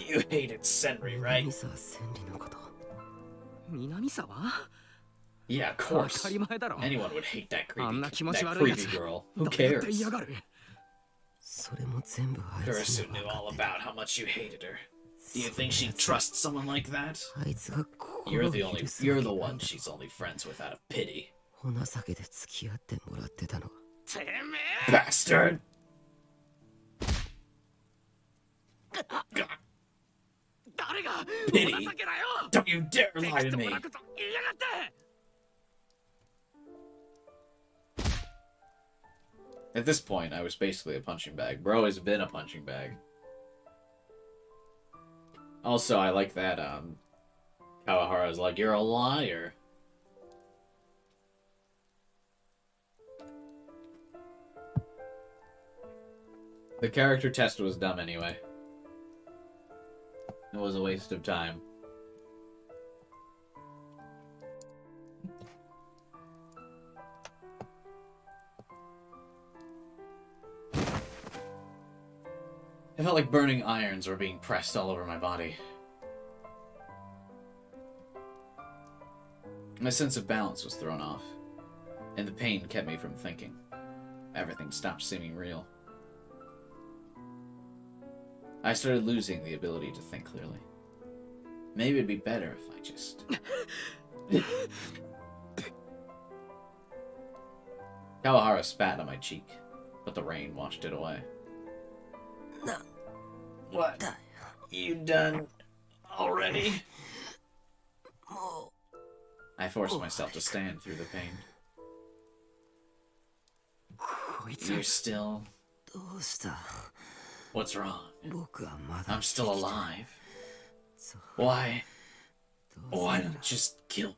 You hated Senri, right? Yeah, of course. 当たり前だろ。 Anyone would hate that あんな creepy, 気持ち that 悪いやつ creepy girl. Who 誰だって cares? 嫌がる。それも全部あいつ Kurisu に knew 分か all ってた。 about how much you hated her. Do you think she'd trust someone like that? あいつが You're 心を the only, 許すわ you're け the ない one んだ she's only friends with out of pity. お情けで付き合ってもらってたのは てめえ Bastard! 誰が Pity. お情けだよ Don't you dare 適 lie to 当 me! なこと言いやがって At this point, I was basically a punching bag. Bro has been a punching bag. Also, I like that, Kawahara's like, you're a liar. The character test was dumb anyway. It was a waste of time. It felt like burning irons were being pressed all over my body. My sense of balance was thrown off, and the pain kept me from thinking. Everything stopped seeming real. I started losing the ability to think clearly. Maybe it'd be better if I just... Kawahara spat on my cheek, but the rain washed it away. No. What? You done already? も I forced myself to stand through the pain. こいつ You're still... うどうした What's wrong? 僕はまだ I'm still alive. そう Why? どう Why せ don't you just kill me?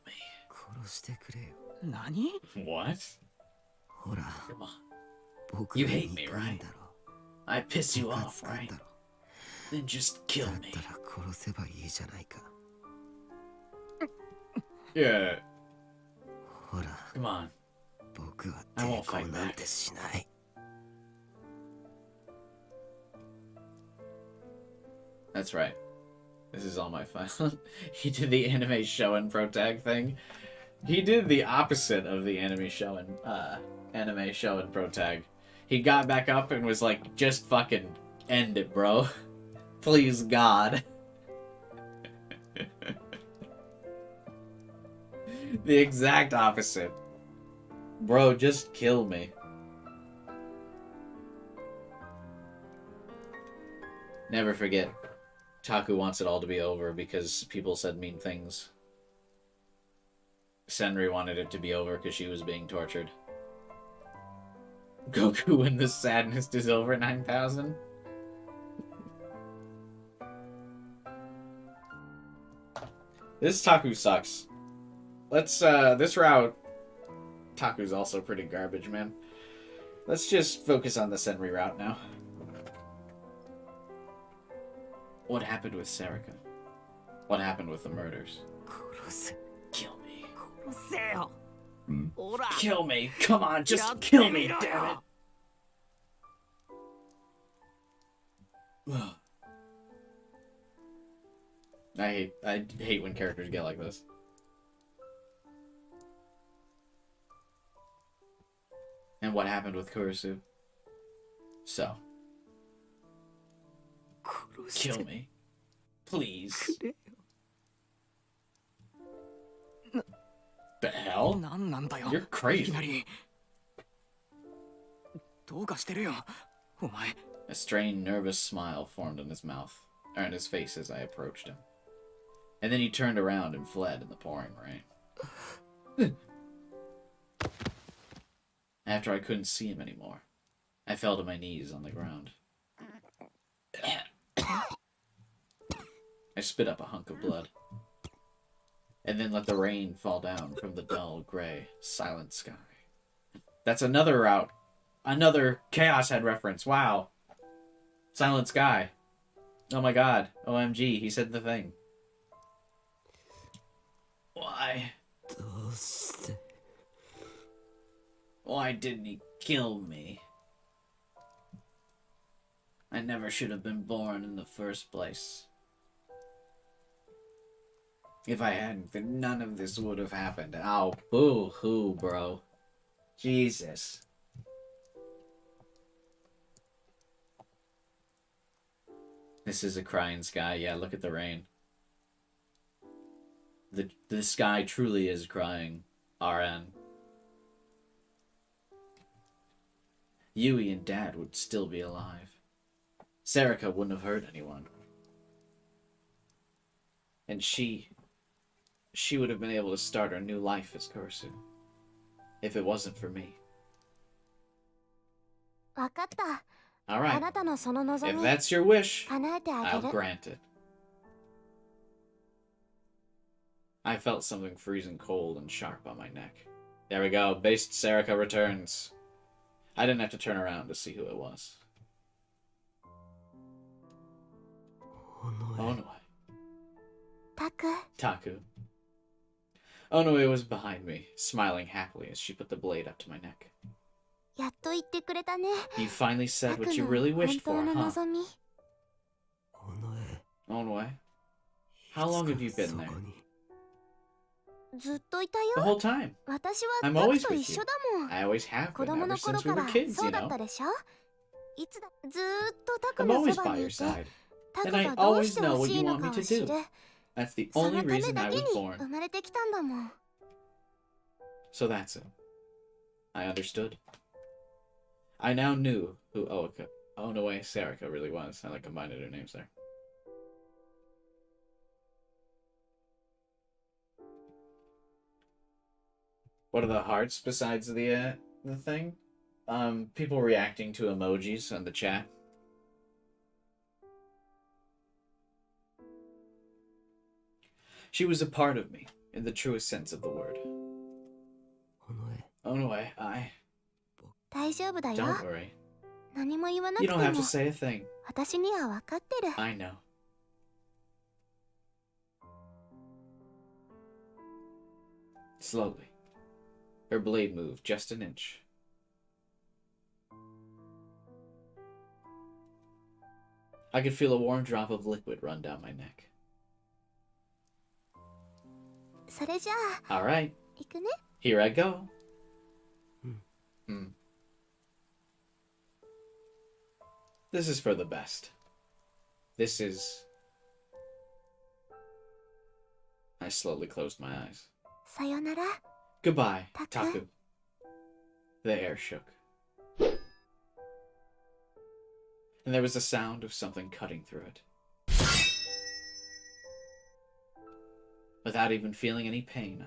殺してくれよ 何 What? ほら Come on. 僕 You が hate 憎 me, いん right? だろ I piss you ムカ off, つくん right? だろ Then just kill だっ me. たら殺せばいいじゃないか Yeah. ほら Come on. 僕は I 抵 won't 抗 fight なん back. てしない That's right. This is all my fault. He did the anime show and protag thing. He did the opposite of the anime show and protag. He got back up and was like, just fucking end it, bro. Please, God. The exact opposite. Bro, just kill me. Never forget. Taku wants it all to be over because people said mean things. Senri wanted it to be over because she was being tortured. Goku when the sadness is over 9,000. This Taku sucks. Let's, this route... Taku's also pretty garbage, man. Let's just focus on the Senri route now. What happened with Sarika? What happened with the murders? 殺せ Kill me. 殺せよ Hmm? ほら Kill me! Come on, just やって kill み me, ろ damn よ it! I hate when characters get like this. And what happened with Kurisu? So, 殺して kill me. Please. くれよ The hell? 何なんだよ You're い crazy. きなりどうかしてるよお前 A strained, nervous smile formed on his mouth, or on his face as I approached him. And then he turned around and fled in the pouring rain. After I couldn't see him anymore, I fell to my knees on the ground. I spit up a hunk of blood, and then let the rain fall down from the dull, gray, silent sky. That's another route. Another Chaos Head reference. Wow. Silent Sky. Oh my god. OMG, he said the thing. Why? どうして Why didn't he kill me? I never should have been born in the first place. If I hadn't, then none of this would have happened. Oh, boo-hoo, bro. Jesus. This is a crying sky. Yeah, look at the rain. The sky truly is crying. RN. Yui and Dad would still be alive. Sarika wouldn't have hurt anyone. And she would have been able to start her new life as Kurisu. If it wasn't for me. わかった。 Alright. あなたのその望 If み that's your wish, 叶えてあげ I'll る。 grant it. I felt something freezing cold and sharp on my neck. There we go. Based Sarika returns. I didn't have to turn around to see who it was. Onoe. タク、 Taku. Onoe was behind me, smiling happily as she put the blade up to my neck. やっと言ってくれたね。 You finally タ said ク what you の really 本 wished 当 for, の huh? 望み。 Onoe, how long have you been there? ずっといた The よ。 whole time. 私は I'm タク always と with 一 you. 緒だもん。 I always have 子 been 供 ever の頃 since か we ら were kids, そ you うだっ know? たでしょ。いつだずーっとタク I'm の always そば by に your いて、 side. タク And I がどう always して know ほ what し you いの want か me を to 知 do. る。 That's the その only ため reason だ I け was に born. 生まれてきたんだもん。 So that's it. I understood. I now knew who Onoe Sarika really was. I combined her names there. What are the hearts besides the thing? People reacting to emojis on the chat. She was a part of me, in the truest sense of the word. Onoe, I... 大丈夫だよ。 Don't worry. 何も言わなく You て don't have も to say a thing. 私には分かってる。 I know. Slowly. Her blade moved just an inch. I could feel a warm drop of liquid run down my neck. それじゃあ、 All right, 行くね。 here I go. This is for the best. This is... I slowly closed my eyes. さよなら。 Goodbye, Taku. Taku. The air shook. And there was the sound of something cutting through it. Without even feeling any pain,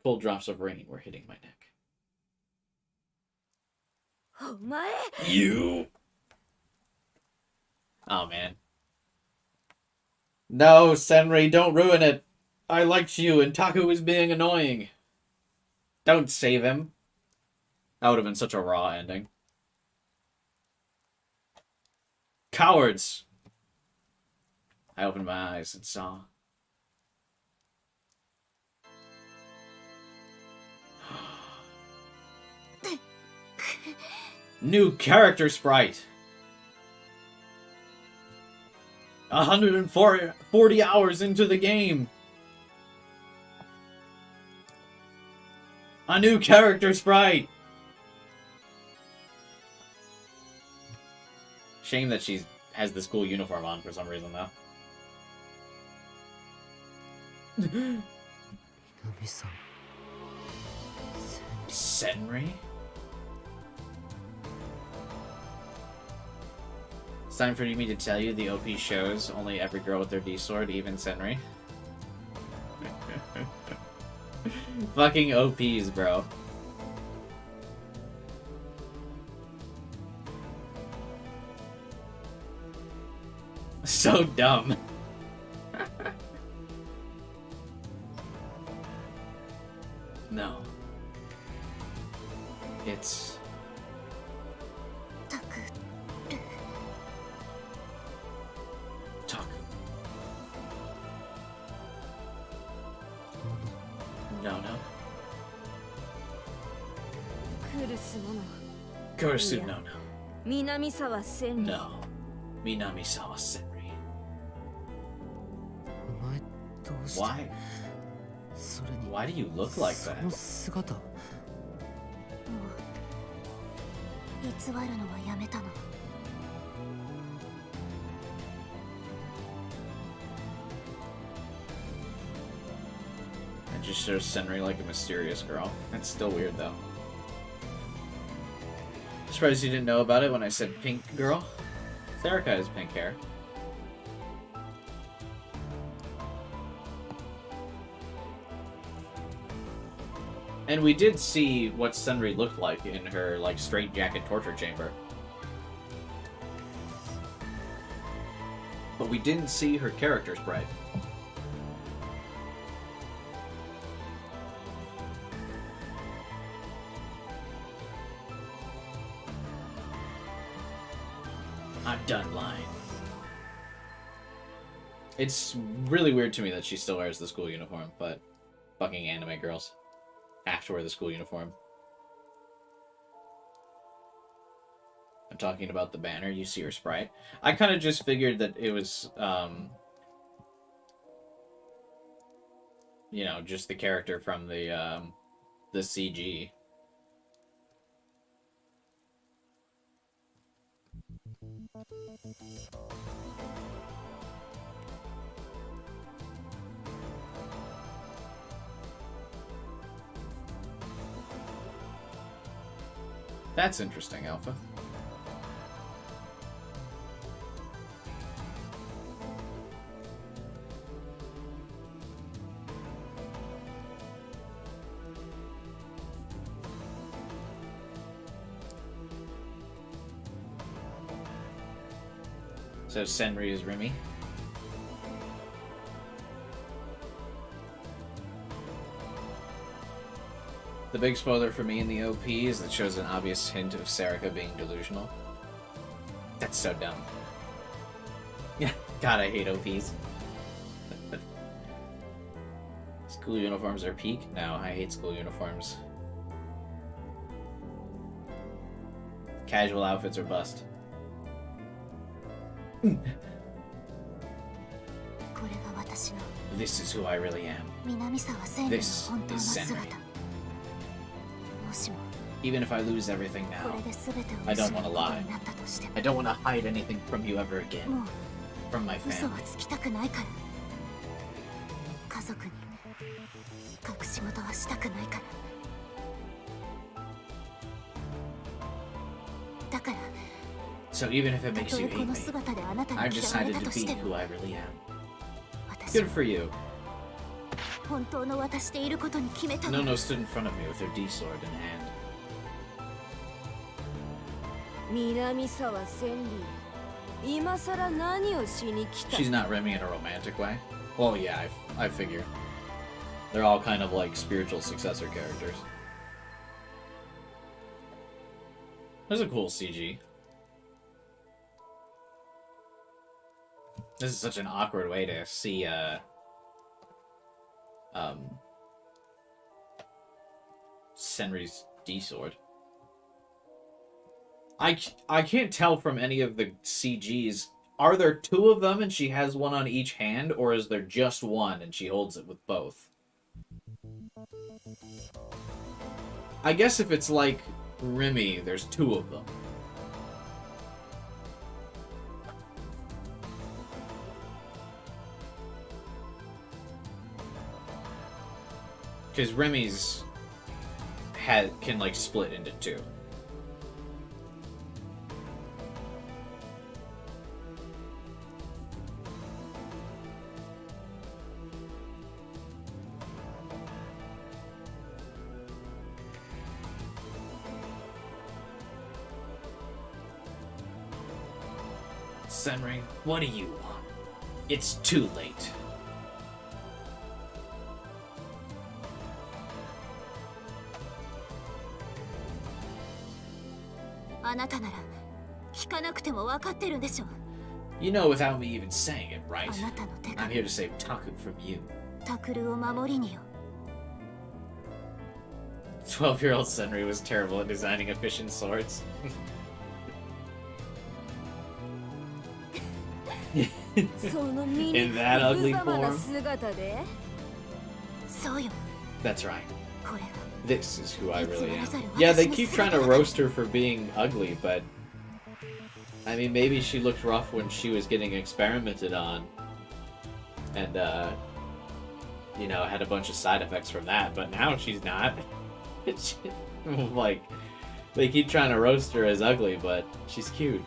full drops of rain were hitting my neck. お前。 You! Oh, man. No, Senri, don't ruin it. I liked you, and Taku is being annoying. Don't save him. That would have been such a raw ending. Cowards! I opened my eyes and saw... New character sprite! 140 hours into the game! A new character sprite! Shame that she has this cool uniform on for some reason, though. Senri? It's time for me to tell you the OP shows only every girl with their D-sword, even Senri. Fucking OPs, bro. So dumb. No. It's... タク。 Taku. No, no. クルスモノ。 Kurisu, no, no. 南沢千里。 No. Minami-sawa Senri. うして Why? それに Why do you look like そ that? の姿 もう偽るのはやめたの。 It just shows Senri like a mysterious girl. That's still weird though. Surprised you didn't know about it when I said pink girl. Sarika has pink hair. And we did see what Senri looked like in her like straitjacket torture chamber. But we didn't see her character sprite. I'm done lying. It's really weird to me that she still wears the school uniform, but fucking anime girls have to wear the school uniform. I'm talking about the banner. You see her sprite. I kind of just figured that it was, you know, just the character from the CG. That's interesting, Alpha. So Senri is Remy. The big spoiler for me in the OP is that it shows an obvious hint of Sarika being delusional. That's so dumb. Yeah, God, I hate OPs. School uniforms are peak? No, I hate school uniforms. Casual outfits are bust. これが私の This is who I really am. 南沢千里の This 本当の is 姿。 Senri. もしも Even if I lose everything こ now, れで全てを I 失 don't う wanna こと lie. になったとしても I don't want to hide anything from you ever again. もう From my 嘘 family. はつきたくないから。家族に隠し事はしたくないから。だから So even if it た makes と you えこ hate の me, 姿であなたに I've 嫌われ decided た to として be も who I really am. 私 Good は for you. 本当の私でいることに決めたの。 Nono stood in front of me with her D sword in hand. 南沢千里今さら何をしに来た She's not Remy in a romantic way. Well, yeah, I figure. They're all kind of like spiritual successor characters. There's a cool CG. This is such an awkward way to see Senri's D sword. I can't tell from any of the CGs. Are there two of them and she has one on each hand, or is there just one and she holds it with both? I guess if it's like Remy, there's two of them. Because Remy's can like split into two. Senri, what do you want? It's too late. あなたなら聞かなくても分かってるんでしょ。 You know without me even saying it, あ right? なたの手か I'm ら here to save Taku from you. タクルを守りによ。 12-year-old Senri was terrible at designing efficient swords. In that ugly form? 姿で そうよ That's right. これが This is who I really am. Yeah, they keep trying to roast her for being ugly, but... I mean, maybe she looked rough when she was getting experimented on. And, you know, had a bunch of side effects from that, but now she's not. Like, they keep trying to roast her as ugly, but she's cute.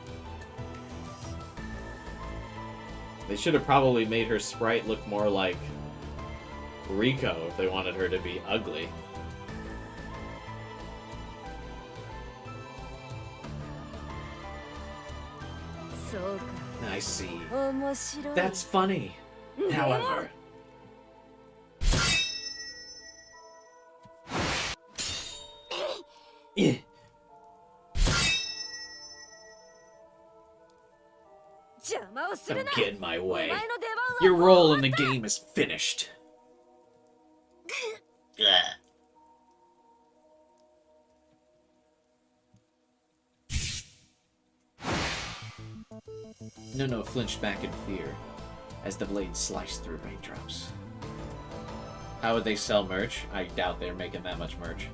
They should have probably made her sprite look more like Rico if they wanted her to be ugly. I see. That's funny. However. Yeah. Don't get in my way. Your role in the game is finished. Nono flinched back in fear as the blade sliced through raindrops. How would they sell merch? I doubt they're making that much merch.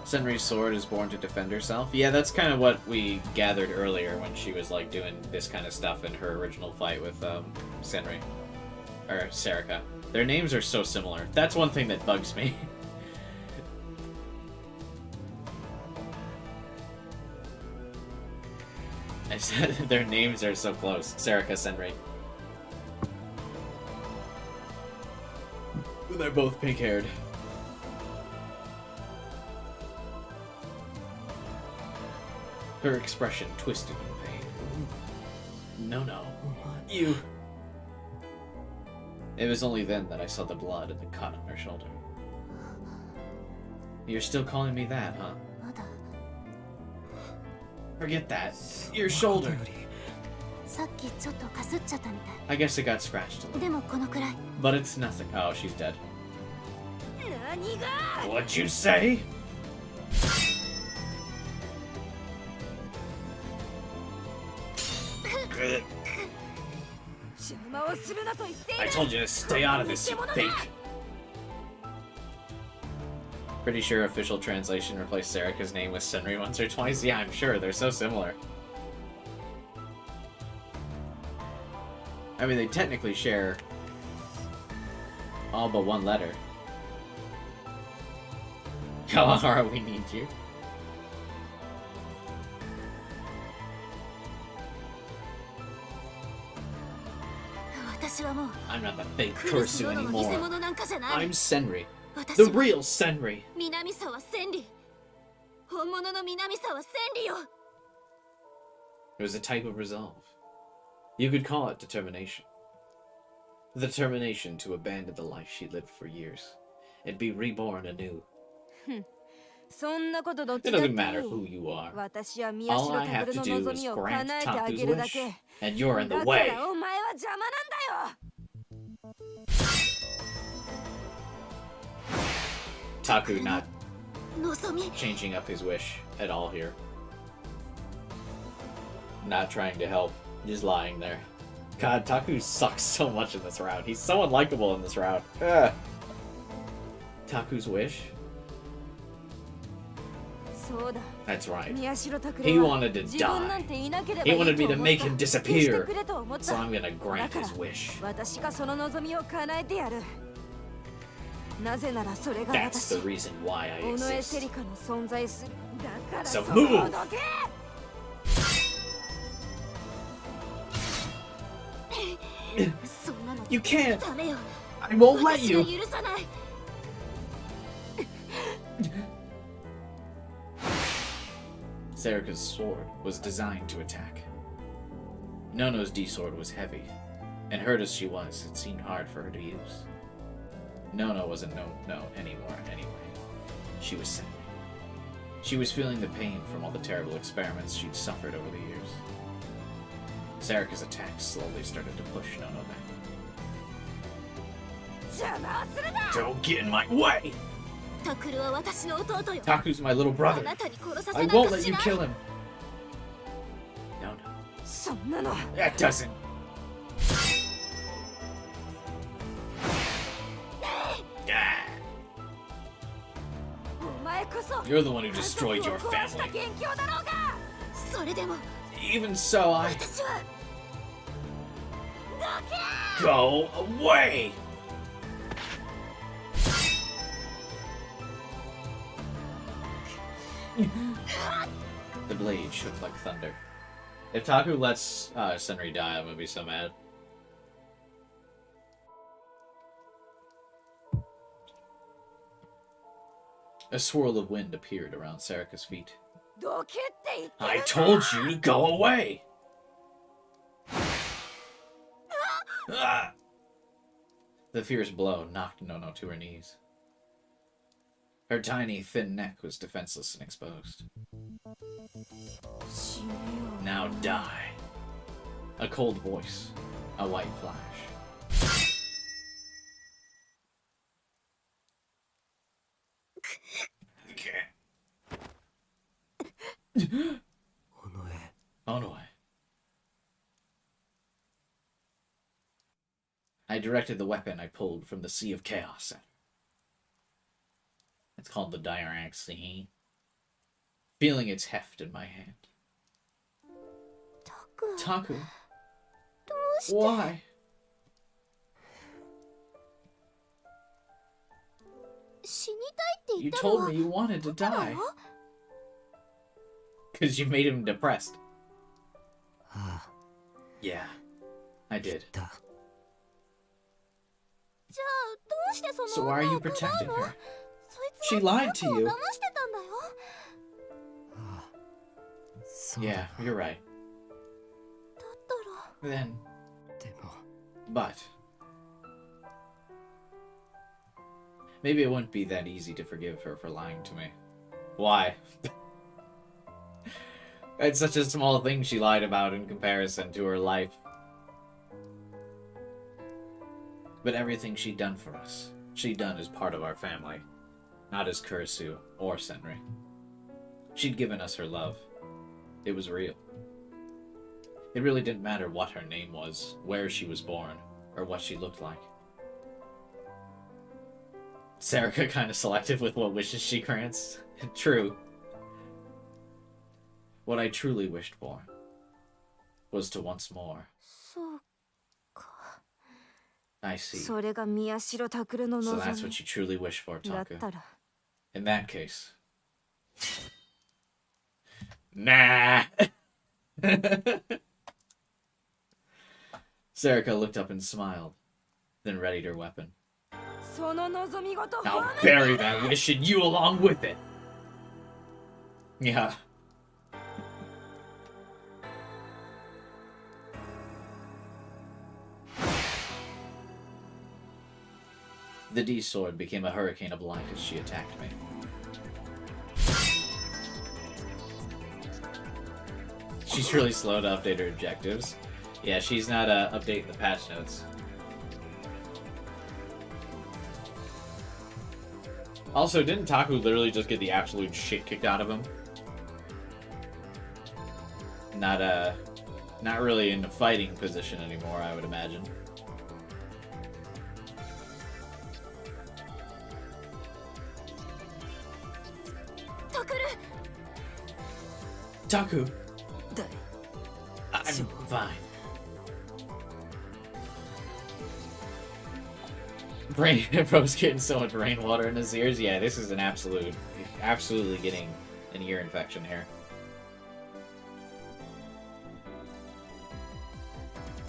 Senri's sword is born to defend herself. Yeah, that's kind of what we gathered earlier when she was like doing this kind of stuff in her original fight with Senri. Or Serica. Their names are so similar. That's one thing that bugs me. I said their names are so close. Serica, Senri. They're both pink-haired. Her expression twisted in pain. No. You... It was only then that I saw the blood and the cut on her shoulder. You're still calling me that, huh? まだ Forget that. Your shoulder. さっきちょっとかすっちゃったみたい I guess it got scratched a little. でもこのくらい But it's nothing. Oh, she's dead. 何が What'd you say? I told you to stay out of this, you fake. Pretty sure official translation replaced Serica's name with Senri once or twice. Yeah, I'm sure. They're so similar. I mean, they technically share all but one letter. Kawahara, we need you. I'm not the fake Kurisu anymore. I'm Senri. The real Senri. 南沢千里本物の南沢千里よ It was a type of resolve. You could call it determination. The determination to abandon the life she lived for years and be reborn anew. It doesn't matter who you are. All I have to do is grant Taku's wish, and you're in the way. Taku not changing up his wish at all here. Not trying to help, just lying there. God, Taku sucks so much in this route. He's so unlikable in this route. Ugh. Taku's wish? That's right. He wanted to die. He wanted me to make him disappear. So I'm gonna grant his wish. That's the reason why I exist. So move! You can't! I won't let you! Serica's sword was designed to attack. Nono's D-sword was heavy, and hurt as she was, it seemed hard for her to use. Nono wasn't no anymore anyway. She was Senri. She was feeling the pain from all the terrible experiments she'd suffered over the years. Serica's attack slowly started to push Nono back. Don't get in my way! Taku's my little brother. I won't let you kill him. そんなの That doesn't. Ah, お前こそ you're the one who destroyed your 家族を壊した family. 元凶だろうがそれでも Even so, I 私はどけ go away. The blade shook like thunder. If Taku lets Senri die, I'm gonna be so mad. A swirl of wind appeared around Sarika's feet. どけって言って I told you to go away! Ah! The fierce blow knocked Nono to her knees. Her tiny, thin neck was defenseless and exposed. 死ねよ Now die. A cold voice. A white flash. Onoe. I directed the weapon I pulled from the Sea of Chaos at her. It's called the Direct Sea. Feeling its heft in my hand. タク Taku, どうして why? 死にたいって言 You ったの told は me you wanted to 僕だ die. ろ Because you made him depressed. ああ Yeah, I did. だじゃあどうしてそ So の why are 女 you を奪う protecting の her? そいつ She は lied 僕 to を you. 騙してたんだよああそうだ Yeah, な you're right. だったら Then, でも but maybe it wouldn't be that easy to forgive her for lying to me. Why? It's such a small thing she lied about in comparison to her life. But everything she'd done for us, she'd done as part of our family, not as Kurisu or Senri. She'd given us her love. It was real. It really didn't matter what her name was, where she was born, or what she looked like. Sarika kind of selective with what wishes she grants. True. What I truly wished for was to once more. そうか I see. それが宮代拓の So 望 that's み what you truly wish for, だっ Taku. たら In that case. Nah! Sarika looked up and smiled, then readied her weapon. その望みごと I'll 葬る bury that wish and you along with it! Yeah. The D sword became a hurricane of light as she attacked me. She's really slow to update her objectives. Yeah, she's not updating the patch notes. Also, didn't Taku literally just get the absolute shit kicked out of him? Not really in a fighting position anymore, I would imagine. Taku, だい I'm fine. Bro's getting so much rainwater in his ears. Yeah, this is an absolutely getting an ear infection here.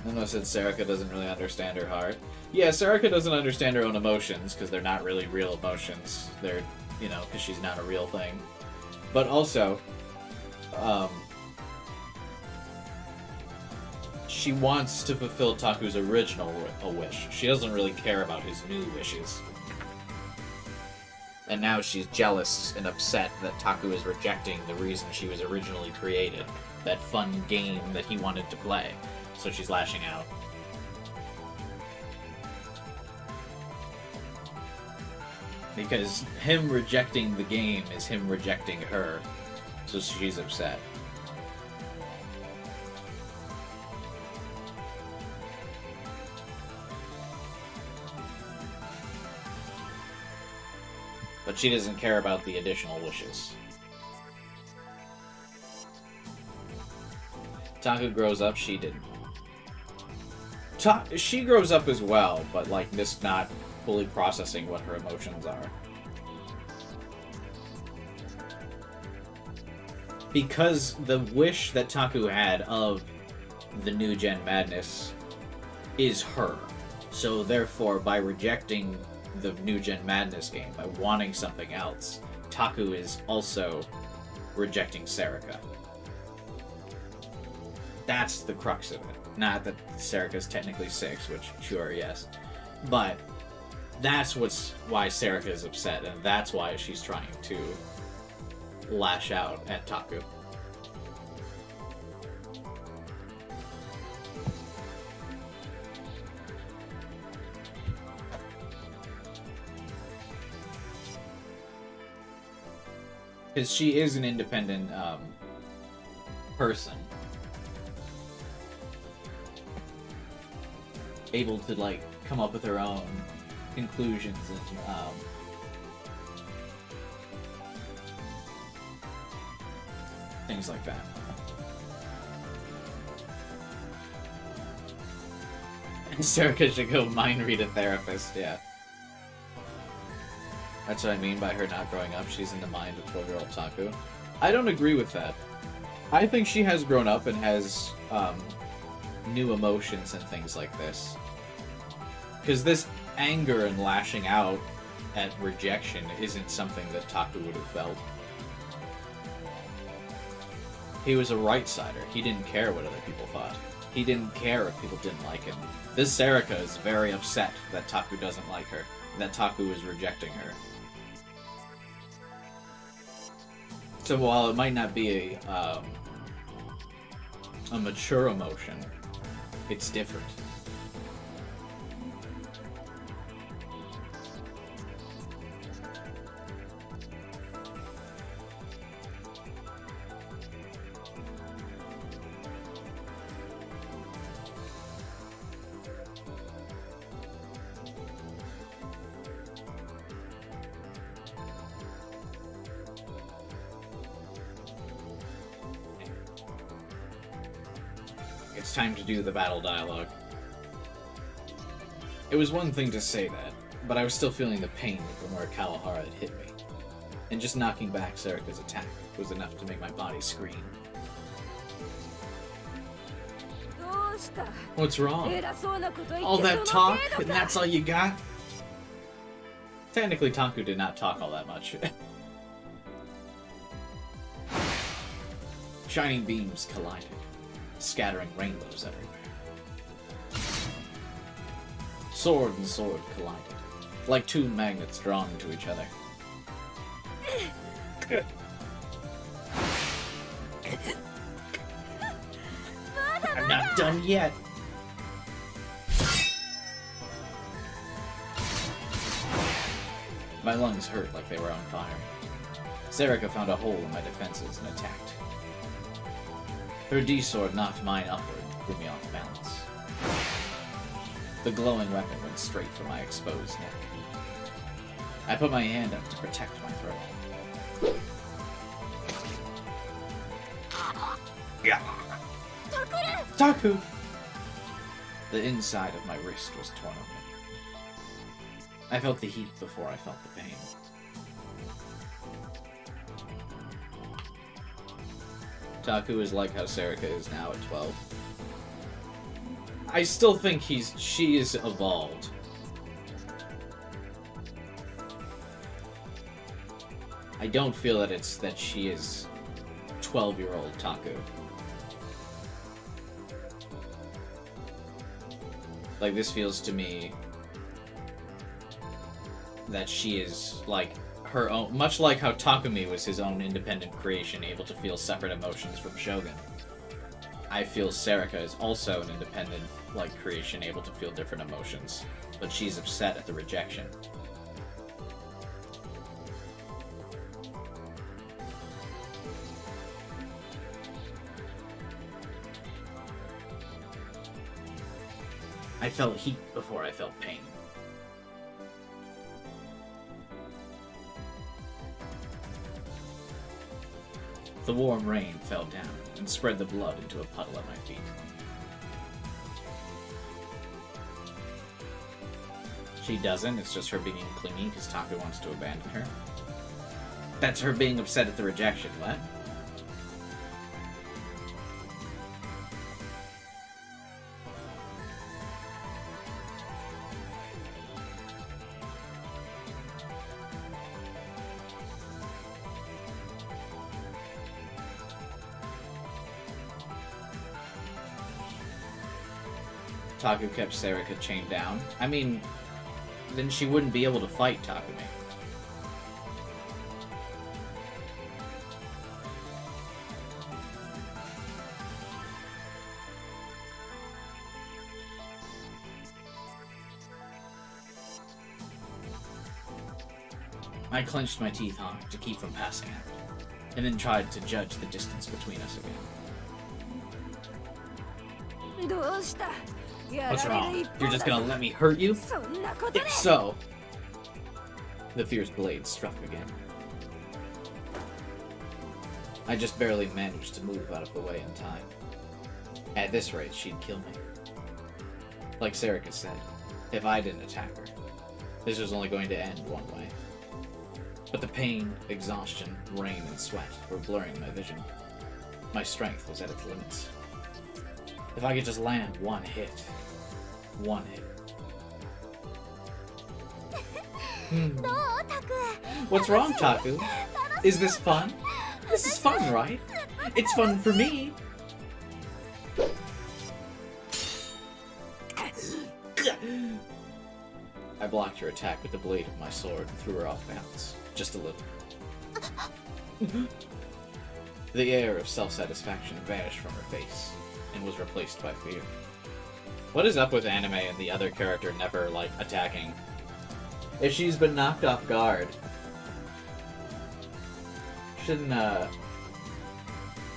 Nono said Sarika doesn't really understand her heart. Yeah, Sarika doesn't understand her own emotions because they're not really real emotions. They're, because she's not a real thing. But also, she wants to fulfill Taku's original wish. She doesn't really care about his new wishes. And now she's jealous and upset that Taku is rejecting the reason she was originally created. That fun game that he wanted to play. So she's lashing out. Because him rejecting the game is him rejecting her. So she's upset. But she doesn't care about the additional wishes. Taku grows up, she didn't. She grows up as well, but like just not fully processing what her emotions are. Because the wish that Taku had of the new gen madness is her. So therefore, by rejecting the new gen madness game, by wanting something else, Taku is also rejecting Serica. That's the crux of it. Not that Serica's technically 6, which sure, yes. But that's why Serica is upset, and that's why she's trying to lash out at Taku. Because she is an independent person. Able to, like, come up with her own conclusions and things like that. And Serica should go mind read a therapist, yeah. That's what I mean by her not growing up. She's in the mind of 12-year-old Taku. I don't agree with that. I think she has grown up and has new emotions and things like this. Because this anger and lashing out at rejection isn't something that Taku would have felt. He was a right-sider. He didn't care what other people thought. He didn't care if people didn't like him. This Serica is very upset that Taku doesn't like her, that Taku is rejecting her. So while it might not be a mature emotion, it's different. It's time to do the battle dialogue. It was one thing to say that, but I was still feeling the pain from where Kalahara had hit me. And just knocking back Serica's attack was enough to make my body scream. What's wrong? All that talk, and that's all you got? Technically, Taku did not talk all that much. Shining beams collided, scattering rainbows everywhere. Sword and sword collided, like two magnets drawn to each other. I'm not done yet. My lungs hurt like they were on fire. Serica found a hole in my defenses and attacked. Her D-sword knocked mine upward and threw me off balance. The glowing weapon went straight for my exposed neck. I put my hand up to protect my throat. Yeah. Taku! The inside of my wrist was torn open. I felt the heat before I felt the pain. Taku is like how Serica is now at 12. I still think she is evolved. I don't feel that it's that she is 12-year-old Taku. Like, this feels to me that she is, like, her own, much like how Takumi was his own independent creation, able to feel separate emotions from Shogun. I feel Serica is also an independent, like, creation, able to feel different emotions, but she's upset at the rejection. I felt heat before I felt pain. The warm rain fell down and spread the blood into a puddle at my feet. She doesn't, it's just her being clingy because Taku wants to abandon her. That's her being upset at the rejection, what? Taku kept Serika chained down. I mean, then she wouldn't be able to fight Takumi. I clenched my teeth hard to keep from passing out, and then tried to judge the distance between us again. どうした What's wrong? You're just gonna let me hurt you? If so... The fierce blade struck again. I just barely managed to move out of the way in time. At this rate, she'd kill me. Like Serika said, if I didn't attack her, this was only going to end one way. But the pain, exhaustion, rain, and sweat were blurring my vision. My strength was at its limits. If I could just land one hit. One hit. What's wrong, Taku? Is this fun? This is fun, right? It's fun for me! I blocked her attack with the blade of my sword and threw her off balance. Just a little. The air of self-satisfaction vanished from her face and was replaced by fear. What is up with anime and the other character never, like, attacking? If she's been knocked off guard, shouldn't,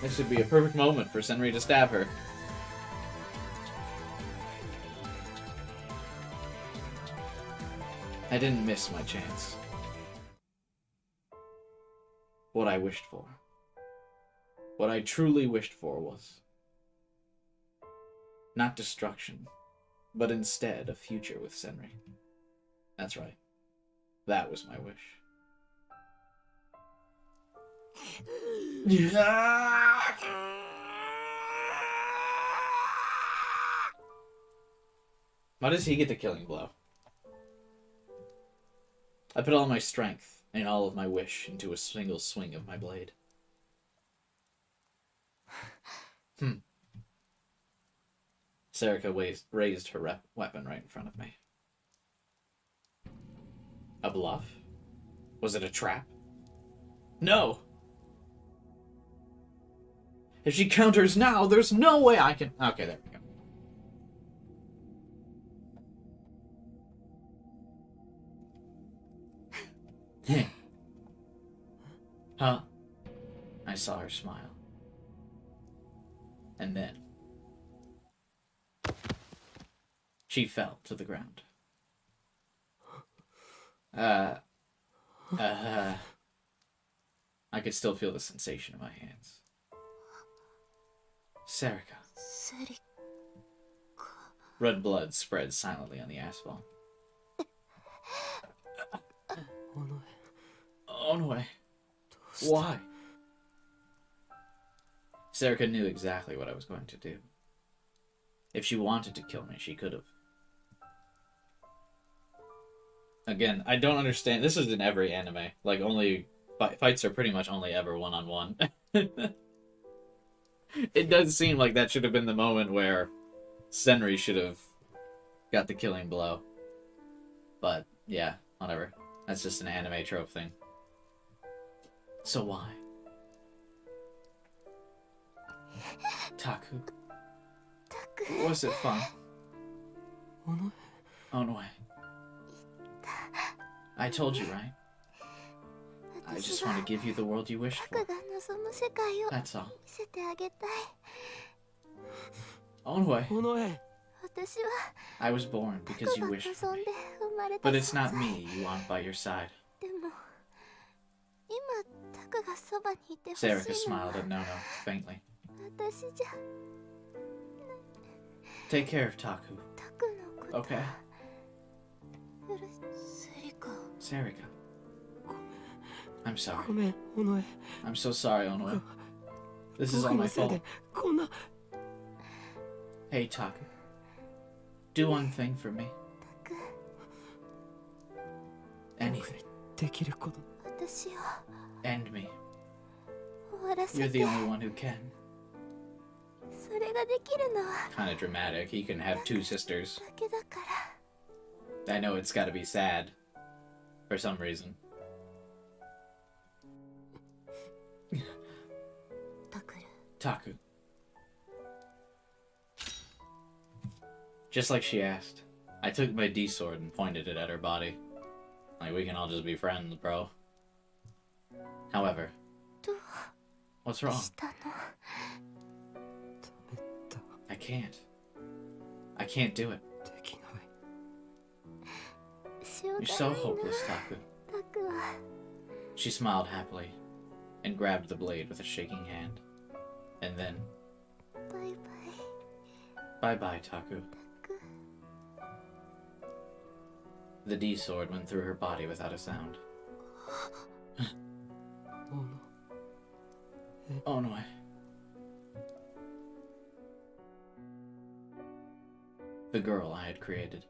this should be a perfect moment for Senri to stab her. I didn't miss my chance. What I wished for. What I truly wished for was not destruction, but instead a future with Senri. That's right. That was my wish. Why does he get the killing blow? I put all my strength and all of my wish into a single swing of my blade. Serika raised her weapon right in front of me. A bluff? Was it a trap? No! If she counters now, there's no way I can... Okay, there we go. Huh? I saw her smile. And then... she fell to the ground. I could still feel the sensation in my hands. Serika. Red blood spread silently on the asphalt. Oh no. Why? Serika knew exactly what I was going to do. If she wanted to kill me, she could have. Again, I don't understand. This is in every anime. Like, only... fights are pretty much only ever one-on-one. It does seem like that should have been the moment where Senri should have got the killing blow. But, yeah, whatever. That's just an anime trope thing. So why? Taku. Was it fun? Oh no. I told you, right? I just want to give you the world you wished for. That's all. Oh no. I was born because you wished for me. But it's not me you want by your side. クがそばにいてほしいの Serica smiled at Nono faintly. 私じゃ Take care of Taku, タクのこと okay? よろしセリカ Serica. I'm sorry. ごめん、尾上。 I'm so sorry, Onoe. This is all 僕 my のせい fault. でこんな。 Hey, Taku. Do one thing for me. タク Anything. できること。私を End me. 終わらせ You're て the only one who can. それができるのは Kinda dramatic. He can have two sisters. だけだから I know it's gotta be sad. For some reason. タクル Taku. Just like she asked, I took my D sword and pointed it at her body. Like, we can all just be friends, bro. However, どう what's wrong? したの I can't. I can't do it. できない。しょう You're が so ないな hopeless, Taku. タクは She smiled happily and grabbed the blade with a shaking hand. And then, バイバイ bye-bye, Taku. タク The D sword went through her body without a sound. おの。 Oh no. The girl I had created.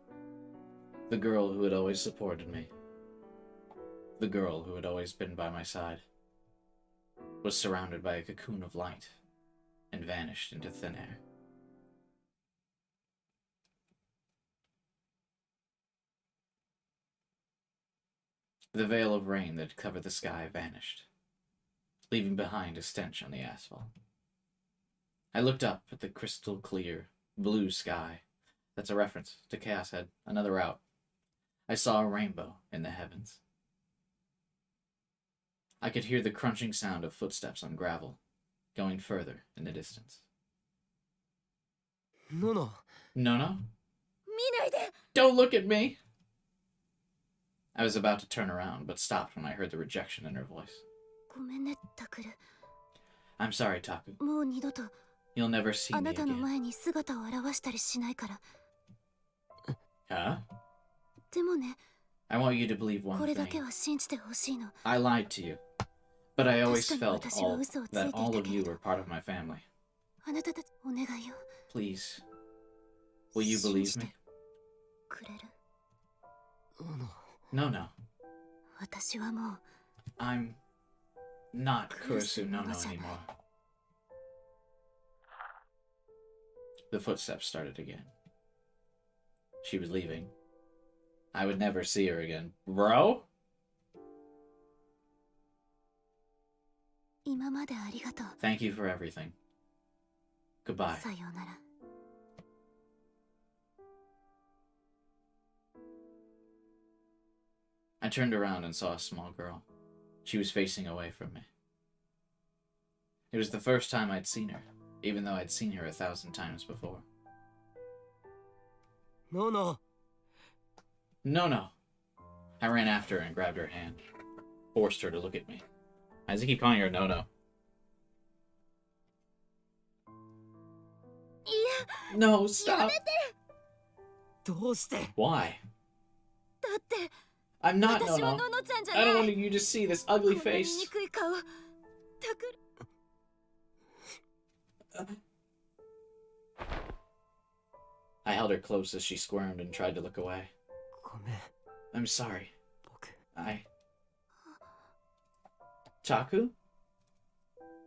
The girl who had always supported me. The girl who had always been by my side. Was surrounded by a cocoon of light and vanished into thin air. The veil of rain that covered the sky vanished, leaving behind a stench on the asphalt. I looked up at the crystal clear, blue sky. That's a reference to Chaos Head, another route. I saw a rainbow in the heavens. I could hear the crunching sound of footsteps on gravel, going further in the distance. のの。 No. 見ないで Don't look at me! I was about to turn around, but stopped when I heard the rejection in her voice. ごめんねタクル I'm sorry, Taku. もう二度と You'll never see あ me なたの again. 前に姿を現したりしないから Huh? でもね I want you to believe こ one れだけ thing. は信じてほしいの I lied to you. But I always 確かに felt 私は all, 嘘をついてい that た all け of れ you ど were part of my family. あなたたちお願いよ Please. Will you 信 believe じて me? くれるおの。 No. 私はもう I'm not Kurusu Kurusu no noじゃない。 anymore. The footsteps started again. She was leaving. I would never see her again. Bro? 今までありがとう Thank you for everything. Goodbye. さようなら I turned around and saw a small girl. She was facing away from me. It was the first time I'd seen her, even though I'd seen her 1,000 times before. のの。 No. I ran after her and grabbed her hand, forced her to look at me. Why does he keep calling her No? いや No, stop. どうして。 Why? だって I'm not 私は No. ののちゃんじゃ I ない don't want you to see this こ ugly んなに face. 憎い顔タクル I held her close as she squirmed and tried to look away. ごめん。 I'm sorry. 僕。 Taku?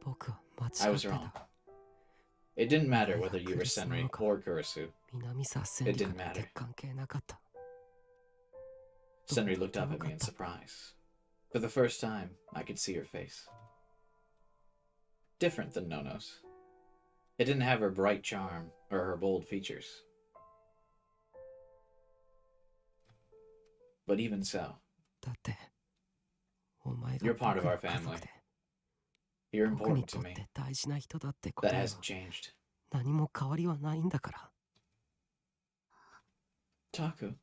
僕は間 I 違って was た wrong.。It didn't matter whether you were Senri or Kurisu. 南沢千 It 里 didn't から matter. 関係なかった。 Senri looked up at me in surprise. For the first time, I could see her face. Different than Nono's. It didn't have her bright charm or her bold features. But even so, だって、お前 You're が part of 僕 our の家 family. 族で、 you're 僕に important と to っ me. て大事な人だってこと That は hasn't changed. 何も変わりはないんだから。 Taku.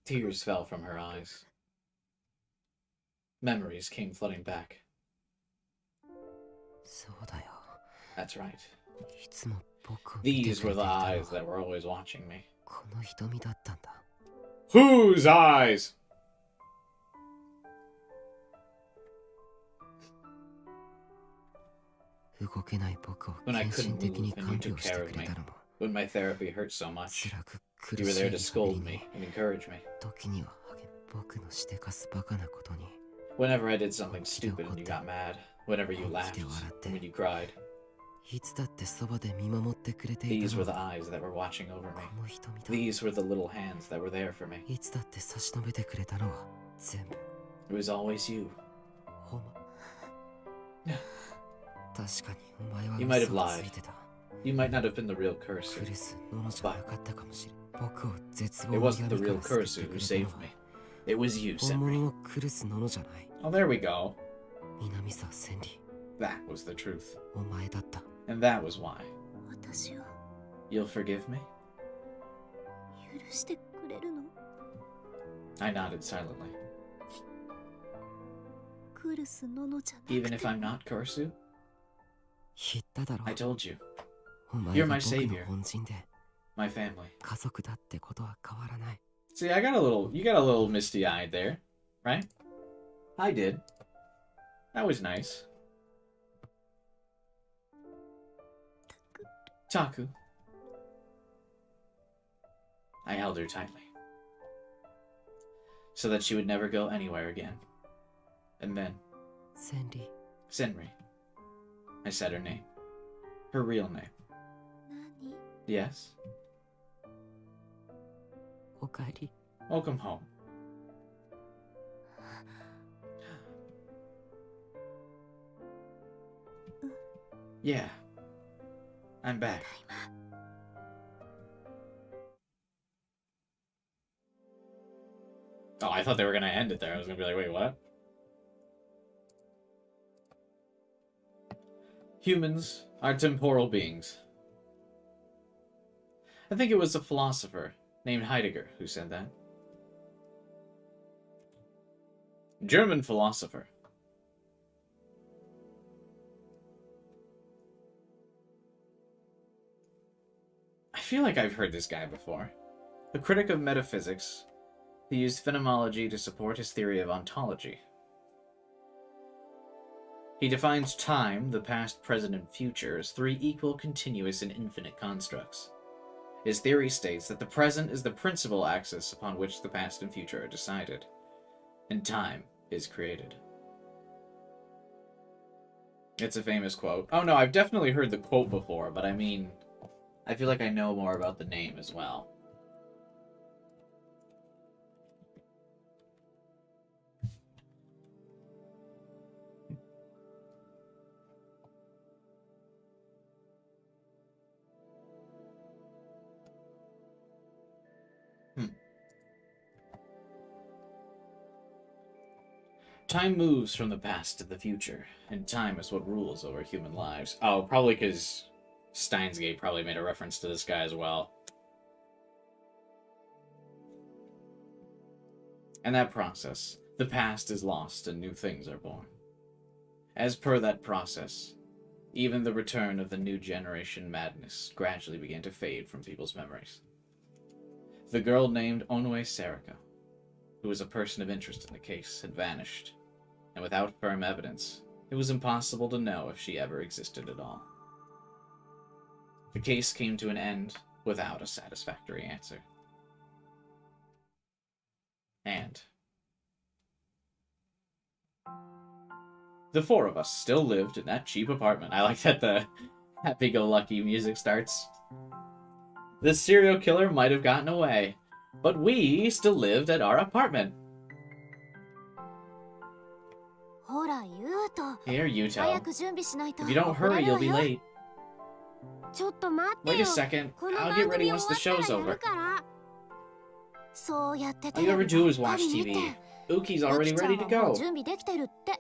Tears fell from her eyes. Memories came flooding back. そうだよ。 That's right. いつも僕を見て These くれ were て the いたの eyes は that were always watching me. この瞳だったんだ。 Whose eyes? 動けない僕を When I 献身 couldn't 的に move and 看 you 病 took して care く of れ me. たのも When my therapy hurt so much. 辛く苦 You were しい there リ to ハビリ scold に me and encourage me. 時には僕のしてかすバカなことに Whenever I did something stupid and you got mad. Whenever you laughed. When you cried. いつだってそばで見守ってくれてい These た were の the は eyes that were watching over こ me. の瞳だ。 These were the little hands that were there for me. いつだって差し伸べてくれたのは全部 It was always you. ホマ。確かにお前は You might have 嘘を lied. ついてた。 You might not have been the real Curse. クリス・ノノじゃなかったかもしれん。僕を絶 It 望の wasn't the 闇か real ら救っ Curse て who くれたの saved は me. It was you, 本 Senri. 物のクリス・ノノじゃない。 Oh, there we go. 南沢千里、 That was the truth. お前だった。 And that was why. 私を You'll forgive me? 許してくれるの？ I nodded silently. クルス・ノノじゃなく Even て if I'm not Kursu? 言っただろ I told you. お前 You're が my 僕 savior. の恩人で My family. 家族だってことは変わらない。 See, you got a little misty-eyed there, right? I did. That was nice. Taku. I held her tightly. So that she would never go anywhere again. And then, 千里、 Senri. I said her name. Her real name. 何？ Yes. おかえり。 Welcome home. Yeah. I'm back. Oh, I thought they were gonna end it there. I was gonna be like, wait, what? Humans are temporal beings. I think it was a philosopher named Heidegger who said that. German philosopher. I feel like I've heard this guy before. A critic of metaphysics who used phenomenology to support his theory of ontology. He defines time, the past, present, and future, as three equal, continuous, and infinite constructs. His theory states that the present is the principal axis upon which the past and future are decided, and time is created. It's a famous quote. Oh no, I've definitely heard the quote before, but I mean, I feel like I know more about the name as well. Time moves from the past to the future, and time is what rules over human lives. Oh, probably because Steins Gate probably made a reference to this guy as well. In that process, the past is lost and new things are born. As per that process, even the return of the new generation madness gradually began to fade from people's memories. The girl named Onwe Serika, who was a person of interest in the case, had vanished, and without firm evidence, it was impossible to know if she ever existed at all. The case came to an end without a satisfactory answer. And the four of us still lived in that cheap apartment. I like that the happy-go-lucky music starts. The serial killer might have gotten away, but we still lived at our apartment. ほら、ユウト。 Here, Yuto. 早く準備しないと。 If you don't 遅れ hurry, るわ you'll be よ。 late. ちょっと待って Wait よ。 a second. この I'll 番 get ready 組 once 終 the わった show's らや over. るから。そうやってテ All レ you ビ ever do is ばっ watch かり見 TV. て。 Uki's ア already キちゃん ready to はもう go. 準備できてるって。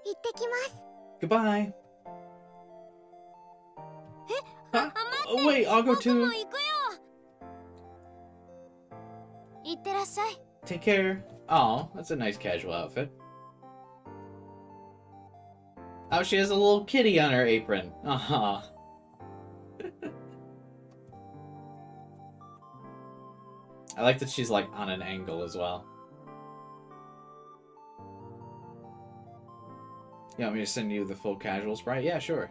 行ってきます。 Goodbye. あ、 Huh? 待 Oh, って。 wait, I'll go 僕も too. 行くよ。行ってらっしゃい。Take care. Oh, that's a nice casual outfit. Oh, she has a little kitty on her apron. Aw. I like that she's, like, on an angle as well. You want me to send you the full casual sprite? Yeah, sure.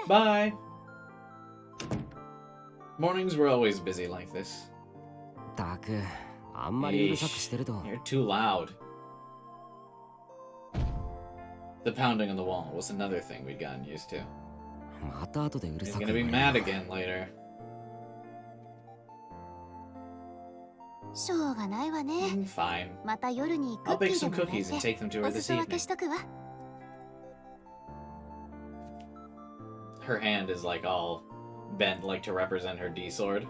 Bye! Mornings were always busy like this. たく、あんまりうるさくしてると。 You're too loud. The pounding on the wall was another thing we'd gotten used to. また後でうる He's さく gonna be な mad る again later. しょうがないわね。 Fine. また夜にク I'll ッキ bake ー some でも cookies 焼 and いて take them to her お this 裾分け evening. しとくわ。 Her hand is like all bent like to represent her D sword.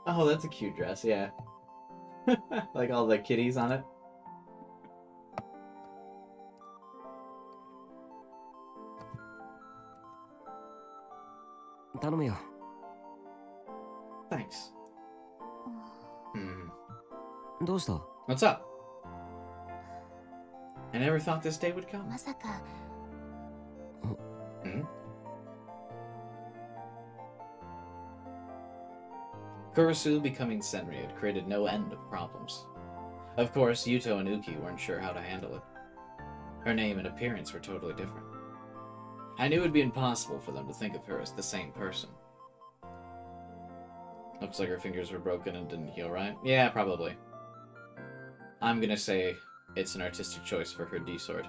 Oh, that's a cute dress, yeah. Like all the kitties on it. 頼むよ。 Thanks. Hmm. どうした？ What's up? I never thought this day would come. まさか Hmm? Kurusu becoming Senri had created no end of problems. Of course, Yuto and Uki weren't sure how to handle it. Her name and appearance were totally different. I knew it would be impossible for them to think of her as the same person. Looks like her fingers were broken and didn't heal right. Yeah, probably. I'm gonna say it's an artistic choice for her D-sword.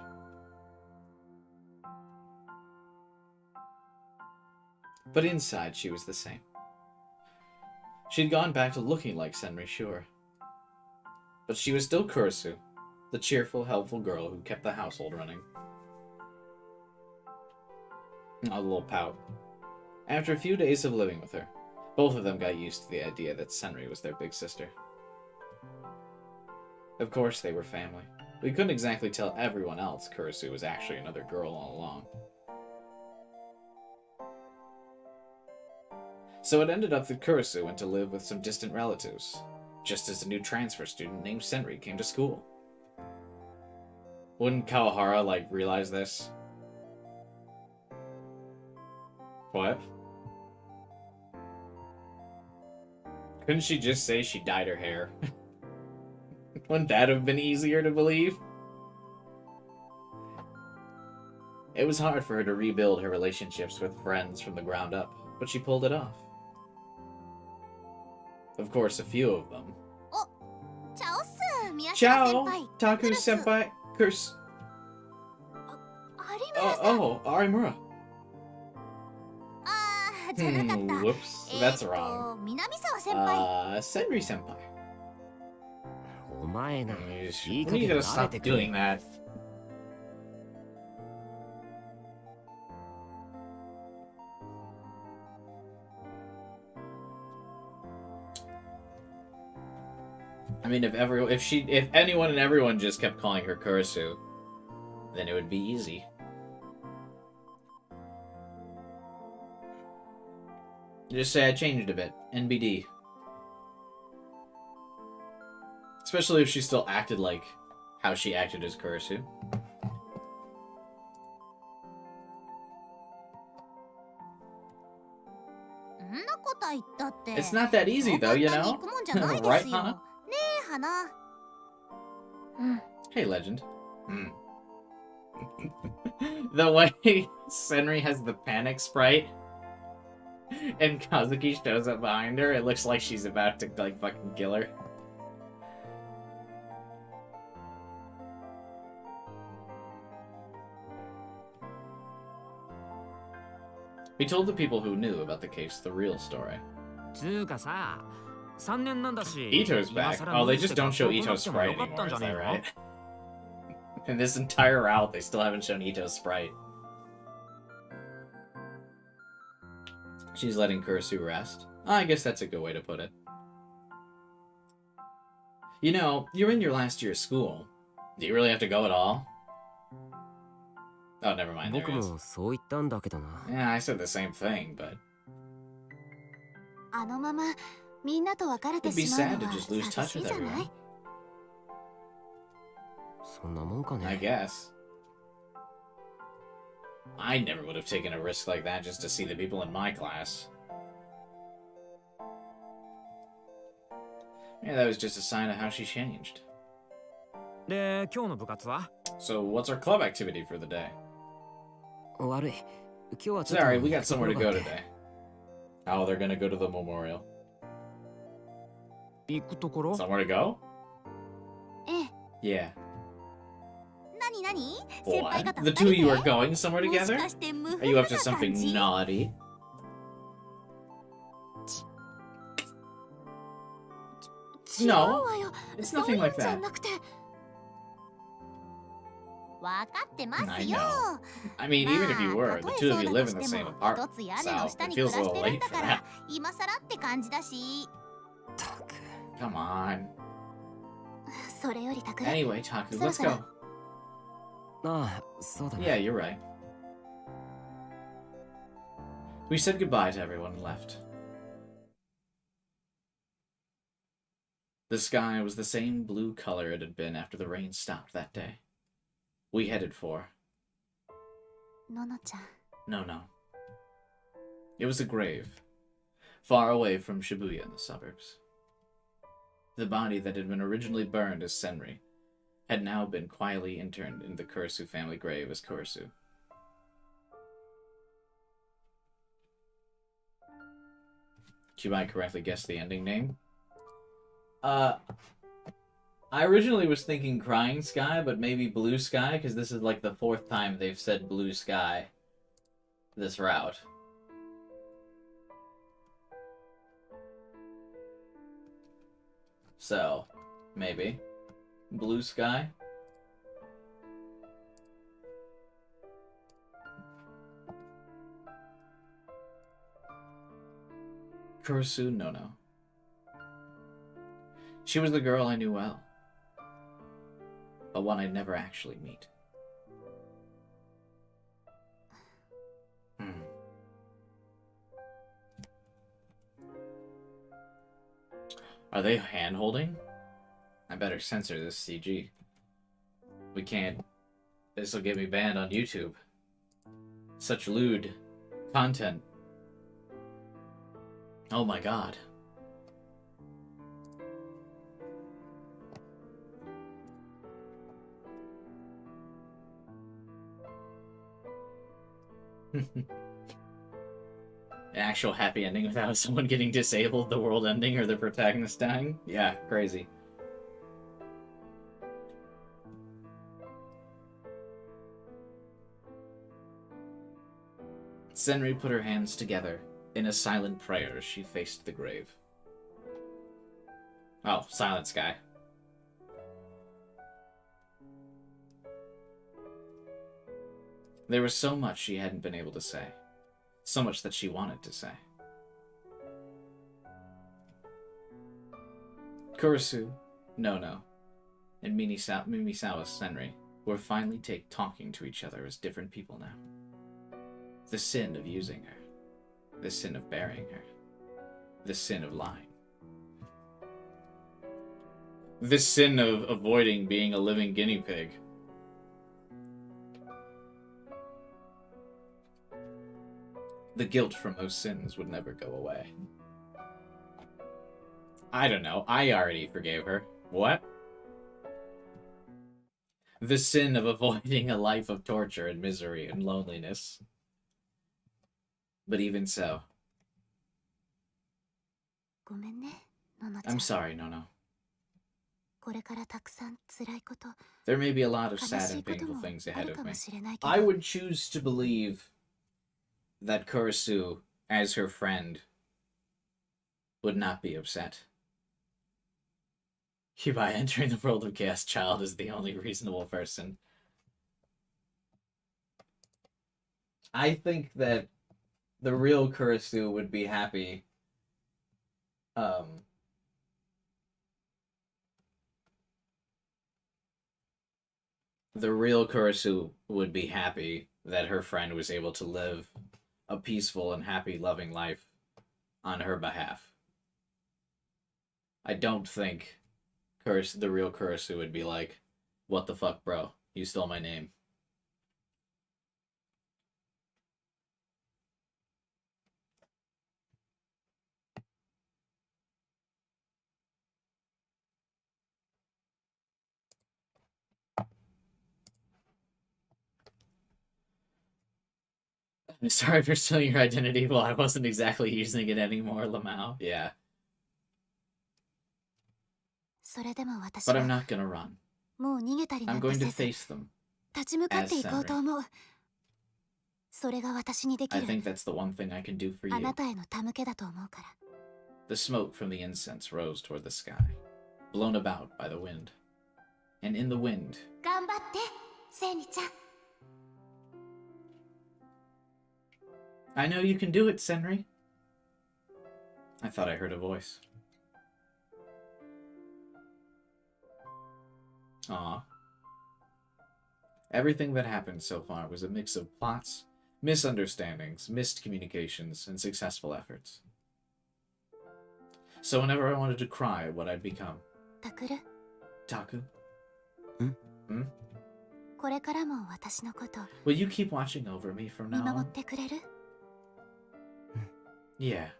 But inside, she was the same. She'd gone back to looking like Senri, sure. But she was still Kurusu, the cheerful, helpful girl who kept the household running. A little pout. After a few days of living with her, both of them got used to the idea that Senri was their big sister. Of course, they were family. We couldn't exactly tell everyone else Kurusu was actually another girl all along. So it ended up that Kurusu went to live with some distant relatives, just as a new transfer student named Senri came to school. Wouldn't Kawahara, like, realize this? What? Couldn't she just say she dyed her hair? Wouldn't that have been easier to believe? It was hard for her to rebuild her relationships with friends from the ground up, but she pulled it off. Of course, a few of them. チャオス宮下 Ciao! 先輩 Taku senpai! Curse! 有村さん Oh, Arimura! あーじゃなかった Whoops, that's wrong. 南沢先輩 Senri senpai. お前な、 When いい are 加 you 減 gonna 慣れ stop てくれ。 doing that? I mean, if anyone and everyone just kept calling her Kurisu, then it would be easy. Just say I changed a bit. NBD. Especially if she still acted like how she acted as Kurisu. そんなこと言ったって It's not that easy though, you そう簡単に know? 行くもんじゃないで Right, すよ Hana? ねえ花うん Hey, Legend. Hmm. The way Senri has the panic sprite and Kazuki shows up behind her, it looks like she's about to, like, fucking kill her. We told the people who knew about the case the real story. つうかさ、3年なんだし。 Ito's back. Oh, they just don't show Ito's sprite anymore, is that right? In this entire route, they still haven't shown Ito's sprite. She's letting Kurisu rest. I guess that's a good way to put it. You know, you're in your last year of school. Do you really have to go at all? Oh, never mind. There 僕 it is. もそう言ったんだけどな。 Yeah, I said the same thing, but あのままみんなと別れて it'd be しまう sad の to は just lose 寂 touch しい with じゃない everyone. そんなもんか I ね。 guess. I never would have taken a risk like that just to see the people in my class. Yeah, that was just a sign of how she changed. で、今日の部活は？ So, what's our club activity for the day? 悪い。今日はちょっと Sorry, we got 行くとこ somewhere ろ to があ go って today. Oh, they're gonna go to the memorial. 行くところ？ Somewhere to go? ええ Yeah. 何何先輩 What? 方 The 二 two 人 of you で are going somewhere もし together? かして無 Are 風 you な up to something 感じ naughty? 違う No, わよ it's そう nothing いうん like じゃ that. なくて分かってま I すよ know. I mean, even if you まあ were, た the とえ two そ of う you だ live と in the して same も apartment, 一つ屋根の so 下 it に feels 暮 a らし little てるん late だ for か that. ら今更って感じだし Come on. それよりタクレ Anyway, Taku, let's そろそろ go. ああ、そうだ Yeah, ね。 you're right. We said goodbye to everyone and left. The sky was the same blue color it had been after the rain stopped that day. We headed for... ののちゃん No. It was a grave, far away from Shibuya in the suburbs. The body that had been originally burned as Senri had now been quietly interned in the Kurisu family grave as Kurisu. Kubai correctly guessed the ending name. I originally was thinking Crying Sky, but maybe Blue Sky, because this is like the 4th time they've said Blue Sky this route. So, maybe. Blue Sky? Kurisu Nono. She was the girl I knew well, but one I'd never actually meet. Are they hand-holding? I better censor this CG. We can't. This'll get me banned on YouTube. Such lewd content. Oh my god. An actual happy ending without someone getting disabled, the world ending, or the protagonist dying? Yeah, crazy. Senri put her hands together in a silent prayer as she faced the grave. Oh, silent sky. There was so much she hadn't been able to say. So much that she wanted to say. Kurisu, Nono, and Mimisawa Senri were finally talking to each other as different people now. The sin of using her. The sin of burying her. The sin of lying. The sin of avoiding being a living guinea pig. The guilt from those sins would never go away. I don't know. I already forgave her. What? The sin of avoiding a life of torture and misery and loneliness. But even so. ごめんね、ののちゃん I'm sorry, Nono. これからたくさん辛いこと There may be a lot of 悲 sad し and いこと painful も things あ ahead る of か me. もしれないけど I would choose to believe that Kurisu, as her friend, would not be upset. By entering the world of Chaos Child is the only reasonable person. I think that the real Kurisu would be happy The real Kurisu would be happy that her friend was able to live a peaceful and happy, loving life on her behalf. I don't think the real Kurisu would be like, "What the fuck, bro? You stole my name." I'm sorry for stealing your identity. Well, I wasn't exactly using it anymore, Lamau. Yeah. それでも私 But I'm は not gonna run. もう逃げたりな I'm んて going せ to ず face them. 立ち向かっていこう As と思う。それが私にでき I る think that's the one thing I can do for あ you. なたへの手向けだと思うから。 The smoke from the incense rose toward the sky, blown about by the wind. And in the wind, 頑張ってセニちゃん。 I know you can do it, Senri. I thought I heard a voice. Aw. Everything that happened so far was a mix of plots, misunderstandings, missed communications, and successful efforts. So whenever I wanted to cry at what I'd become, タクル、 Taku, これからも私のこと will you keep watching over me from 見 now 守っ on? てくれる？ Yeah.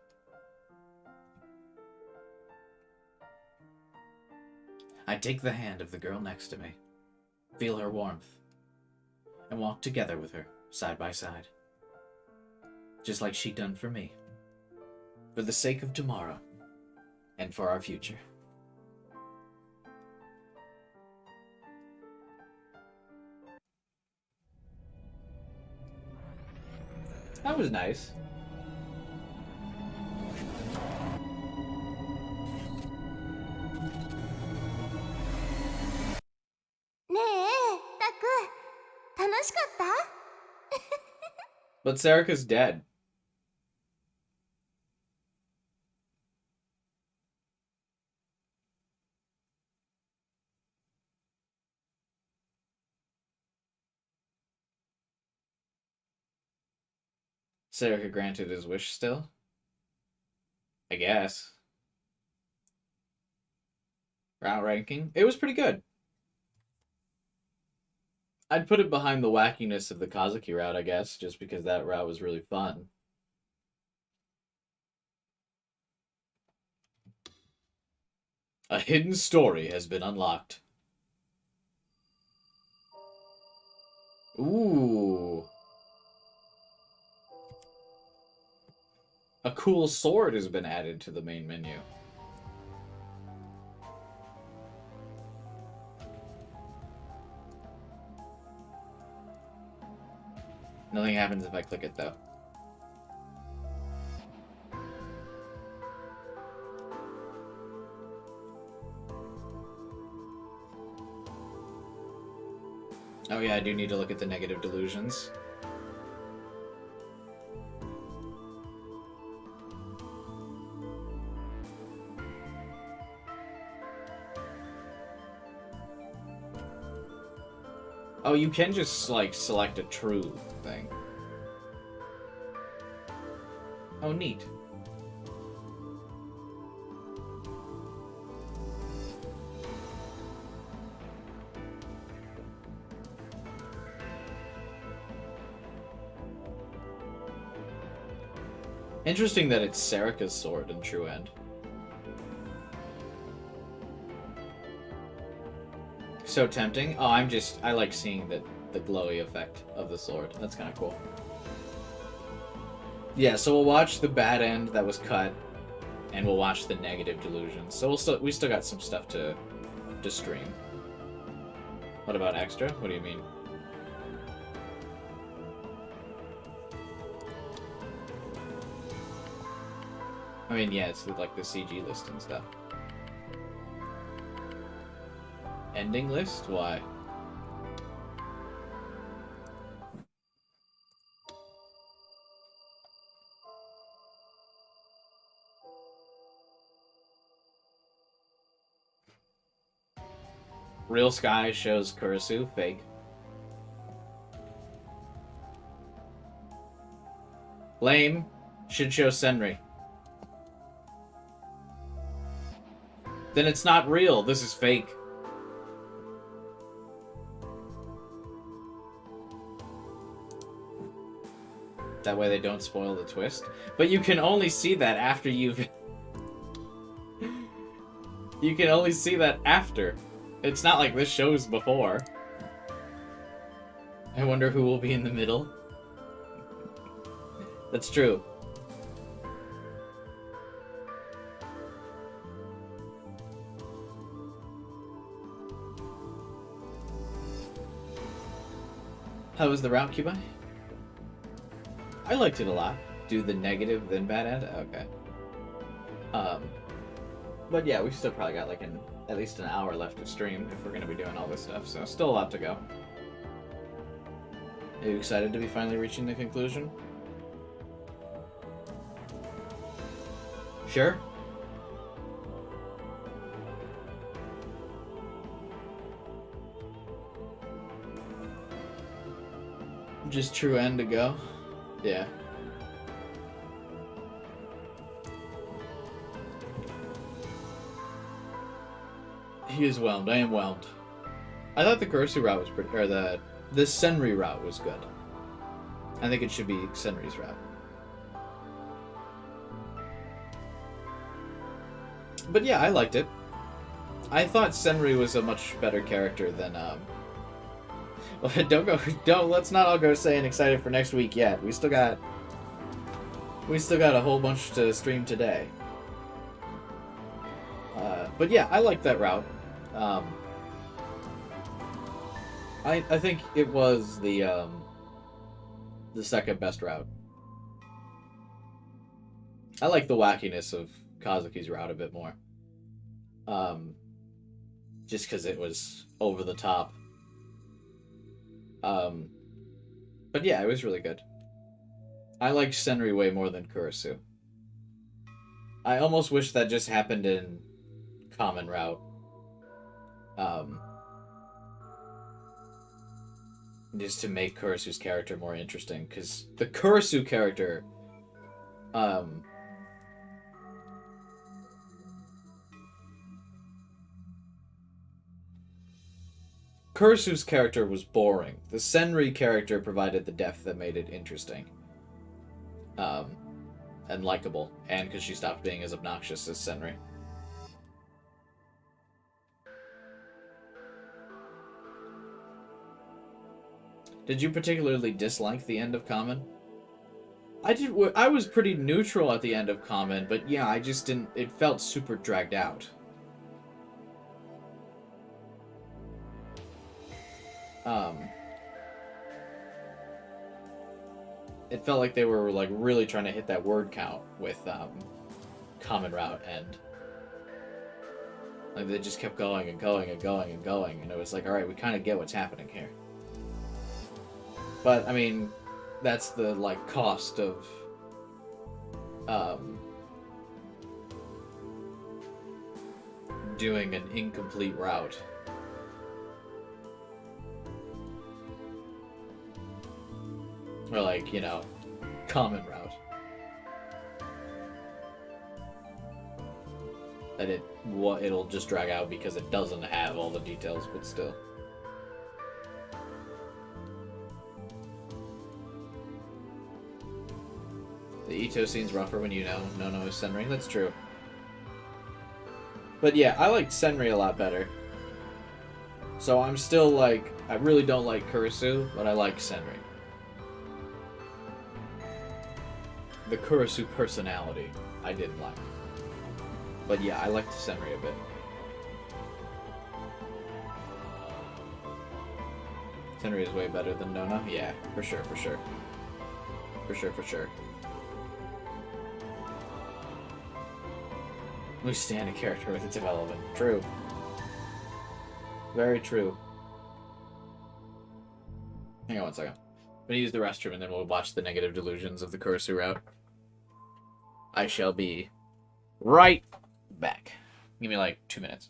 I take the hand of the girl next to me, feel her warmth, and walk together with her, side by side. Just like she'd done for me. For the sake of tomorrow, and for our future. That was nice. ねえ、タク、楽しかった？ But Sarika's dead. Sarika granted his wish still? I guess. Route ranking? It was pretty good. I'd put it behind the wackiness of the Kazuki route, I guess, just because that route was really fun. A hidden story has been unlocked. Ooh. A cool sword has been added to the main menu. Nothing happens if I click it, though. Oh yeah, I do need to look at the negative delusions. Oh, you can just, like, select a true thing. Oh, neat. Interesting that it's Sarika's sword in True End. So tempting. Oh, I like seeing the glowy effect of the sword. That's kind of cool. Yeah, so we'll watch the bad end that was cut, and we'll watch the negative delusion. So we still got some stuff to stream. What about extra? What do you mean? I mean, yeah, it's like the CG list and stuff. Ending list? Why? Real Sky shows Kurisu, fake. Lame. Should show Senri. Then it's not real. This is fake. That way they don't spoil the twist. But you can only see that after you've... You can only see that after. It's not like this shows before. I wonder who will be in the middle. That's true. How was the route, Cuba? I liked it a lot. Do the negative, then bad end? Okay. But yeah, we've still probably got like at least an hour left to stream if we're going to be doing all this stuff, so still a lot to go. Are you excited to be finally reaching the conclusion? Sure. Just true end to go? Yeah. He is whelmed. I am whelmed. I thought the Kursu route was pretty... Or the Senri route was good. I think it should be Senri's route. But yeah, I liked it. I thought Senri was a much better character than... Let's not all go saying excited for next week yet. We still got a whole bunch to stream today. But yeah, I like that route. I think it was the second best route. I like the wackiness of Kazuki's route a bit more. Just because it was over the top. But yeah, it was really good. I like Senri way more than Kurisu. I almost wish that just happened in Common Route. Just to make Kurisu's character more interesting, because the Kurisu character, Kurisu's character was boring. The Senri character provided the depth that made it interesting. And likable. And because she stopped being as obnoxious as Senri. Did you particularly dislike the end of Common? I was pretty neutral at the end of Common, but yeah, I just didn't... It felt super dragged out. It felt like they were like really trying to hit that word count with Common Route, and like they just kept going and going and going and going, and it was like, all right, we kind of get what's happening here. But I mean, that's the like cost of doing an incomplete route. Or like, you know, Common Route. That it'll just drag out because it doesn't have all the details, but still. The Ito scene's rougher when you know Nono is Senri. That's true. But yeah, I liked Senri a lot better. So I'm still like, I really don't like Kurisu, but I like Senri. The Kurisu personality, I didn't like. But yeah, I liked Senri a bit. Senri is way better than Nona? Yeah, for sure, for sure. For sure, for sure. We stand a character with its development. True. Very true. Hang on one second. I'm gonna use the restroom and then we'll watch the negative delusions of the Kurisu route. I shall be right back. Give me like 2 minutes.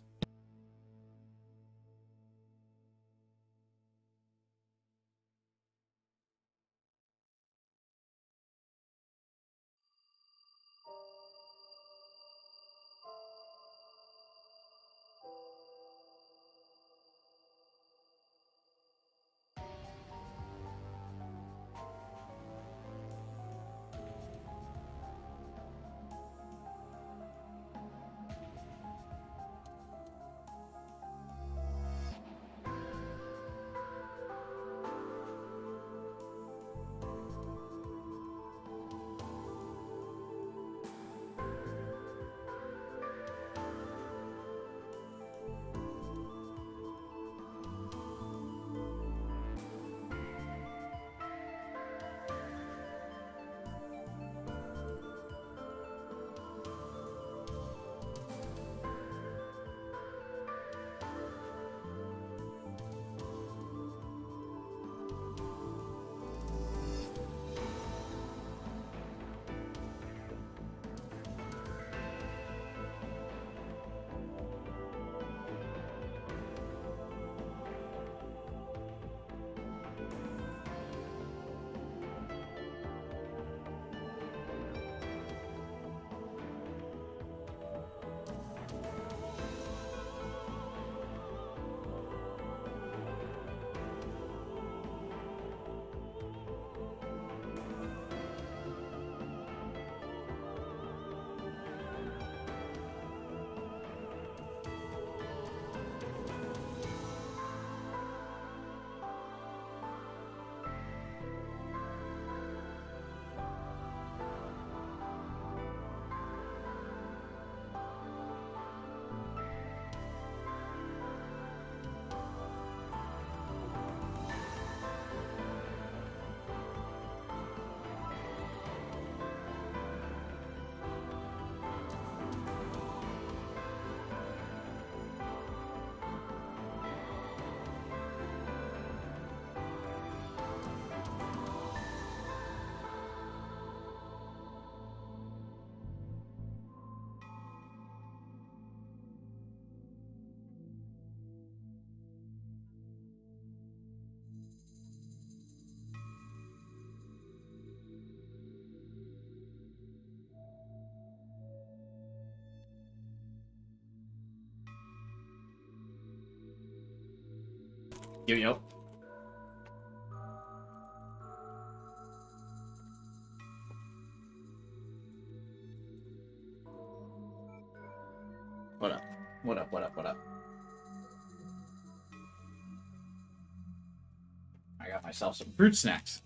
Yep. What up? What up? What up? What up? I got myself some fruit snacks.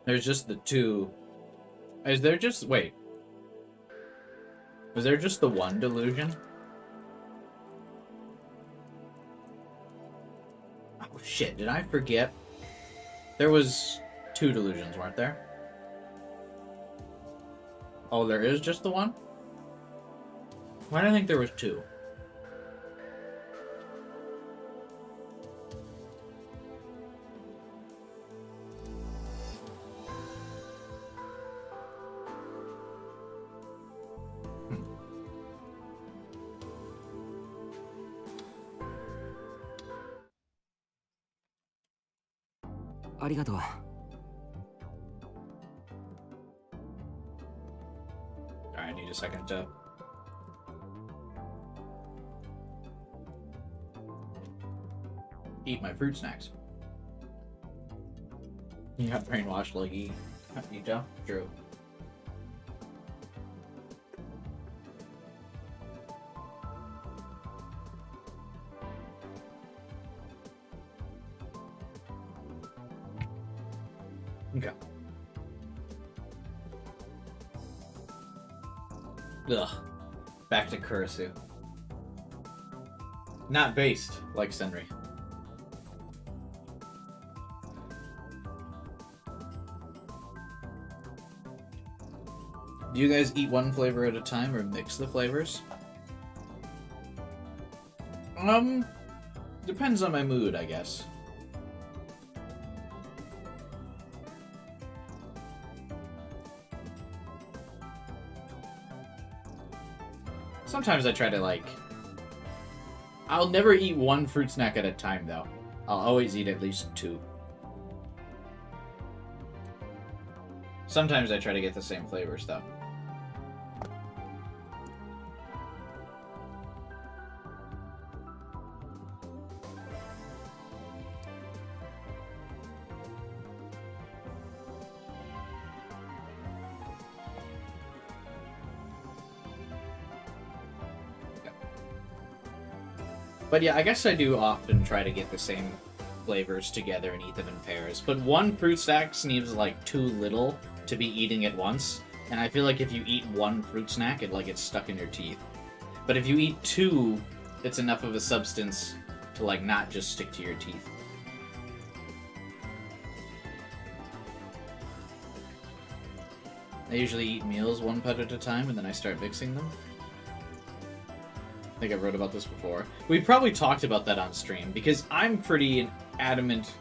There's just the two. Is there just... Wait. Was there just the one delusion? Oh, shit. Did I forget? There was 2 delusions, weren't there? Oh, there is just the one? Why do I think there was 2?ありがとう。 I need a second to... eat my fruit snacks. You got brainwashed like you don't? True. Okay. Ugh. Back to Kurisu. Not based like Senri. Do you guys eat one flavor at a time or mix the flavors? Depends on my mood, I guess. Sometimes I try to, like... I'll never eat one fruit snack at a time, though. I'll always eat at least 2. Sometimes I try to get the same flavors, though. But yeah, I guess I do often try to get the same flavors together and eat them in pairs. But one fruit snack seems like too little to be eating at once. And I feel like if you eat one fruit snack, it like gets stuck in your teeth. But if you eat 2, it's enough of a substance to like not just stick to your teeth. I usually eat meals one bite at a time and then I start mixing them. I think I wrote about this before. We probably talked about that on stream, because I'm pretty adamant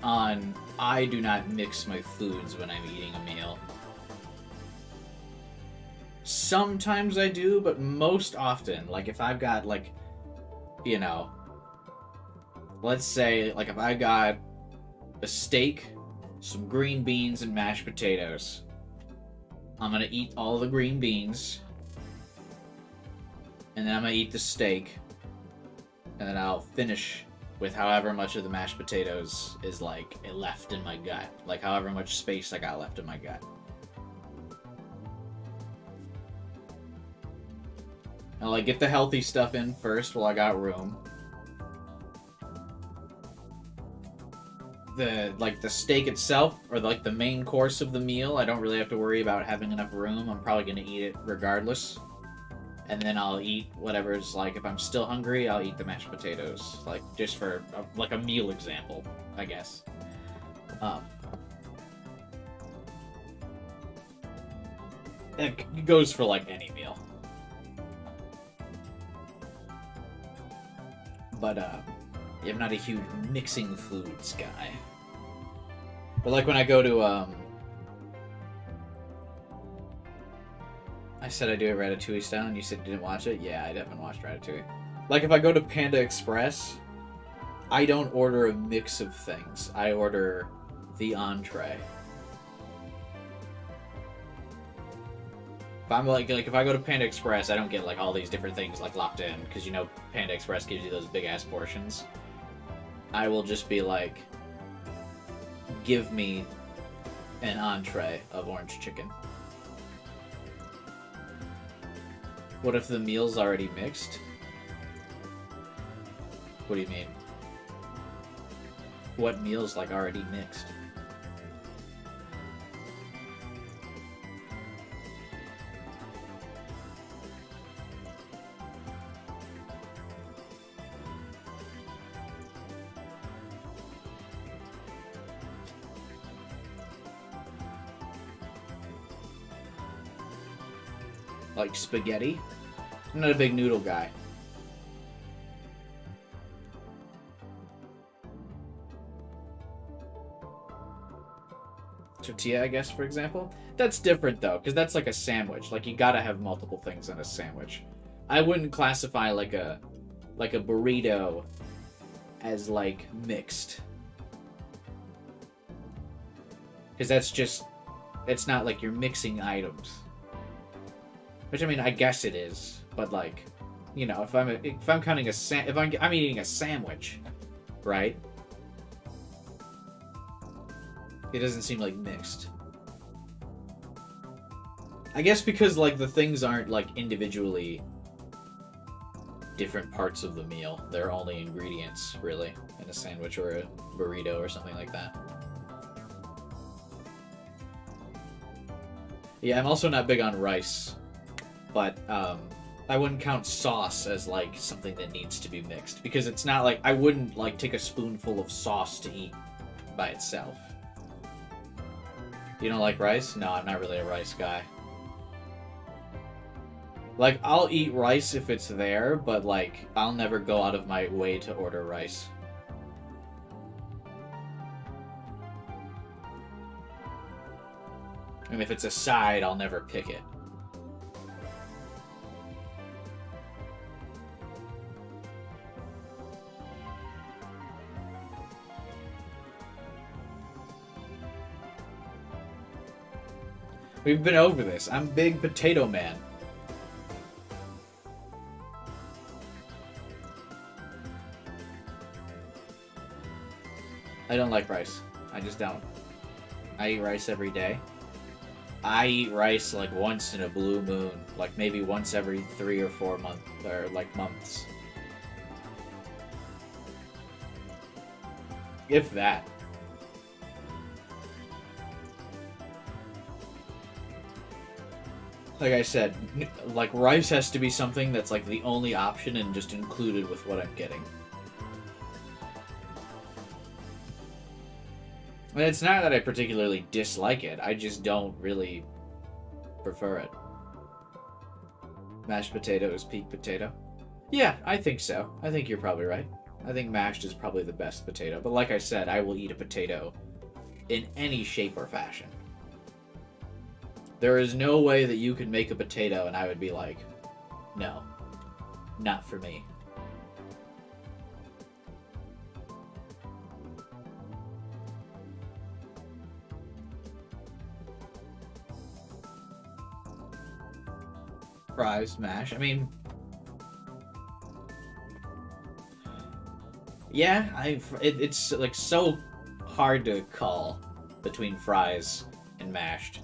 on I do not mix my foods when I'm eating a meal. Sometimes I do, but most often, like if I've got like, you know, let's say like if I got a steak, some green beans, and mashed potatoes, I'm gonna eat all the green beans, and then I'm gonna eat the steak, and then I'll finish with however much of the mashed potatoes is like left in my gut, like however much space I got left in my gut. I'll like get the healthy stuff in first while I got room. The steak itself, or like the main course of the meal, I don't really have to worry about having enough room. I'm probably gonna eat it regardless. And then I'll eat whatever's, like, if I'm still hungry, I'll eat the mashed potatoes. Like, just for, like, a meal example, I guess. It goes for, like, any meal. But, yeah, I'm not a huge mixing foods guy. But, like, when I go to, I said I do it Ratatouille style, and you said you didn't watch it? Yeah, I haven't watched Ratatouille. Like, if I go to Panda Express, I don't order a mix of things. I order the entree. If I'm like if I go to Panda Express, I don't get like all these different things like locked in, because you know Panda Express gives you those big ass portions. I will just be like, give me an entree of orange chicken. What if the meal's already mixed? What do you mean? What meal's like already mixed? Like spaghetti? I'm not a big noodle guy. Tortilla, I guess, for example. That's different, though, because that's like a sandwich. Like, you gotta have multiple things in a sandwich. I wouldn't classify like a burrito as, like, mixed. Because that's just... It's not like you're mixing items. Which, I mean, I guess it is. But, like, you know, if I'm counting if I'm eating a sandwich, right? It doesn't seem like mixed. I guess because, like, the things aren't, like, individually different parts of the meal. They're only ingredients, really, in a sandwich or a burrito or something like that. Yeah, I'm also not big on rice. But, I wouldn't count sauce as, like, something that needs to be mixed. Because it's not like... I wouldn't, like, take a spoonful of sauce to eat by itself. You don't like rice? No, I'm not really a rice guy. Like, I'll eat rice if it's there, but, like, I'll never go out of my way to order rice. And if it's a side, I'll never pick it. We've been over this. I'm big potato man. I don't like rice. I just don't. I eat rice every day. I eat rice like once in a blue moon. Like maybe once every 3 or 4 months. Or like months. If that. Like I said, like rice has to be something that's like the only option and just included with what I'm getting. And it's not that I particularly dislike it, I just don't really prefer it. Mashed potato is peak potato? Yeah, I think so. I think you're probably right. I think mashed is probably the best potato. But like I said, I will eat a potato in any shape or fashion. There is no way that you could make a potato and I would be like, no, not for me. Fries, mash, I mean... Yeah, it's like so hard to call between fries and mashed.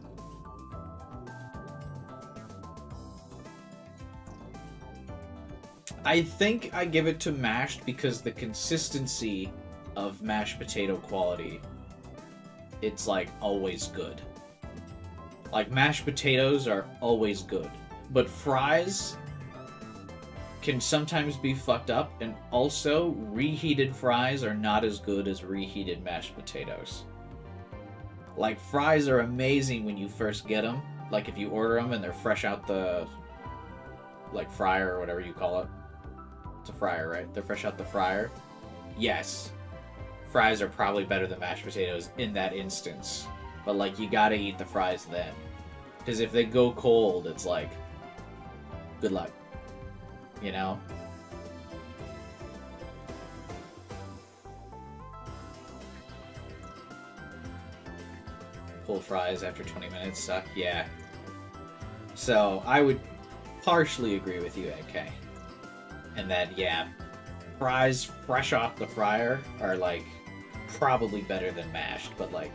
I think I give it to mashed because the consistency of mashed potato quality, it's like always good. Like mashed potatoes are always good, but fries can sometimes be fucked up, and also reheated fries are not as good as reheated mashed potatoes. Like fries are amazing when you first get them, like if you order them and they're fresh out the like fryer or whatever you call it. It's a fryer, right? They're fresh out the fryer. Yes, fries are probably better than mashed potatoes in that instance. But, like, you gotta eat the fries then. Because if they go cold, it's like, good luck. You know? full fries after 20 minutes suck. Yeah. So I would partially agree with you, AK. And that, yeah, fries fresh off the fryer are, like, probably better than mashed, but, like,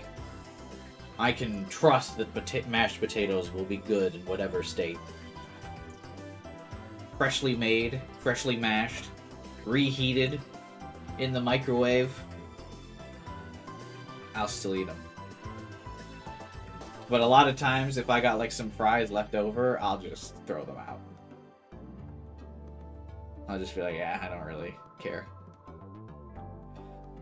I can trust that mashed potatoes will be good in whatever state. Freshly made, freshly mashed, reheated in the microwave, I'll still eat them. But a lot of times, if I got, like, some fries left over, I'll just throw them out. I'll just be like, yeah, I don't really care.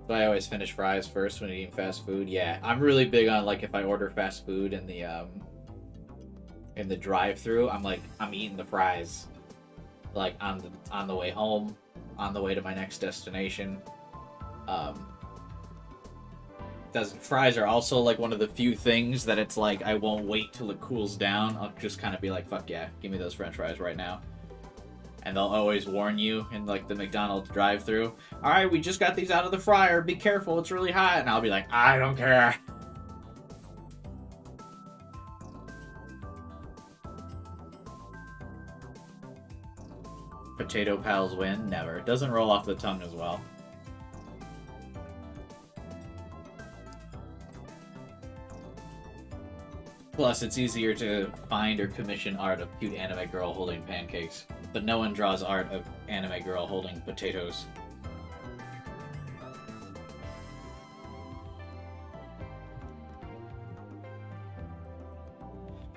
But I always finish fries first when eating fast food. Yeah, I'm really big on, like, if I order fast food in the drive-thru, I'm eating the fries, like, on the way home, on the way to my next destination. Fries are also, like, one of the few things that it's like I won't wait till it cools down. I'll just kind of be like, fuck yeah, give me those French fries right now. And they'll always warn you in, like, the McDonald's drive-thru, all right, we just got these out of the fryer, be careful, it's really hot. And I'll be like, I don't care. Potato pals win? Never. It doesn't roll off the tongue as well. Plus, it's easier to find or commission art of cute anime girl holding pancakes, but no one draws art of anime girl holding potatoes.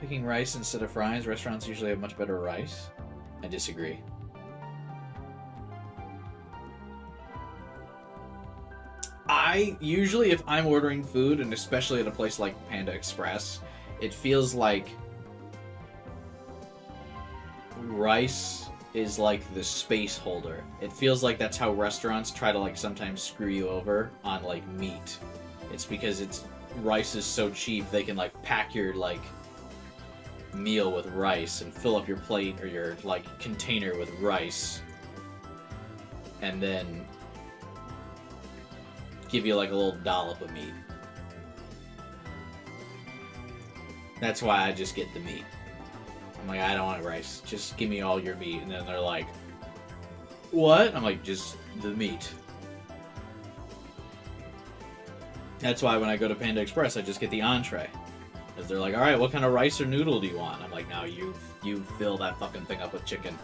Picking rice instead of fries, restaurants usually have much better rice. I disagree. Usually if I'm ordering food, and especially at a place like Panda Express, it feels like rice is like the space holder. It feels like that's how restaurants try to, like, sometimes screw you over on, like, meat. It's because rice is so cheap, they can, like, pack your, like, meal with rice and fill up your plate or your, like, container with rice, and then give you, like, a little dollop of meat. That's why I just get the meat. I'm like, I don't want rice. Just give me all your meat. And then they're like, what? I'm like, just the meat. That's why when I go to Panda Express, I just get the entree. Because they're like, all right, what kind of rice or noodle do you want? I'm like, no, you fill that fucking thing up with chicken.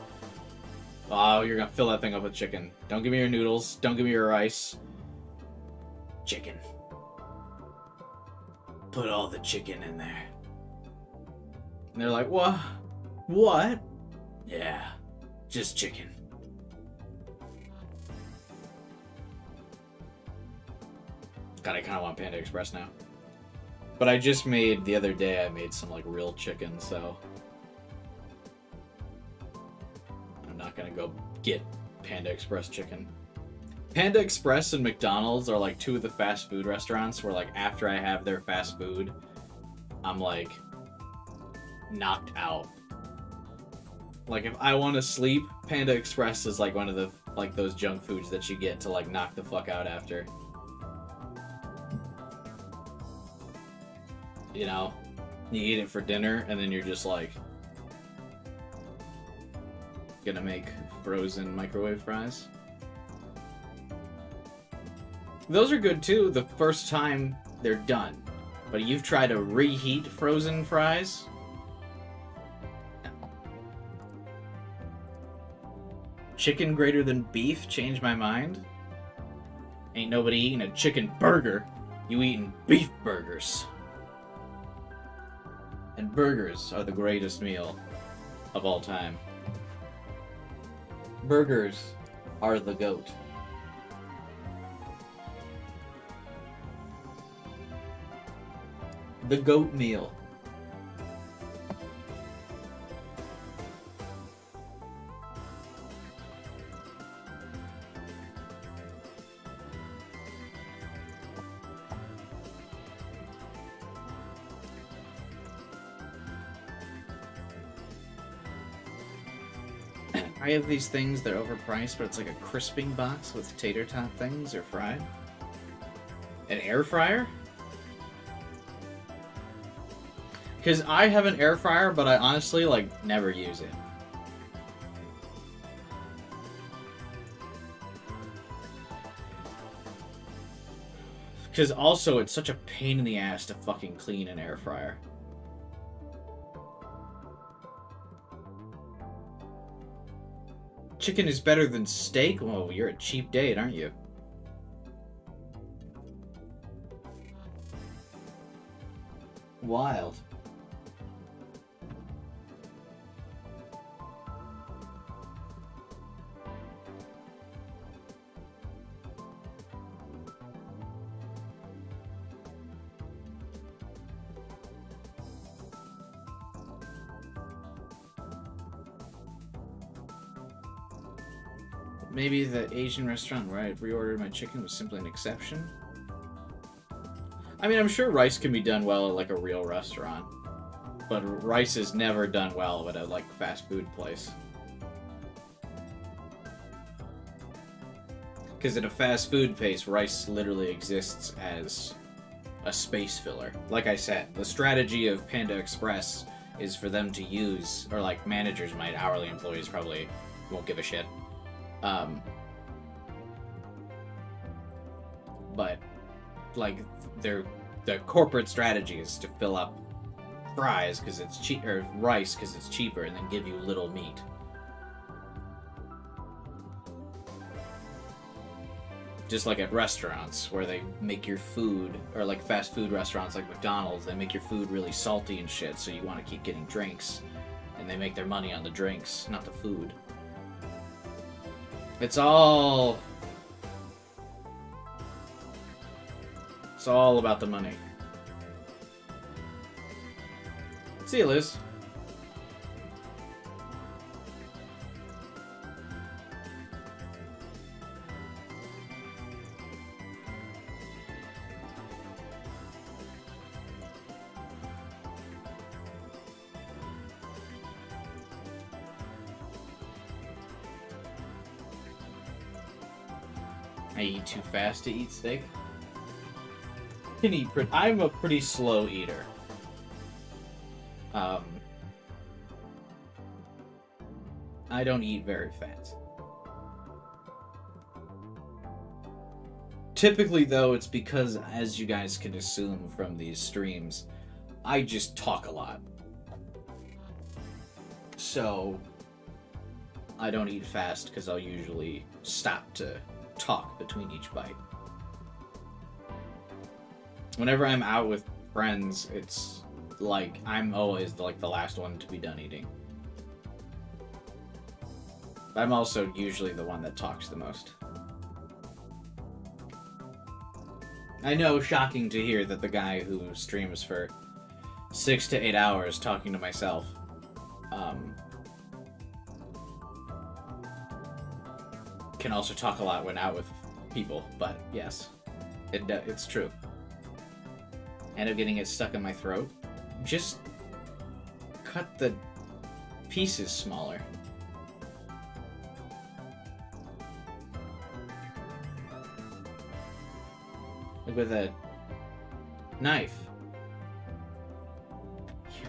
Oh, you're gonna fill that thing up with chicken. Don't give me your noodles. Don't give me your rice. Chicken. Put all the chicken in there. And they're like, what? What? Yeah, just chicken. God, I kind of want Panda Express now. But I just made, the other day, I made some, like, real chicken, so I'm not gonna go get Panda Express chicken. Panda Express and McDonald's are, like, two of the fast food restaurants where, like, after I have their fast food, I'm, like, knocked out. Like, if I want to sleep, Panda Express is, like, one of the, like, those junk foods that you get to, like, knock the fuck out after. You know? You eat it for dinner, and then you're just, like, gonna make frozen microwave fries. Those are good, too, the first time they're done. But you've tried to reheat frozen fries? Chicken greater than beef changed my mind. Ain't nobody eating a chicken burger. You eating beef burgers. And burgers are the greatest meal of all time. Burgers are the GOAT. The GOAT meal. I have these things that are overpriced, but it's like a crisping box with tater tot things or fried. An air fryer? Because I have an air fryer, but I honestly, like, never use it. Because also, it's such a pain in the ass to fucking clean an air fryer. Chicken is better than steak? Well, you're a cheap date, aren't you? Wild. Maybe the Asian restaurant where I reordered my chicken was simply an exception? I mean, I'm sure rice can be done well at, like, a real restaurant. But rice is never done well at a, like, fast food place. Because in a fast food place, rice literally exists as a space filler. Like I said, the strategy of Panda Express is for them to use, or, like, managers might, hourly employees probably won't give a shit. But, like, their corporate strategy is to fill up fries because it's cheap, or rice because it's cheaper, and then give you little meat. Just like at restaurants where they make your food, or like fast food restaurants like McDonald's, they make your food really salty and shit, so you want to keep getting drinks, and they make their money on the drinks, not the food. It's all about the money. See you, Liz. I eat too fast to eat steak. I'm a pretty slow eater. I don't eat very fast. Typically, though, it's because, as you guys can assume from these streams, I just talk a lot. So, I don't eat fast because I'll usually stop to talk between each bite. Whenever I'm out with friends, it's like I'm always like the last one to be done eating. I'm also usually the one that talks the most. I know, shocking to hear that the guy who streams for 6 to 8 hours talking to myself, can also talk a lot when out with people, but yes, it's true. End up getting it stuck in my throat. Just cut the pieces smaller. Like with a knife.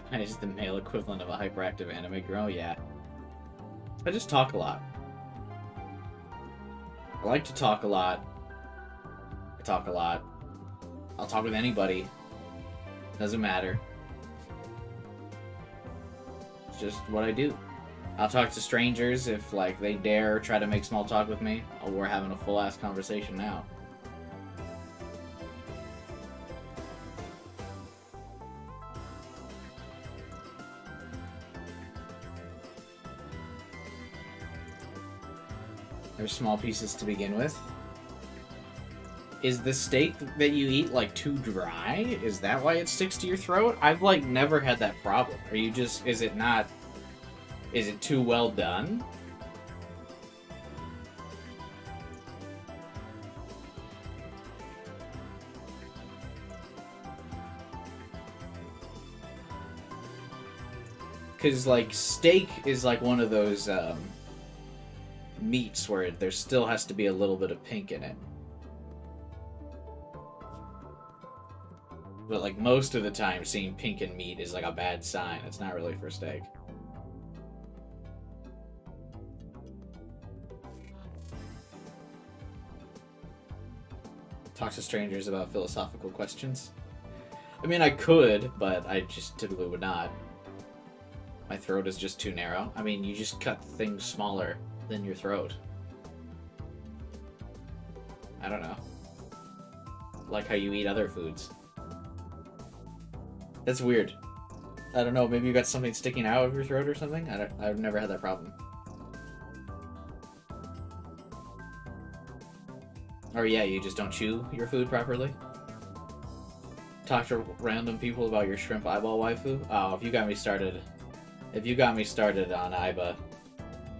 That is the male equivalent of a hyperactive anime girl, yeah. I just talk a lot. I like to talk a lot. I talk a lot. I'll talk with anybody. Doesn't matter. It's just what I do. I'll talk to strangers if, like, they dare try to make small talk with me. Oh, we're having a full-ass conversation now. There's small pieces to begin with. Is the steak that you eat, like, too dry? Is that why it sticks to your throat? I've, like, never had that problem. Are you just... Is it too well done? Because, like, steak is, like, one of those, meats where there still has to be a little bit of pink in it. But like most of the time, seeing pink in meat is like a bad sign. It's not really for steak. Talk to strangers about philosophical questions. I mean, I could, but I just typically would not. My throat is just too narrow. I mean, you just cut things smaller than your throat. I don't know. Like how you eat other foods. That's weird. I don't know, maybe you got something sticking out of your throat or something? I've never had that problem. Or yeah, you just don't chew your food properly? Talk to random people about your shrimp eyeball waifu? Oh, if you got me started on Aiba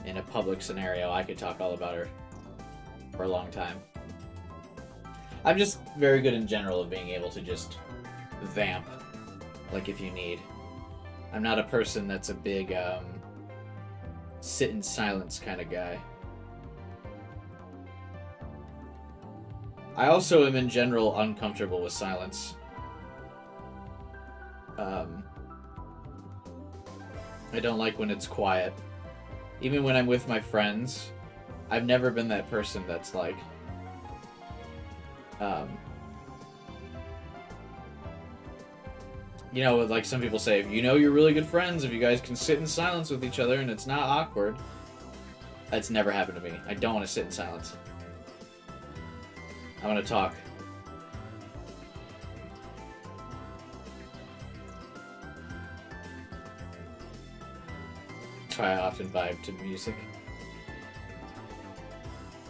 in a public scenario, I could talk all about her for a long time. I'm just very good in general of being able to just vamp, like if you need. I'm not a person that's a big sit in silence kind of guy. I also am in general uncomfortable with silence. I don't like when it's quiet. Even when I'm with my friends, I've never been that person that's like, you know, like some people say, if you know you're really good friends, if you guys can sit in silence with each other and it's not awkward. That's never happened to me. I don't want to sit in silence. I want to talk. That's why I often vibe to music.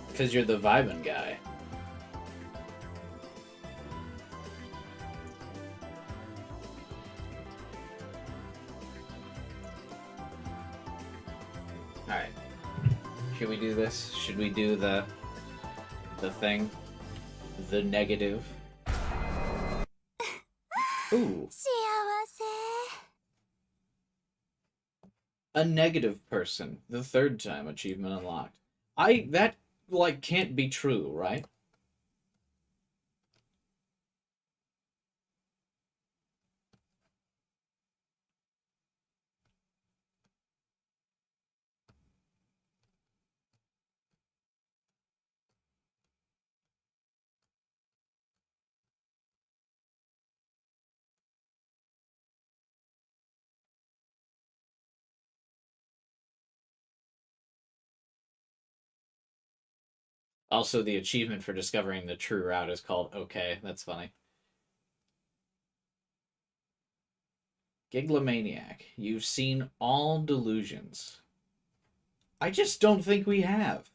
Because you're the vibin' guy. Alright. Should we do this? Should we do the thing? The negative. Ooh. A negative person. The third time achievement unlocked. That, like, can't be true, right? Also, the achievement for discovering the true route is called okay. That's funny. Giglomaniac. You've seen all delusions. I just don't think we have.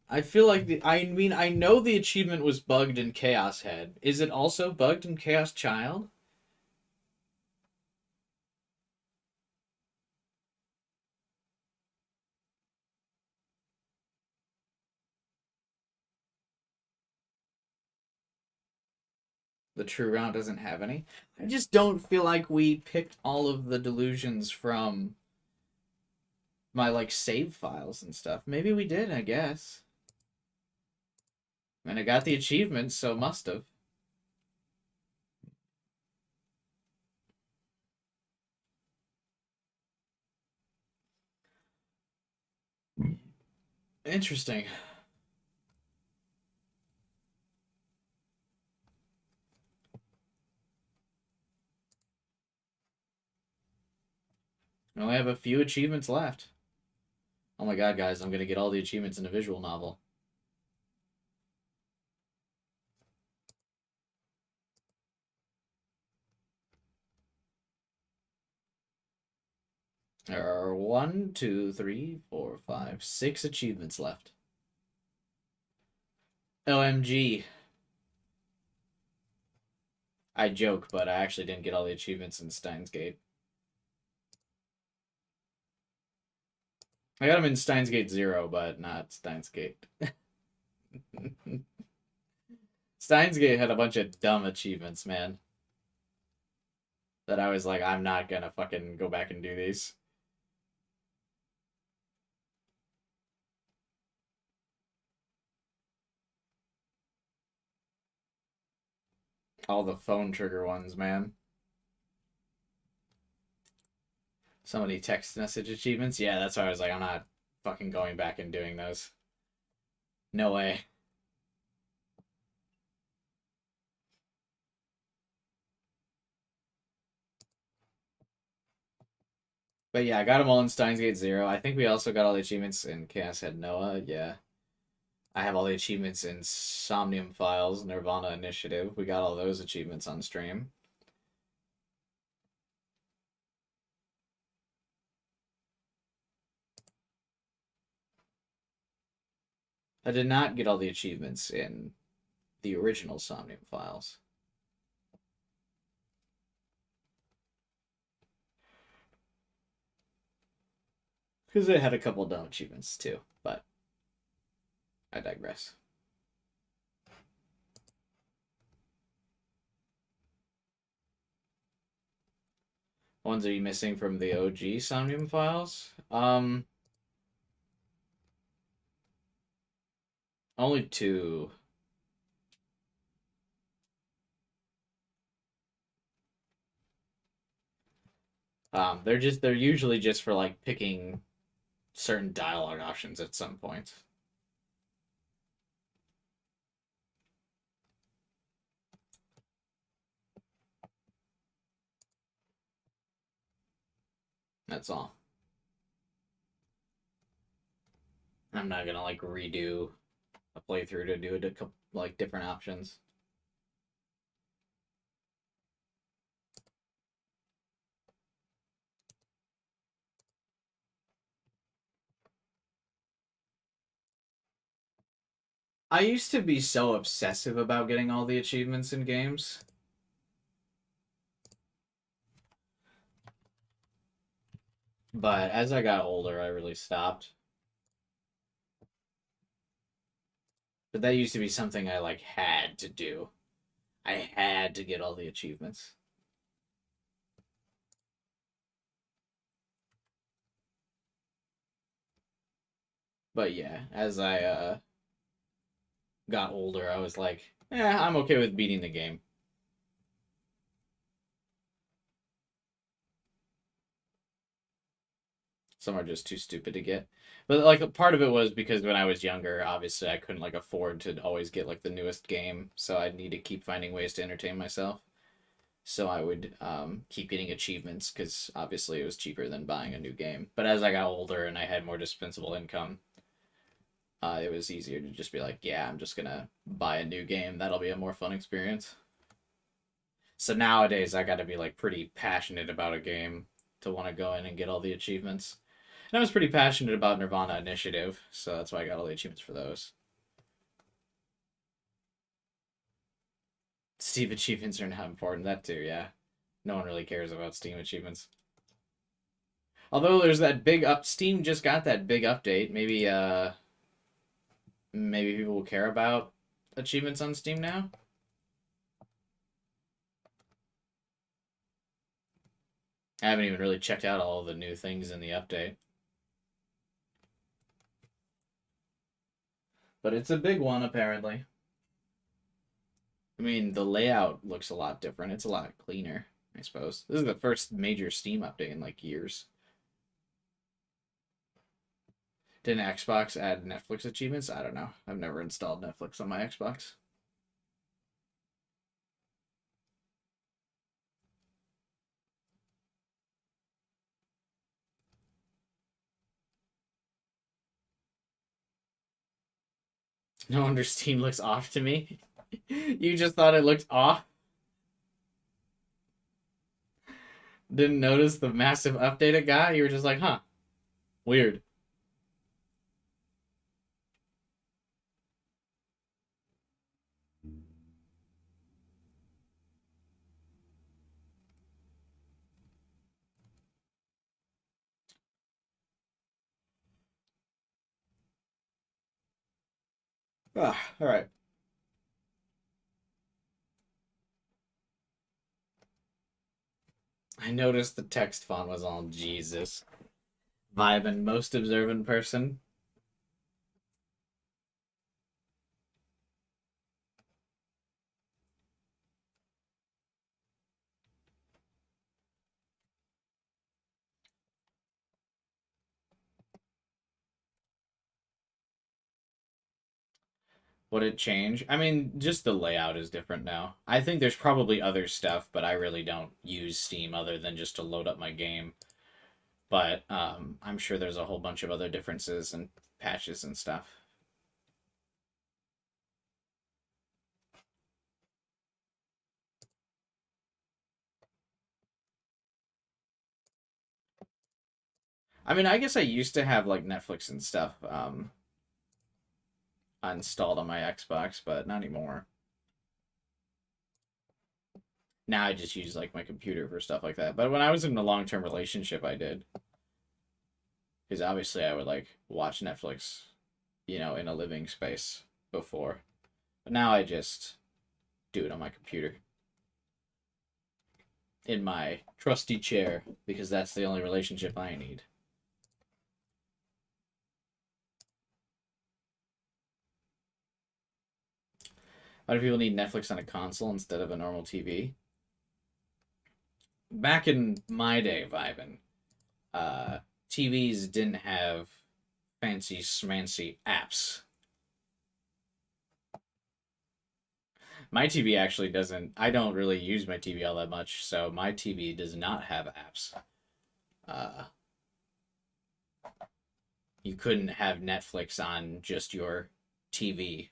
I feel like I know the achievement was bugged in Chaos Head. Is it also bugged in Chaos Child? The true route doesn't have any. I just don't feel like we picked all of the delusions from my, like, save files and stuff. Maybe we did, I guess. I mean, I got the achievement, so must have. Interesting. We only have a few achievements left. Oh my god, guys, I'm gonna get all the achievements in a visual novel. There are 1, 2, 3, 4, 5, 6 achievements left. OMG. I joke, but I actually didn't get all the achievements in Steins Gate. I got them in Steins Gate 0, but not Steins Gate. Steins Gate had a bunch of dumb achievements, man. That I was like, I'm not gonna fucking go back and do these. All the phone trigger ones, man. So many text message achievements. Yeah, that's why I was like, I'm not fucking going back and doing those. No way. But yeah, I got them all in Steins Gate 0. I think we also got all the achievements in Chaos Head Noah. Yeah. I have all the achievements in Somnium Files, Nirvana Initiative. We got all those achievements on stream. I did not get all the achievements in the original Somnium Files. Because it had a couple dumb achievements too, but I digress. Ones are you missing from the OG Somnium Files? Only 2. They're usually just for like picking certain dialogue options at some point. That's all. I'm not gonna like redo a playthrough to do it like different options. I used to be so obsessive about getting all the achievements in games. But as I got older, I really stopped. But that used to be something I like had to do. I had to get all the achievements. But yeah, as I got older, I was like, I'm okay with beating the game. Some are just too stupid to get. But like part of it was because when I was younger, obviously I couldn't like afford to always get like the newest game, so I'd need to keep finding ways to entertain myself. So I would keep getting achievements because obviously it was cheaper than buying a new game. But as I got older and I had more dispensable income, it was easier to just be like, yeah, I'm just gonna buy a new game. That'll be a more fun experience. So nowadays I got to be like pretty passionate about a game to want to go in and get all the achievements. And I was pretty passionate about Nirvana Initiative, so that's why I got all the achievements for those. Steam achievements are not important. That too, yeah. No one really cares about Steam achievements. Although there's that big up, Steam just got that big update. Maybe people will care about achievements on Steam now. I haven't even really checked out all the new things in the update. But it's a big one, apparently. I mean, the layout looks a lot different. It's a lot cleaner, I suppose. This is the first major Steam update in, like, years. Didn't Xbox add Netflix achievements? I don't know. I've never installed Netflix on my Xbox. No wonder Steam looks off to me. You just thought it looked off? Didn't notice the massive update it got? You were just like, huh. Weird. Alright. I noticed the text font was all Jesus. Vibin', most observant person. Would it change? I mean, just the layout is different now. I think there's probably other stuff, but I really don't use Steam other than just to load up my game. But I'm sure there's a whole bunch of other differences and patches and stuff. I mean, I guess I used to have like Netflix and stuff installed on my Xbox, but not anymore. Now I just use like my computer for stuff like that. But when I was in a long-term relationship, I did. Because obviously I would like watch Netflix, you know, in a living space before. But now I just do it on my computer. In my trusty chair, because that's the only relationship I need. Why do people need Netflix on a console instead of a normal TV? Back in my day, Vibin, TVs didn't have fancy smancy apps. My TV actually doesn't. I don't really use my TV all that much, so my TV does not have apps. You couldn't have Netflix on just your TV.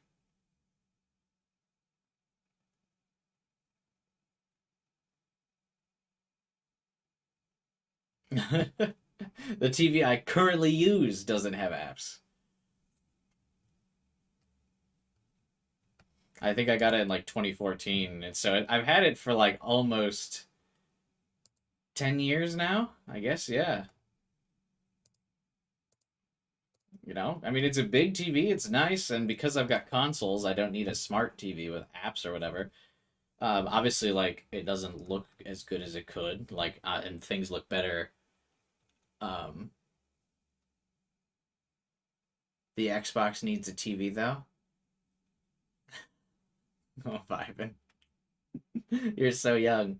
The TV I currently use doesn't have apps. I think I got it in like 2014, and so I've had it for like almost 10 years now, I guess, yeah. You know, I mean, it's a big TV, it's nice, and because I've got consoles, I don't need a smart TV with apps or whatever. Obviously, like, it doesn't look as good as it could, like, and things look better. The Xbox needs a TV, though. Oh, Ivan. You're so young.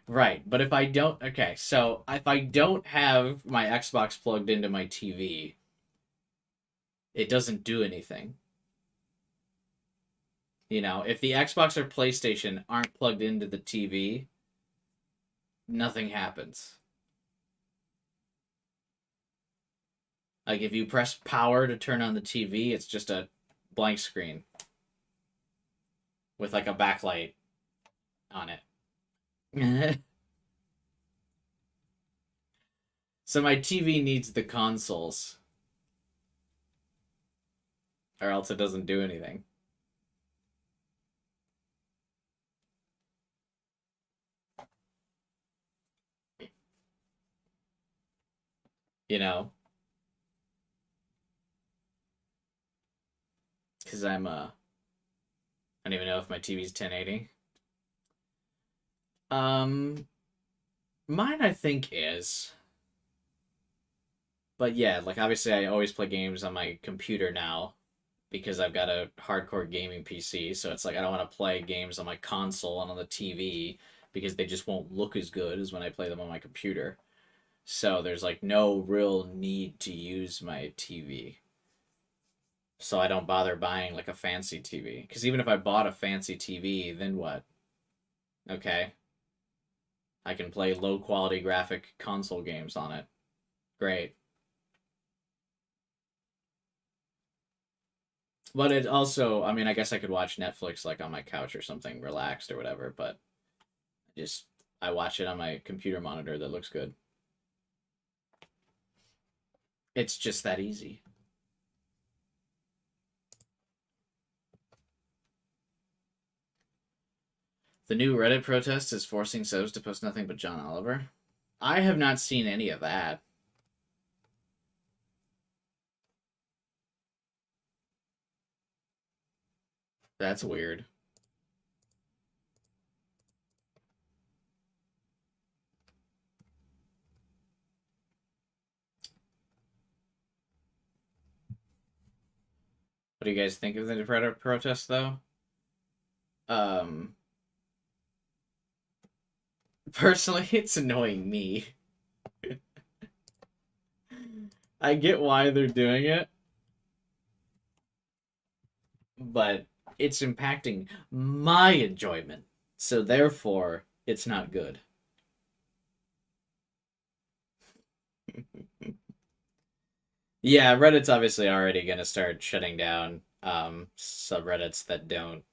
Right, but if I don't... Okay, so if I don't have my Xbox plugged into my TV, it doesn't do anything. You know, if the Xbox or PlayStation aren't plugged into the TV, nothing happens. Like, if you press power to turn on the TV, it's just a blank screen with, like, a backlight on it. So my TV needs the consoles, or else it doesn't do anything. You know? Because I don't even know if my TV's 1080. Mine I think is. But yeah, like obviously I always play games on my computer now because I've got a hardcore gaming PC, so it's like I don't want to play games on my console and on the TV because they just won't look as good as when I play them on my computer. So there's like no real need to use my TV. So I don't bother buying like a fancy TV. Because even if I bought a fancy TV, then what? Okay. I can play low quality graphic console games on it. Great. But it also, I mean, I guess I could watch Netflix like on my couch or something, relaxed or whatever, but just I watch it on my computer monitor that looks good. It's just that easy. The new Reddit protest is forcing subs to post nothing but John Oliver. I have not seen any of that. That's weird. What do you guys think of the Reddit protest, though? Personally, it's annoying me. I get why they're doing it, but it's impacting my enjoyment. So therefore, it's not good. Yeah, Reddit's obviously already going to start shutting down subreddits that don't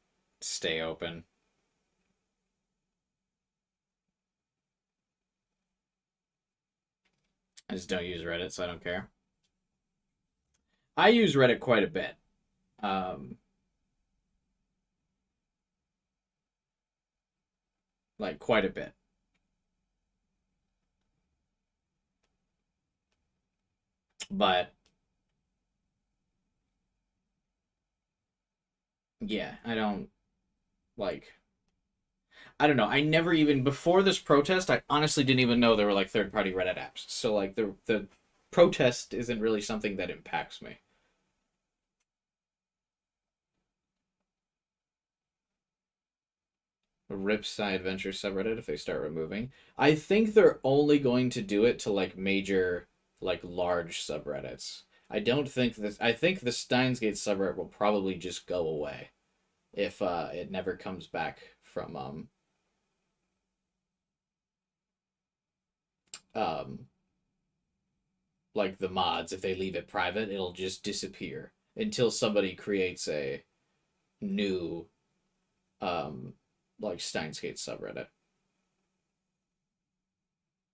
stay open. I just don't use Reddit, so I don't care. I use Reddit quite a bit. Like, quite a bit. But, yeah, I don't, like... I don't know. I never even before this protest. I honestly didn't even know there were like third-party Reddit apps. So like the protest isn't really something that impacts me. Rip Side Adventure subreddit if they start removing. I think they're only going to do it to like major, like large subreddits. I don't think this. I think the Steins Gate subreddit will probably just go away if it never comes back from um like the mods. If they leave it private, it'll just disappear until somebody creates a new like Steins Gate subreddit.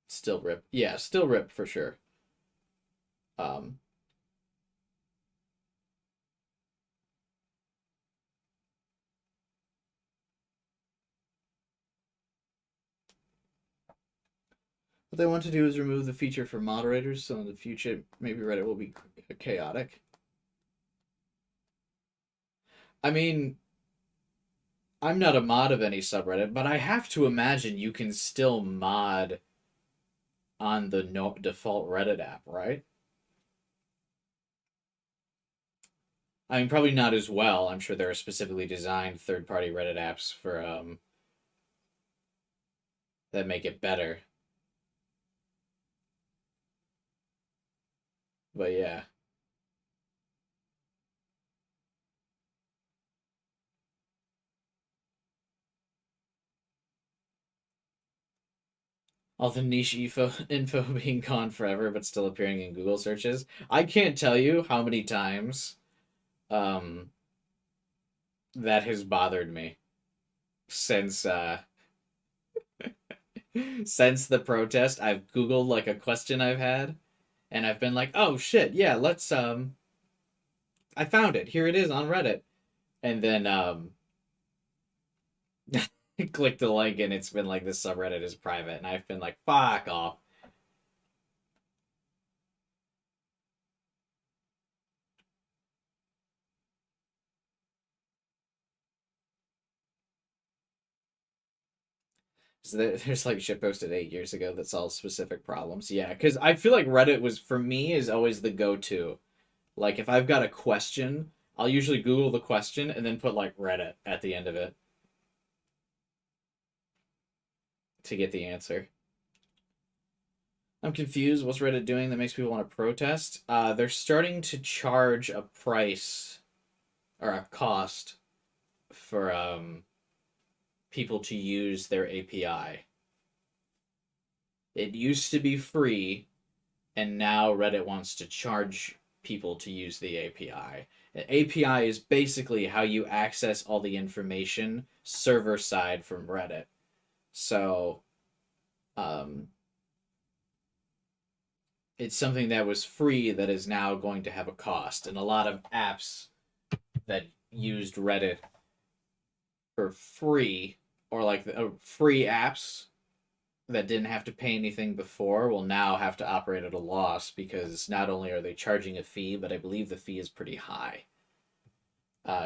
Still rip. Yeah, still rip for sure. Um What they want to do is remove the feature for moderators, so in the future, maybe Reddit will be chaotic. I mean, I'm not a mod of any subreddit, but I have to imagine you can still mod on the default Reddit app, right? I mean, probably not as well. I'm sure there are specifically designed third-party Reddit apps for that make it better. But yeah. All the niche info being gone forever, but still appearing in Google searches. I can't tell you how many times um, that has bothered me since since the protest. I've Googled like a question I've had, and I've been like, "Oh shit, yeah, let's I found it. Here it is on Reddit." And then click the link, and it's been like this subreddit is private, and I've been like, "Fuck off." So there's like shit posted 8 years ago that solves specific problems. Yeah, because I feel like Reddit was for me is always the go-to. Like if I've got a question, I'll usually Google the question and then put like Reddit at the end of it to get the answer. I'm confused. What's Reddit doing that makes people want to protest? They're starting to charge a price or a cost for people to use their API. It used to be free, and now Reddit wants to charge people to use the API. An API is basically how you access all the information server side from Reddit. So, it's something that was free that is now going to have a cost, and a lot of apps that used Reddit for free or like free apps that didn't have to pay anything before will now have to operate at a loss because not only are they charging a fee, but I believe the fee is pretty high.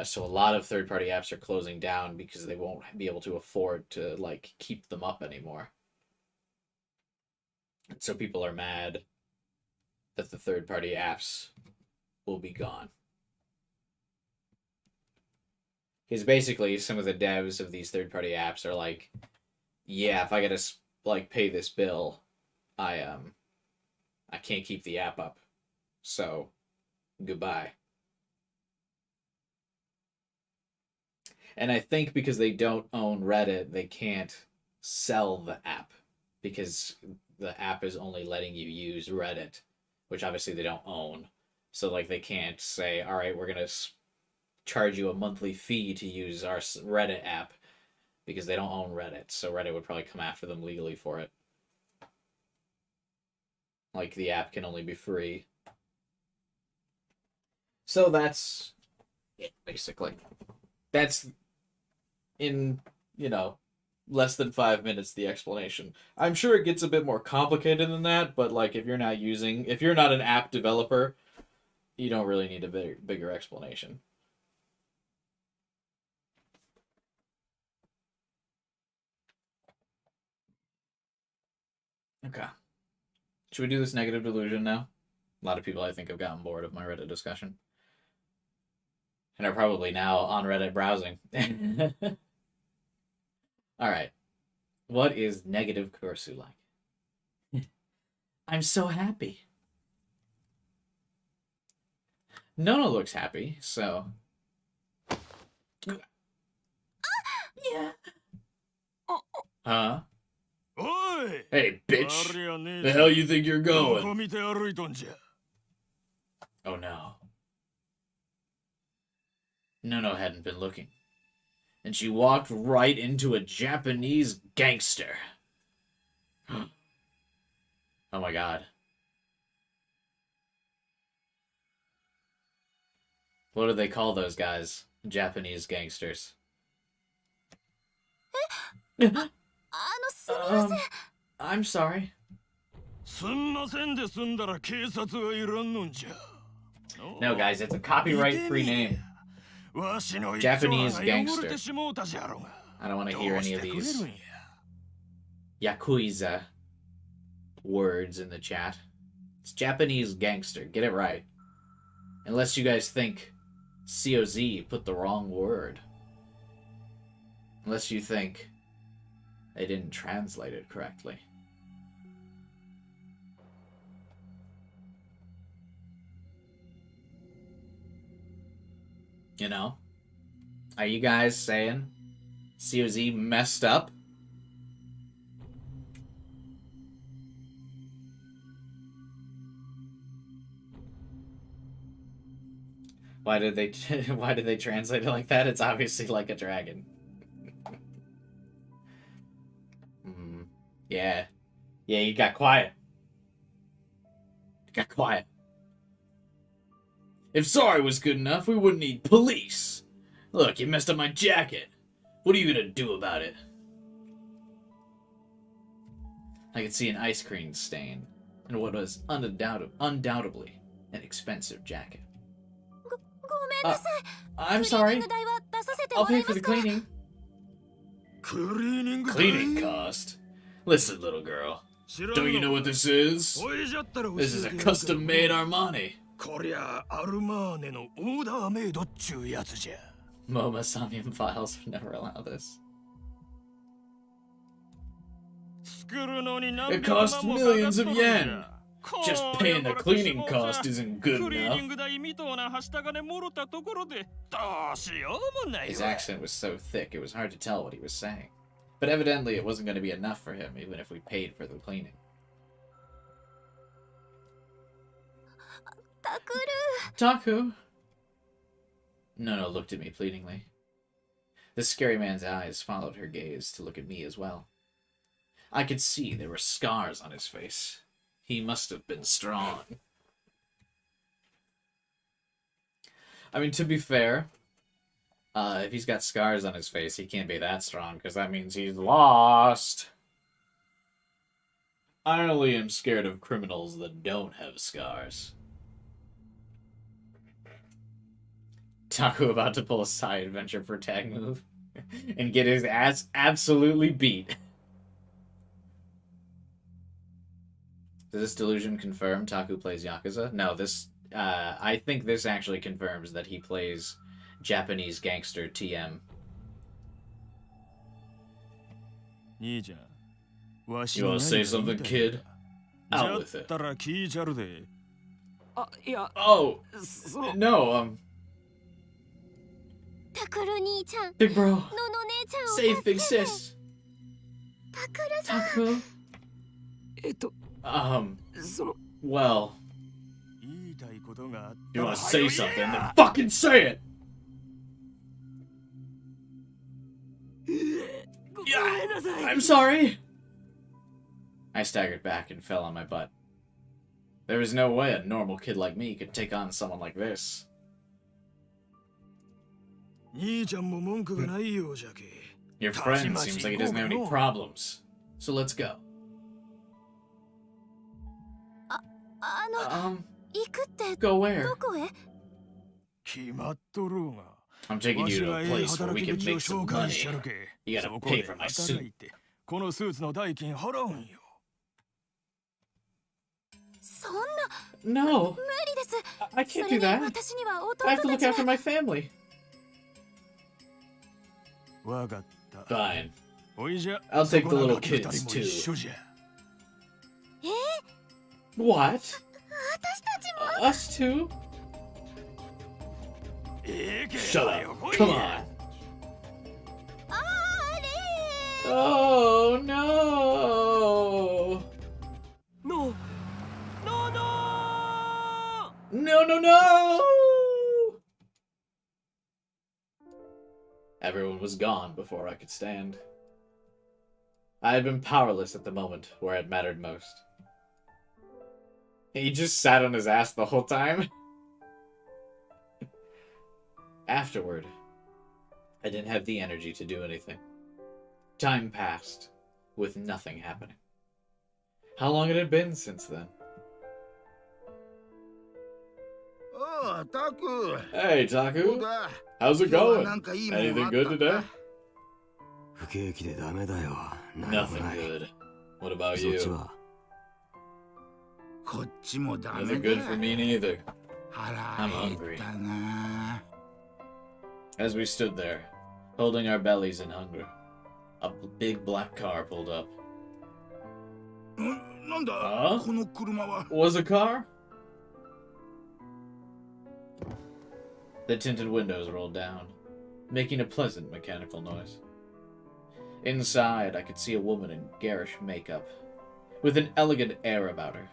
So a lot of third-party apps are closing down because they won't be able to afford to like keep them up anymore. And so people are mad that the third-party apps will be gone. Because basically, some of the devs of these third-party apps are like, yeah, if I gotta like pay this bill, I can't keep the app up. So, goodbye. And I think because they don't own Reddit, they can't sell the app because the app is only letting you use Reddit, which obviously they don't own. So like they can't say, all right, we're going to charge you a monthly fee to use our Reddit app because they don't own Reddit. So Reddit would probably come after them legally for it. Like the app can only be free. So that's it, basically. That's in, less than 5 minutes, the explanation. I'm sure it gets a bit more complicated than that, but like if you're not an app developer, you don't really need a bigger explanation. Okay. Should we do this negative delusion now? A lot of people, I think, have gotten bored of my Reddit discussion. And are probably now on Reddit browsing. Alright. What is negative Kursu like? I'm so happy. Nono looks happy, so... Yeah. Huh? Hey, bitch! The hell you think you're going? Oh no. Nono hadn't been looking. And she walked right into a Japanese gangster. Oh my god. What do they call those guys? Japanese gangsters. I'm sorry. No, guys, it's a copyright-free name. Japanese gangster. I don't want to hear any of these Yakuza words in the chat. It's Japanese gangster. Get it right. Unless you guys think COZ put the wrong word. Unless you think they didn't translate it correctly. You know? Are you guys saying COZ messed up? Why did they translate it like that? It's obviously like a dragon. Yeah. Yeah, you got quiet. You got quiet. If sorry was good enough, we wouldn't need police. Look, you messed up my jacket. What are you gonna do about it? I could see an ice cream stain in what was undoubtedly an expensive jacket. I'm sorry. I'll pay for the cleaning. Cleaning cost? Listen, little girl. Don't you know what this is? This is a custom-made Armani. MoMA Samyang files would never allow this. It costs millions of yen. Just paying the cleaning cost isn't good enough. His accent was so thick it was hard to tell what he was saying. But evidently it wasn't going to be enough for him, even if we paid for the cleaning. Taku! Nono looked at me pleadingly. The scary man's eyes followed her gaze to look at me as well. I could see there were scars on his face. He must have been strong. I mean, to be fair, if he's got scars on his face, he can't be that strong, because that means he's lost. I only am scared of criminals that don't have scars. Taku about to pull a side adventure for tag move and get his ass absolutely beat. Does this delusion confirm Taku plays Yakuza? No, this, I think this actually confirms that he plays Japanese gangster TM. You want to say something, kid? Out with it. Oh, no, タクル兄ちゃん Big bro, のの姉ちゃんを save 助け big て sis. タクルさん Taku? その Well, 言いたいことがあった you ら wanna say 早 something, 言え then や fucking say it! ごめんなさい I'm sorry! I staggered back and fell on my butt. There was no way a normal kid like me could take on someone like this. 兄ちゃんも文句がないようじゃけ Your friend seems like he doesn't have any problems. So let's go. 行くって Go where? どこへ決まっとろうが I'm taking わ you し to が a ええ place where 働 we き can 口を make some 紹介し money. ちゃるけ You gotta そこ pay で for my 働 suit. いてこのスーツの代金払うんよそんな No, 無理です I そ can't れ do に that. 私には I have to 弟 look たち after が my family. わかった Fine. おいじゃ I'll take the そこな little ガキ二 kids 人も too. 一緒じゃ What? 私たちも Us too? ええけ Shut 早 up. 来い Come や on. あれ Oh no! No! No, no! No, no, no! Everyone was gone before I could stand. I had been powerless at the moment where it mattered most. He just sat on his ass the whole time. Afterward, I didn't have the energy to do anything. Time passed, with nothing happening. How long had it been since then? おう、タク。 Hey, どう Taku. だ How's it 今日は going? なんかいいもんあ Anything った good today? 不景気でダメだよ。なんも Nothing ない good. What about そっ you? ちはこっちもダメ Nothing だ good for me neither. 腹 I'm 減ったな As we stood there, holding our bellies in hunger, a big black car pulled up. なんだ、あこの車は Was a car? The tinted windows rolled down, making a pleasant mechanical noise. Inside, I could see a woman in garish makeup, with an elegant air about her.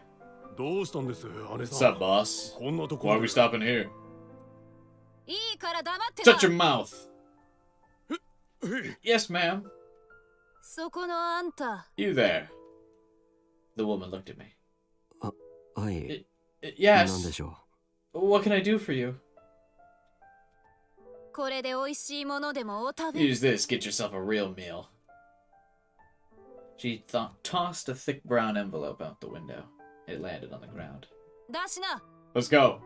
どうしたんです姉 What's さん up, boss? こんなとこ Why ろ are we で stopping here? いいから黙ってろ Shut your mouth! Yes, ma'am. そこのあんた You there. The woman looked at me. はい。 Yes. なんでしょ What can I do for you? これで美味しいものでもお食べ Use this, get yourself a real meal. She tossed a thick brown envelope out the window. It landed on the ground. 出しな Let's go.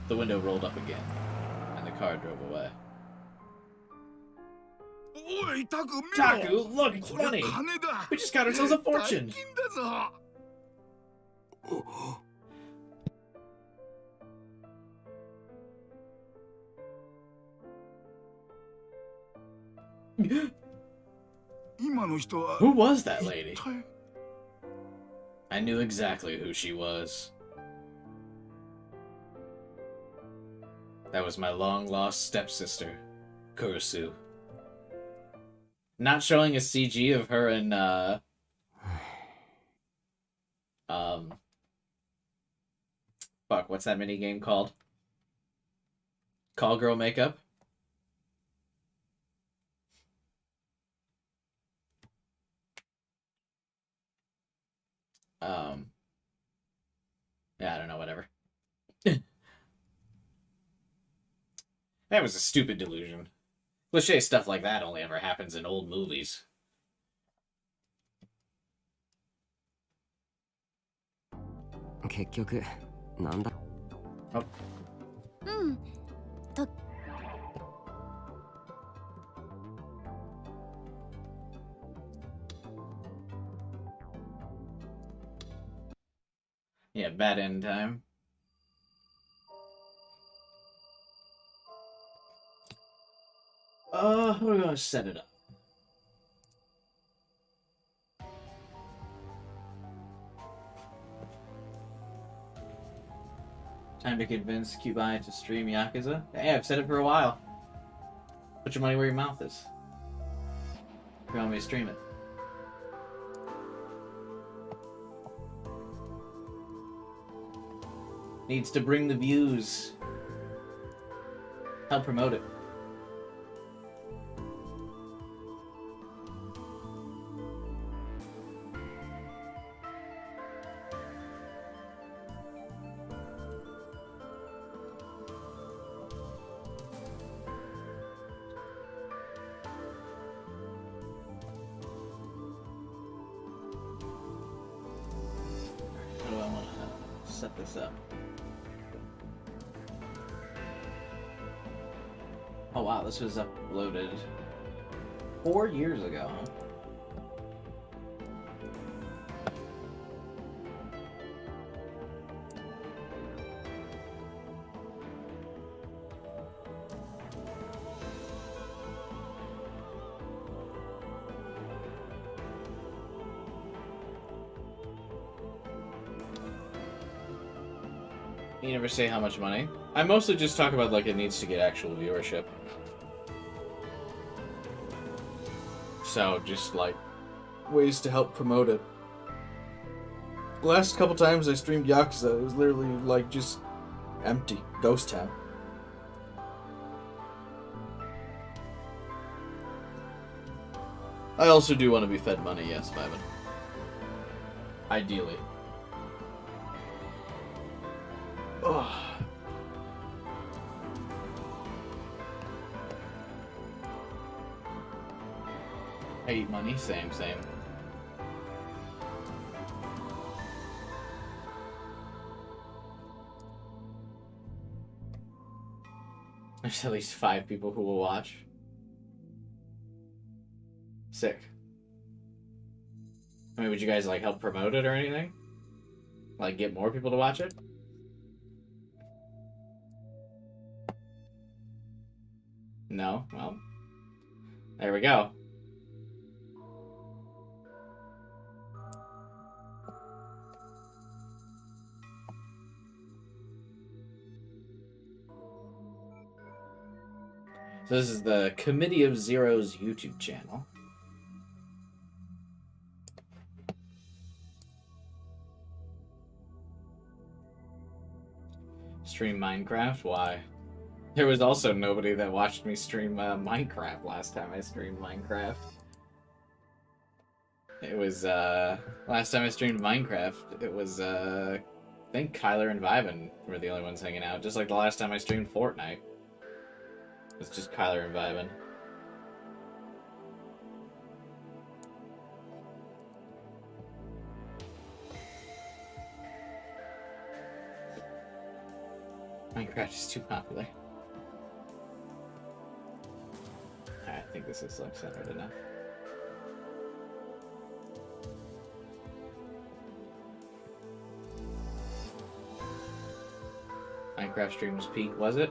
The window rolled up again, and the car drove away. おい、タク、見ろ Taku, look, it's これ money. 金だ We just got ourselves a 大 fortune. 金だぞ 今の人は Who was that lady? 一体 I knew exactly who she was. That was my long-lost stepsister, Kurusu. Not showing a CG of her in, fuck, what's that mini game called? Call Girl Makeup? Yeah, I don't know, whatever. That was a stupid delusion. Cliche stuff like that only ever happens in old movies. う。結局、なんだ うん Yeah, bad end time. We're gonna set it up. Time to convince Kubai to stream Yakuza. Hey, I've said it for a while. Put your money where your mouth is. If you want me to stream it. Needs to bring the views. Help promote it. How do I want to set this up? Oh wow, this was uploaded 4 years ago, huh? You never say how much money. I mostly just talk about like it needs to get actual viewership. So just like ways to help promote it. Last couple times I streamed Yakuza, it was literally like just empty, ghost town. I also do want to be fed money, yes, Ivan. Ideally. Ugh. I eat money, same. There's at least 5 people who will watch. Sick. I mean, would you guys like help promote it or anything? Like get more people to watch it? No? Well, there we go. So this is the Committee of Zero's YouTube channel. Stream Minecraft? Why? There was also nobody that watched me stream Minecraft last time I streamed Minecraft. It was, last time I streamed Minecraft, it was, I think Kyler and Viven were the only ones hanging out, just like the last time I streamed Fortnite. It's just Kyler and Viven. Minecraft is too popular. I think this is like centered enough. Minecraft stream was peak, was it?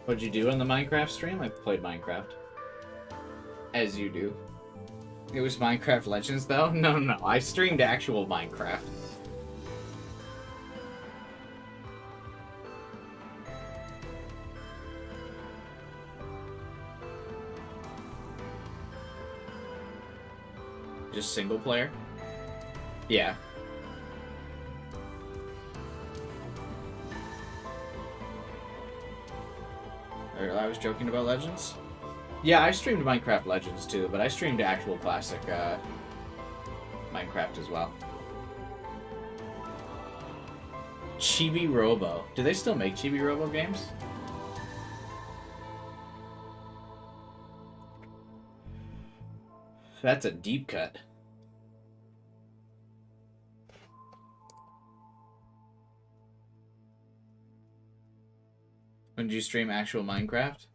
What'd you do on the Minecraft stream? I played Minecraft. As you do. It was Minecraft Legends, though? No. I streamed actual Minecraft. Just single player? Yeah. I was joking about Legends? Yeah, I streamed Minecraft Legends too, but I streamed actual classic Minecraft as well. Chibi Robo. Do they still make Chibi Robo games? That's a deep cut. When did you stream actual Minecraft?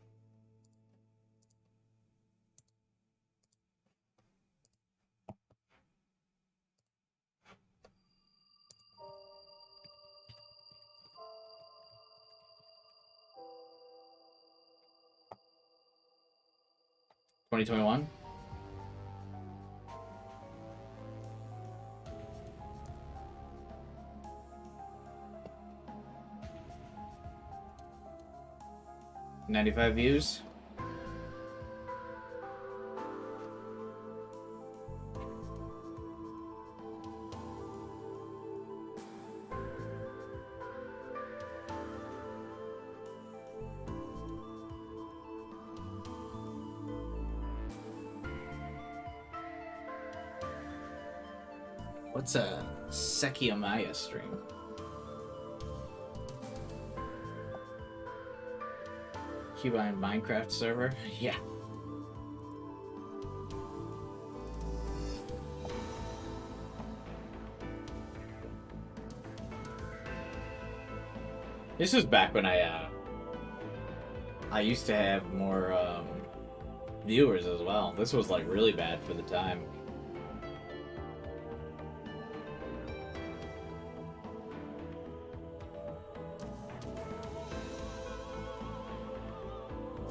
2021? $95 views. What's a Sekiyamaya stream? Cuban Minecraft server? Yeah. This was back when I used to have more viewers as well. This was like really bad for the time.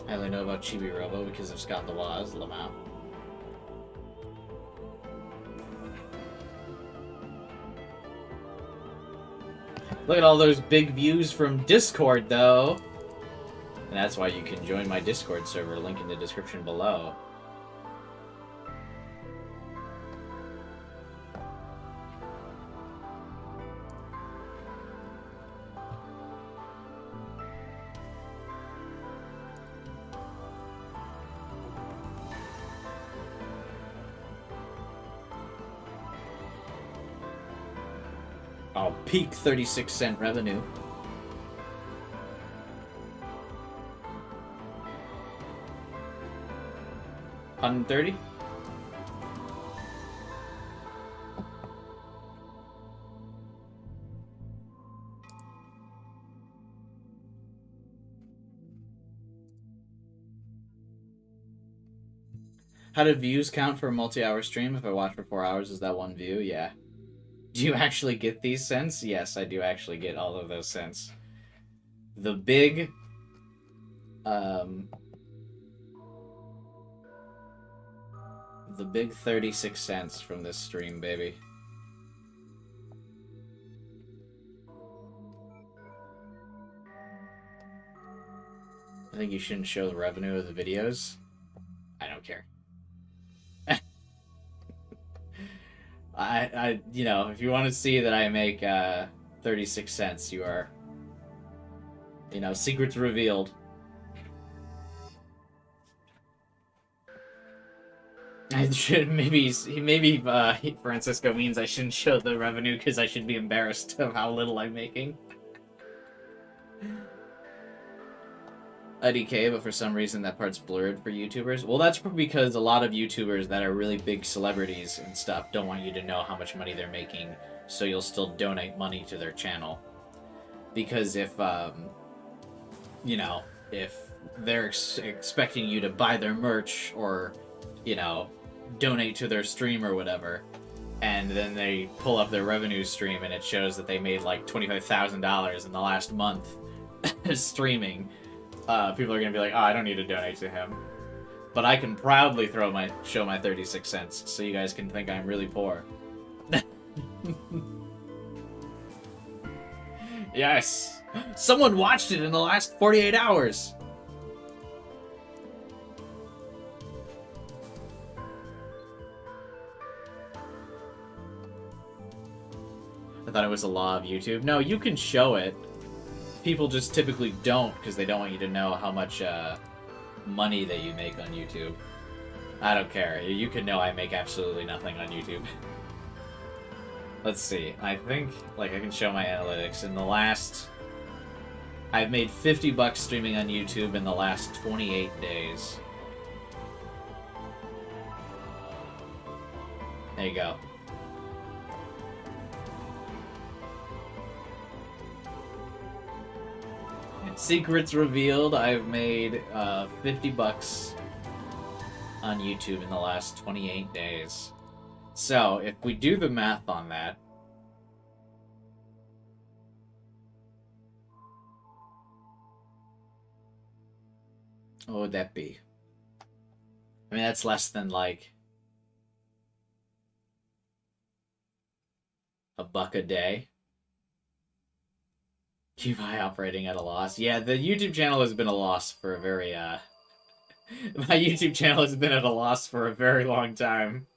I only know about Chibi Robo because of Scott the Waz, Lamau. Look at all those big views from Discord, though. And that's why you can join my Discord server, link in the description below. Oh, peak 36-cent revenue. $130? How do views count for a multi-hour stream? If I watch for 4 hours, is that one view? Yeah. Do you actually get these cents? Yes, I do actually get all of those cents. The big, the big 36 cents from this stream, baby. I think you shouldn't show the revenue of the videos. I don't care. You know, if you want to see that I make 36 cents, you are, you know, secrets revealed. I should maybe Francisco means I shouldn't show the revenue because I should be embarrassed of how little I'm making. IDK, but for some reason that part's blurred for YouTubers. Well, that's because a lot of YouTubers that are really big celebrities and stuff don't want you to know how much money they're making, so you'll still donate money to their channel. Because if, you know, if they're expecting you to buy their merch or, you know, donate to their stream or whatever, and then they pull up their revenue stream and it shows that they made like $25,000 in the last month streaming, people are gonna be like, oh, I don't need to donate to him. But I can proudly show my 36 cents, so you guys can think I'm really poor. Yes! Someone watched it in the last 48 hours! I thought it was a law of YouTube. No, you can show it. People just typically don't because they don't want you to know how much money that you make on YouTube. I don't care. You can know I make absolutely nothing on YouTube. Let's see. I think, like, I can show my analytics. In the last... I've made $50 streaming on YouTube in the last 28 days. There you go. Secrets revealed, I've made $50 on YouTube in the last 28 days. So, if we do the math on that... What would that be? I mean, that's less than, like, $1 a day. QI operating at a loss. Yeah, the YouTube channel has been a loss for a very, my YouTube channel has been at a loss for a very long time.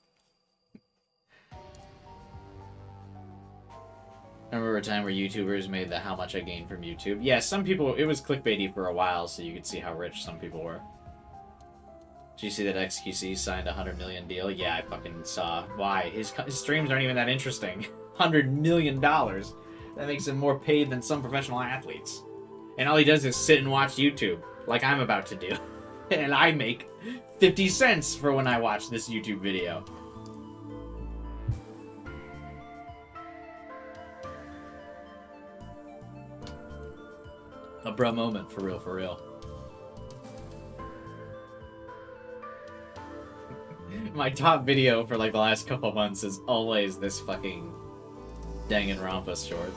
I remember a time where YouTubers made the how much I gained from YouTube. Yeah, some people, it was clickbaity for a while, so you could see how rich some people were. Did you see that XQC signed a $100 million deal? Yeah, I fucking saw. Why? His streams aren't even that interesting. $100 million. That makes him more paid than some professional athletes. And all he does is sit and watch YouTube, like I'm about to do. And I make 50 cents for when I watch this YouTube video. A bruh moment, for real, for real. My top video for like the last couple months is always this fucking Danganronpa short.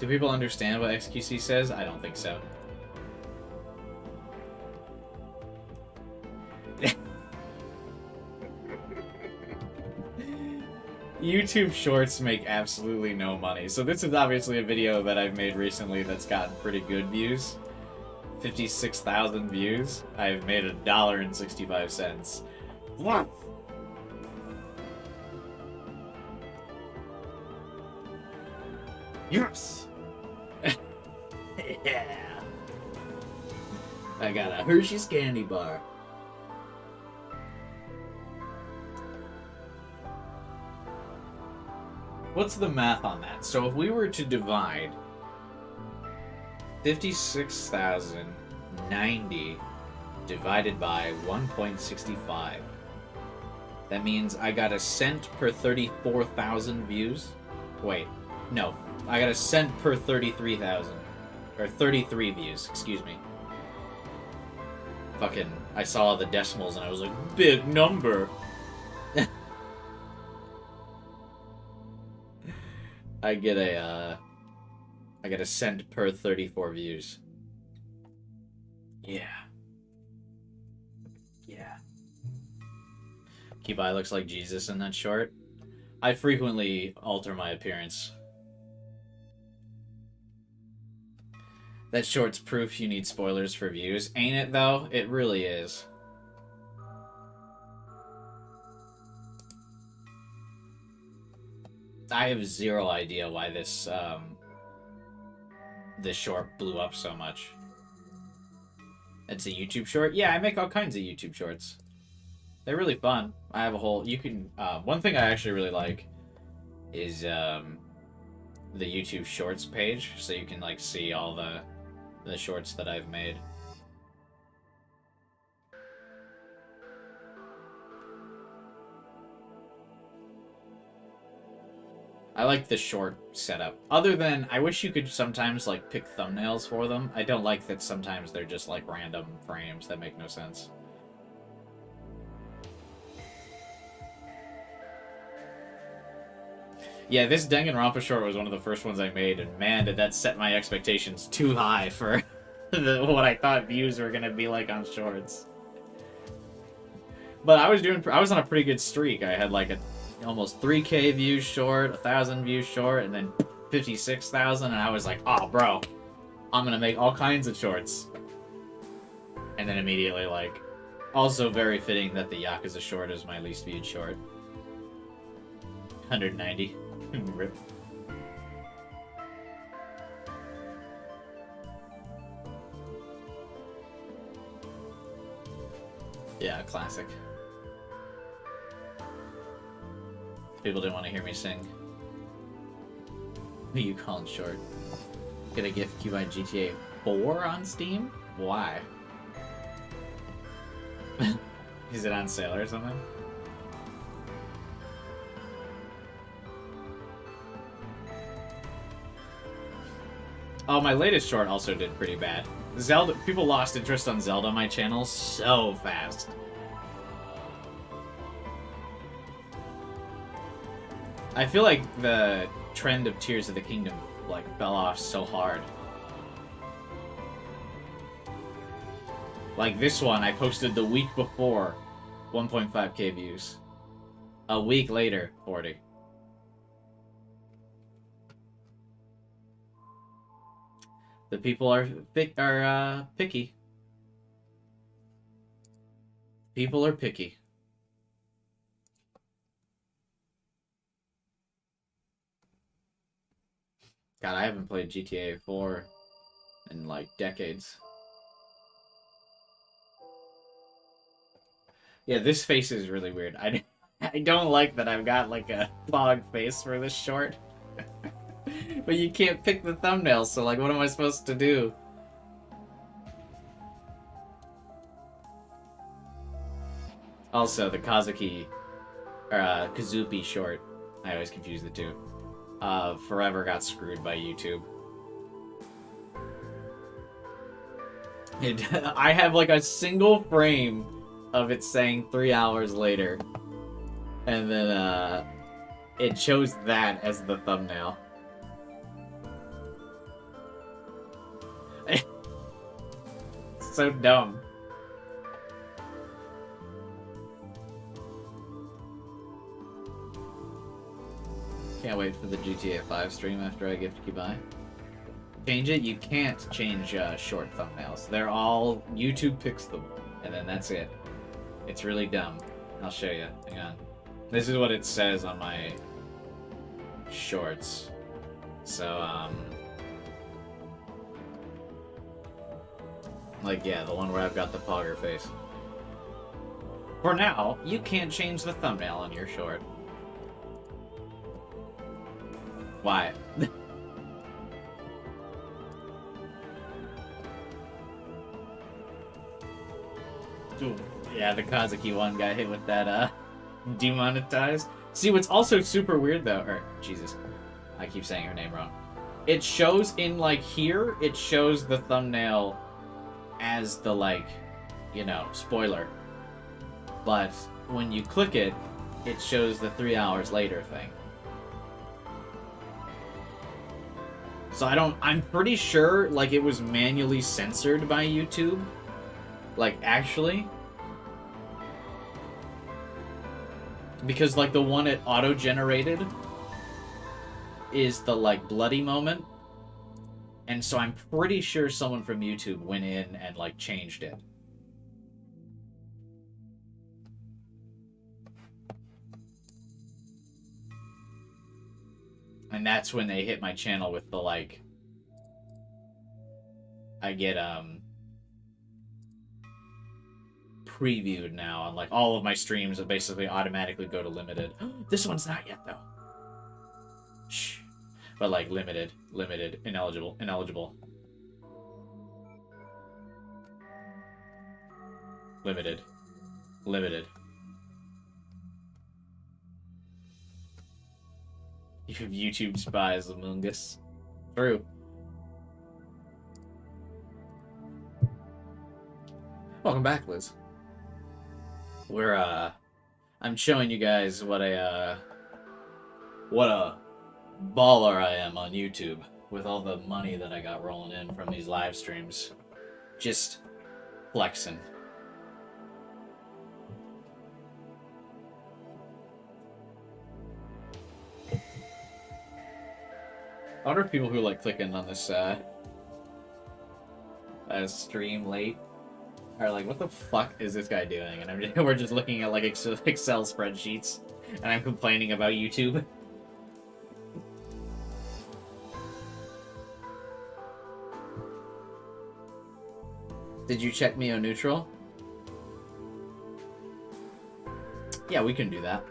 Do people understand what XQC says? I don't think so. YouTube Shorts make absolutely no money. So this is obviously a video that I've made recently that's gotten pretty good views. 56,000 views. I've made $1.65. What? Yes! Yeah! I got a Hershey's candy bar. What's the math on that? So if we were to divide 56,090 divided by 1.65, that means I got a cent per 34,000 views. Wait, no. I got a cent per 33,000. Or 33 views, excuse me. Fucking, I saw the decimals and I was like, big number! I get a cent per 34 views. Yeah. Yeah. Kibai looks like Jesus in that short. I frequently alter my appearance. That short's proof you need spoilers for views. Ain't it, though? It really is. I have zero idea why this this short blew up so much. It's a YouTube short? Yeah, I make all kinds of YouTube shorts. They're really fun. I have a whole... You can... one thing I actually really like is the YouTube Shorts page, so you can, like, see all the shorts that I've made. I like the short setup. Other than, I wish you could sometimes, like, pick thumbnails for them. I don't like that sometimes they're just, like, random frames that make no sense. Yeah, this Danganronpa short was one of the first ones I made, and man, did that set my expectations too high for what I thought views were gonna be like on shorts. But I was on a pretty good streak. I had like almost 3K views short, 1,000 views short, and then 56,000, and I was like, oh, bro, I'm gonna make all kinds of shorts. And then immediately, like, also very fitting that the Yakuza short is my least viewed short. 190. Rip. Yeah, classic. People didn't want to hear me sing. Who you calling short? Get a gift queue by GTA 4 on Steam? Why? Is it on sale or something? Oh, my latest short also did pretty bad. Zelda, people lost interest on Zelda on my channel so fast. I feel like the trend of Tears of the Kingdom, like, fell off so hard. Like this one, I posted the week before, 1.5k views. A week later, 40. The people are picky. People are picky. God, I haven't played GTA 4 in like decades. Yeah, this face is really weird. I don't like that I've got like a fog face for this short. But you can't pick the thumbnail, so like what am I supposed to do? Also, the Kazuki, or Kazupi short, I always confuse the two, forever got screwed by YouTube. I have like a single frame of it saying 3 hours later, and then it chose that as the thumbnail. So dumb. Can't wait for the GTA 5 stream after I gift you buy. Change it? You can't change short thumbnails. They're all... YouTube picks them, and then that's it. It's really dumb. I'll show you. Hang on. This is what it says on my shorts. So, like, yeah, the one where I've got the pogger face. For now, you can't change the thumbnail on your short. Why? Ooh, yeah, the Kazuki one got hit with that, demonetized. See, what's also super weird, though, or, Jesus, I keep saying her name wrong. It shows in, like, here, it shows the thumbnail as the, like, you know, spoiler. But when you click it, it shows the 3 hours later thing. So I'm pretty sure, like, it was manually censored by YouTube. Like, actually. Because, like, the one it auto-generated is the, like, bloody moment. And so I'm pretty sure someone from YouTube went in and, like, changed it. And that's when they hit my channel with the, like... I get, previewed now on, like, all of my streams that basically automatically go to limited. This one's not yet, though. Shh. But, like, limited, ineligible. Limited. You have YouTube spies among us. True. Welcome back, Liz. We're, I'm showing you guys what a baller I am on YouTube with all the money that I got rolling in from these live streams. Just flexing. I wonder if people who like clicking on this stream late are like, what the fuck is this guy doing? And we're just looking at like Excel spreadsheets, and I'm complaining about YouTube. Did you check me on neutral? Yeah, we can do that.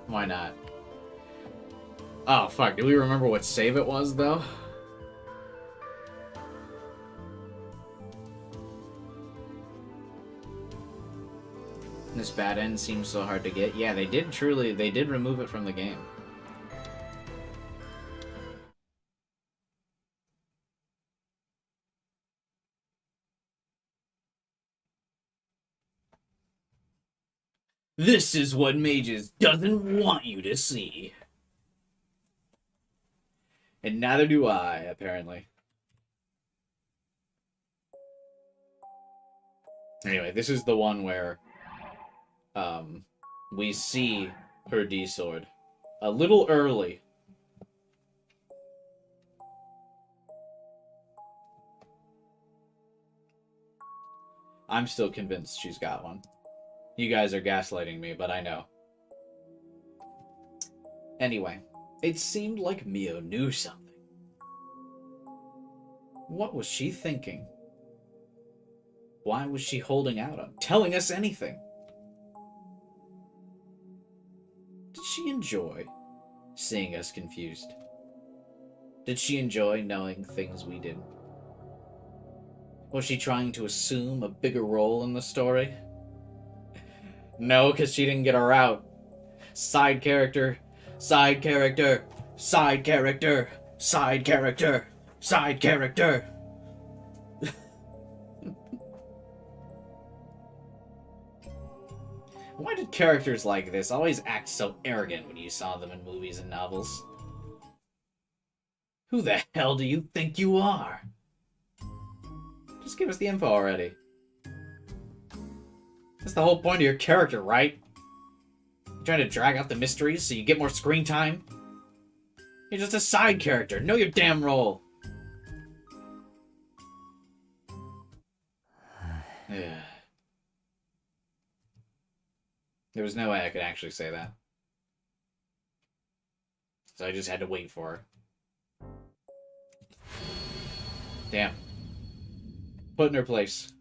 Why not? Oh, fuck. Do we remember what save it was, though? This bad end seems so hard to get. Yeah, they did remove it from the game. This is what Mages doesn't want you to see. And neither do I, apparently. Anyway, this is the one where we see her D-sword a little early. I'm still convinced she's got one. You guys are gaslighting me, but I know. Anyway, it seemed like Mio knew something. What was she thinking? Why was she holding out on telling us anything? Did she enjoy seeing us confused? Did she enjoy knowing things we didn't? Was she trying to assume a bigger role in the story? No, because she didn't get her out. Side character, side character, side character, side character, side character. Why did characters like this always act so arrogant when you saw them in movies and novels? Who the hell do you think you are? Just give us the info already. That's the whole point of your character, right? You're trying to drag out the mysteries so you get more screen time? You're just a side character. Know your damn role. Yeah. There was no way I could actually say that. So I just had to wait for her. Damn. Put in her place.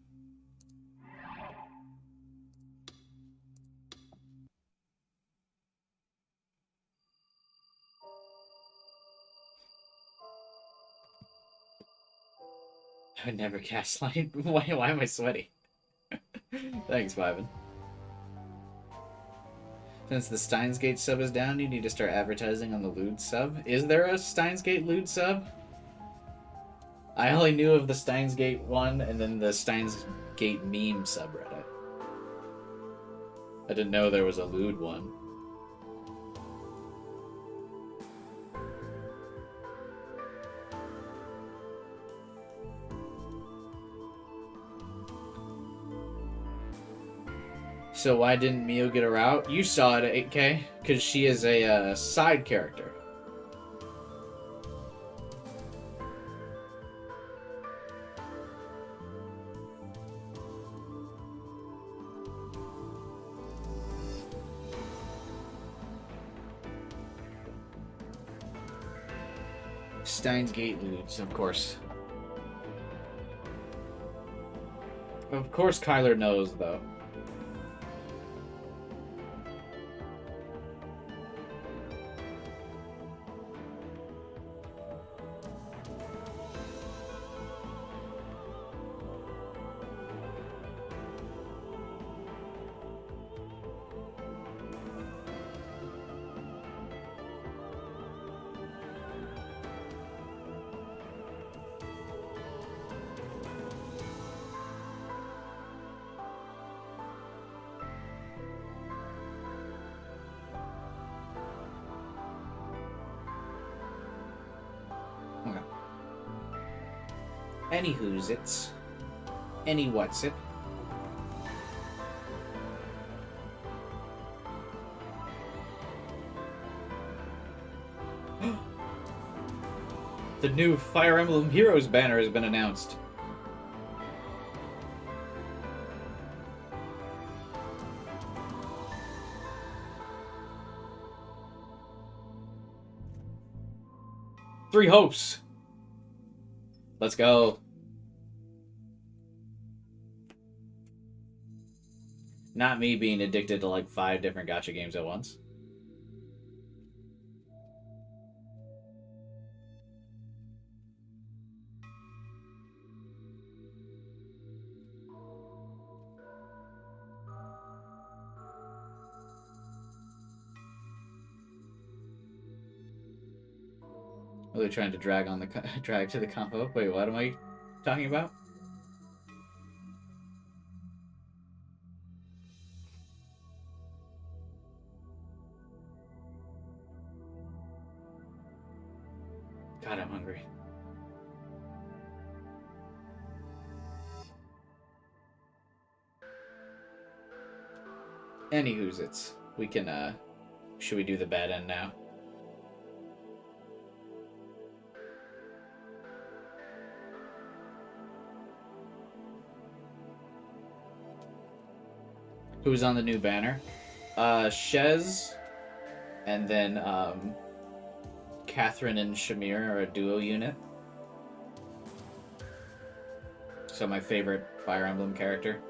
I would never cast light. Why am I sweaty? Thanks, Vyvin. Since the Steins Gate sub is down, you need to start advertising on the lewd sub. Is there a Steins Gate lewd sub? I only knew of the Steins Gate one and then the Steins Gate meme subreddit. I didn't know there was a lewd one. So why didn't Mio get her out? You saw it at 8K, because she is a side character. Steins Gate lewds, of course. Of course Kyler knows, though. Anywho's it's. Any what's it. The new Fire Emblem Heroes banner has been announced. Three hopes. Let's go. Not me being addicted to like 5 different gacha games at once. Really trying to drag on the drag to the combo. Wait, what am I talking about? God, I'm hungry. Anywho's it's. We can, should we do the bad end now? Who's on the new banner? Shez, and then, Catherine and Shamir are a duo unit. So my favorite Fire Emblem character.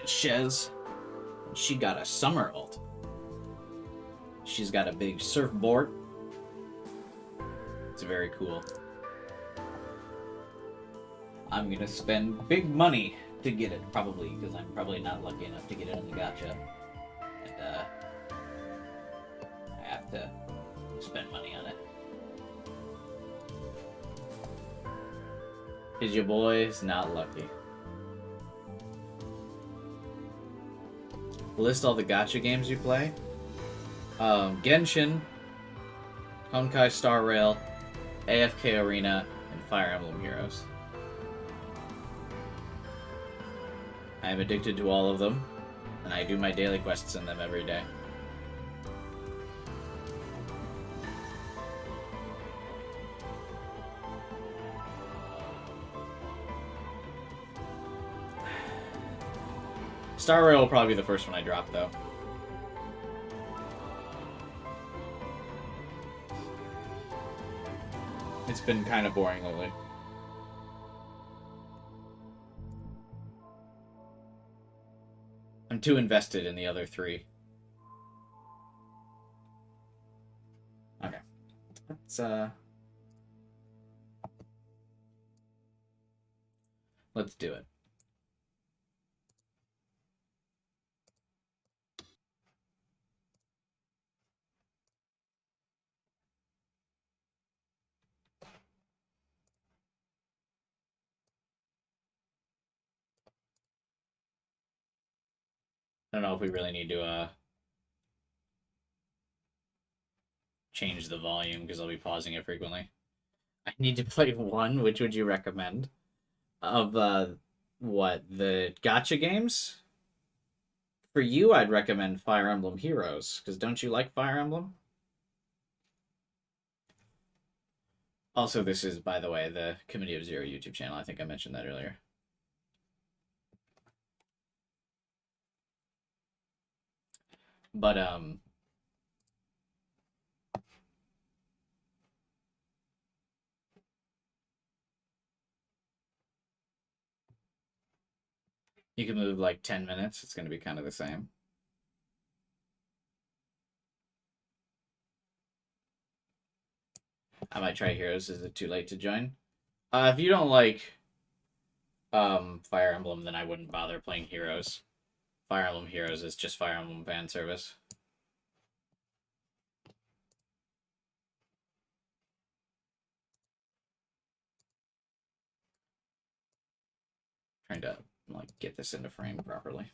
Shez, she got a summer ult. She's got a big surfboard. It's very cool. I'm gonna spend big money to get it, probably, because I'm probably not lucky enough to get it in the gacha. And, I have to spend money on it. Is your boy's not lucky? List all the gacha games you play. Genshin, Honkai Star Rail, AFK Arena, and Fire Emblem Heroes. I am addicted to all of them, and I do my daily quests in them every day. Star Rail will probably be the first one I drop, though. It's been kind of boring lately. I'm too invested in the other three. Okay. Let's do it. I don't know if we really need to change the volume because I'll be pausing it frequently. I need to play one. Which would you recommend? Of what, the gacha games? For you, I'd recommend Fire Emblem Heroes, because don't you like Fire Emblem? Also, this is, by the way, the Committee of Zero YouTube channel. I think I mentioned that earlier. But, you can move like 10 minutes. It's going to be kind of the same. I might try Heroes. Is it too late to join? If you don't like Fire Emblem, then I wouldn't bother playing Heroes. Fire Emblem Heroes is just Fire Emblem fan service. Trying to like get this into frame properly.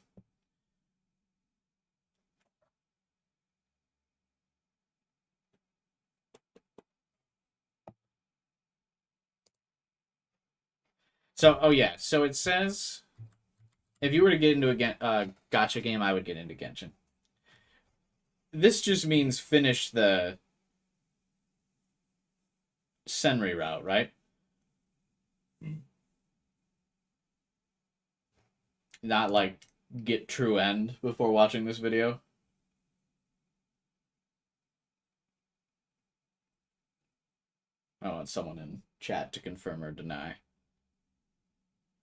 So, oh yeah, so it says if you were to get into a gacha game, I would get into Genshin. This just means finish the Senri route, right? Not like get true end before watching this video. I want someone in chat to confirm or deny.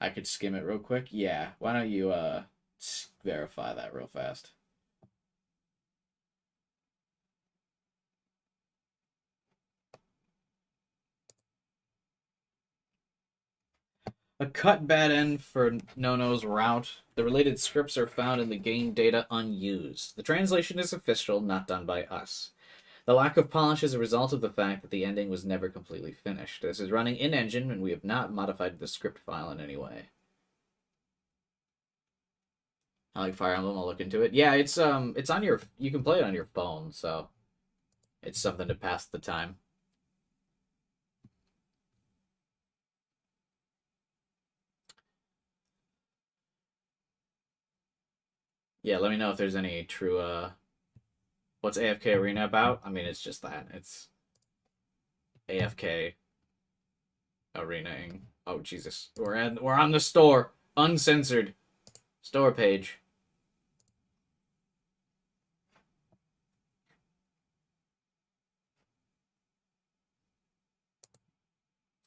I could skim it real quick. Yeah, why don't you verify that real fast? A cut bad end for Nono's route. The related scripts are found in the game data unused. The translation is official, not done by us. The lack of polish is a result of the fact that the ending was never completely finished. This is running in-engine, and we have not modified the script file in any way. I like Fire Emblem. I'll look into it. Yeah, it's on your. You can play it on your phone, so it's something to pass the time. Yeah, let me know if there's any true. What's AFK Arena about? I mean, it's just that. It's AFK Arenaing. Oh Jesus, we're on the store, uncensored store page.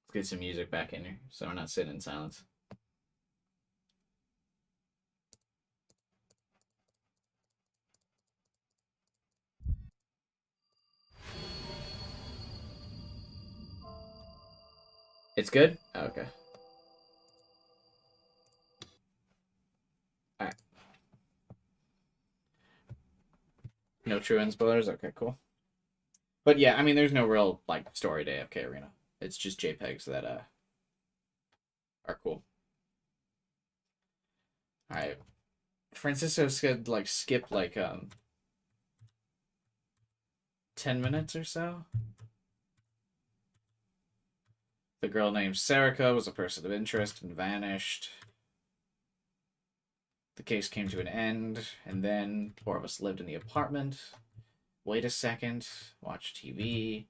Let's get some music back in here, so we're not sitting in silence. It's good? Oh, okay. Alright. No true end spoilers? Okay, cool. But yeah, I mean, there's no real, like, story to AFK Arena. It's just JPEGs that, are cool. Alright. Francisco said, like, skip, like, 10 minutes or so. The girl named Serica was a person of interest and vanished. The case came to an end, and then 4 of us lived in the apartment. Wait a second. Watch TV.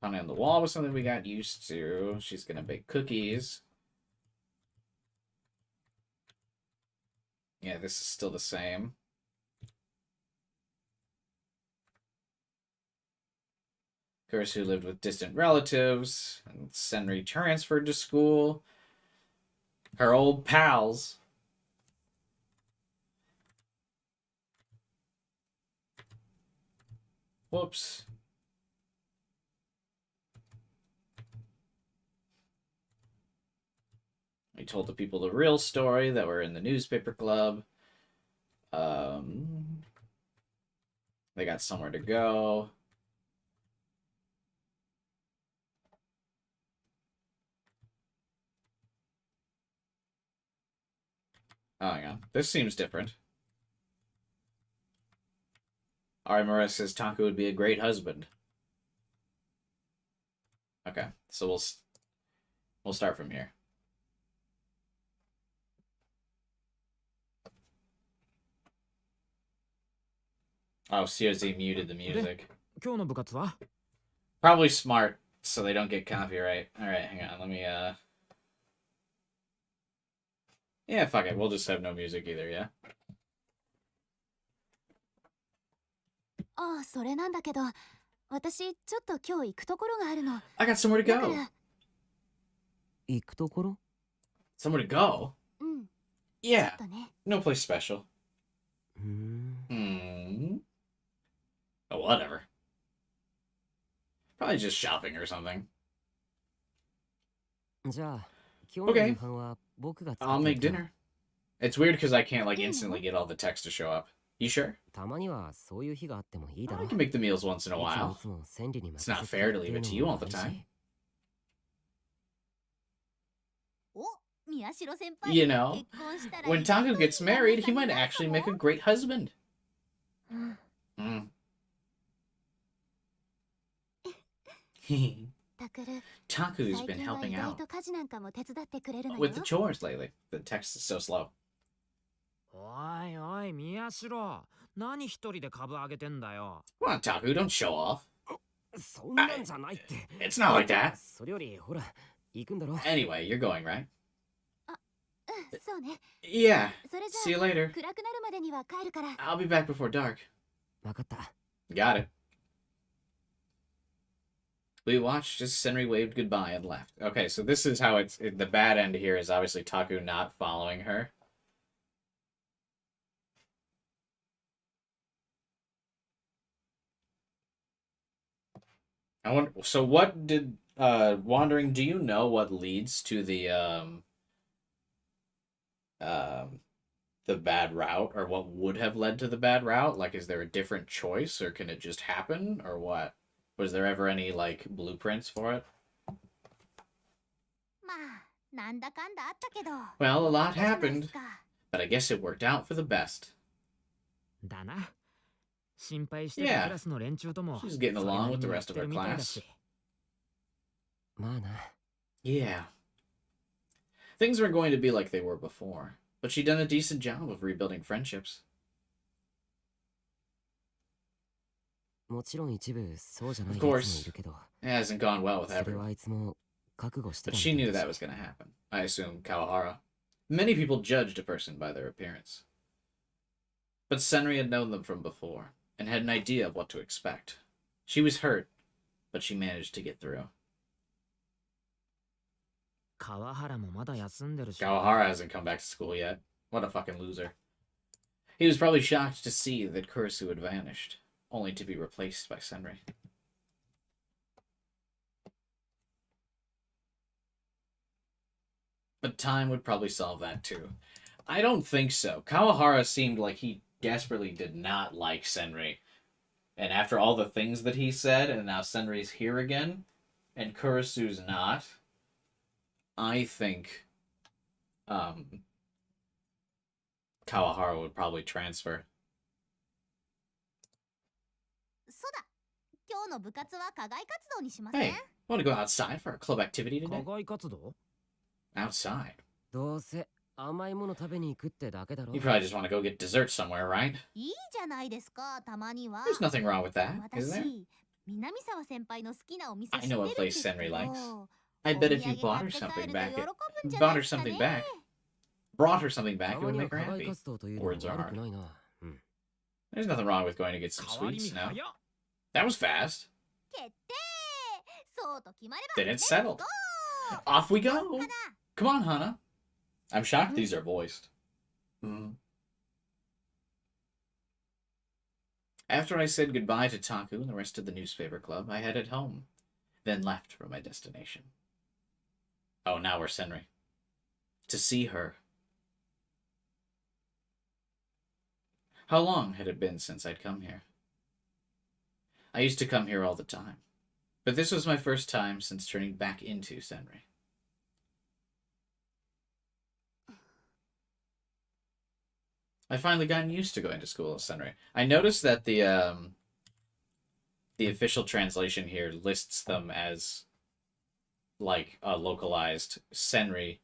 Funny on the wall was something we got used to. She's gonna bake cookies. Yeah, this is still the same. Who lived with distant relatives, and Senri transferred to school. Her old pals. Whoops. We told the people the real story that were in the newspaper club. They got somewhere to go. Oh, hang on. This seems different. Arimura says Taku would be a great husband. Okay, so we'll start from here. Oh, COZ muted the music. 今日の部活は Probably smart, so they don't get copyright. Alright, hang on, let me, Yeah, fuck it, we'll just have no music either, yeah? ああ、それなんだけど、私ちょっと今日行くところがあるの。 I got somewhere to だか go! ら、行くところ Somewhere to go? うん、ちょ Yeah, っとね。 no place special. うーん Hmm. Oh, whatever. Probably just shopping or something. じゃあ今日の夕飯は僕が作 I'll ってお make くよ dinner. It's weird because I can't, like, Yeah. instantly get all the text to show up. You sure? たまにはそういう日があってもいいだろ I can make the meals once in a い while. つも千里に It's not fair to leave it to you all the time. お、宮代先輩。 You know, 結婚したら when いっぱい Taku gets married, he 旦 might 那さん actually にな make る a great husband. かも。 Mm. タクル、 Taku's 最 been 近は helping 意外 out と家事なんかも手伝ってくれるのよ。 with the chores lately. The text is so slow. おいおい宮代何一人で株上げてんだよ Come on, Taku, don't show off. そんなんじゃないって It's not like that. それよりほら行くんだろ Anyway, you're going, right? うん、そうね。 Yeah. それじ See ゃ you あ、 later. 暗くなるまでには帰るから。 I'll be back before dark. わかった Got it. We watched as Senri waved goodbye and left. Okay, so this is how the bad end here is obviously Taku not following her. I wonder, so what did Wandering, do you know what leads to the bad route, or what would have led to the bad route? Like, is there a different choice, or can it just happen, or what? Was there ever any, like, blueprints for it? まあ、なんだかんだあったけど。 Well, a lot いいじゃないで happened, すか。 but I guess it worked out for the best. だな。心配してた Yeah. クラスの連中とも She's getting それな along り with the にやっ rest of て our るみたいだし。 class. まあな。 Yeah. Things were going to be like they were before, but she'd done a decent job of rebuilding friendships. もちろん一部そうじゃない Of や course. つもいるけど、 It hasn't gone well with それは everyone. あいつも覚悟して But た she みた knew いだ that し was going to happen. I assume Kawahara. Many people judged a person by their appearance. But Senri had known them from before, and had an idea of what to expect. She was hurt, but she managed to get through. 川原もまだ休んでるし。 Kawahara hasn't come back to school yet. What a fucking loser. He was probably shocked to see that Kurisu had vanished, only to be replaced by Senri. But time would probably solve that too. I don't think so. Kawahara seemed like he desperately did not like Senri. And after all the things that he said, and now Senri's here again, and Kurisu's not, I think Kawahara would probably transfer. そうだ。今日の部活は課外活動にしません？ Hey, want to go outside for a club activity 課 today? 外活動 Outside. どうせ甘いもの食べに行くってだけだろ。 You probably just want to go get dessert somewhere, right? いいじゃないですか、たまには。 There's nothing wrong with that, is there? 私、南沢先輩の好きなお店知 I って know る a んで place すけ Senri ど。 likes. I bet if you お土 bought her 産買って帰 something ると back, 喜ぶんじゃ bought ない her ですか something ね。 back, brought her something た back, it ま would には make her 課外 happy. 活動というのは Words are 悪く hard. ないな。うん。 There's nothing wrong with going to get some 変わり sweets 身 now. 早っ。 That was fast. 決定。そうと決まれば。 Then it's settled. Let's go! Off we go. 花。 Come on, Hana. I'm shocked these are voiced. After I said goodbye to Taku and the rest of the newspaper club, I headed home, then left for my destination. Oh, now we're Senri. To see her. How long had it been since I'd come here? I used to come here all the time, but this was my first time since turning back into Senri. I finally gotten used to going to school as Senri. I noticed that the official translation here lists them as like a localized Senri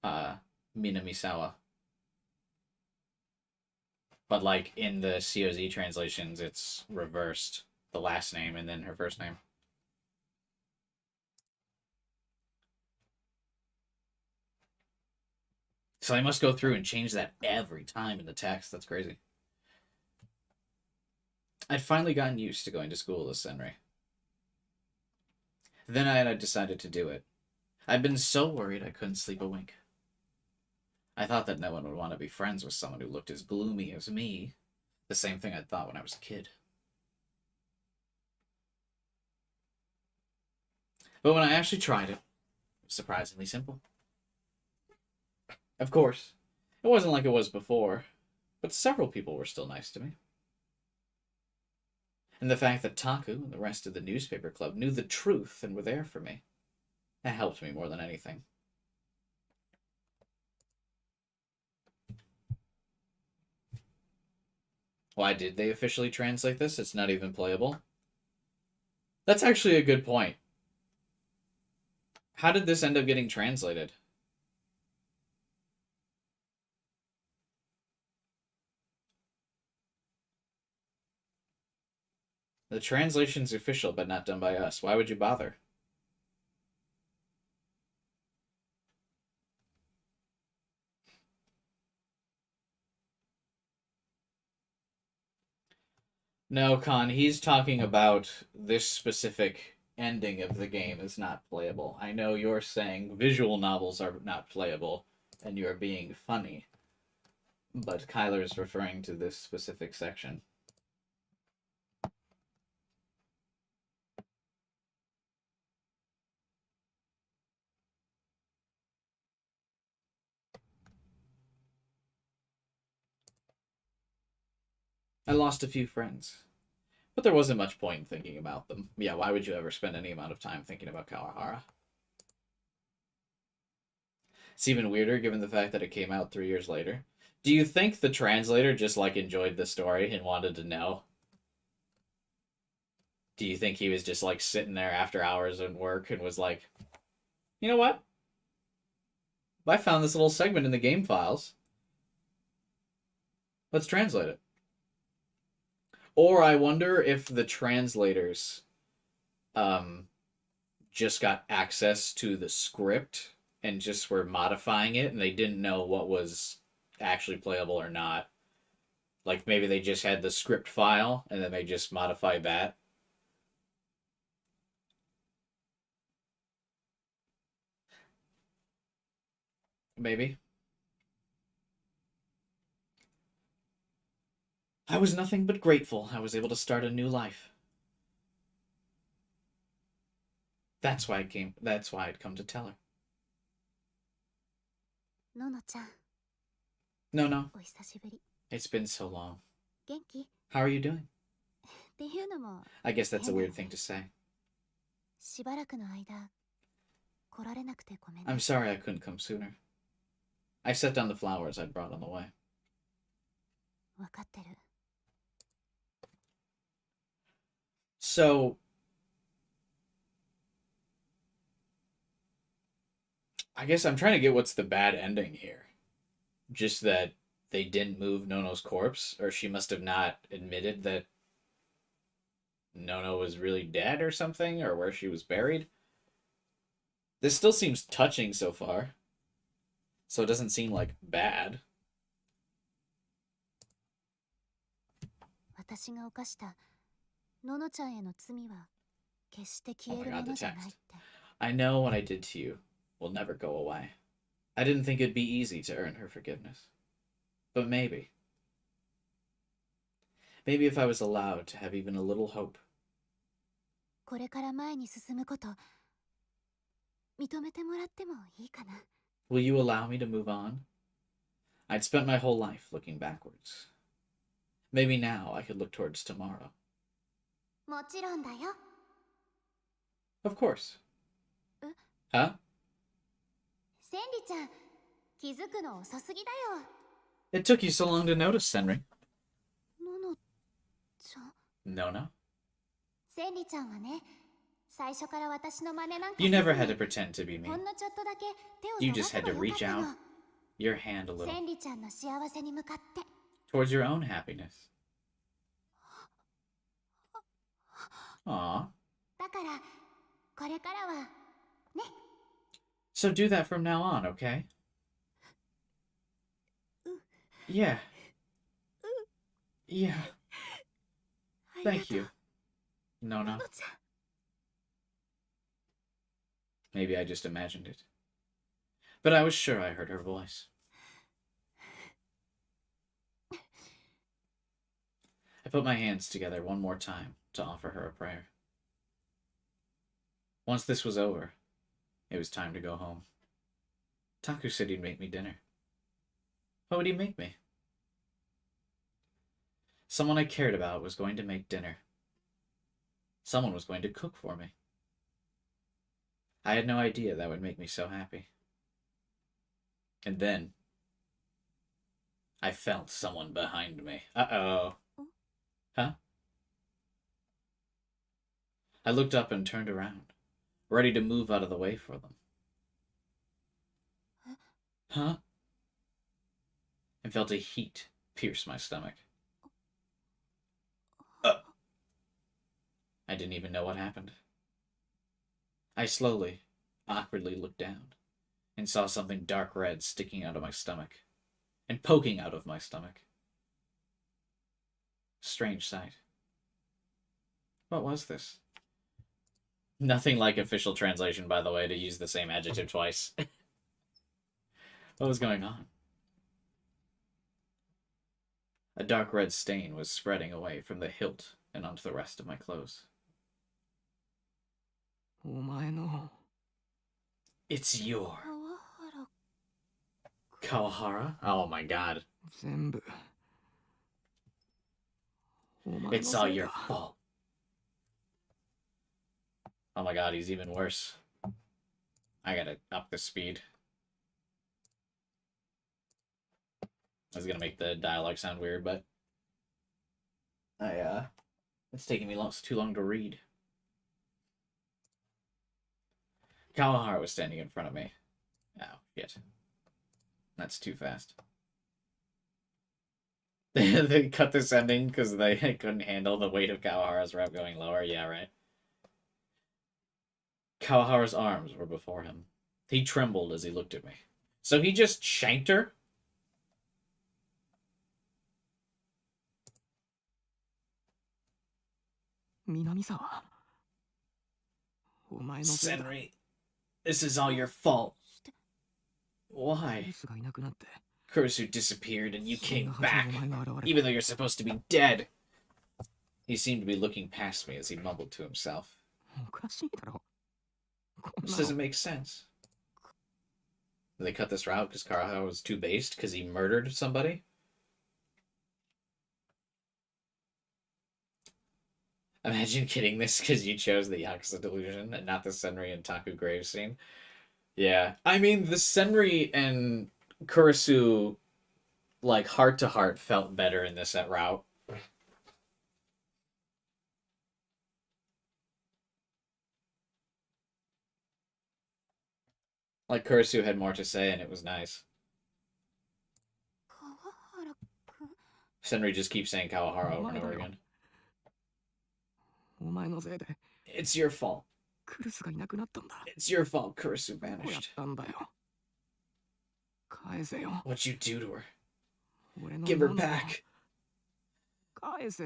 Minamisawa. But like in the COZ translations, it's reversed. The last name and then her first name. So I must go through and change that every time in the text. That's crazy. I'd finally gotten used to going to school as Senri. Then I had decided to do it. I'd been so worried I couldn't sleep a wink. I thought that no one would want to be friends with someone who looked as gloomy as me. The same thing I'd thought when I was a kid. But when I actually tried it, it was surprisingly simple. Of course, it wasn't like it was before, but several people were still nice to me. And the fact that Taku and the rest of the newspaper club knew the truth and were there for me, that helped me more than anything. Why did they officially translate this? It's not even playable. That's actually a good point. How did this end up getting translated? The translation's official, but not done by us. Why would you bother? No, Khan, he's talking about this specific ending of the game is not playable. I know you're saying visual novels are not playable, and you're being funny. But Kyler's referring to this specific section. I lost a few friends, but there wasn't much point in thinking about them. Yeah, why would you ever spend any amount of time thinking about Kawahara? It's even weirder given the fact that it came out 3 years later. Do you think the translator just, like, enjoyed the story and wanted to know? Do you think he was just, like, sitting there after hours of work and was like, you know what? I found this little segment in the game files. Let's translate it. Or I wonder if the translators just got access to the script and just were modifying it, and they didn't know what was actually playable or not. Like, maybe they just had the script file, and then they just modified that. Maybe. I was nothing but grateful I was able to start a new life. That's why I'd come to tell her. ののちゃん、 No, no. お久しぶり。 It's been so long. 元気？ How are you doing? っていうのも、 I guess that's a weird thing to say. しばらくの間、来られなくてごめんね。 I'm sorry I couldn't come sooner. I set down the flowers I'd brought on the way. わかってる。 So, I guess I'm trying to get what's the bad ending here. Just that they didn't move Nono's corpse, or she must have not admitted that Nono was really dead or something, or where she was buried. This still seems touching so far. So it doesn't seem like bad. 私が犯したののちゃんへの罪は決して消 Oh え my る god, もの the じゃないっ text. て。 I know what I did to you will never go away. I didn't think it'd be easy to earn her forgiveness. But maybe. Maybe if I was allowed to have even a little hope. これから前に進むこと認めてもらってもいいかな。 Will you allow me to move on? I'd spent my whole life looking backwards. Maybe now I could look towards tomorrow. もちろんだよ。 Of course. え？ Huh? センリちゃん、気づくの遅すぎだよ。 It took you so long to notice, Senri. ののちゃん。 No, no. センリちゃんはね、最初から私の真似なんか You せず never に had to pretend to be me. ほんのちょっとだけ手を You 伸ば just せ had ば to よか reach った out の。 your hand a little センリちゃんの幸せに向かって。 towards your own happiness. Aw. だからこれからはね。 So do that from now on, okay? Yeah. Yeah. ありがとう Thank you. No, の no. のちゃん。 Maybe I just imagined it. But I was sure I heard her voice. I put my hands together one more time to offer her a prayer. Once this was over, it was time to go home. Taku said he'd make me dinner. What would he make me? Someone I cared about was going to make dinner. Someone was going to cook for me. I had no idea that would make me so happy. And then, I felt someone behind me. Uh-oh. Huh? I looked up and turned around, ready to move out of the way for them. Huh? And felt a heat pierce my stomach. I didn't even know what happened. I slowly, awkwardly looked down and saw something dark red sticking out of my stomach and poking out of my stomach. Strange sight. What was this? Nothing like official translation, by the way, to use the same adjective twice. What was going on? A dark red stain was spreading away from the hilt and onto the rest of my clothes. お前の It's your 川原。 Kawahara? Oh my god. 全部お前の It's せ all い your だ fault. Oh my god, he's even worse. I gotta up the speed. I was gonna make the dialogue sound weird, but it's taking me too long to read. Kawahara was standing in front of me. Oh, shit. That's too fast. They cut this ending because they couldn't handle the weight of Kawahara's rep going lower. Yeah, right. Kawahara's arms were before him. He trembled as he looked at me. So he just shanked her? Senri, this is all your fault. Why? Kurisu disappeared and you came back, even though you're supposed to be dead. He seemed to be looking past me as he mumbled to himself. This doesn't make sense. Did they cut this route because Kawahara was too based because he murdered somebody? Imagine getting this because you chose the Yakuza delusion and not the Senri and Taku grave scene. Yeah. I mean, the Senri and Kurisu, like, heart-to-heart felt better in this route. Like, Kurisu had more to say, and it was nice. Senri just keeps saying Kawahara over and over again. It's your fault. It's your fault Kurisu vanished. What'd you do to her? Give her back.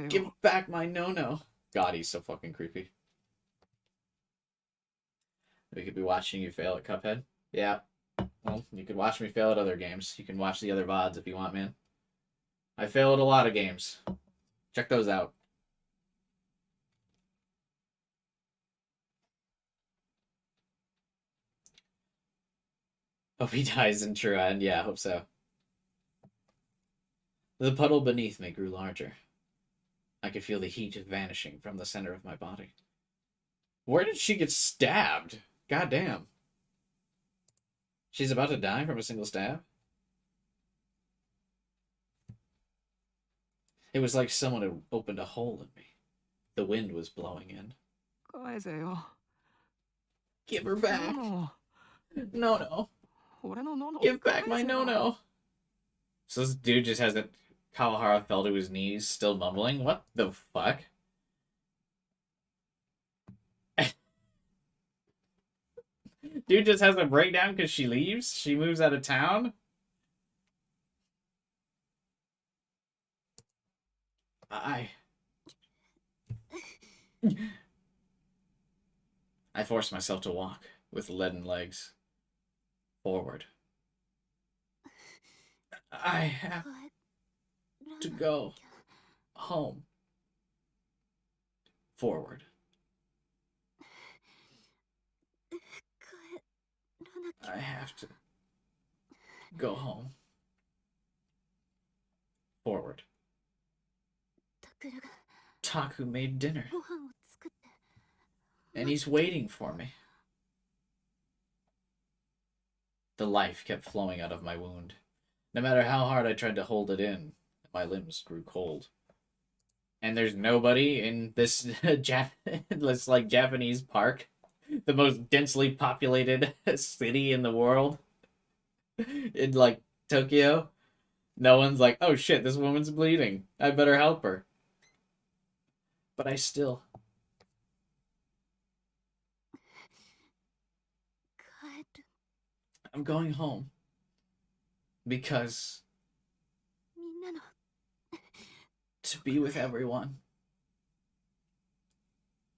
Give back my no-no. God, he's so fucking creepy. We could be watching you fail at Cuphead. Yeah. Well, you could watch me fail at other games. You can watch the other VODs if you want, man. I fail at a lot of games. Check those out. Hope he dies in true end. Yeah, I hope so. The puddle beneath me grew larger. I could feel the heat vanishing from the center of my body. Where did she get stabbed? Goddamn. She's about to die from a single stab? It was like someone had opened a hole in me. The wind was blowing in. Give her back. No. Give back my no-no. So this dude just has it. Kawahara fell to his knees, still mumbling. What the fuck? Dude just has a breakdown because she leaves? She moves out of town? I forced myself to walk with leaden legs. Forward. I have to go home. Forward. I have to go home. Forward. Taku made dinner. And he's waiting for me. The life kept flowing out of my wound. No matter how hard I tried to hold it in, my limbs grew cold. And there's nobody in this this like Japanese park, the most densely populated city in the world, in like Tokyo. No one's like, oh shit, this woman's bleeding. I better help her. But I still. I'm going home. Because. To be with everyone.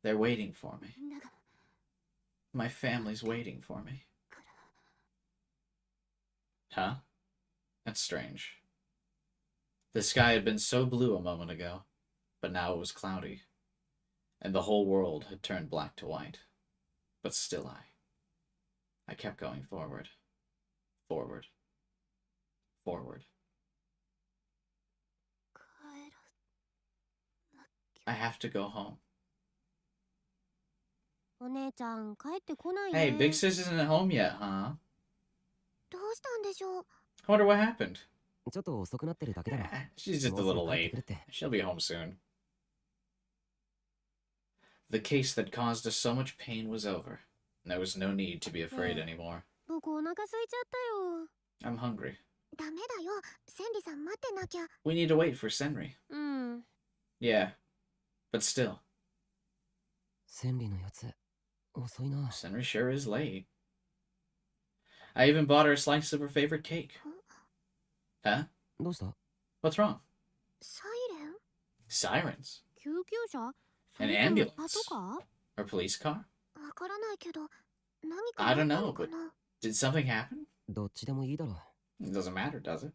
They're waiting for me. My family's waiting for me. Huh? That's strange. The sky had been so blue a moment ago, but now it was cloudy, and the whole world had turned black to white. But still I kept going forward. Forward. Forward. I have to go home. Hey, Big Sis isn't at home yet, huh? I wonder what happened. ちょっと遅くなってるだけだろ。 She's just a little late. She'll be home soon. The case that caused us so much pain was over. There was no need to be afraid anymore. 僕お腹空いちゃったよ。 I'm hungry. ダメだよ。センリさん待ってなきゃ。 We need to wait for Senri. うん。 Yeah, but still. センリのやつ遅いな。 Senri sure is late. I even bought her a slice of her favorite cake. Huh? どうした？ What's wrong? サイレン？ Sirens? 救急車？ An それとも ambulance? パトカー？ Or police car? わからないけど、何か I あっ don't た know, のか but な？ did something happen? どっちでもいいだろ。 It doesn't matter, does it?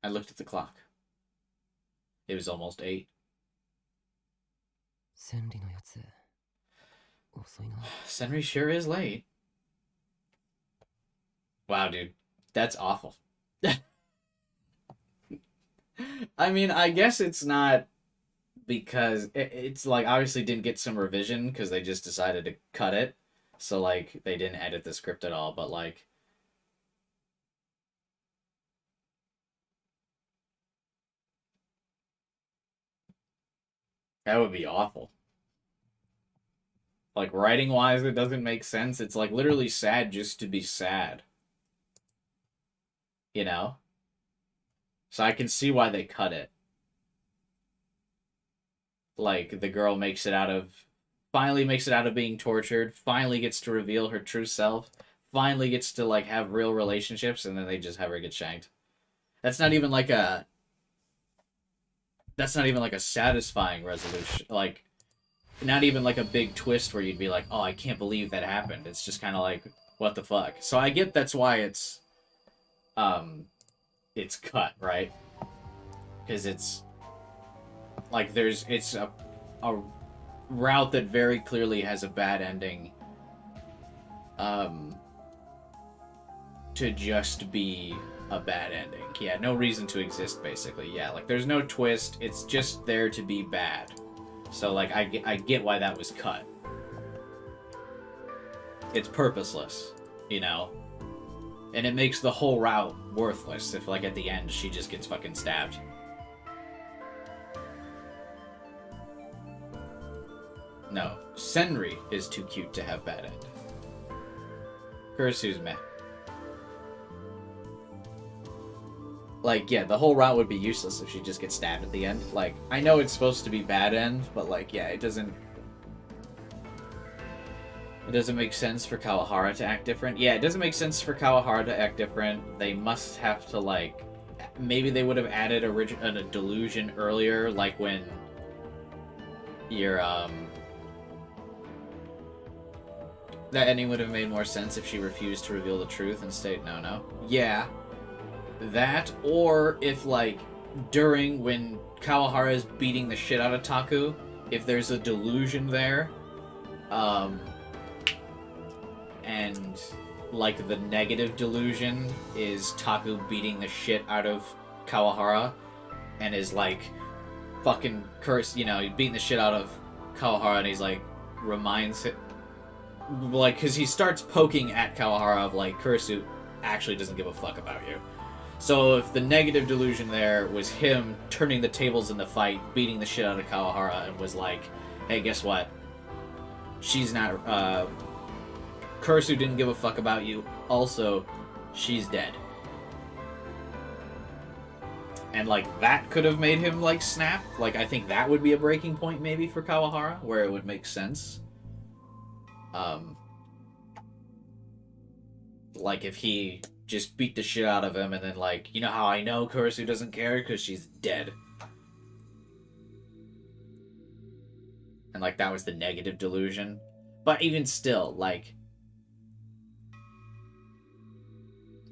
I looked at the clock. It was almost 8. センリのやつ遅いな。 Senri sure is late. Wow, dude. That's awful. I mean, I guess it's not because it's like obviously didn't get some revision because they just decided to cut it. So like they didn't edit the script at all, but like that would be awful. Like writing wise it doesn't make sense. It's like literally sad just to be sad. You know? So I can see why they cut it. Like, the girl finally makes it out of being tortured, finally gets to reveal her true self, finally gets to, like, have real relationships, and then they just have her get shanked. That's not even like a satisfying resolution. Like, not even like a big twist where you'd be like, oh, I can't believe that happened. It's just kind of like, what the fuck? So I get that's why it's cut, right? Because it's like it's a route that very clearly has a bad ending to just be a bad ending. Yeah, no reason to exist, basically. Yeah, like there's no twist, it's just there to be bad. So like I get why that was cut. It's purposeless, you know? And it makes the whole route worthless if, like, at the end, she just gets fucking stabbed. No. Senri is too cute to have bad end. Kurisu's meh. Like, yeah, the whole route would be useless if she just gets stabbed at the end. Like, I know it's supposed to be bad end, but, like, yeah, it doesn't make sense for Kawahara to act different. Yeah, it doesn't make sense for Kawahara to act different. They must have to, like... Maybe they would have added a delusion earlier, like when you're, that ending would have made more sense if she refused to reveal the truth and stayed no. Yeah. That, or if, like, during when Kawahara is beating the shit out of Taku, if there's a delusion there, and, like, the negative delusion is Taku beating the shit out of Kawahara, and is, like, fucking cursed, you know, beating the shit out of Kawahara, and he's, like, reminds it, like, because he starts poking at Kawahara of, like, Kurisu actually doesn't give a fuck about you. So if the negative delusion there was him turning the tables in the fight, beating the shit out of Kawahara, and was like, hey, guess what? She's not, Kurisu didn't give a fuck about you. Also, she's dead. And, like, that could have made him, like, snap. Like, I think that would be a breaking point, maybe, for Kawahara, where it would make sense. Like, if he just beat the shit out of him, and then, like, you know how I know Kurisu doesn't care? Because she's dead. And, like, that was the negative delusion. But even still, like...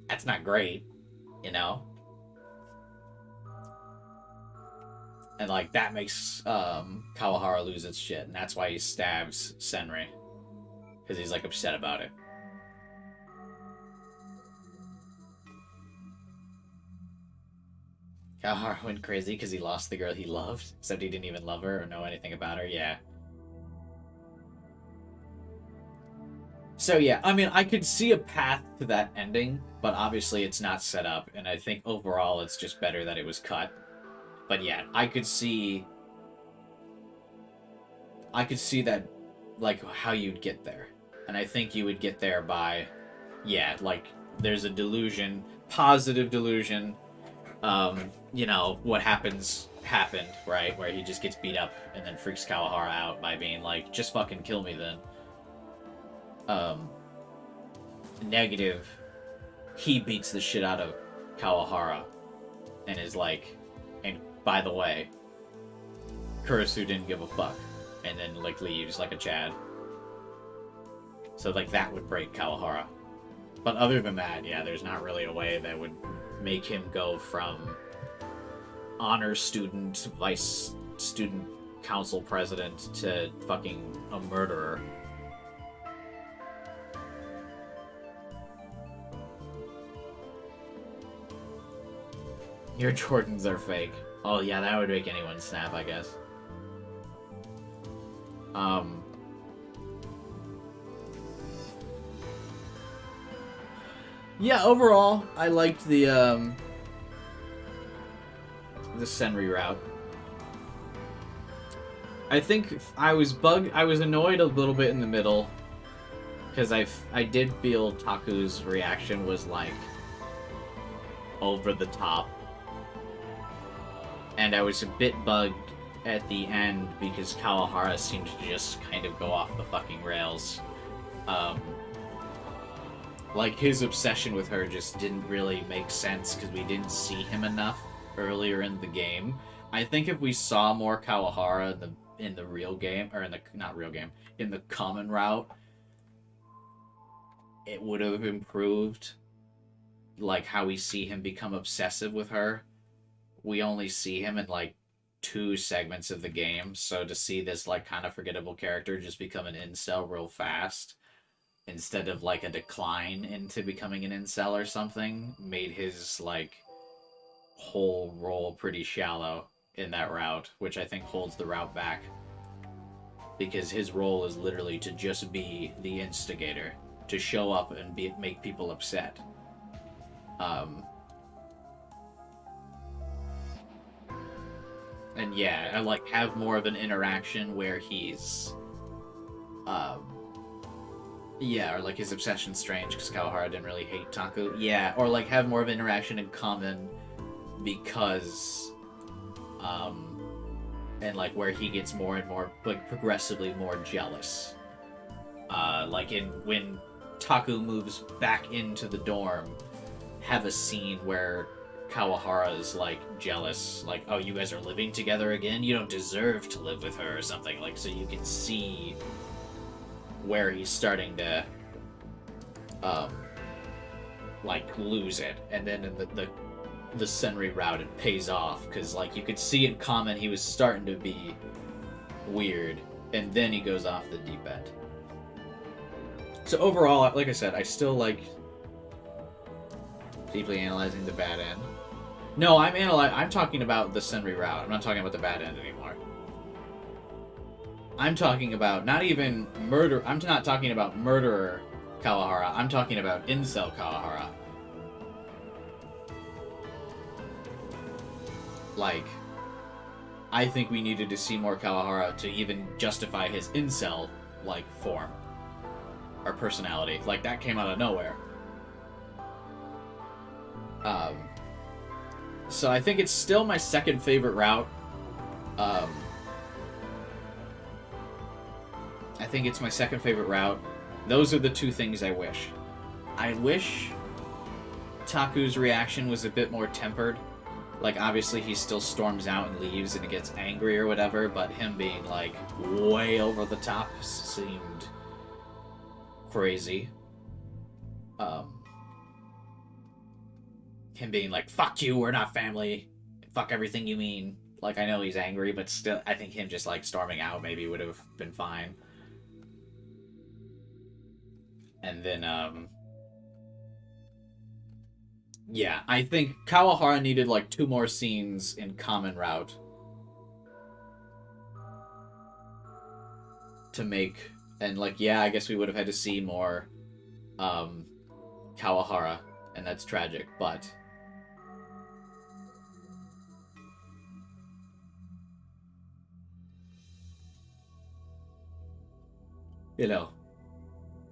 That's not great, you know? And, like, that makes Kawahara lose its shit, and that's why he stabs Senri. Because he's, like, upset about it. Kawahara went crazy because he lost the girl he loved, except he didn't even love her or know anything about her, yeah. So yeah, I mean, I could see a path to that ending, but obviously it's not set up, and I think overall it's just better that it was cut. But yeah, I could see that, like, how you'd get there. And I think you would get there by, yeah, like, there's a delusion, positive delusion, you know, what happened, right? Where he just gets beat up and then freaks Kawahara out by being like, just fucking kill me then. Negative, he beats the shit out of Kawahara and is like, and by the way, Kurisu didn't give a fuck, and then like leaves like a Chad. So like that would break Kawahara. But other than that, yeah, there's not really a way that would make him go from honor student, vice student council president to fucking a murderer. Your Jordans are fake. Oh yeah, that would make anyone snap, I guess. Yeah, overall, I liked the Senri route. I think I was annoyed a little bit in the middle, because I did feel Taku's reaction was like over the top. And I was a bit bugged at the end because Kawahara seemed to just kind of go off the fucking rails. Like, his obsession with her just didn't really make sense because we didn't see him enough earlier in the game. I think if we saw more Kawahara in the real game, or in the common route, it would have improved, like, how we see him become obsessive with her. We only see him in, like, 2 segments of the game, so to see this, like, kind of forgettable character just become an incel real fast, instead of, like, a decline into becoming an incel or something, made his, like, whole role pretty shallow in that route, which I think holds the route back. Because his role is literally to just be the instigator, to show up and make people upset. And yeah, I like have more of an interaction where he's, yeah, or like his obsession's strange because Kawahara didn't really hate Taku. Yeah, or like have more of an interaction in common because, and like where he gets more and more, like progressively more jealous. Like when Taku moves back into the dorm, have a scene where Kawahara is like jealous, like, oh, you guys are living together again? You don't deserve to live with her or something, like, so you can see where he's starting to like lose it. And then in the Senri route, it pays off because like you could see in common he was starting to be weird, and then he goes off the deep end. So overall, like I said, I still like deeply analyzing the bad end. No, I'm talking about the Senri route. I'm not talking about the bad end anymore. I'm talking about not even murder. I'm not talking about murderer Kawahara. I'm talking about incel Kawahara. Like, I think we needed to see more Kawahara to even justify his incel like form or personality. Like, that came out of nowhere. So I think it's still my second favorite route. I think it's my second favorite route. Those are the 2 things I wish. I wish Taku's reaction was a bit more tempered. Like, obviously he still storms out and leaves and gets angry or whatever, but him being, like, way over the top seemed crazy. Him being like, fuck you, we're not family, fuck everything you mean. Like, I know he's angry, but still, I think him just, like, storming out maybe would have been fine. And then, yeah, I think Kawahara needed, like, 2 more scenes in common route to make And, like, yeah, I guess we would have had to see more Kawahara, and that's tragic, but... You know,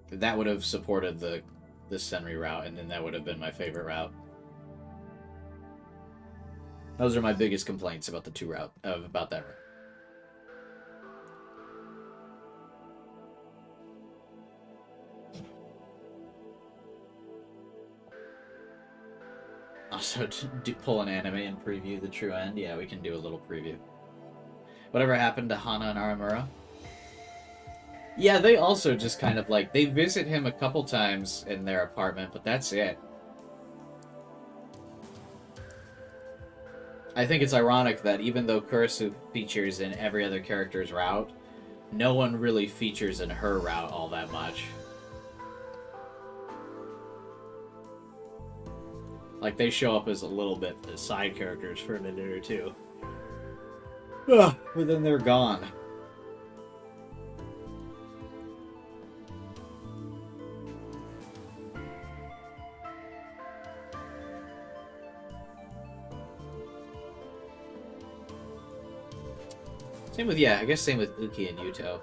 that would have supported the Senri route, and then that would have been my favorite route. Those are my biggest complaints about the about that route. Also, to pull an anime and preview the true end. Yeah, we can do a little preview. Whatever happened to Hana and Aramura? Yeah, they also just kind of like, they visit him a couple times in their apartment, but that's it. I think it's ironic that even though Kurisu features in every other character's route, no one really features in her route all that much. Like, they show up as a little bit as side characters for a minute or two. Ugh, but then they're gone. Same with, yeah, I guess same with Uki and Yuto.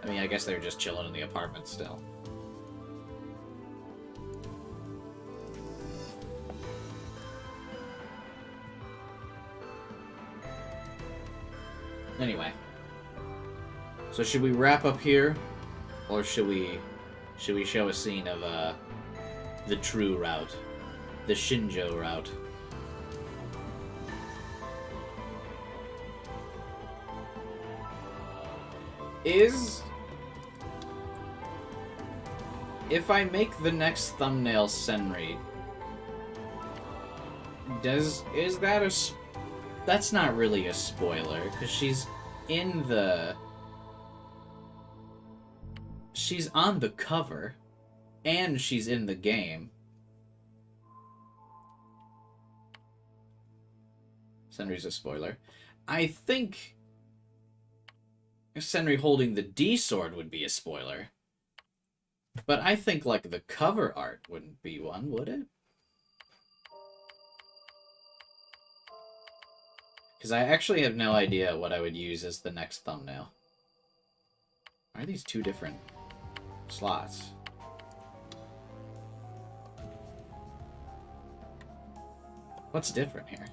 I mean, I guess they're just chilling in the apartment still. Anyway. So should we wrap up here? Or should we show a scene of the true route? The Shinjo route? If I make the next thumbnail Senri, is that that's not really a spoiler, because she's on the cover, and she's in the game. Senri's a spoiler. I think Senri holding the D sword would be a spoiler. But I think, like, the cover art wouldn't be one, would it? Because I actually have no idea what I would use as the next thumbnail. Why are these two different slots? What's different here?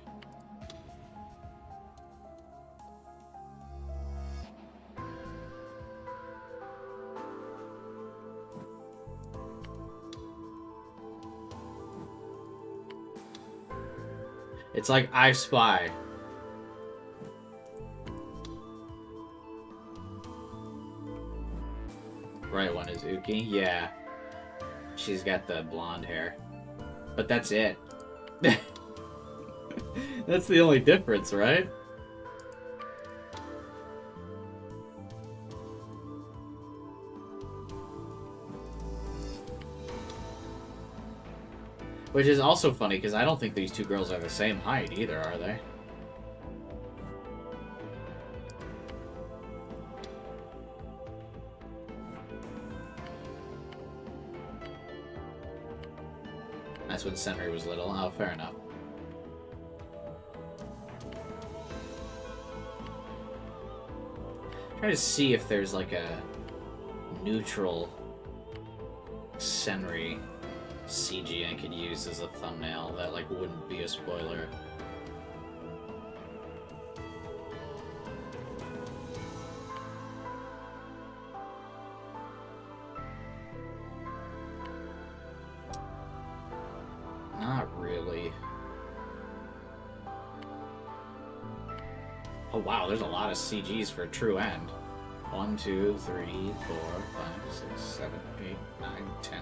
It's like I Spy. Right one is Uki. Yeah. She's got the blonde hair. But that's it. That's the only difference, right? Which is also funny, because I don't think these two girls are the same height either, are they? That's when Senri was little. Oh, fair enough. Try to see if there's like a neutral Senri CG I could use as a thumbnail that like wouldn't be a spoiler. Not really. Oh wow, there's a lot of CGs for True End. 1, 2, 3, 4, 5, 6, 7, 8, 9, 10.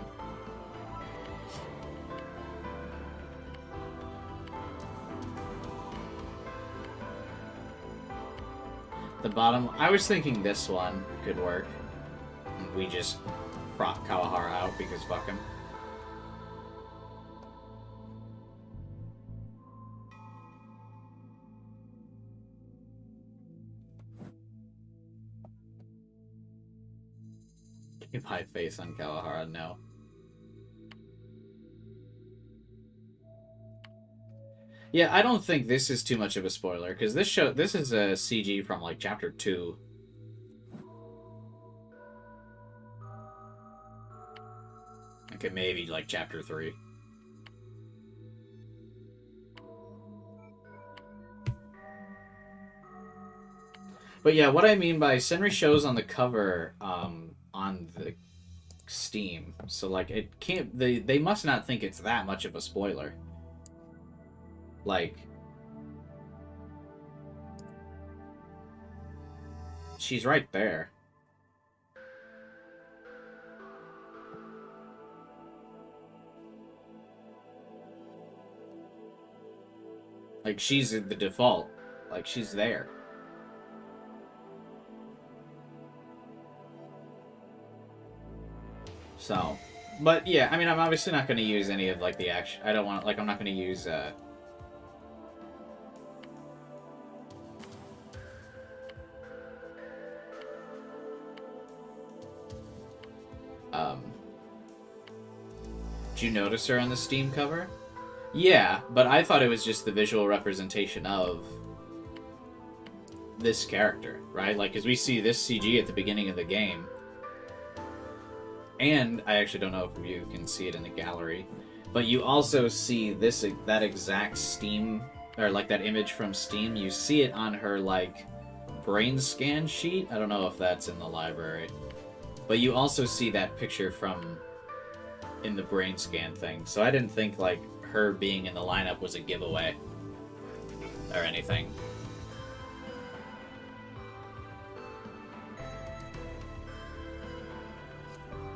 The bottom, I was thinking this one could work. We just prop Kawahara out because fuck him. My face on Kawahara, no. Yeah, I don't think this is too much of a spoiler, because this is a CG from, like, Chapter 2. Okay, maybe, like, Chapter 3. But yeah, what I mean by Senri shows on the cover, on the Steam, so, like, it can't... They must not think it's that much of a spoiler. Like... She's right there. Like, she's the default. Like, she's there. So, but yeah, I mean, I'm obviously not going to use any of, like, the action. I don't want, like, I'm not going to use, did you notice her on the Steam cover? Yeah, but I thought it was just the visual representation of this character, right? Like, because we see this CG at the beginning of the game. And I actually don't know if you can see it in the gallery, but you also see that exact Steam, or like that image from Steam. You see it on her, like, brain scan sheet. I don't know if that's in the library, but you also see that picture from in the brain scan thing. So I didn't think, like, her being in the lineup was a giveaway or anything.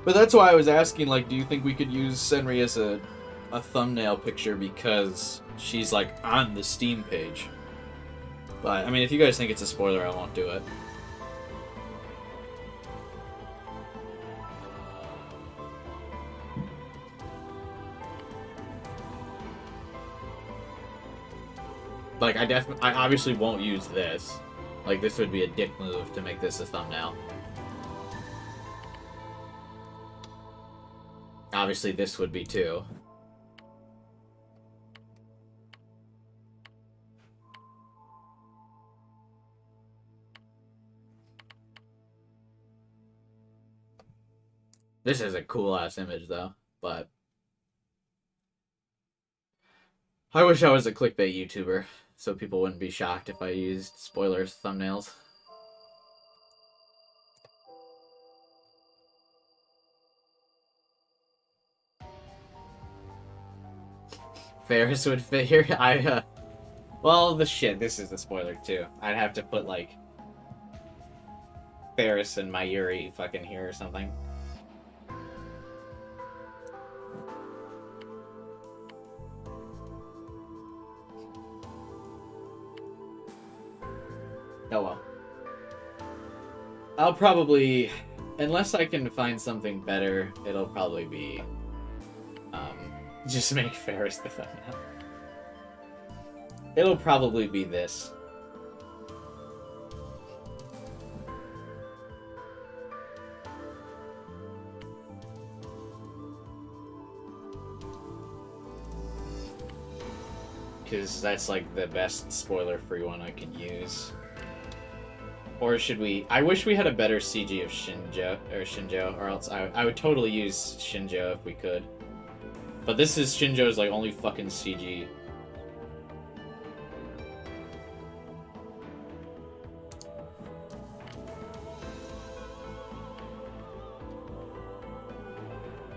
But that's why I was asking, like, do you think we could use Senri as a thumbnail picture because she's, like, on the Steam page? But, I mean, if you guys think it's a spoiler, I won't do it. Like, I obviously won't use this. Like, this would be a dick move to make this a thumbnail. Obviously, this would be too. This is a cool-ass image, though, but... I wish I was a clickbait YouTuber, so people wouldn't be shocked if I used spoilers thumbnails. Ferris would fit here. Well, this is a spoiler too. I'd have to put, like, Ferris and Mayuri fucking here or something. Oh well. I'll probably, unless I can find something better, it'll probably be, just make Ferris the thumbnail. It'll probably be this. Because that's, like, the best spoiler-free one I can use. Or should we... I wish we had a better CG of Shinjo, or else I would totally use Shinjo if we could. But this is Shinjo's, like, only fucking CG.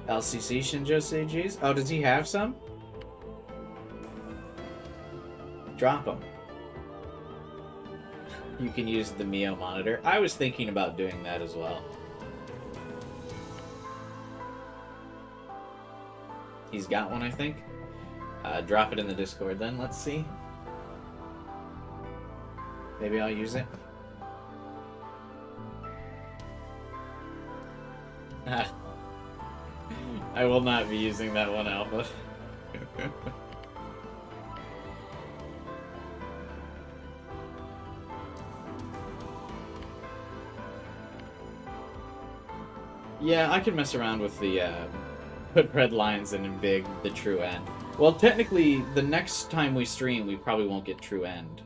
LCC Shinjo CGs? Oh, does he have some? Drop them. You can use the Mio monitor. I was thinking about doing that as well. He's got one, I think. Drop it in the Discord then. Let's see. Maybe I'll use it. I will not be using that one, Alpha. Yeah, I can mess around with the put red lines and in big the true end. Well, technically, the next time we stream, we probably won't get true end.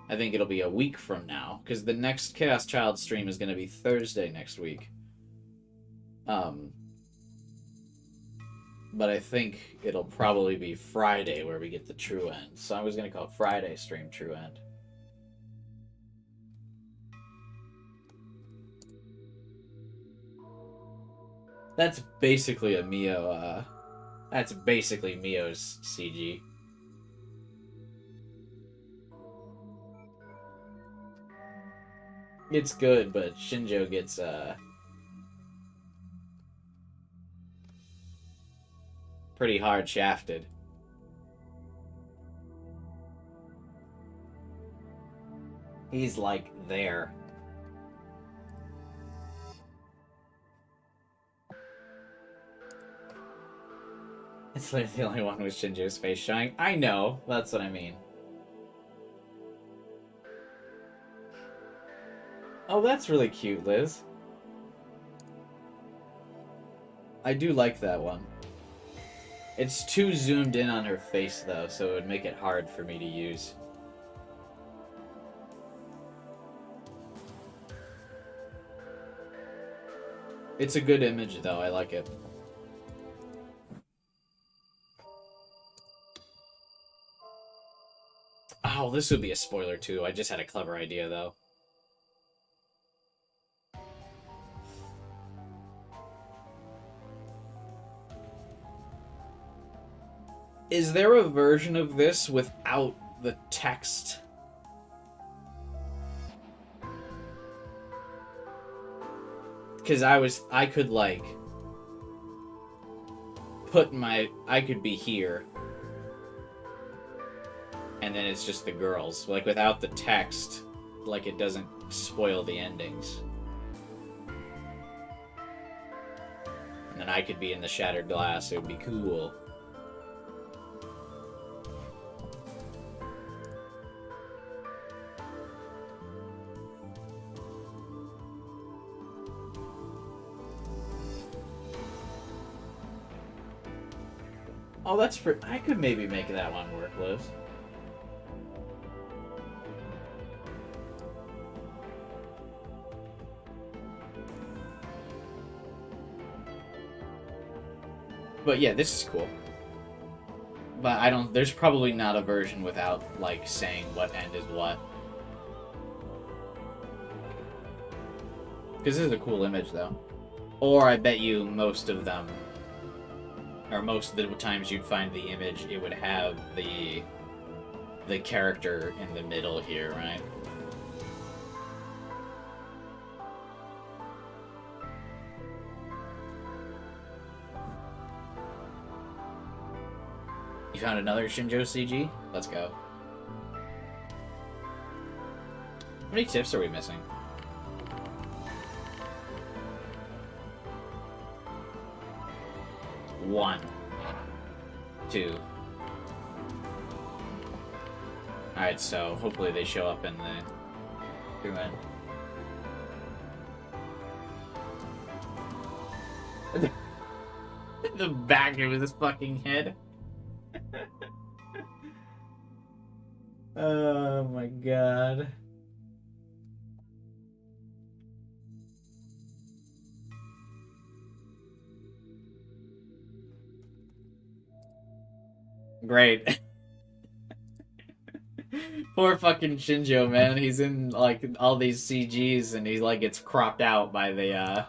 I think it'll be a week from now, because the next Chaos Child stream is going to be Thursday next week. But I think it'll probably be Friday where we get the true end. So I was going to call it Friday stream true end. That's basically a Mio, that's basically Mio's CG. It's good, but Shinjo gets, pretty hard shafted. He's like there. It's like the only one with Shinjo's face showing. I know, that's what I mean. Oh, that's really cute, Liz. I do like that one. It's too zoomed in on her face, though, so it would make it hard for me to use. It's a good image, though. I like it. Oh, this would be a spoiler, too. I just had a clever idea, though. Is there a version of this without the text? Because I could, like, I could be here. And then it's just the girls. Like, without the text, like, it doesn't spoil the endings. And then I could be in the shattered glass. It would be cool. Oh, that's for... I could maybe make that one work, Liz. But yeah, this is cool. But I don't... There's probably not a version without, like, saying what end is what. Because this is a cool image, though. Or I bet you most of them... Or most of the times you'd find the image, it would have the character in the middle here, right? You found another Shinjo CG? Let's go. How many tips are we missing? One. Two. Alright, so hopefully they show up in the end. The back of his fucking head. Oh my god. Great. Poor fucking Shinjo, man. He's in, like, all these CGs and he, like, gets cropped out by the,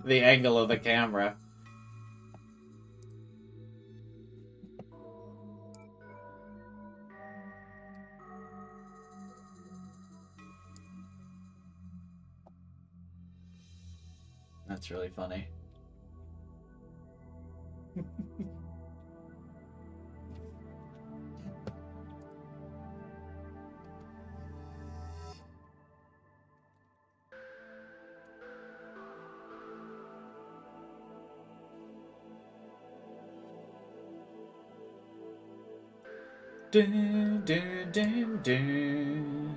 the angle of the camera. That's really funny. Dun, dun, dun, dun.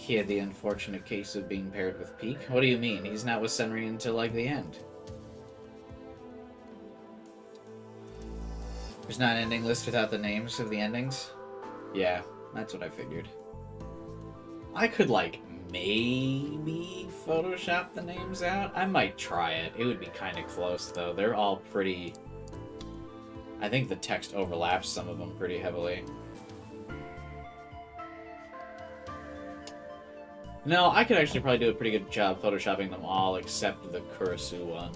He had the unfortunate case of being paired with Peak. What do you mean? He's not with Senri until, like, the end. There's not an ending list without the names of the endings? Yeah, that's what I figured. I could, like, maybe Photoshop the names out? I might try it. It would be kind of close, though. They're all pretty... I think the text overlaps some of them pretty heavily. No, I could actually probably do a pretty good job photoshopping them all except the Kurisu one.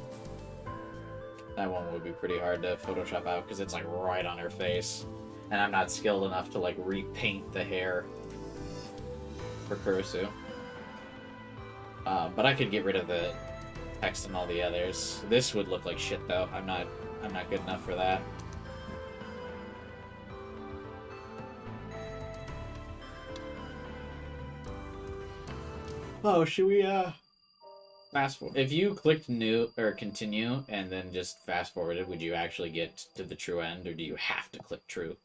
That one would be pretty hard to Photoshop out because it's like right on her face. And I'm not skilled enough to like repaint the hair for Kurisu. But I could get rid of the text and all the others. This would look like shit though. I'm not good enough for that. Oh, should we fast forward? If you clicked new or continue and then just fast forwarded, would you actually get to the true end, or do you have to click true?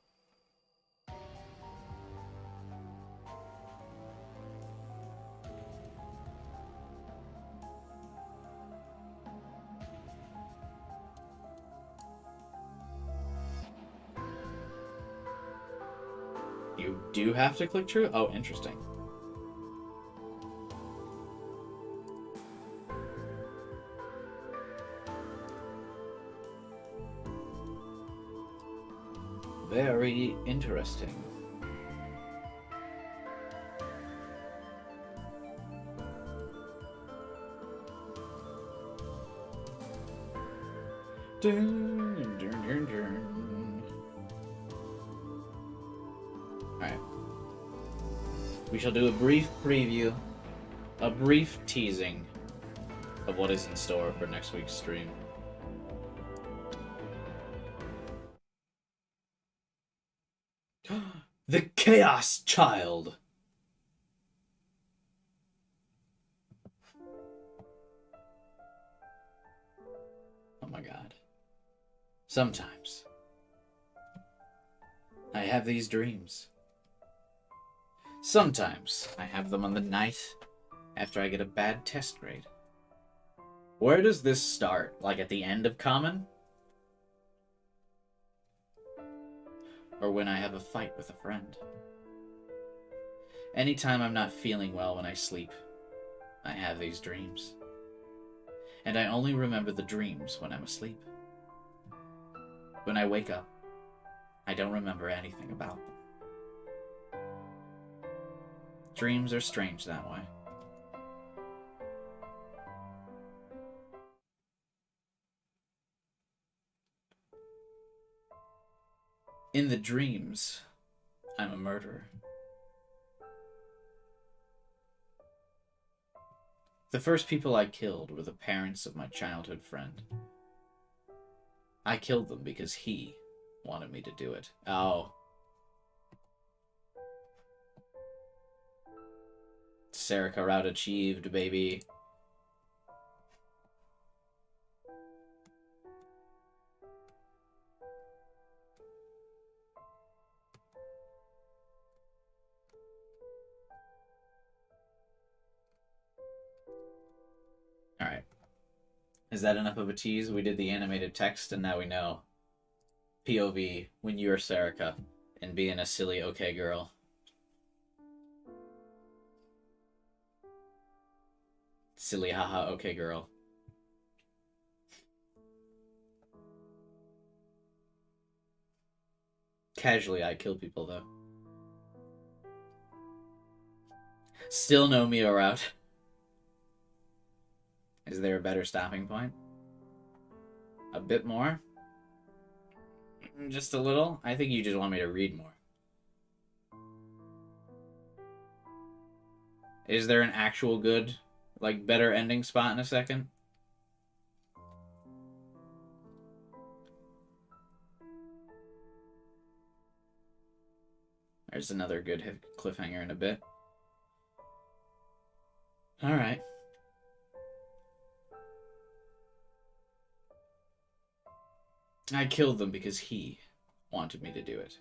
You do have to click true? Oh, interesting. Very interesting. Dun, dun, dun, dun. Alright. We shall do a brief preview, a brief teasing of what is in store for next week's stream. The Chaos Child! Oh my god. Sometimes I have these dreams. Sometimes I have them on the night after I get a bad test grade. Where does this start? Like at the end of Common? Or when I have a fight with a friend. Anytime I'm not feeling well when I sleep, I have these dreams. And I only remember the dreams when I'm asleep. When I wake up, I don't remember anything about them. Dreams are strange that way. In the dreams, I'm a murderer. The first people I killed were the parents of my childhood friend. I killed them because he wanted me to do it. Oh. Serica route achieved, baby. Alright. Is that enough of a tease? We did the animated text, and now we know. POV, when you're Serica, and being a silly okay girl. Silly haha okay girl. Casually, I kill people, though. Still no Mio route. Is there a better stopping point? A bit more? Just a little? I think you just want me to read more. Is there an actual good, like, better ending spot in a second? There's another good cliffhanger in a bit. Alright. I killed them because he wanted me to do it.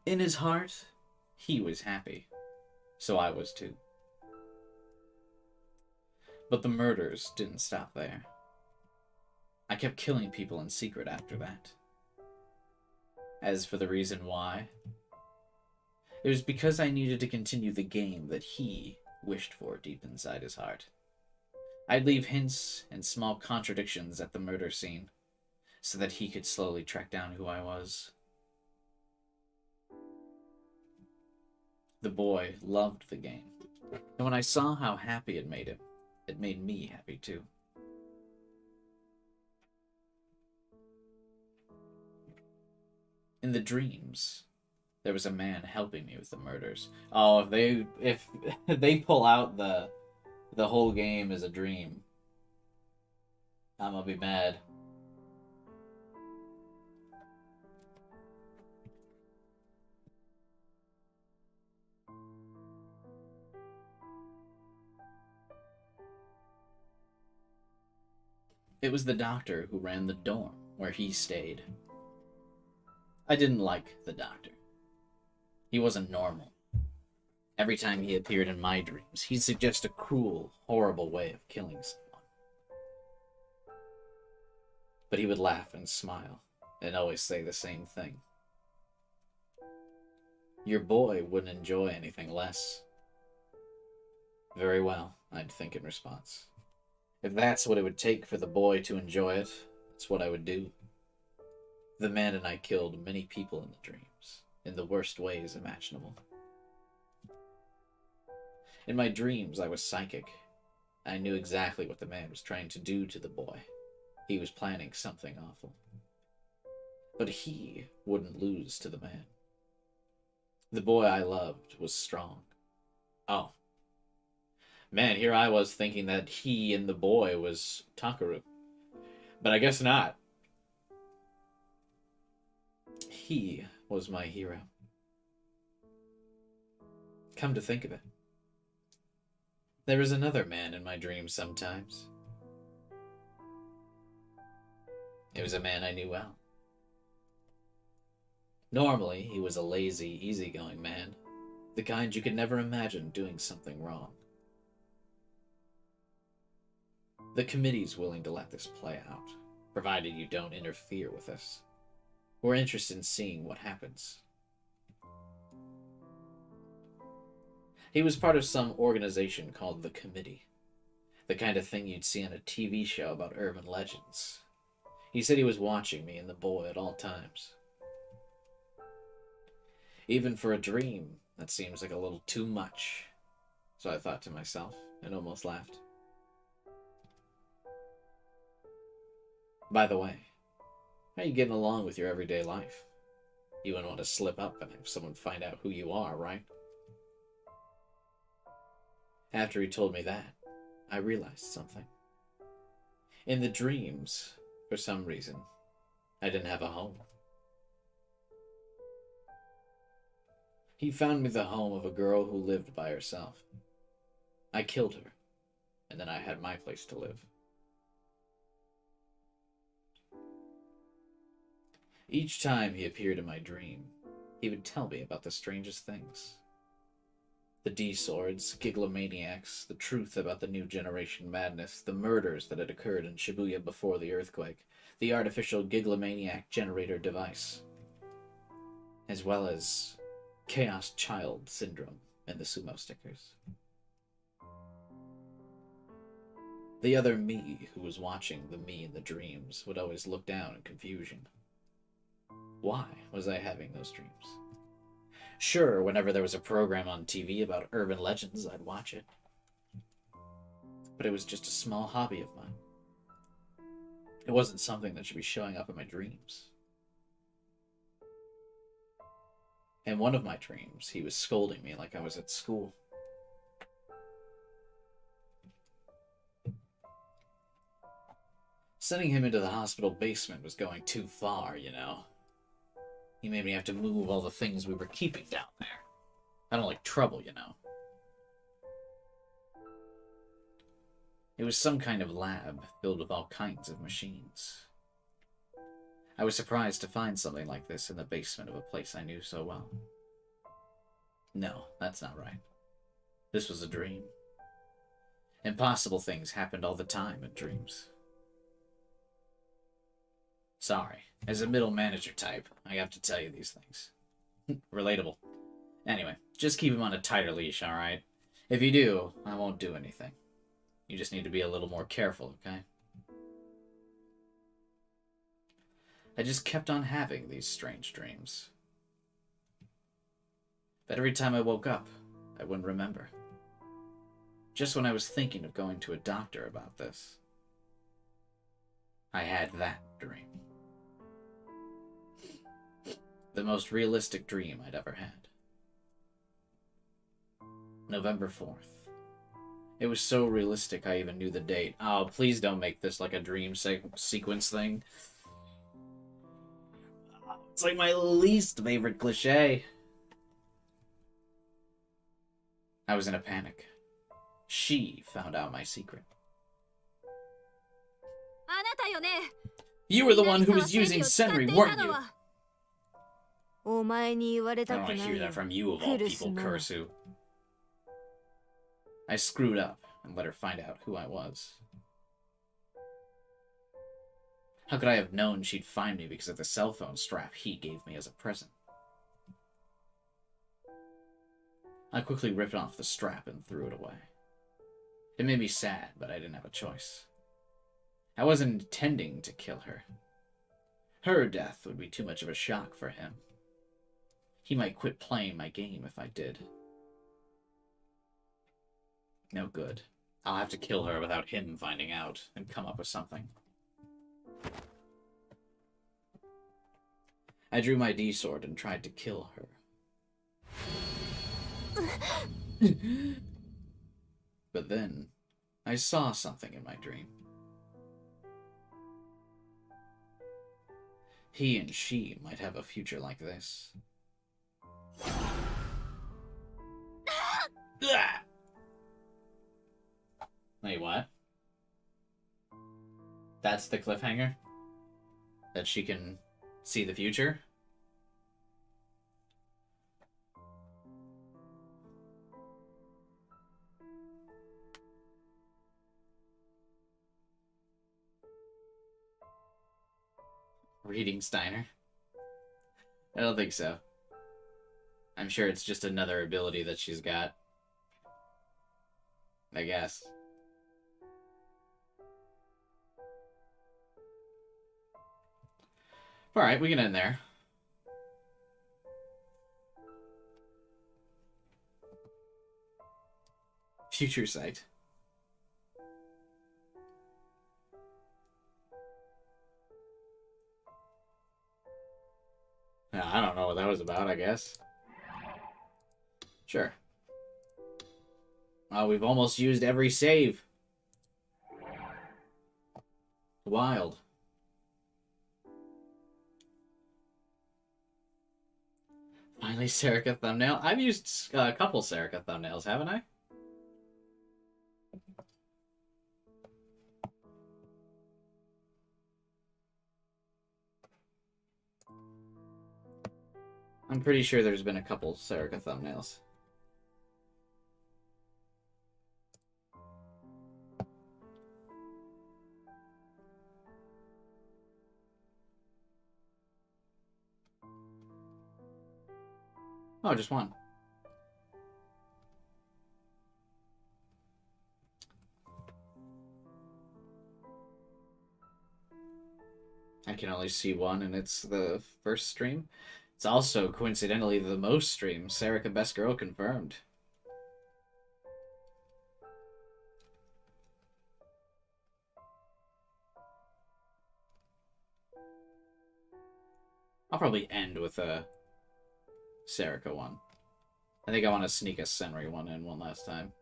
In his heart, he was happy. So I was too. But the murders didn't stop there. I kept killing people in secret after that. As for the reason why, it was because I needed to continue the game that he wished for deep inside his heart. I'd leave hints and small contradictions at the murder scene, so that he could slowly track down who I was. The boy loved the game, and when I saw how happy it made him, it made me happy too. In the dreams, there was a man helping me with the murders. Oh, if they pull out the whole game is a dream, I'm gonna be mad. It was the doctor who ran the dorm where he stayed. I didn't like the doctor. He wasn't normal. Every time he appeared in my dreams, he'd suggest a cruel, horrible way of killing someone. But he would laugh and smile, and always say the same thing. Your boy wouldn't enjoy anything less. Very well, I'd think in response. If that's what it would take for the boy to enjoy it, that's what I would do. The man and I killed many people in the dreams, in the worst ways imaginable. In my dreams, I was psychic. I knew exactly what the man was trying to do to the boy. He was planning something awful. But he wouldn't lose to the man. The boy I loved was strong. Oh. Man, here I was thinking that he and the boy was Takaru. But I guess not. He was my hero. Come to think of it, there is another man in my dreams sometimes. It was a man I knew well. Normally, he was a lazy, easygoing man, the kind you could never imagine doing something wrong. The committee's willing to let this play out, provided you don't interfere with us. We're interested in seeing what happens. He was part of some organization called the Committee, the kind of thing you'd see on a TV show about urban legends. He said he was watching me and the boy at all times. Even for a dream, that seems like a little too much, so I thought to myself and almost laughed. By the way, how are you getting along with your everyday life? You wouldn't want to slip up and have someone find out who you are, right? After he told me that, I realized something. In the dreams, for some reason, I didn't have a home. He found me the home of a girl who lived by herself. I killed her, and then I had my place to live. Each time he appeared in my dream, he would tell me about the strangest things. The D-swords, giglomaniacs, the truth about the new generation madness, the murders that had occurred in Shibuya before the earthquake, the artificial giglomaniac generator device, as well as Chaos Child Syndrome and the sumo stickers. The other me who was watching the me in the dreams would always look down in confusion. Why was I having those dreams? Sure, whenever there was a program on TV about urban legends, I'd watch it. But it was just a small hobby of mine. It wasn't something that should be showing up in my dreams. In one of my dreams, he was scolding me like I was at school. Sending him into the hospital basement was going too far, you know. He made me have to move all the things we were keeping down there. I don't like trouble, you know. It was some kind of lab filled with all kinds of machines. I was surprised to find something like this in the basement of a place I knew so well. No, that's not right. This was a dream. Impossible things happened all the time in dreams. Sorry, as a middle manager type, I have to tell you these things. Relatable. Anyway, just keep him on a tighter leash, alright? If you do, I won't do anything. You just need to be a little more careful, okay? I just kept on having these strange dreams. But every time I woke up, I wouldn't remember. Just when I was thinking of going to a doctor about this, I had that dream. The most realistic dream I'd ever had. November 4th. It was so realistic I even knew the date. Oh, please don't make this like a dream sequence thing. It's like my least favorite cliche. I was in a panic. She found out my secret. You were the one who was using Senri, weren't you? I don't want to hear that from you of all people, Kurisu. I screwed up and let her find out who I was. How could I have known she'd find me because of the cell phone strap he gave me as a present? I quickly ripped off the strap and threw it away. It made me sad, but I didn't have a choice. I wasn't intending to kill her. Her death would be too much of a shock for him. He might quit playing my game if I did. No good. I'll have to kill her without him finding out and come up with something. I drew my D-sword and tried to kill her. But then, I saw something in my dream. He and she might have a future like this. Wait, what? That's the cliffhanger? That she can see the future? Reading Steiner? I don't think so. I'm sure it's just another ability that she's got. I guess. Alright, we can end there. Future sight. I don't know what that was about, I guess. Sure. Oh, we've almost used every save. Wild. Finally, Serica thumbnail. I've used a couple Serica thumbnails, haven't I? I'm pretty sure there's been a couple Serica thumbnails. Oh, just one. I can only see one, and it's the first stream. It's also, coincidentally, the most streams. Serica Best Girl confirmed. I'll probably end with a Serica one. I think I want to sneak a Senri one in one last time.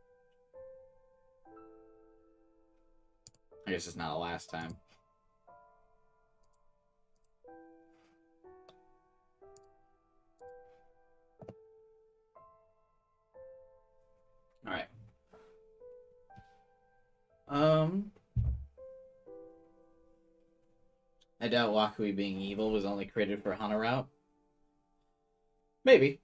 I guess it's not a last time. Alright. I doubt Wakui being evil was only created for Hana route. Maybe.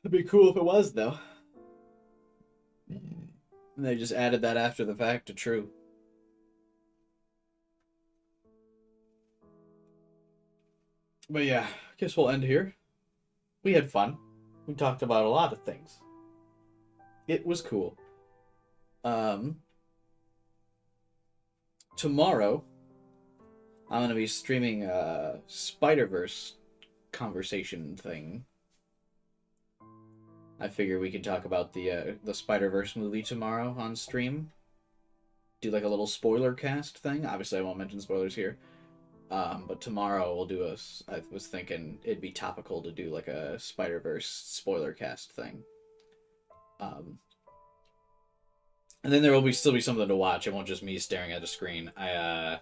It'd be cool if it was, though. And they just added that after the fact to True. But yeah, I guess we'll end here. We had fun. We talked about a lot of things. It was cool. Tomorrow, I'm going to be streaming a Spider-Verse conversation thing. I figure we could talk about the Spider-Verse movie tomorrow on stream. Do like a little spoiler cast thing. Obviously, I won't mention spoilers here. But tomorrow we'll do I was thinking it'd be topical to do like a Spider-Verse spoiler cast thing. And then there will still be something to watch. It won't just me staring at a screen. I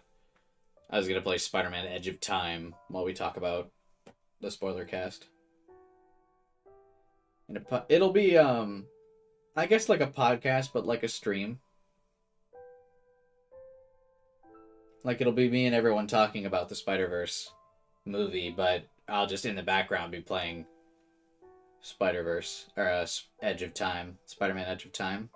was gonna play Spider-Man: Edge of Time while we talk about the spoiler cast. And it'll be I guess like a podcast, but like a stream. Like it'll be me and everyone talking about the Spider-Verse movie, but I'll just in the background be playing Spider-Verse or Edge of Time, Spider-Man: Edge of Time.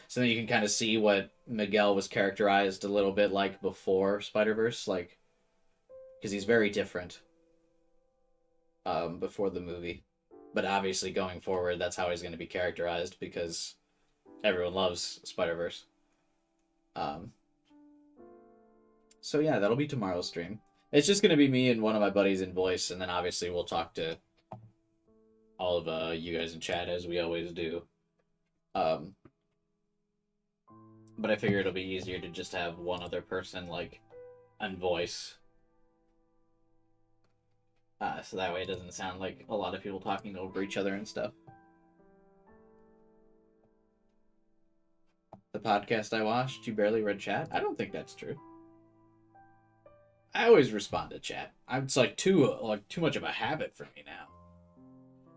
So then you can kind of see what Miguel was characterized a little bit like before Spider-Verse, like, because he's very different before the movie. But obviously going forward, that's how he's going to be characterized because everyone loves Spider-Verse. So yeah, that'll be tomorrow's stream. It's just going to be me and one of my buddies in voice, and then obviously we'll talk to all of you guys in chat as we always do. But I figure it'll be easier to just have one other person, like, on voice. So that way it doesn't sound like a lot of people talking over each other and stuff. The podcast I watched, you barely read chat? I don't think that's true. I always respond to chat. It's like too much of a habit for me now.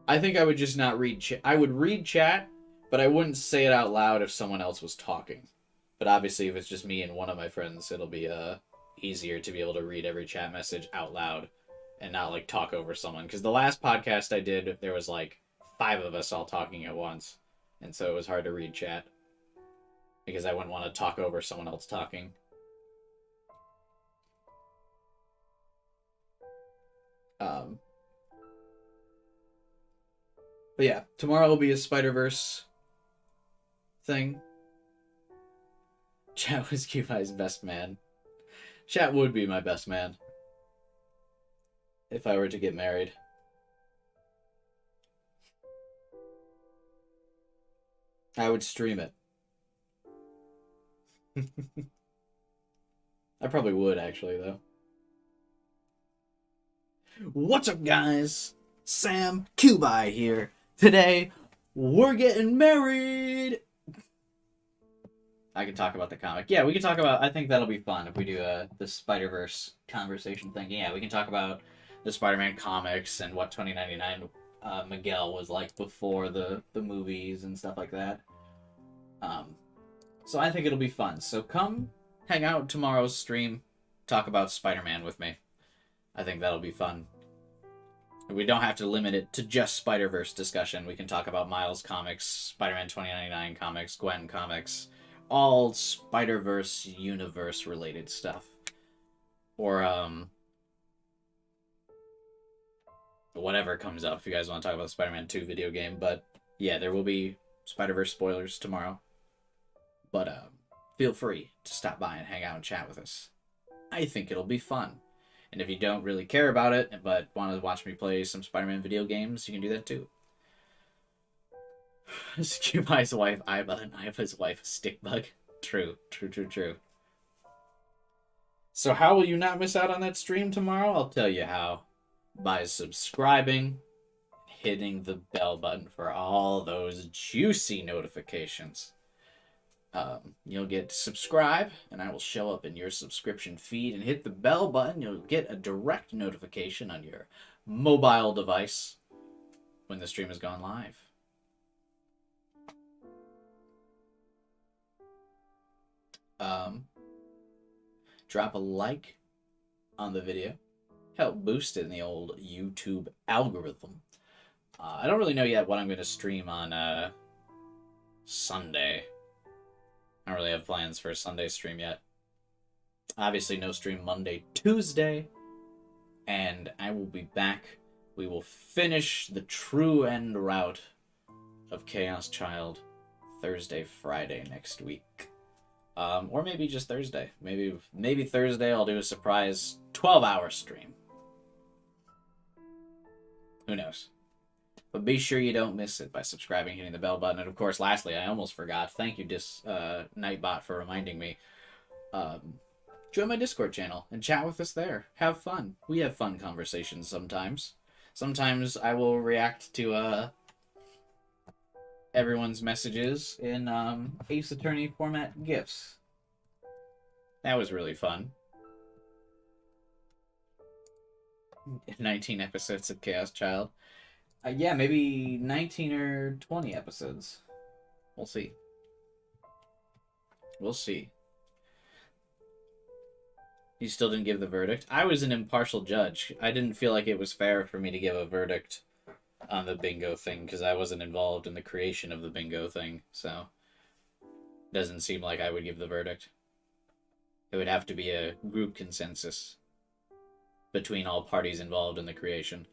I think I would just not read chat. I would read chat, but I wouldn't say it out loud if someone else was talking. But obviously, if it's just me and one of my friends, it'll be easier to be able to read every chat message out loud and not like talk over someone. Because the last podcast I did, there was like 5 of us all talking at once, and so it was hard to read chat because I wouldn't want to talk over someone else talking. But yeah, tomorrow will be a Spider-Verse thing. Chat was Cupid's best man. Chat would be my best man if I were to get married. I would stream it. I probably would, actually, though. What's up, guys? Sam Kubai here. Today, we're getting married! I can talk about the comic. Yeah, we can talk about... I think that'll be fun if we do the Spider-Verse conversation thing. Yeah, we can talk about the Spider-Man comics and what 2099 Miguel was like before the movies and stuff like that. So I think it'll be fun. So come hang out tomorrow's stream, talk about Spider-Man with me. I think that'll be fun. We don't have to limit it to just Spider-Verse discussion. We can talk about Miles comics, Spider-Man 2099 comics, Gwen comics, all Spider-Verse universe related stuff. Or whatever comes up if you guys want to talk about the Spider-Man 2 video game. But yeah, there will be Spider-Verse spoilers tomorrow. But feel free to stop by and hang out and chat with us. I think it'll be fun. And if you don't really care about it, but want to watch me play some Spider-Man video games, you can do that too. Cupid's wife, Iva, and Iva's wife, a stick bug. True. So how will you not miss out on that stream tomorrow? I'll tell you how. By subscribing, hitting the bell button for all those juicy notifications. You'll get subscribe, and I will show up in your subscription feed, and hit the bell button. You'll get a direct notification on your mobile device when the stream has gone live. drop a like on the video. Help boost it in the old YouTube algorithm. I don't really know yet what I'm going to stream on Sunday. I don't really have plans for a Sunday stream yet. Obviously, no stream Monday, Tuesday. And I will be back. We will finish the true end route of Chaos Child Thursday, Friday next week. Or maybe just Thursday. Maybe Thursday I'll do a surprise 12-hour stream. Who knows? But be sure you don't miss it by subscribing, hitting the bell button. And of course, lastly, I almost forgot. Thank you, Nightbot, for reminding me. Join my Discord channel and chat with us there. Have fun. We have fun conversations sometimes. Sometimes I will react to everyone's messages in Ace Attorney format GIFs. That was really fun. 19 episodes of Chaos Child. Yeah, maybe 19 or 20 episodes. We'll see. We'll see. You still didn't give the verdict? I was an impartial judge. I didn't feel like it was fair for me to give a verdict on the bingo thing because I wasn't involved in the creation of the bingo thing, so doesn't seem like I would give the verdict. It would have to be a group consensus between all parties involved in the creation.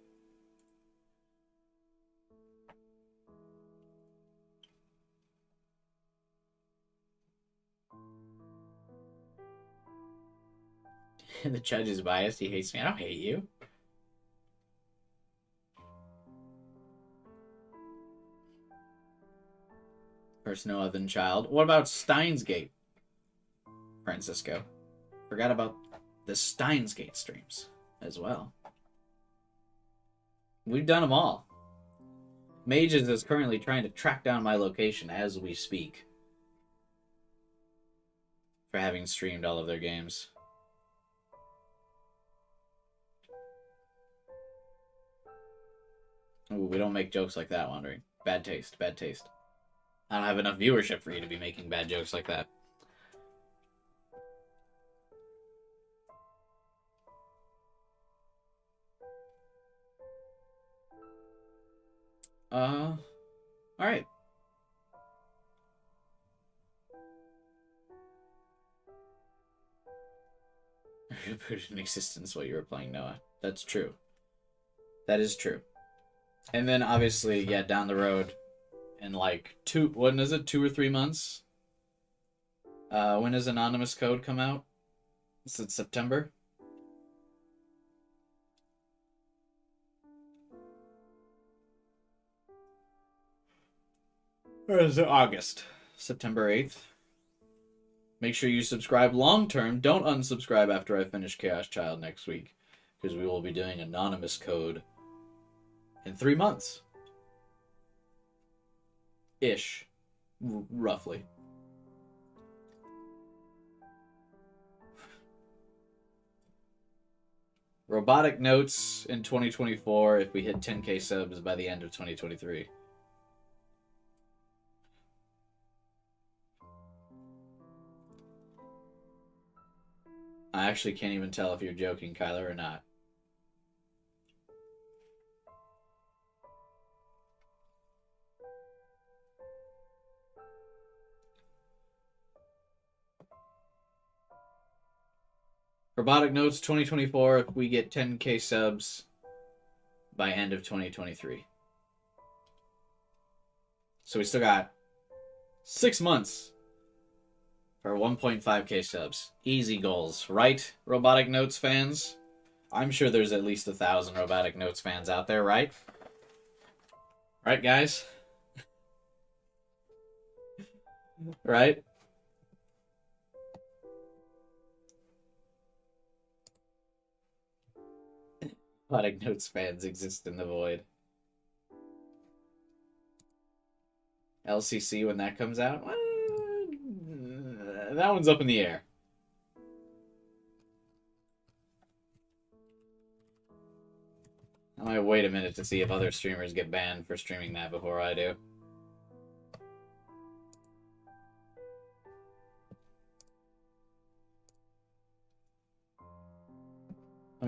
The judge is biased. He hates me. I don't hate you. First no other than child. What about Steins Gate, Francisco? Forgot about the Steins Gate streams as well. We've done them all. Mages is currently trying to track down my location as we speak for having streamed all of their games. Ooh, we don't make jokes like that, Wandering. Bad taste, bad taste. I don't have enough viewership for you to be making bad jokes like that. Alright. You put in existence while you were playing Noah. That's true. That is true. And then obviously, yeah, down the road, in like 2 or 3 months? When does Anonymous Code come out? Is it September? Or is it August? September 8th. Make sure you subscribe long term. Don't unsubscribe after I finish Chaos Child next week, because we will be doing Anonymous Code in 3 months. Ish. Roughly. Robotic Notes in 2024 if we hit 10k subs by the end of 2023. I actually can't even tell if you're joking, Kyler, or not. Robotic Notes 2024 if we get 10k subs by end of 2023. So we still got 6 months for 1.5k subs. Easy goals, right, Robotic Notes fans? I'm sure there's at least 1,000 Robotic Notes fans out there, right? Right, guys? Right? Robotic Notes fans exist in the void. LCC when that comes out? Well, that one's up in the air. I might wait a minute to see if other streamers get banned for streaming that before I do.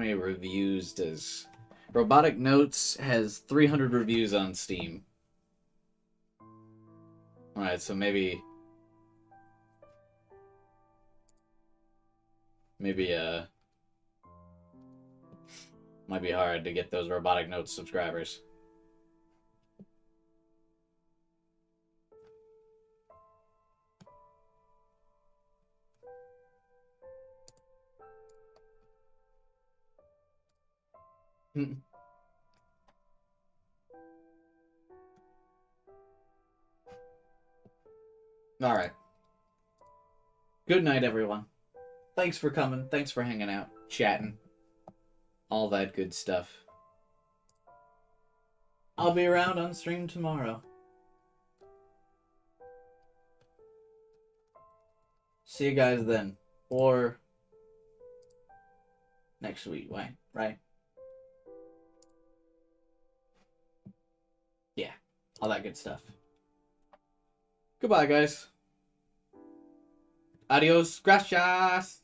many reviews does Robotic Notes has 300 reviews on Steam. Alright, so maybe might be hard to get those Robotic Notes subscribers. Alright. Good night, everyone. Thanks for coming. Thanks for hanging out, chatting. All that good stuff. I'll be around on stream tomorrow. See you guys then. Or next week, right? Yeah, all that good stuff. Goodbye, guys. Adios, gracias.